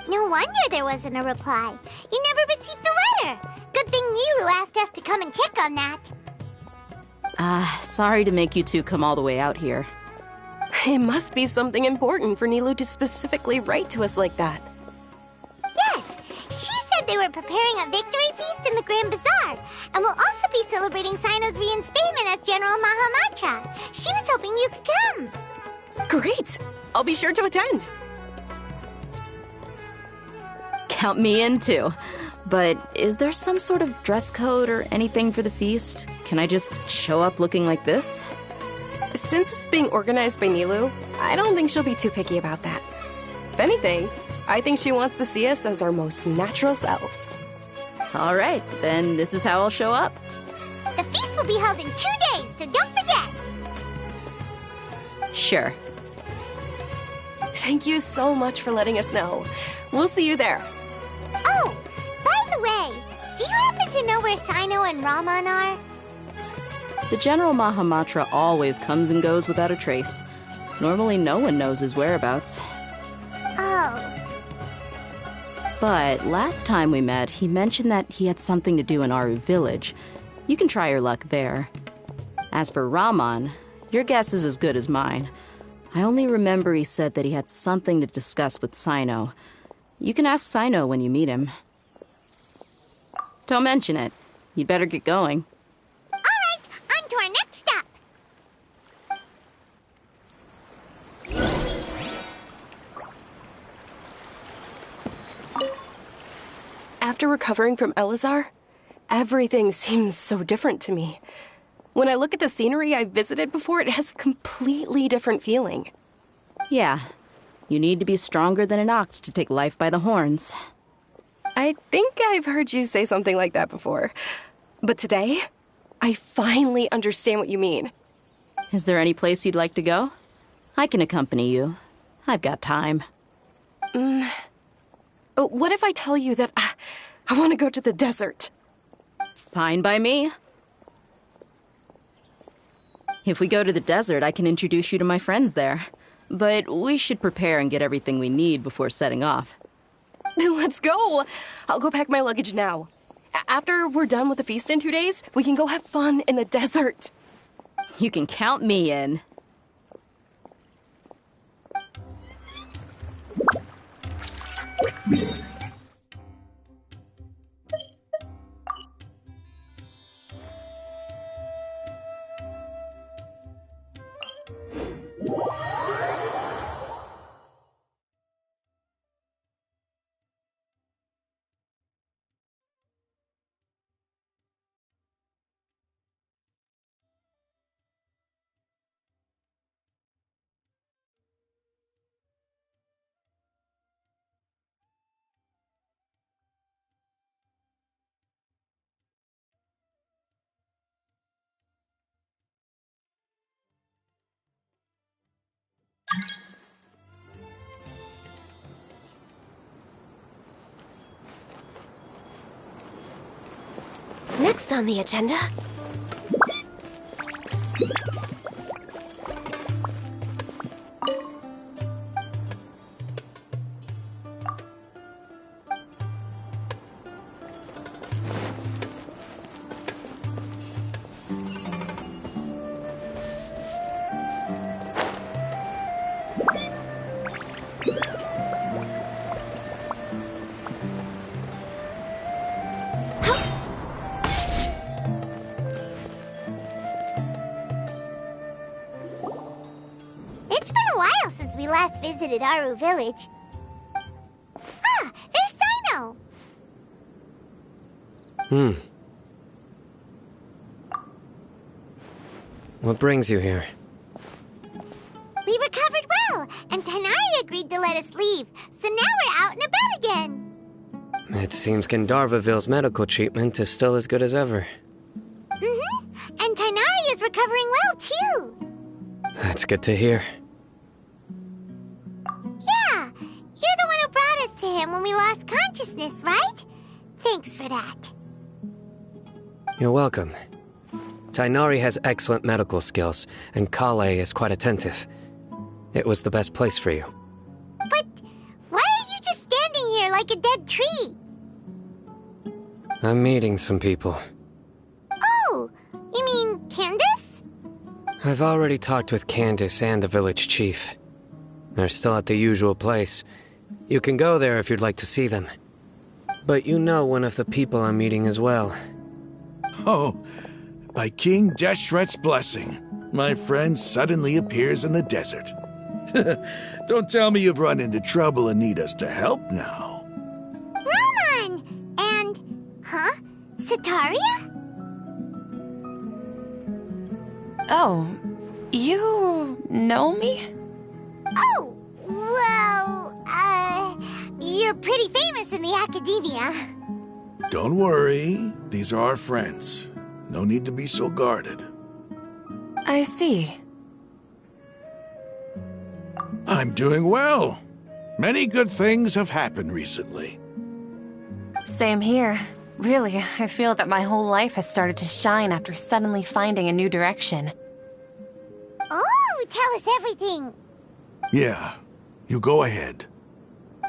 No wonder there wasn't a reply. You never received the letter. Good thing Nilu asked us to come and check on that. Sorry to make you two come all the way out here. It must be something important for Nilu to specifically write to us like that. Yes, she said they were preparing a victory feast in the Grand Bazaar, and will also be celebrating Sino's reinstatement as General Mahamatra. She was hoping you could come. Great! I'll be sure to attend. Count me in too. But is there some sort of dress code or anything for the feast? Can I just show up looking like this? Since it's being organized by Nilu, I don't think she'll be too picky about that. If anything, I think she wants to see us as our most natural selves. All right, then this is how I'll show up. The feast will be held in 2 days, so don't forget. Sure. Thank you so much for letting us know. We'll see you there. Oh, by the way, do you happen to know where Sino and Raman are? The General Mahamatra always comes and goes without a trace. Normally no one knows his whereabouts. Oh. But last time we met, he mentioned that he had something to do in Ŭŭ village. You can try your luck there. As for Raman, your guess is as good as mine. I only remember he said that he had something to discuss with Sino. You can ask Sino when you meet him. Don't mention it. You'd better get going. All right, on to our next stop. After recovering from Elazar, everything seems so different to me. When I look at the scenery I visited before, it has a completely different feeling. Yeah. You need to be stronger than an ox to take life by the horns. I think I've heard you say something like that before. But today, I finally understand what you mean. Is there any place you'd like to go? I can accompany you. I've got time. What if I tell you that I want to go to the desert? Fine by me. If we go to the desert, I can introduce you to my friends there. But we should prepare and get everything we need before setting off. Let's go! I'll go pack my luggage now. After we're done with the feast in 2 days, we can go have fun in the desert. You can count me in. Next on the agenda... It's been a while since we last visited Ŭŭ village. Ah, there's Sino! What brings you here? We recovered well, and Tighnari agreed to let us leave, so now we're out and about again. It seems Gandharvaville's medical treatment is still as good as ever. Mm-hmm. And Tighnari is recovering well, too. That's good to hear. Yeah, you're the one who brought us to him when we lost consciousness, right? Thanks for that. You're welcome. Tighnari has excellent medical skills, and Kale is quite attentive. It was the best place for you. But why are you just standing here like a dead tree? I'm meeting some people. Oh, you mean Candace? I've already talked with Candace and the village chief. They're still at the usual place. You can go there if you'd like to see them. But you know one of the people I'm meeting as well. Oh, by King Deshret's blessing, my friend suddenly appears in the desert. Don't tell me you've run into trouble and need us to help now. Roman! And, Setaria? Oh, you know me? Oh, well, you're pretty famous in the academia. Don't worry, these are our friends. No need to be so guarded. I see. I'm doing well. Many good things have happened recently. Same here. Really, I feel that my whole life has started to shine after suddenly finding a new direction. Oh, tell us everything. Yeah, you go ahead.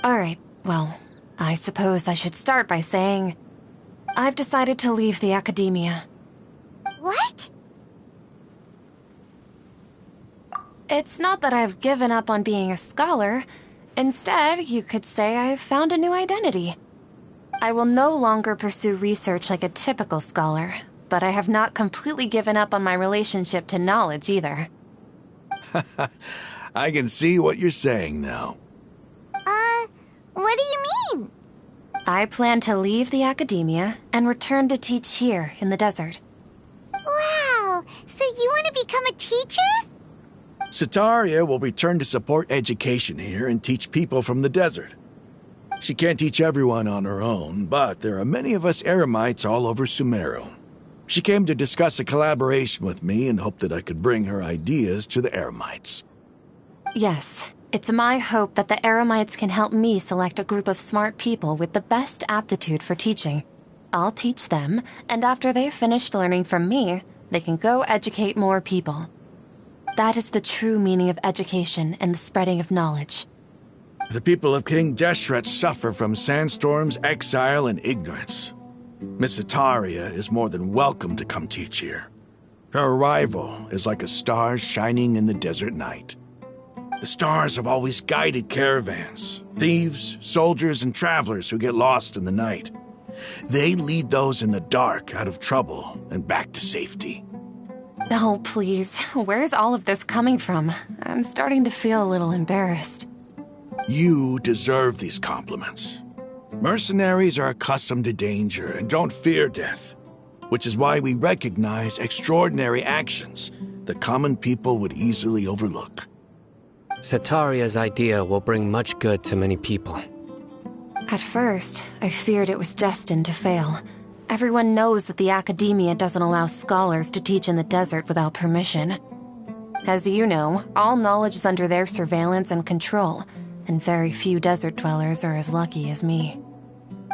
Alright, well, I suppose I should start by saying I've decided to leave the academia. What? It's not that I've given up on being a scholar. Instead, you could say I've found a new identity. I will no longer pursue research like a typical scholar, but I have not completely given up on my relationship to knowledge either. I can see what you're saying now. What do you mean? I plan to leave the academia and return to teach here in the desert. Wow, so you want to become a teacher? Setaria will return to support education here and teach people from the desert. She can't teach everyone on her own, but there are many of us Eremites all over Sumeru. She came to discuss a collaboration with me and hoped that I could bring her ideas to the Eremites. Yes, it's my hope that the Eremites can help me select a group of smart people with the best aptitude for teaching. I'll teach them, and after they've finished learning from me, they can go educate more people. That is the true meaning of education and the spreading of knowledge. The people of King Deshret suffer from sandstorms, exile, and ignorance. Miss Setaria is more than welcome to come teach here. Her arrival is like a star shining in the desert night. The stars have always guided caravans, thieves, soldiers, and travelers who get lost in the night. They lead those in the dark out of trouble and back to safety. Oh, please. Where's all of this coming from? I'm starting to feel a little embarrassed. You deserve these compliments. Mercenaries are accustomed to danger and don't fear death, which is why we recognize extraordinary actions that common people would easily overlook. Setaria's idea will bring much good to many people. At first, I feared it was destined to fail. Everyone knows that the academia doesn't allow scholars to teach in the desert without permission. As you know, all knowledge is under their surveillance and control, and very few desert dwellers are as lucky as me.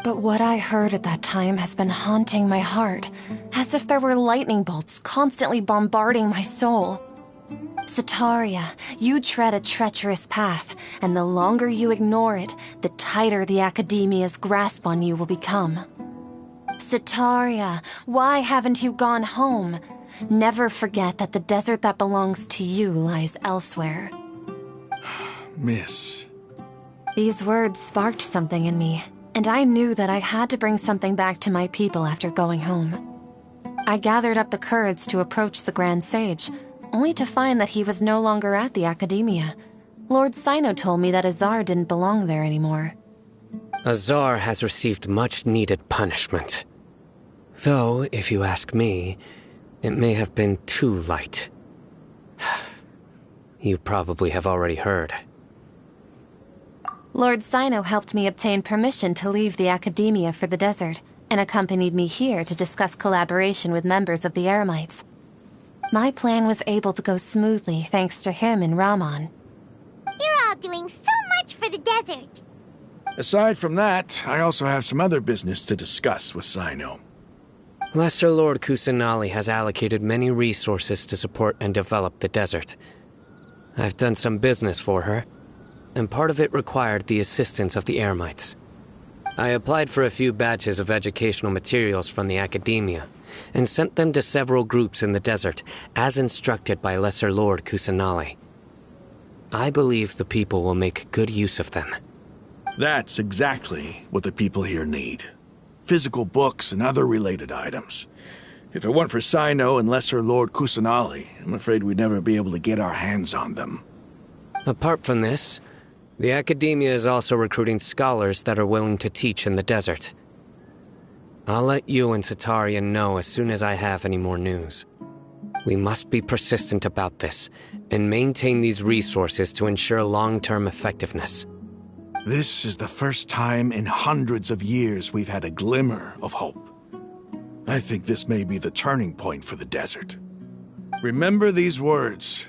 But what I heard at that time has been haunting my heart, as if there were lightning bolts constantly bombarding my soul. Setaria, you tread a treacherous path, and the longer you ignore it, the tighter the academia's grasp on you will become. Setaria, why haven't you gone home? Never forget that the desert that belongs to you lies elsewhere. Miss. These words sparked something in me, and I knew that I had to bring something back to my people after going home. I gathered up the courage to approach the Grand Sage, only to find that he was no longer at the academia. Lord Sino told me that Azar didn't belong there anymore. Azar has received much-needed punishment. Though, if you ask me, it may have been too light. You probably have already heard. Lord Sino helped me obtain permission to leave the Academia for the desert, and accompanied me here to discuss collaboration with members of the Eremites. My plan was able to go smoothly thanks to him and Rahman. You're all doing so much for the desert. Aside from that, I also have some other business to discuss with Sino. Lesser Lord Kusanali has allocated many resources to support and develop the desert. I've done some business for her, and part of it required the assistance of the Eremites. I applied for a few batches of educational materials from the Academia, and sent them to several groups in the desert, as instructed by Lesser Lord Kusanali. I believe the people will make good use of them. That's exactly what the people here need. Physical books and other related items. If it weren't for Sino and Lesser Lord Kusanali, I'm afraid we'd never be able to get our hands on them. Apart from this, the Academia is also recruiting scholars that are willing to teach in the desert. I'll let you and Satarian know as soon as I have any more news. We must be persistent about this, and maintain these resources to ensure long-term effectiveness. This is the first time in hundreds of years we've had a glimmer of hope. I think this may be the turning point for the desert. Remember these words.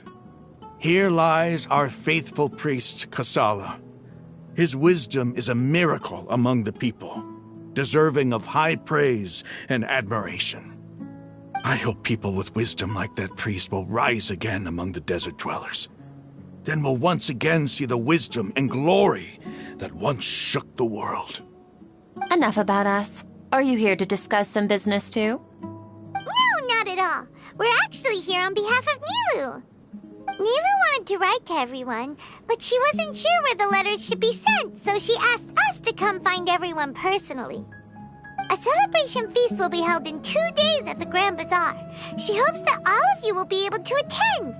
Here lies our faithful priest, Kasala. His wisdom is a miracle among the people, deserving of high praise and admiration. I hope people with wisdom like that priest will rise again among the desert dwellers. Then we'll once again see the wisdom and glory that once shook the world. Enough about us. Are you here to discuss some business too? No, not at all. We're actually here on behalf of Nilou. Nilou wanted to write to everyone, but she wasn't sure where the letters should be sent, so she asked us to come find everyone personally. A celebration feast will be held in 2 days at the Grand Bazaar. She hopes that all of you will be able to attend.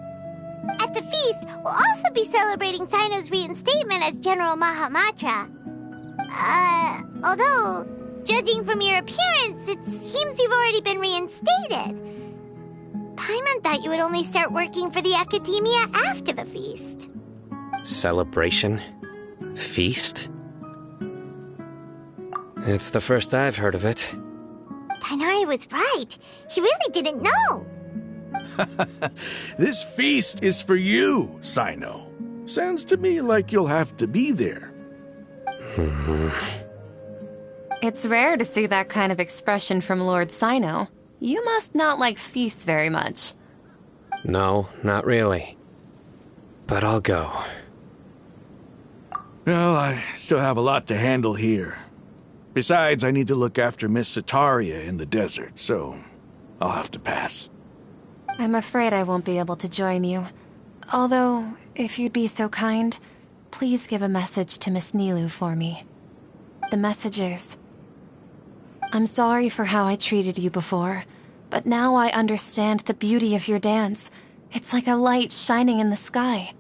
At the feast, we'll also be celebrating Sino's reinstatement as General Mahamatra. Although, judging from your appearance, it seems you've already been reinstated. Paimon thought you would only start working for the Academia after the feast. Celebration? Feast? It's the first I've heard of it. Tighnari was right. He really didn't know. This feast is for you, Sino. Sounds to me like you'll have to be there. It's rare to see that kind of expression from Lord Sino. You must not like feasts very much. No, not really. But I'll go. Well, I still have a lot to handle here. Besides, I need to look after Miss Sataria in the desert, so I'll have to pass. I'm afraid I won't be able to join you. Although, if you'd be so kind, please give a message to Miss Nilou for me. The message is, I'm sorry for how I treated you before, but now I understand the beauty of your dance. It's like a light shining in the sky.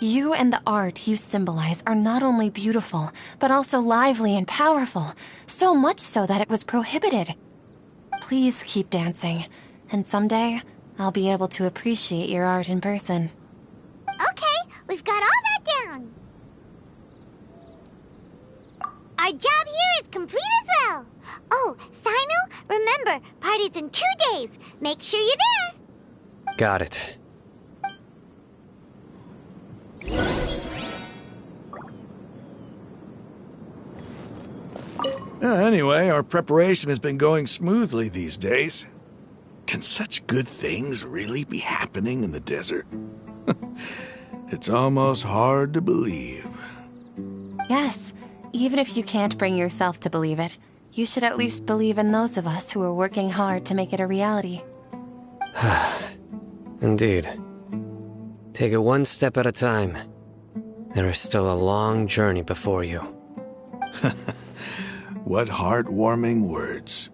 You and the art you symbolize are not only beautiful, but also lively and powerful, so much so that it was prohibited. Please keep dancing, and someday I'll be able to appreciate your art in person. Okay, we've got all that down. Our job here is complete as well. Oh, Sino, remember, party's in 2 days. Make sure you're there. Got it. Anyway, our preparation has been going smoothly these days. Can such good things really be happening in the desert? It's almost hard to believe. Yes, even if you can't bring yourself to believe it, you should at least believe in those of us who are working hard to make it a reality. Indeed. Take it one step at a time. There is still a long journey before you. What heartwarming words.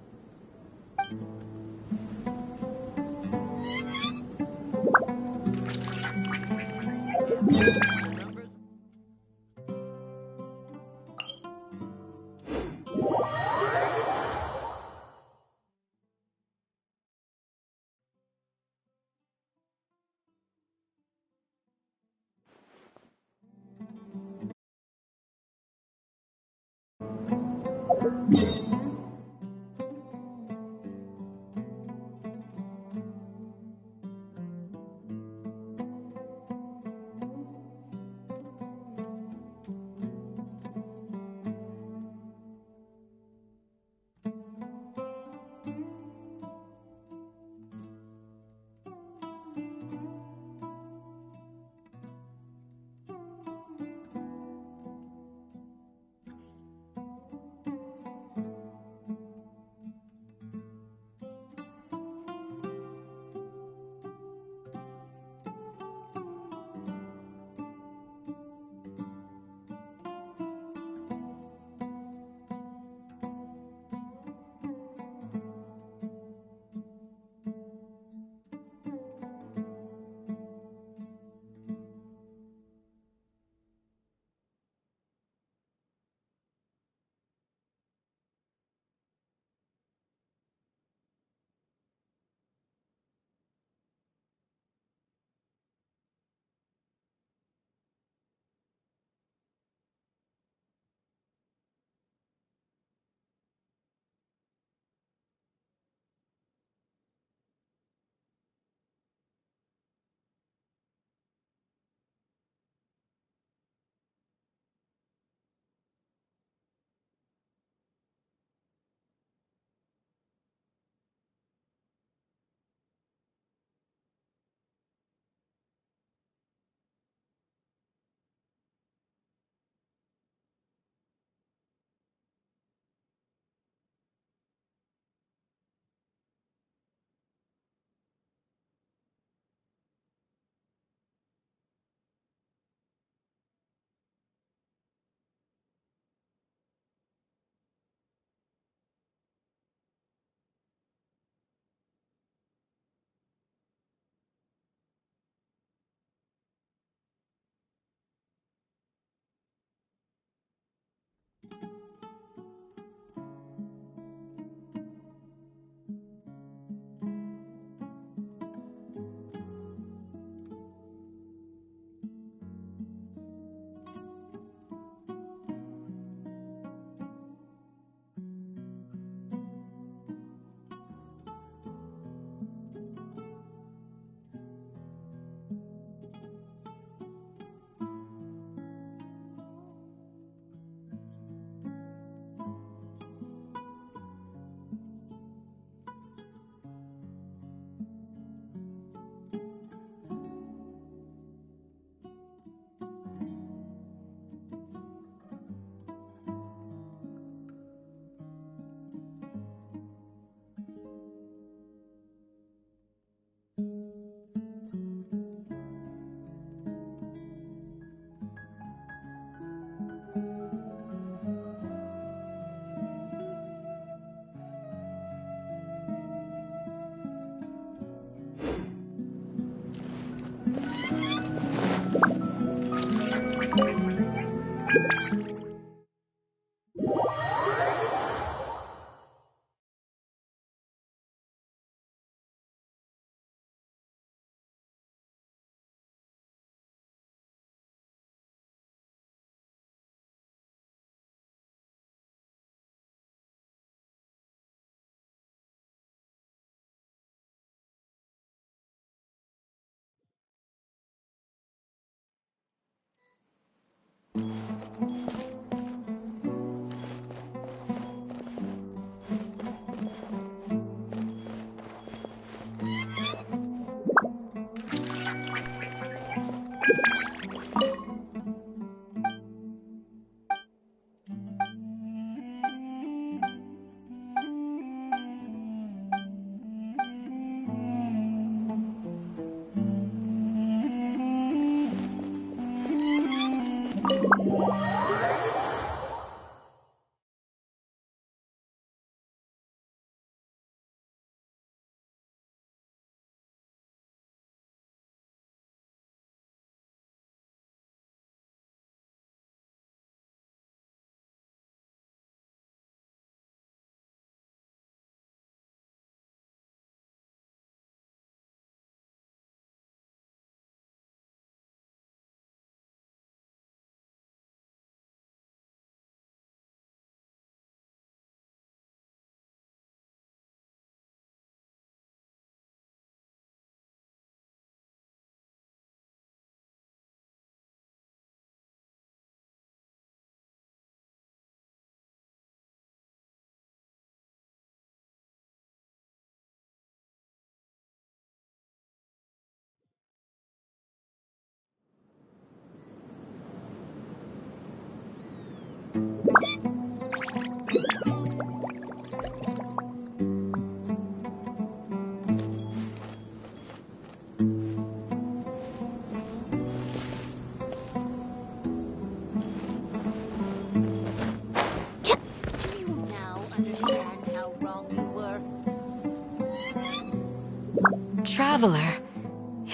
Traveler,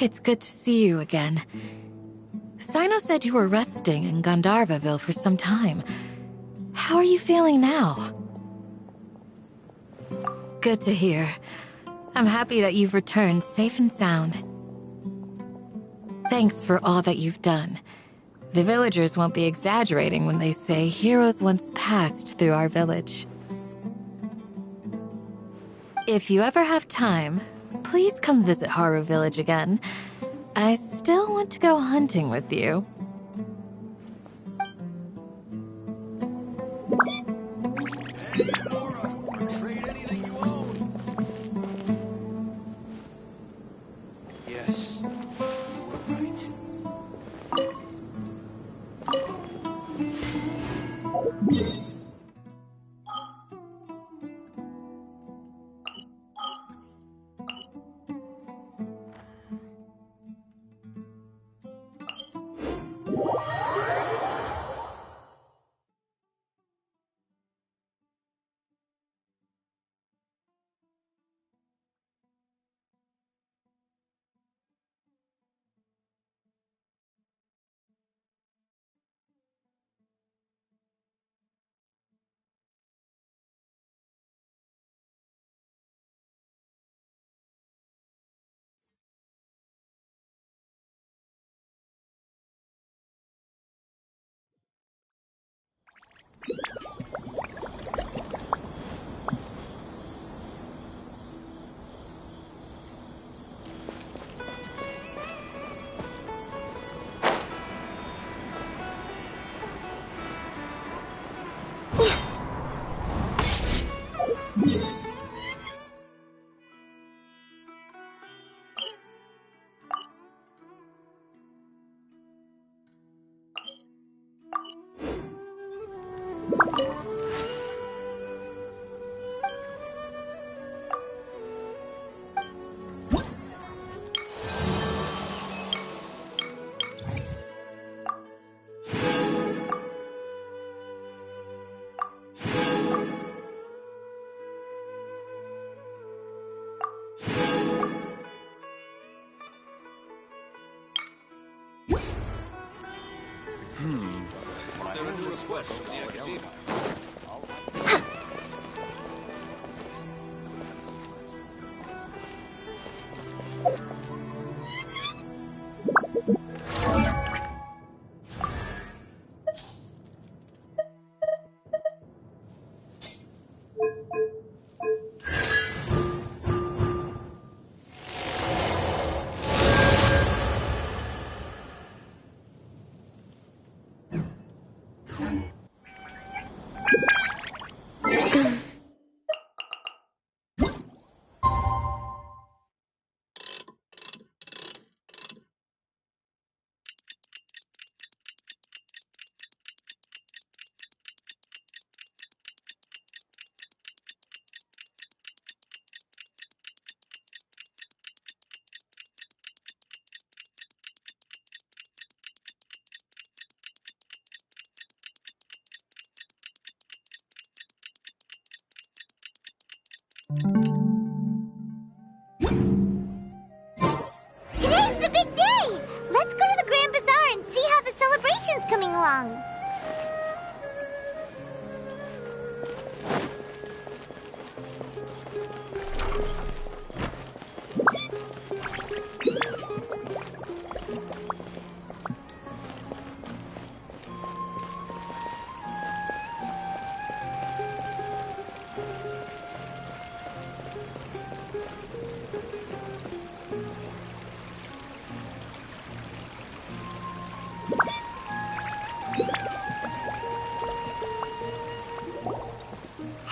it's good to see you again. Sino said you were resting in Gandharvaville for some time. How are you feeling now? Good to hear. I'm happy that you've returned safe and sound. Thanks for all that you've done. The villagers won't be exaggerating when they say heroes once passed through our village. If you ever have time, please come visit Haru Village again. I still want to go hunting with you. Yes, you were right. request from the Academy. Today's the big day! Let's go to the Grand Bazaar and see how the celebration's coming along.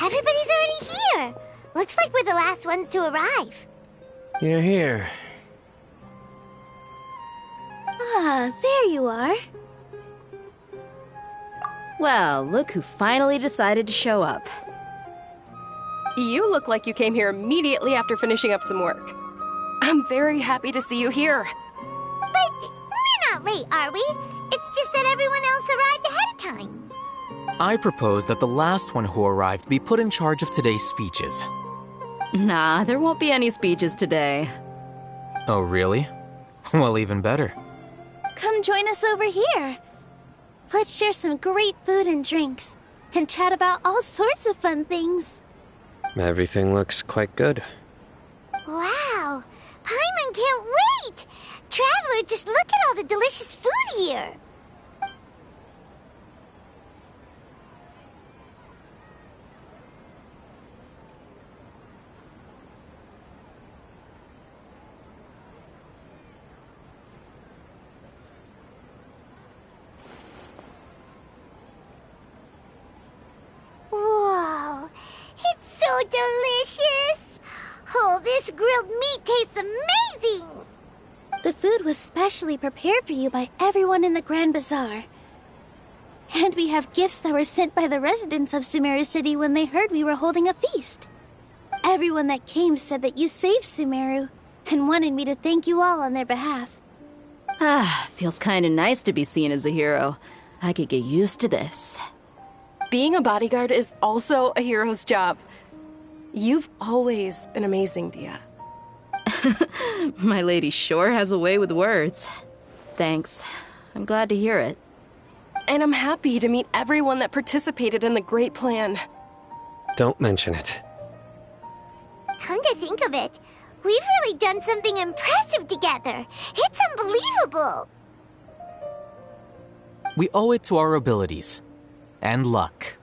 Everybody's already here. Looks like we're the last ones to arrive. You're here. Ah, there you are. Well, look who finally decided to show up. You look like you came here immediately after finishing up some work. I'm very happy to see you here. But we're not late, are we? It's just that everyone else arrived ahead of time. I propose that the last one who arrived be put in charge of today's speeches. Nah, there won't be any speeches today. Oh, really? Well, even better. Come join us over here. Let's share some great food and drinks, and chat about all sorts of fun things. Everything looks quite good. Wow! Paimon can't wait! Traveler, just look at all the delicious food here! Whoa! It's so delicious! Oh, this grilled meat tastes amazing! The food was specially prepared for you by everyone in the Grand Bazaar. And we have gifts that were sent by the residents of Sumeru City when they heard we were holding a feast. Everyone that came said that you saved Sumeru, and wanted me to thank you all on their behalf. Ah, feels kinda nice to be seen as a hero. I could get used to this. Being a bodyguard is also a hero's job. You've always been amazing, Dia. My lady sure has a way with words. Thanks. I'm glad to hear it. And I'm happy to meet everyone that participated in the great plan. Don't mention it. Come to think of it, we've really done something impressive together. It's unbelievable. We owe it to our abilities. And luck.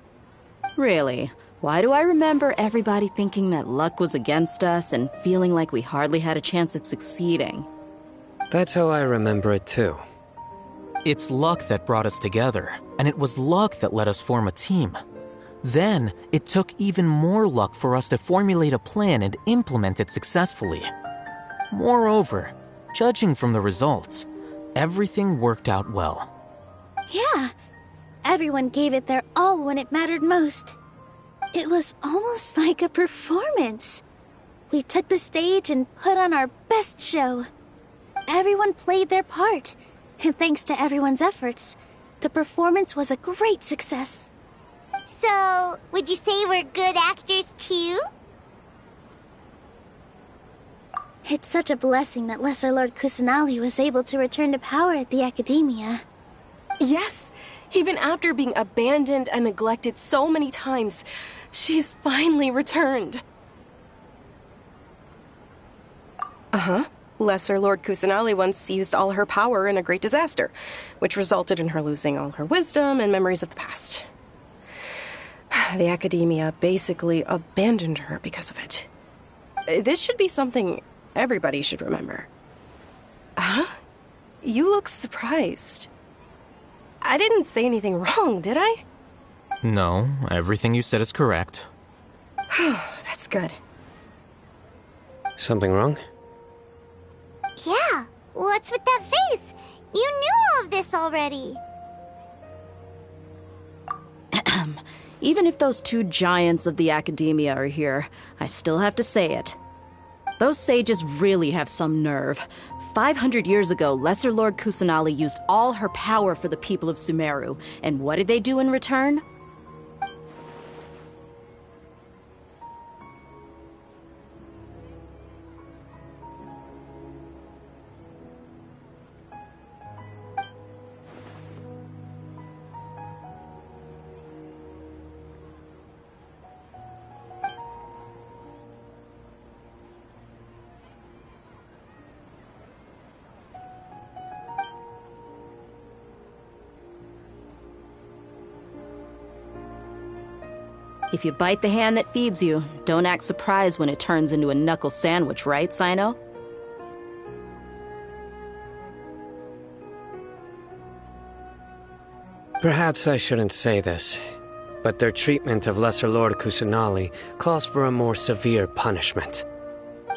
Really? Why do I remember everybody thinking that luck was against us and feeling like we hardly had a chance of succeeding? That's how I remember it too. It's luck that brought us together, and it was luck that let us form a team. Then, it took even more luck for us to formulate a plan and implement it successfully. Moreover, judging from the results, everything worked out well. Yeah, everyone gave it their all when it mattered most. It was almost like a performance. We took the stage and put on our best show. Everyone played their part, and thanks to everyone's efforts, the performance was a great success. So, would you say we're good actors too? It's such a blessing that Lesser Lord Kusanali was able to return to power at the Academia. Yes, Even after being abandoned and neglected so many times, she's finally returned. Uh-huh. Lesser Lord Kusanali once used all her power in a great disaster, which resulted in her losing all her wisdom and memories of the past. The Academia basically abandoned her because of it. This should be something everybody should remember. Huh? You look surprised. I didn't say anything wrong, did I? No, everything you said is correct. That's good. Something wrong? Yeah, what's with that face? You knew all of this already. Even if those two giants of the Academia are here, I still have to say it. Those sages really have some nerve. 500 years ago, Lesser Lord Kusanali used all her power for the people of Sumeru, and what did they do in return? If you bite the hand that feeds you, don't act surprised when it turns into a knuckle sandwich, right, Sino? Perhaps I shouldn't say this, but their treatment of Lesser Lord Kusanali calls for a more severe punishment.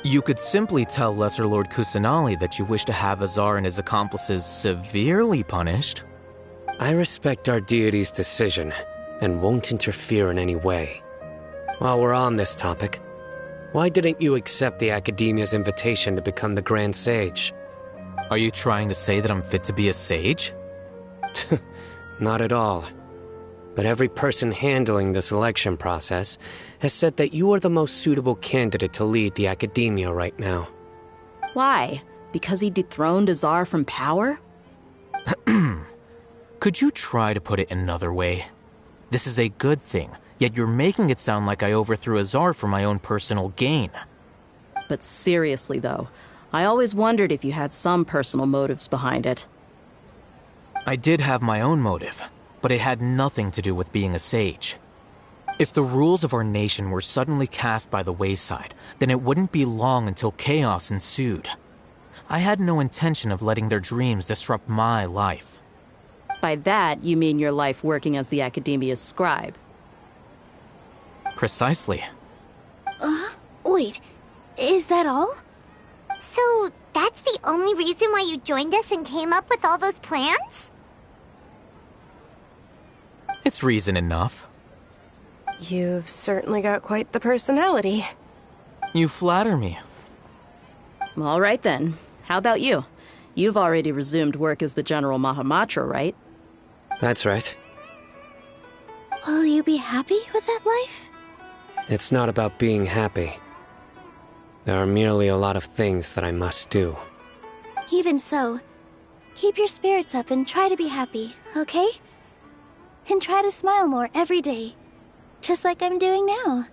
You could simply tell Lesser Lord Kusanali that you wish to have Azar and his accomplices severely punished. I respect our deity's decision, and won't interfere in any way. While we're on this topic, why didn't you accept the Academia's invitation to become the Grand Sage? Are you trying to say that I'm fit to be a sage? Not at all. But every person handling the selection process has said that you are the most suitable candidate to lead the Academia right now. Why? Because he dethroned Azar from power? Could you try to put it another way? This is a good thing, yet you're making it sound like I overthrew Azar for my own personal gain. But seriously, though, I always wondered if you had some personal motives behind it. I did have my own motive, but it had nothing to do with being a sage. If the rules of our nation were suddenly cast by the wayside, then it wouldn't be long until chaos ensued. I had no intention of letting their dreams disrupt my life. By that, you mean your life working as the Academia's scribe? Precisely. Wait, is that all? So, that's the only reason why you joined us and came up with all those plans? It's reason enough. You've certainly got quite the personality. You flatter me. All right then. How about you? You've already resumed work as the General Mahamatra, right? That's right. Will you be happy with that life? It's not about being happy. There are merely a lot of things that I must do. Even so, keep your spirits up and try to be happy, okay? And try to smile more every day, just like I'm doing now.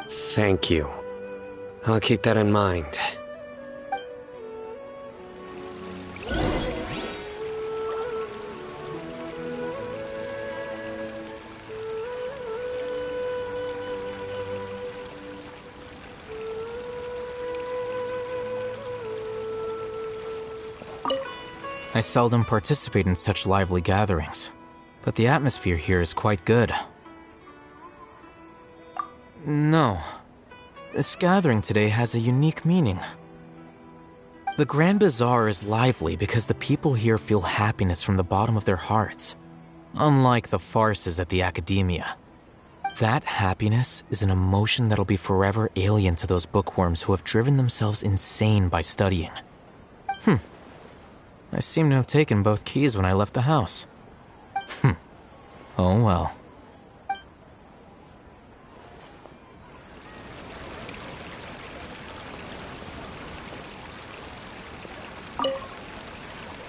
Thank you. I'll keep that in mind. I seldom participate in such lively gatherings, but the atmosphere here is quite good. No, this gathering today has a unique meaning. The Grand Bazaar is lively because the people here feel happiness from the bottom of their hearts, unlike the farces at the Academia. That happiness is an emotion that'll be forever alien to those bookworms who have driven themselves insane by studying. I seem to have taken both keys when I left the house. Oh well.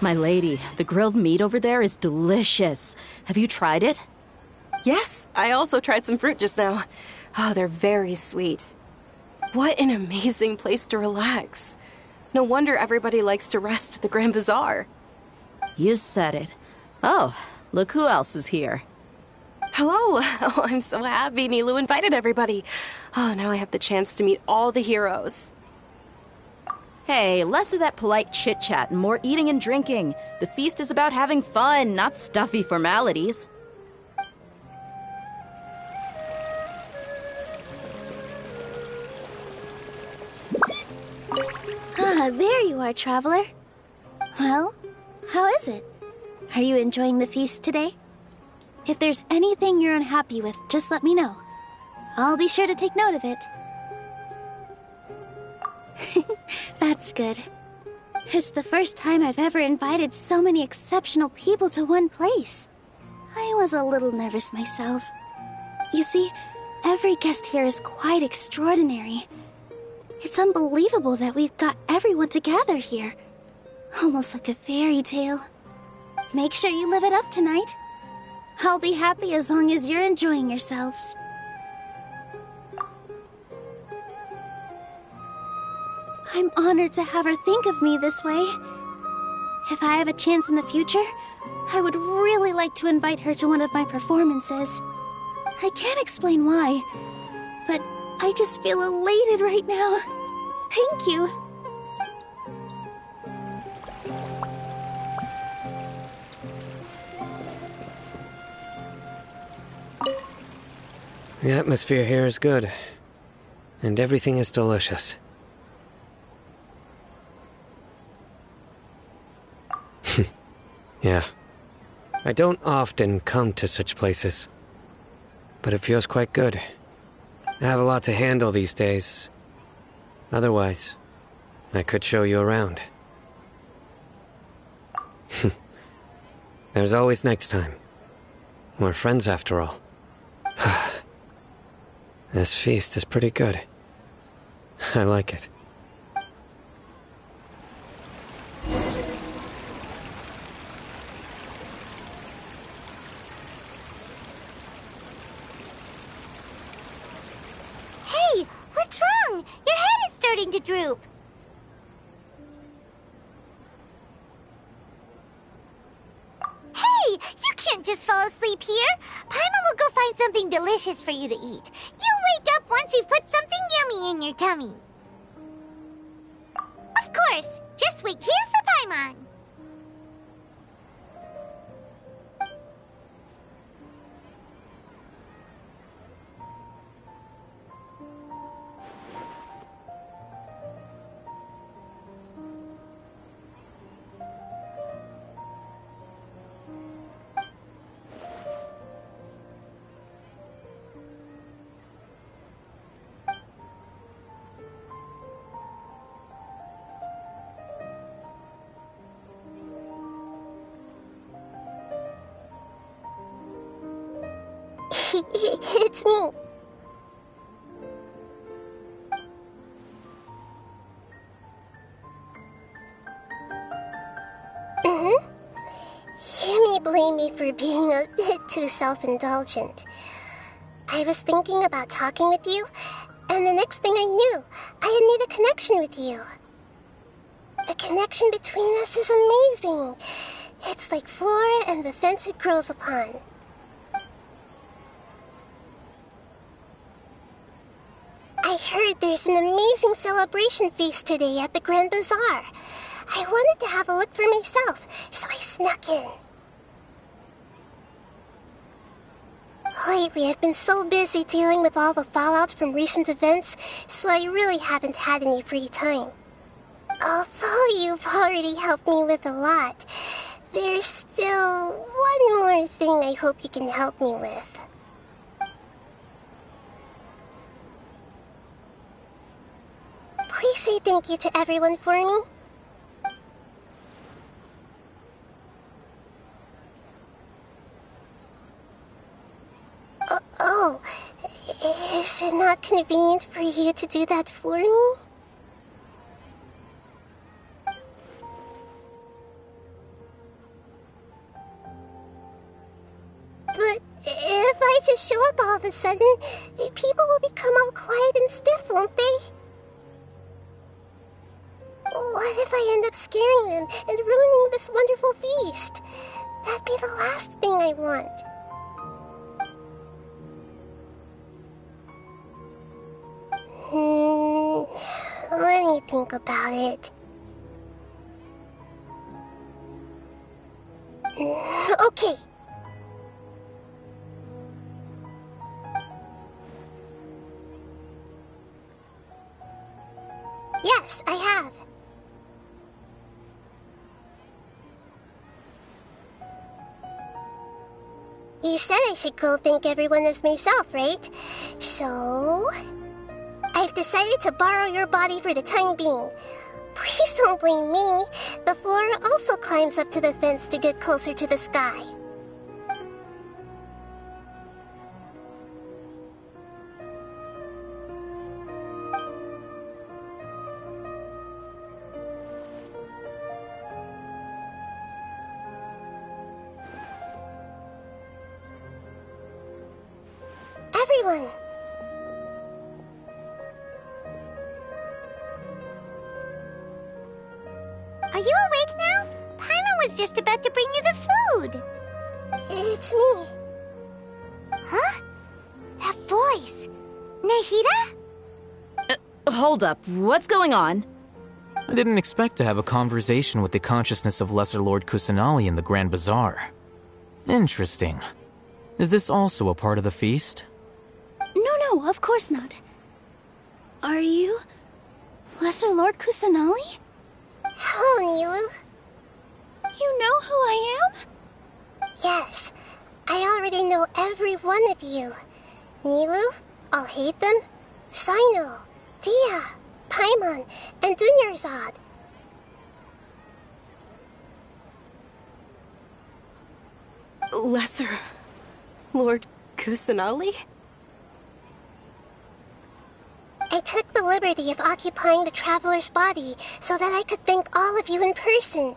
My lady, the grilled meat over there is delicious. Have you tried it? Yes, I also tried some fruit just now. Oh, they're very sweet. What an amazing place to relax. No wonder everybody likes to rest at the Grand Bazaar. You said it. Oh, look who else is here. Hello. Oh, I'm so happy Nilou invited everybody. Oh, now I have the chance to meet all the heroes. Hey, less of that polite chit-chat and more eating and drinking. The feast is about having fun, not stuffy formalities. Ah, there you are, traveler. Well, how is it? Are you enjoying the feast today? If there's anything you're unhappy with, just let me know. I'll be sure to take note of it. That's good. It's the first time I've ever invited so many exceptional people to one place. I was a little nervous myself. You see, every guest here is quite extraordinary. It's unbelievable that we've got everyone together here. Almost like a fairy tale. Make sure you live it up tonight. I'll be happy as long as you're enjoying yourselves. I'm honored to have her think of me this way. If I have a chance in the future, I would really like to invite her to one of my performances. I can't explain why, but I just feel elated right now. Thank you. The atmosphere here is good, and everything is delicious. Yeah. I don't often come to such places, but it feels quite good. I have a lot to handle these days. Otherwise, I could show you around. There's always next time. We're friends after all. This feast is pretty good. I like it. Hey, what's wrong? Your head is starting to droop. Hey, you can't just fall asleep here. Paimon will go find something delicious for you to eat. You'll wake up once you've put something yummy in your tummy. Of course, just wait here for Paimon. It's me. You may blame me for being a bit too self-indulgent. I was thinking about talking with you, and the next thing I knew, I had made a connection with you. The connection between us is amazing. It's like flora and the fence it grows upon. I heard there's an amazing celebration feast today at the Grand Bazaar. I wanted to have a look for myself, so I snuck in. Lately, I've been so busy dealing with all the fallout from recent events, so I really haven't had any free time. Although you've already helped me with a lot, there's still one more thing I hope you can help me with. Please say thank you to everyone for me. Oh, is it not convenient for you to do that for me? show up all of a sudden, people will become all quiet and stiff, won't they? What if I end up scaring them and ruining this wonderful feast? That'd be the last thing I want. Let me think about it. Okay. Yes, I have. You said I should go thank everyone as myself, right? So... I've decided to borrow your body for the time being. Please don't blame me. The floor also climbs up to the fence to get closer to the sky. Everyone! Are you awake now? Paimon was just about to bring you the food. It's me. Huh? That voice. Nahida? Hold up. What's going on? I didn't expect to have a conversation with the consciousness of Lesser Lord Kusanali in the Grand Bazaar. Interesting. Is this also a part of the feast? No, of course not. Are you... Lesser Lord Kusanali? Hello, Nilu. You know who I am? Yes, I already know every one of you. Nilu, Alhaitham, Sino, Dia, Paimon, and Dunyarzad. Lesser Lord Kusanali? I took the liberty of occupying the traveler's body so that I could thank all of you in person.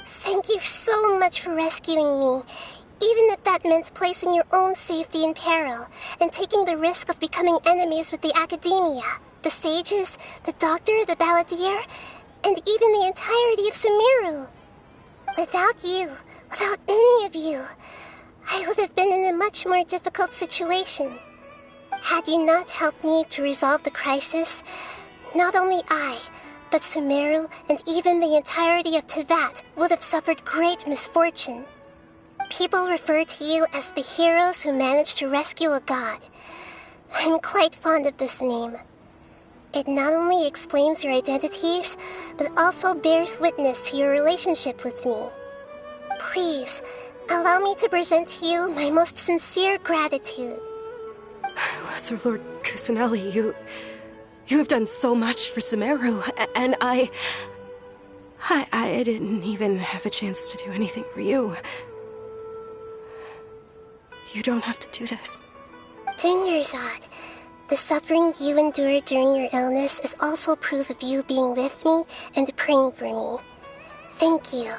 Thank you so much for rescuing me, even if that meant placing your own safety in peril and taking the risk of becoming enemies with the Academia, the sages, the doctor, the Balladeer, and even the entirety of Sumeru. Without you, without any of you, I would have been in a much more difficult situation. Had you not helped me to resolve the crisis, not only I, but Sumeru and even the entirety of Teyvat would have suffered great misfortune. People refer to you as the heroes who managed to rescue a god. I'm quite fond of this name. It not only explains your identities, but also bears witness to your relationship with me. Please, allow me to present to you my most sincere gratitude. Lesser Lord Kusanali, you have done so much for Sumeru, and I didn't even have a chance to do anything for you. You don't have to do this. Dunyarzad, the suffering you endured during your illness is also proof of you being with me and praying for me. Thank you.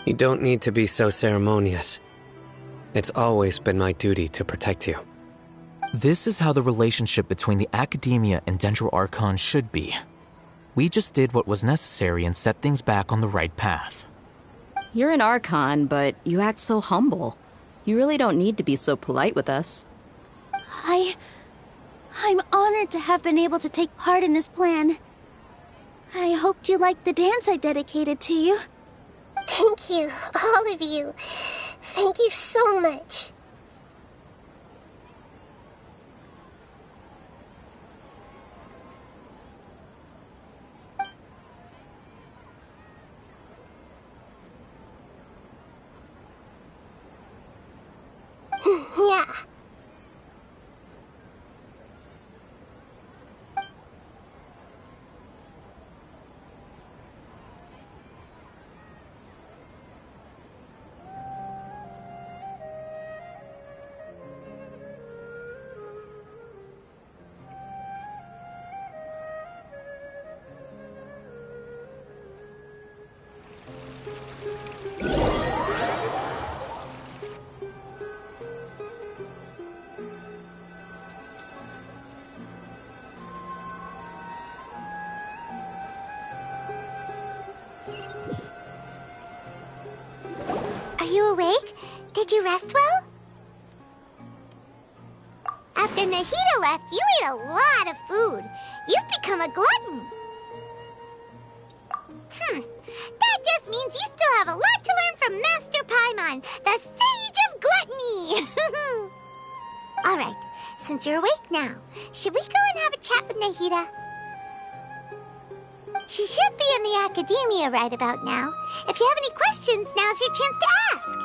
You don't need to be so ceremonious. It's always been my duty to protect you. This is how the relationship between the Academia and Dendro Archon should be. We just did what was necessary and set things back on the right path. You're an Archon, but you act so humble. You really don't need to be so polite with us. I'm honored to have been able to take part in this plan. I hoped you liked the dance I dedicated to you. Thank you, all of you. Thank you so much. Yeah. Are you awake? Did you rest well? After Nahida left, you ate a lot of food. You've become a glutton. That just means you still have a lot to learn from Master Paimon, the Sage of Gluttony! Alright, since you're awake now, should we go and have a chat with Nahida? She should be in the academia right about now. If you have any questions, now's your chance to ask.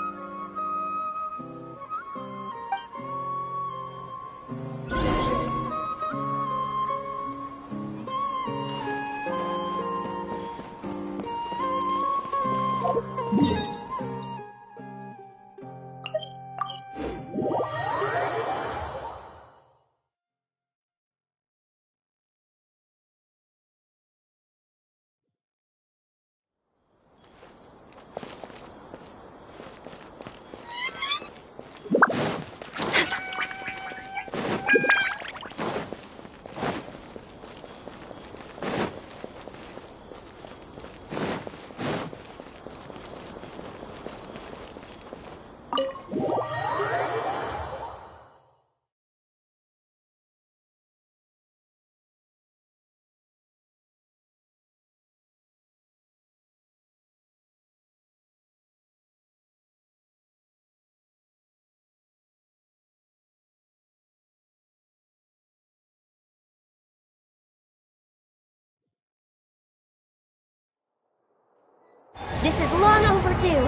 This is long overdue.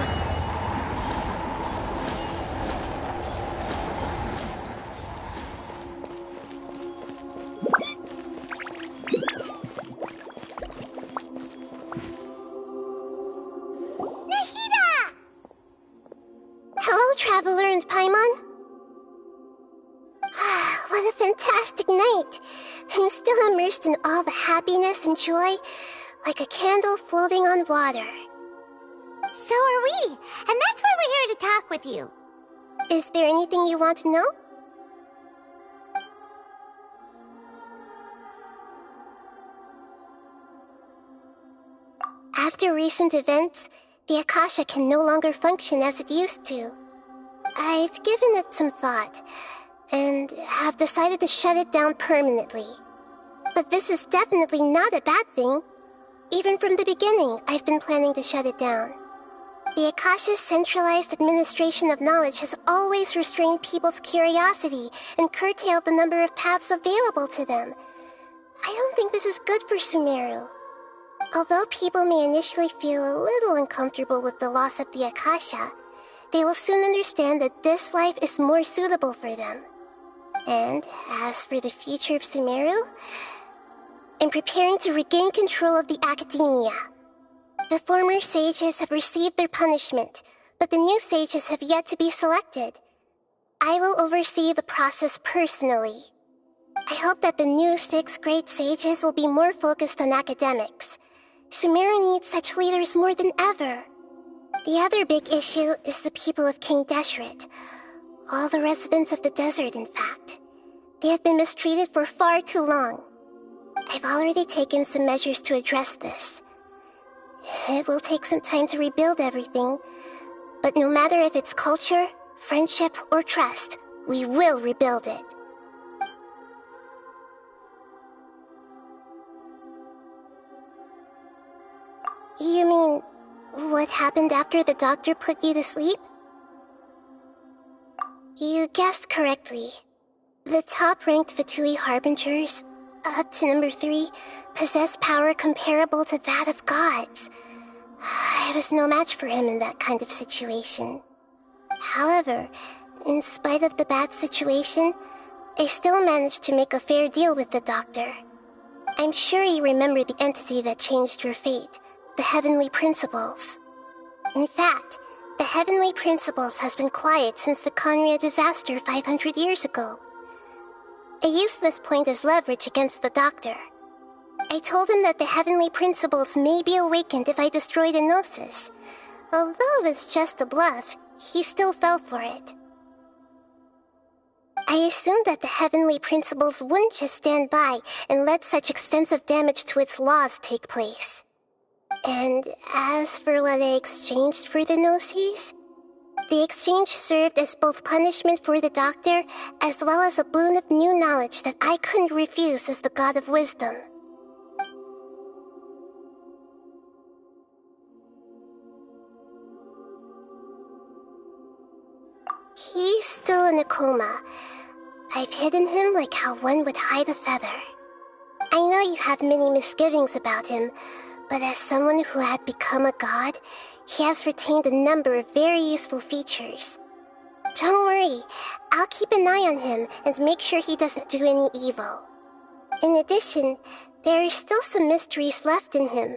Nahida! Hello, Traveler and Paimon. What a fantastic night. I'm still immersed in all the happiness and joy, like a candle floating on water. So are we, and that's why we're here to talk with you. Is there anything you want to know? After recent events, the Akasha can no longer function as it used to. I've given it some thought, and have decided to shut it down permanently. But this is definitely not a bad thing. Even from the beginning, I've been planning to shut it down. The Akasha's centralized administration of knowledge has always restrained people's curiosity and curtailed the number of paths available to them. I don't think this is good for Sumeru. Although people may initially feel a little uncomfortable with the loss of the Akasha, they will soon understand that this life is more suitable for them. And as for the future of Sumeru, I'm preparing to regain control of the academia. The former sages have received their punishment, but the new sages have yet to be selected. I will oversee the process personally. I hope that the new 6 great sages will be more focused on academics. Sumeru needs such leaders more than ever. The other big issue is the people of King Deshret. All the residents of the desert, in fact. They have been mistreated for far too long. I've already taken some measures to address this. It will take some time to rebuild everything, but no matter if it's culture, friendship, or trust, we will rebuild it. You mean, what happened after the doctor put you to sleep? You guessed correctly. The top-ranked ƑөŨΗ Harbingers, up to number 3, possess power comparable to that of gods. I was no match for him in that kind of situation. However, in spite of the bad situation, I still managed to make a fair deal with the doctor. I'm sure you remember the entity that changed your fate, the Heavenly Principles. In fact, the Heavenly Principles has been quiet since the Conria disaster 500 years ago. I used this point as leverage against the doctor. I told him that the Heavenly Principles may be awakened if I destroy the Gnosis. Although it was just a bluff, he still fell for it. I assumed that the Heavenly Principles wouldn't just stand by and let such extensive damage to its laws take place. And as for what I exchanged for the Gnosis, The exchange served as both punishment for the doctor, as well as a boon of new knowledge that I couldn't refuse as the god of wisdom. He's still in a coma. I've hidden him like how one would hide a feather. I know you have many misgivings about him, but as someone who had become a god, he has retained a number of very useful features. Don't worry, I'll keep an eye on him and make sure he doesn't do any evil. In addition, there are still some mysteries left in him.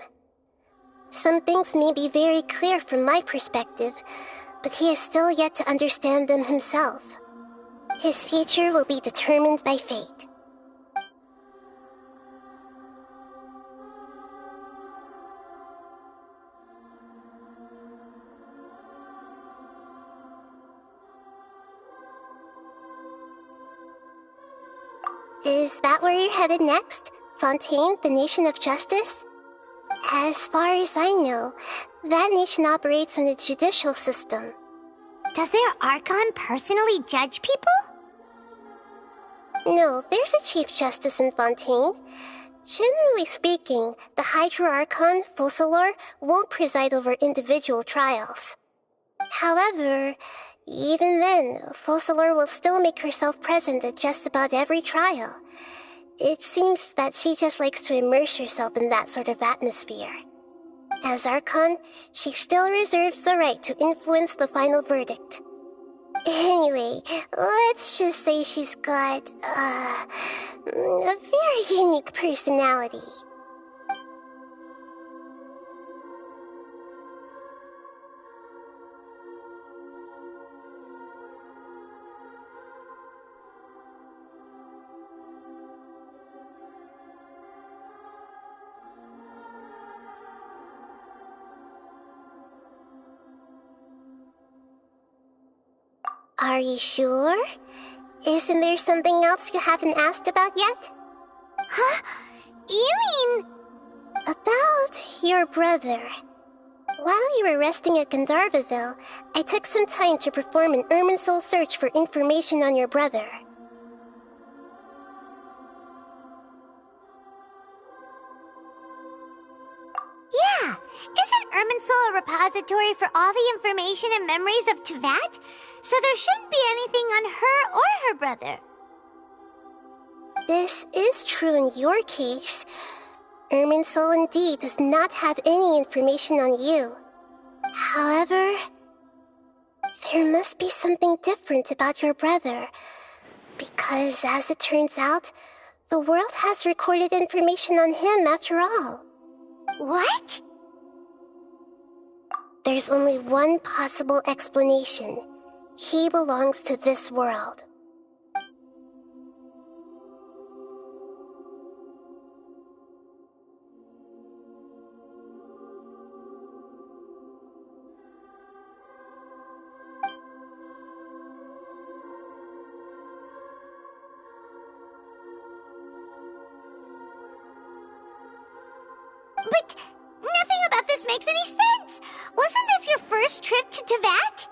Some things may be very clear from my perspective, but he is still yet to understand them himself. His future will be determined by fate. Is that where you're headed next? Fontaine, the nation of justice? As far as I know, that nation operates in the judicial system. Does their Archon personally judge people? No, there's a Chief Justice in Fontaine. Generally speaking, the Hydra Archon, ƑөÚÿ, won't preside over individual trials. However, even then, ƑөÚÿ will still make herself present at just about every trial. It seems that she just likes to immerse herself in that sort of atmosphere. As Archon, she still reserves the right to influence the final verdict. Anyway, let's just say she's got, a very unique personality. Are you sure? Isn't there something else you haven't asked about yet? Huh? You mean... About your brother. While you were resting at Gandharvaville, I took some time to perform an Irminsul search for information on your brother. Yeah! Isn't Irminsul a repository for all the information and memories of Teyvat? So there shouldn't be anything on her or her brother. This is true in your case. Irminsul indeed does not have any information on you. However, there must be something different about your brother. Because, as it turns out, the world has recorded information on him after all. What? There's only one possible explanation. He belongs to this world. But nothing about this makes any sense! Wasn't this your first trip to Teyvat?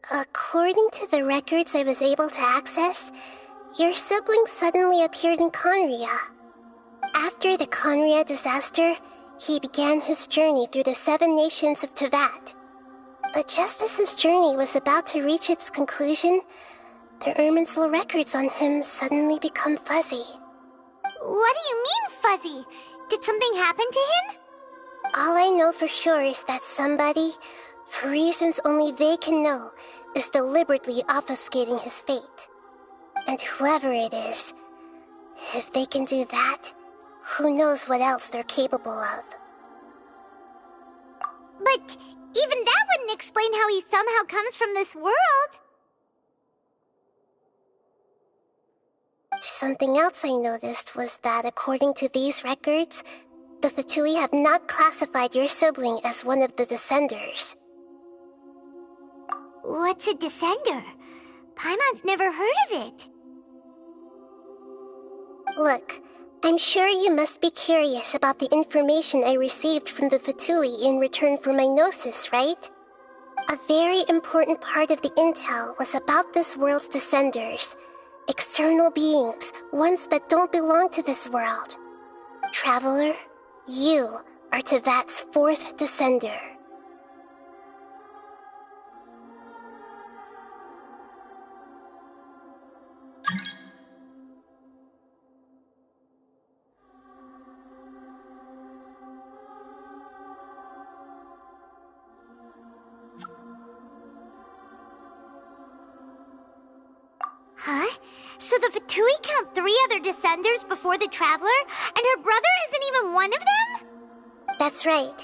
According to the records I was able to access, your sibling suddenly appeared in Conria. After the Conria disaster, he began his journey through the 7 nations of Teyvat. But just as his journey was about to reach its conclusion, the Irminsul records on him suddenly become fuzzy. What do you mean, fuzzy? Did something happen to him? All I know for sure is that somebody, for reasons only they can know, is deliberately obfuscating his fate. And whoever it is, if they can do that, who knows what else they're capable of. But even that wouldn't explain how he somehow comes from this world. Something else I noticed was that according to these records, the ƑөÚÿ have not classified your sibling as one of the Descenders. What's a Descender? Paimon's never heard of it. Look, I'm sure you must be curious about the information I received from the Ƒөΐũើω in return for my gnosis, right? A very important part of the intel was about this world's descenders. External beings, ones that don't belong to this world. Traveler, you are Teyvat's fourth descender. Huh? So the Ƒөΐũើω count 3 other descenders before the Traveler, and her brother isn't even one of them? That's right.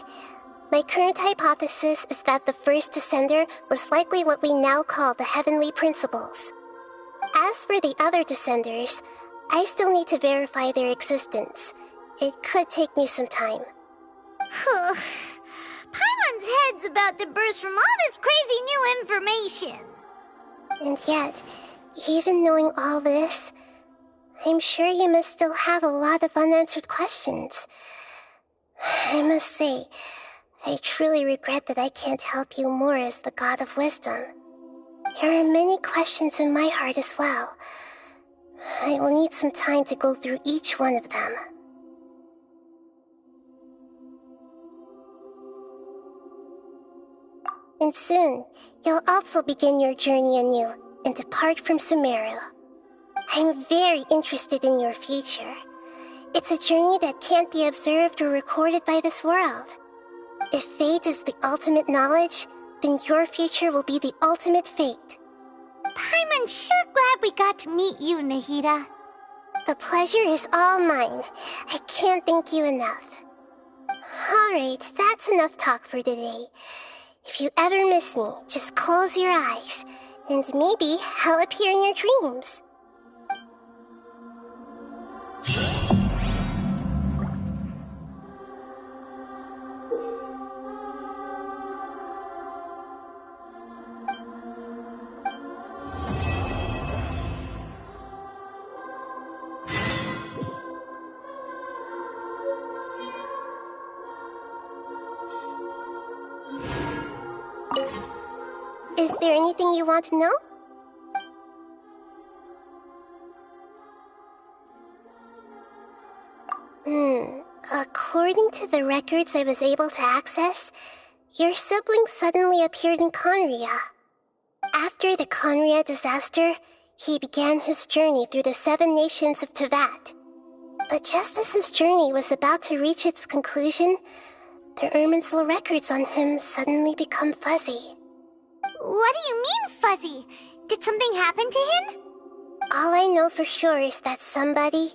My current hypothesis is that the first descender was likely what we now call the Heavenly Principles. As for the other descenders, I still need to verify their existence. It could take me some time. Paimon's head's about to burst from all this crazy new information. And yet, even knowing all this, I'm sure you must still have a lot of unanswered questions. I must say, I truly regret that I can't help you more as the God of Wisdom. There are many questions in my heart as well. I will need some time to go through each one of them. And soon, you'll also begin your journey anew and depart from Sumeru. I'm very interested in your future. It's a journey that can't be observed or recorded by this world. If fate is the ultimate knowledge, then your future will be the ultimate fate. Paimon's sure glad we got to meet you, Nahida. The pleasure is all mine. I can't thank you enough. Alright, that's enough talk for today. If you ever miss me, just close your eyes, and maybe I'll appear in your dreams. Is there anything you want to know? According to the records I was able to access, your sibling suddenly appeared in Conria. After the Conria disaster, he began his journey through the 7 nations of Teyvat. But just as his journey was about to reach its conclusion, the Irminsul records on him suddenly become fuzzy. What do you mean, fuzzy? Did something happen to him? All I know for sure is that somebody,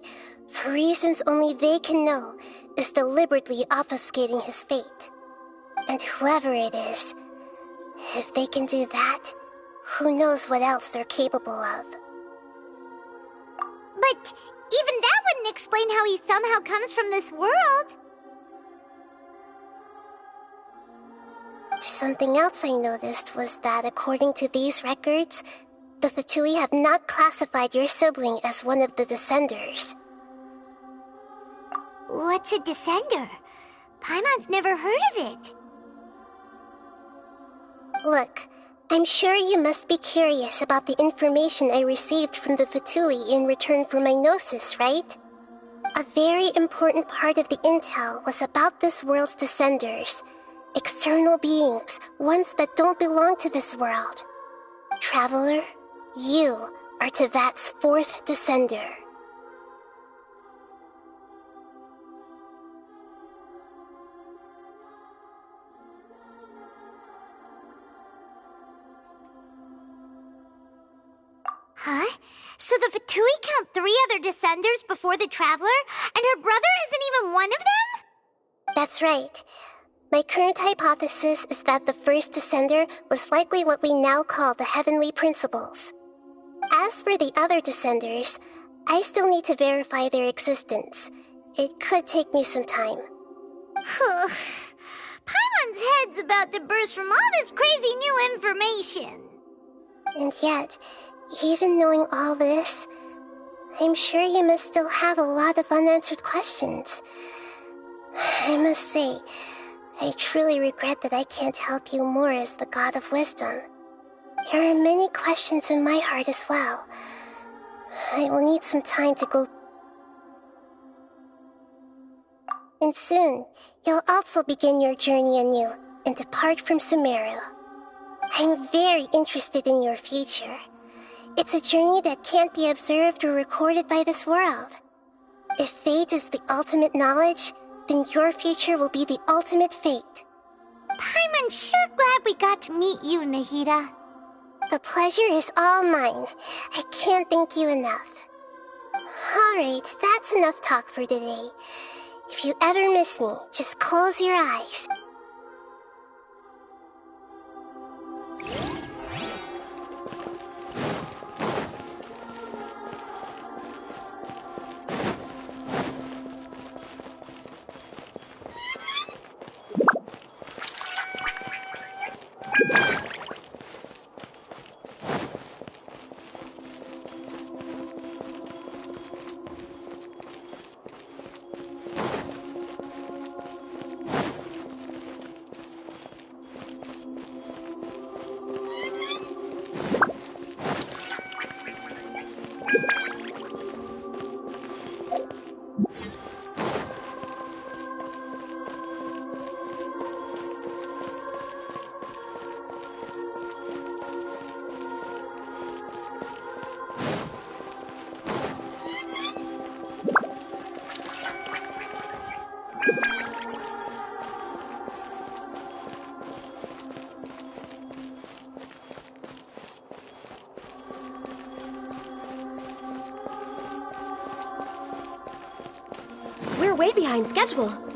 for reasons only they can know, is deliberately obfuscating his fate. And whoever it is, if they can do that, who knows what else they're capable of. But even that wouldn't explain how he somehow comes from this world. Something else I noticed was that according to these records, the Ƒөΐũើω have not classified your sibling as one of the descenders. What's a descender? Paimon's never heard of it. Look, I'm sure you must be curious about the information I received from the Ƒөΐũှøω in return for my gnosis, right? A very important part of the intel was about this world's descenders. External beings, ones that don't belong to this world. Traveler, you are Teyvat's 4th descender. Huh? So the Ƒөΐũှøω count 3 other descenders before the Traveler, and her brother isn't even one of them? That's right. My current hypothesis is that the first descender was likely what we now call the Heavenly Principles. As for the other descenders, I still need to verify their existence. It could take me some time. Paimon's head's about to burst from all this crazy new information. And yet, even knowing all this, I'm sure you must still have a lot of unanswered questions. I must say, I truly regret that I can't help you more as the God of Wisdom. There are many questions in my heart as well. I will need some time to go. And soon, you'll also begin your journey anew and depart from Sumeru. I'm very interested in your future. It's a journey that can't be observed or recorded by this world. If fate is the ultimate knowledge, then your future will be the ultimate fate. Paimon's sure glad we got to meet you, Nahida. The pleasure is all mine. I can't thank you enough. Alright, that's enough talk for today. If you ever miss me, just close your eyes. We're way behind schedule.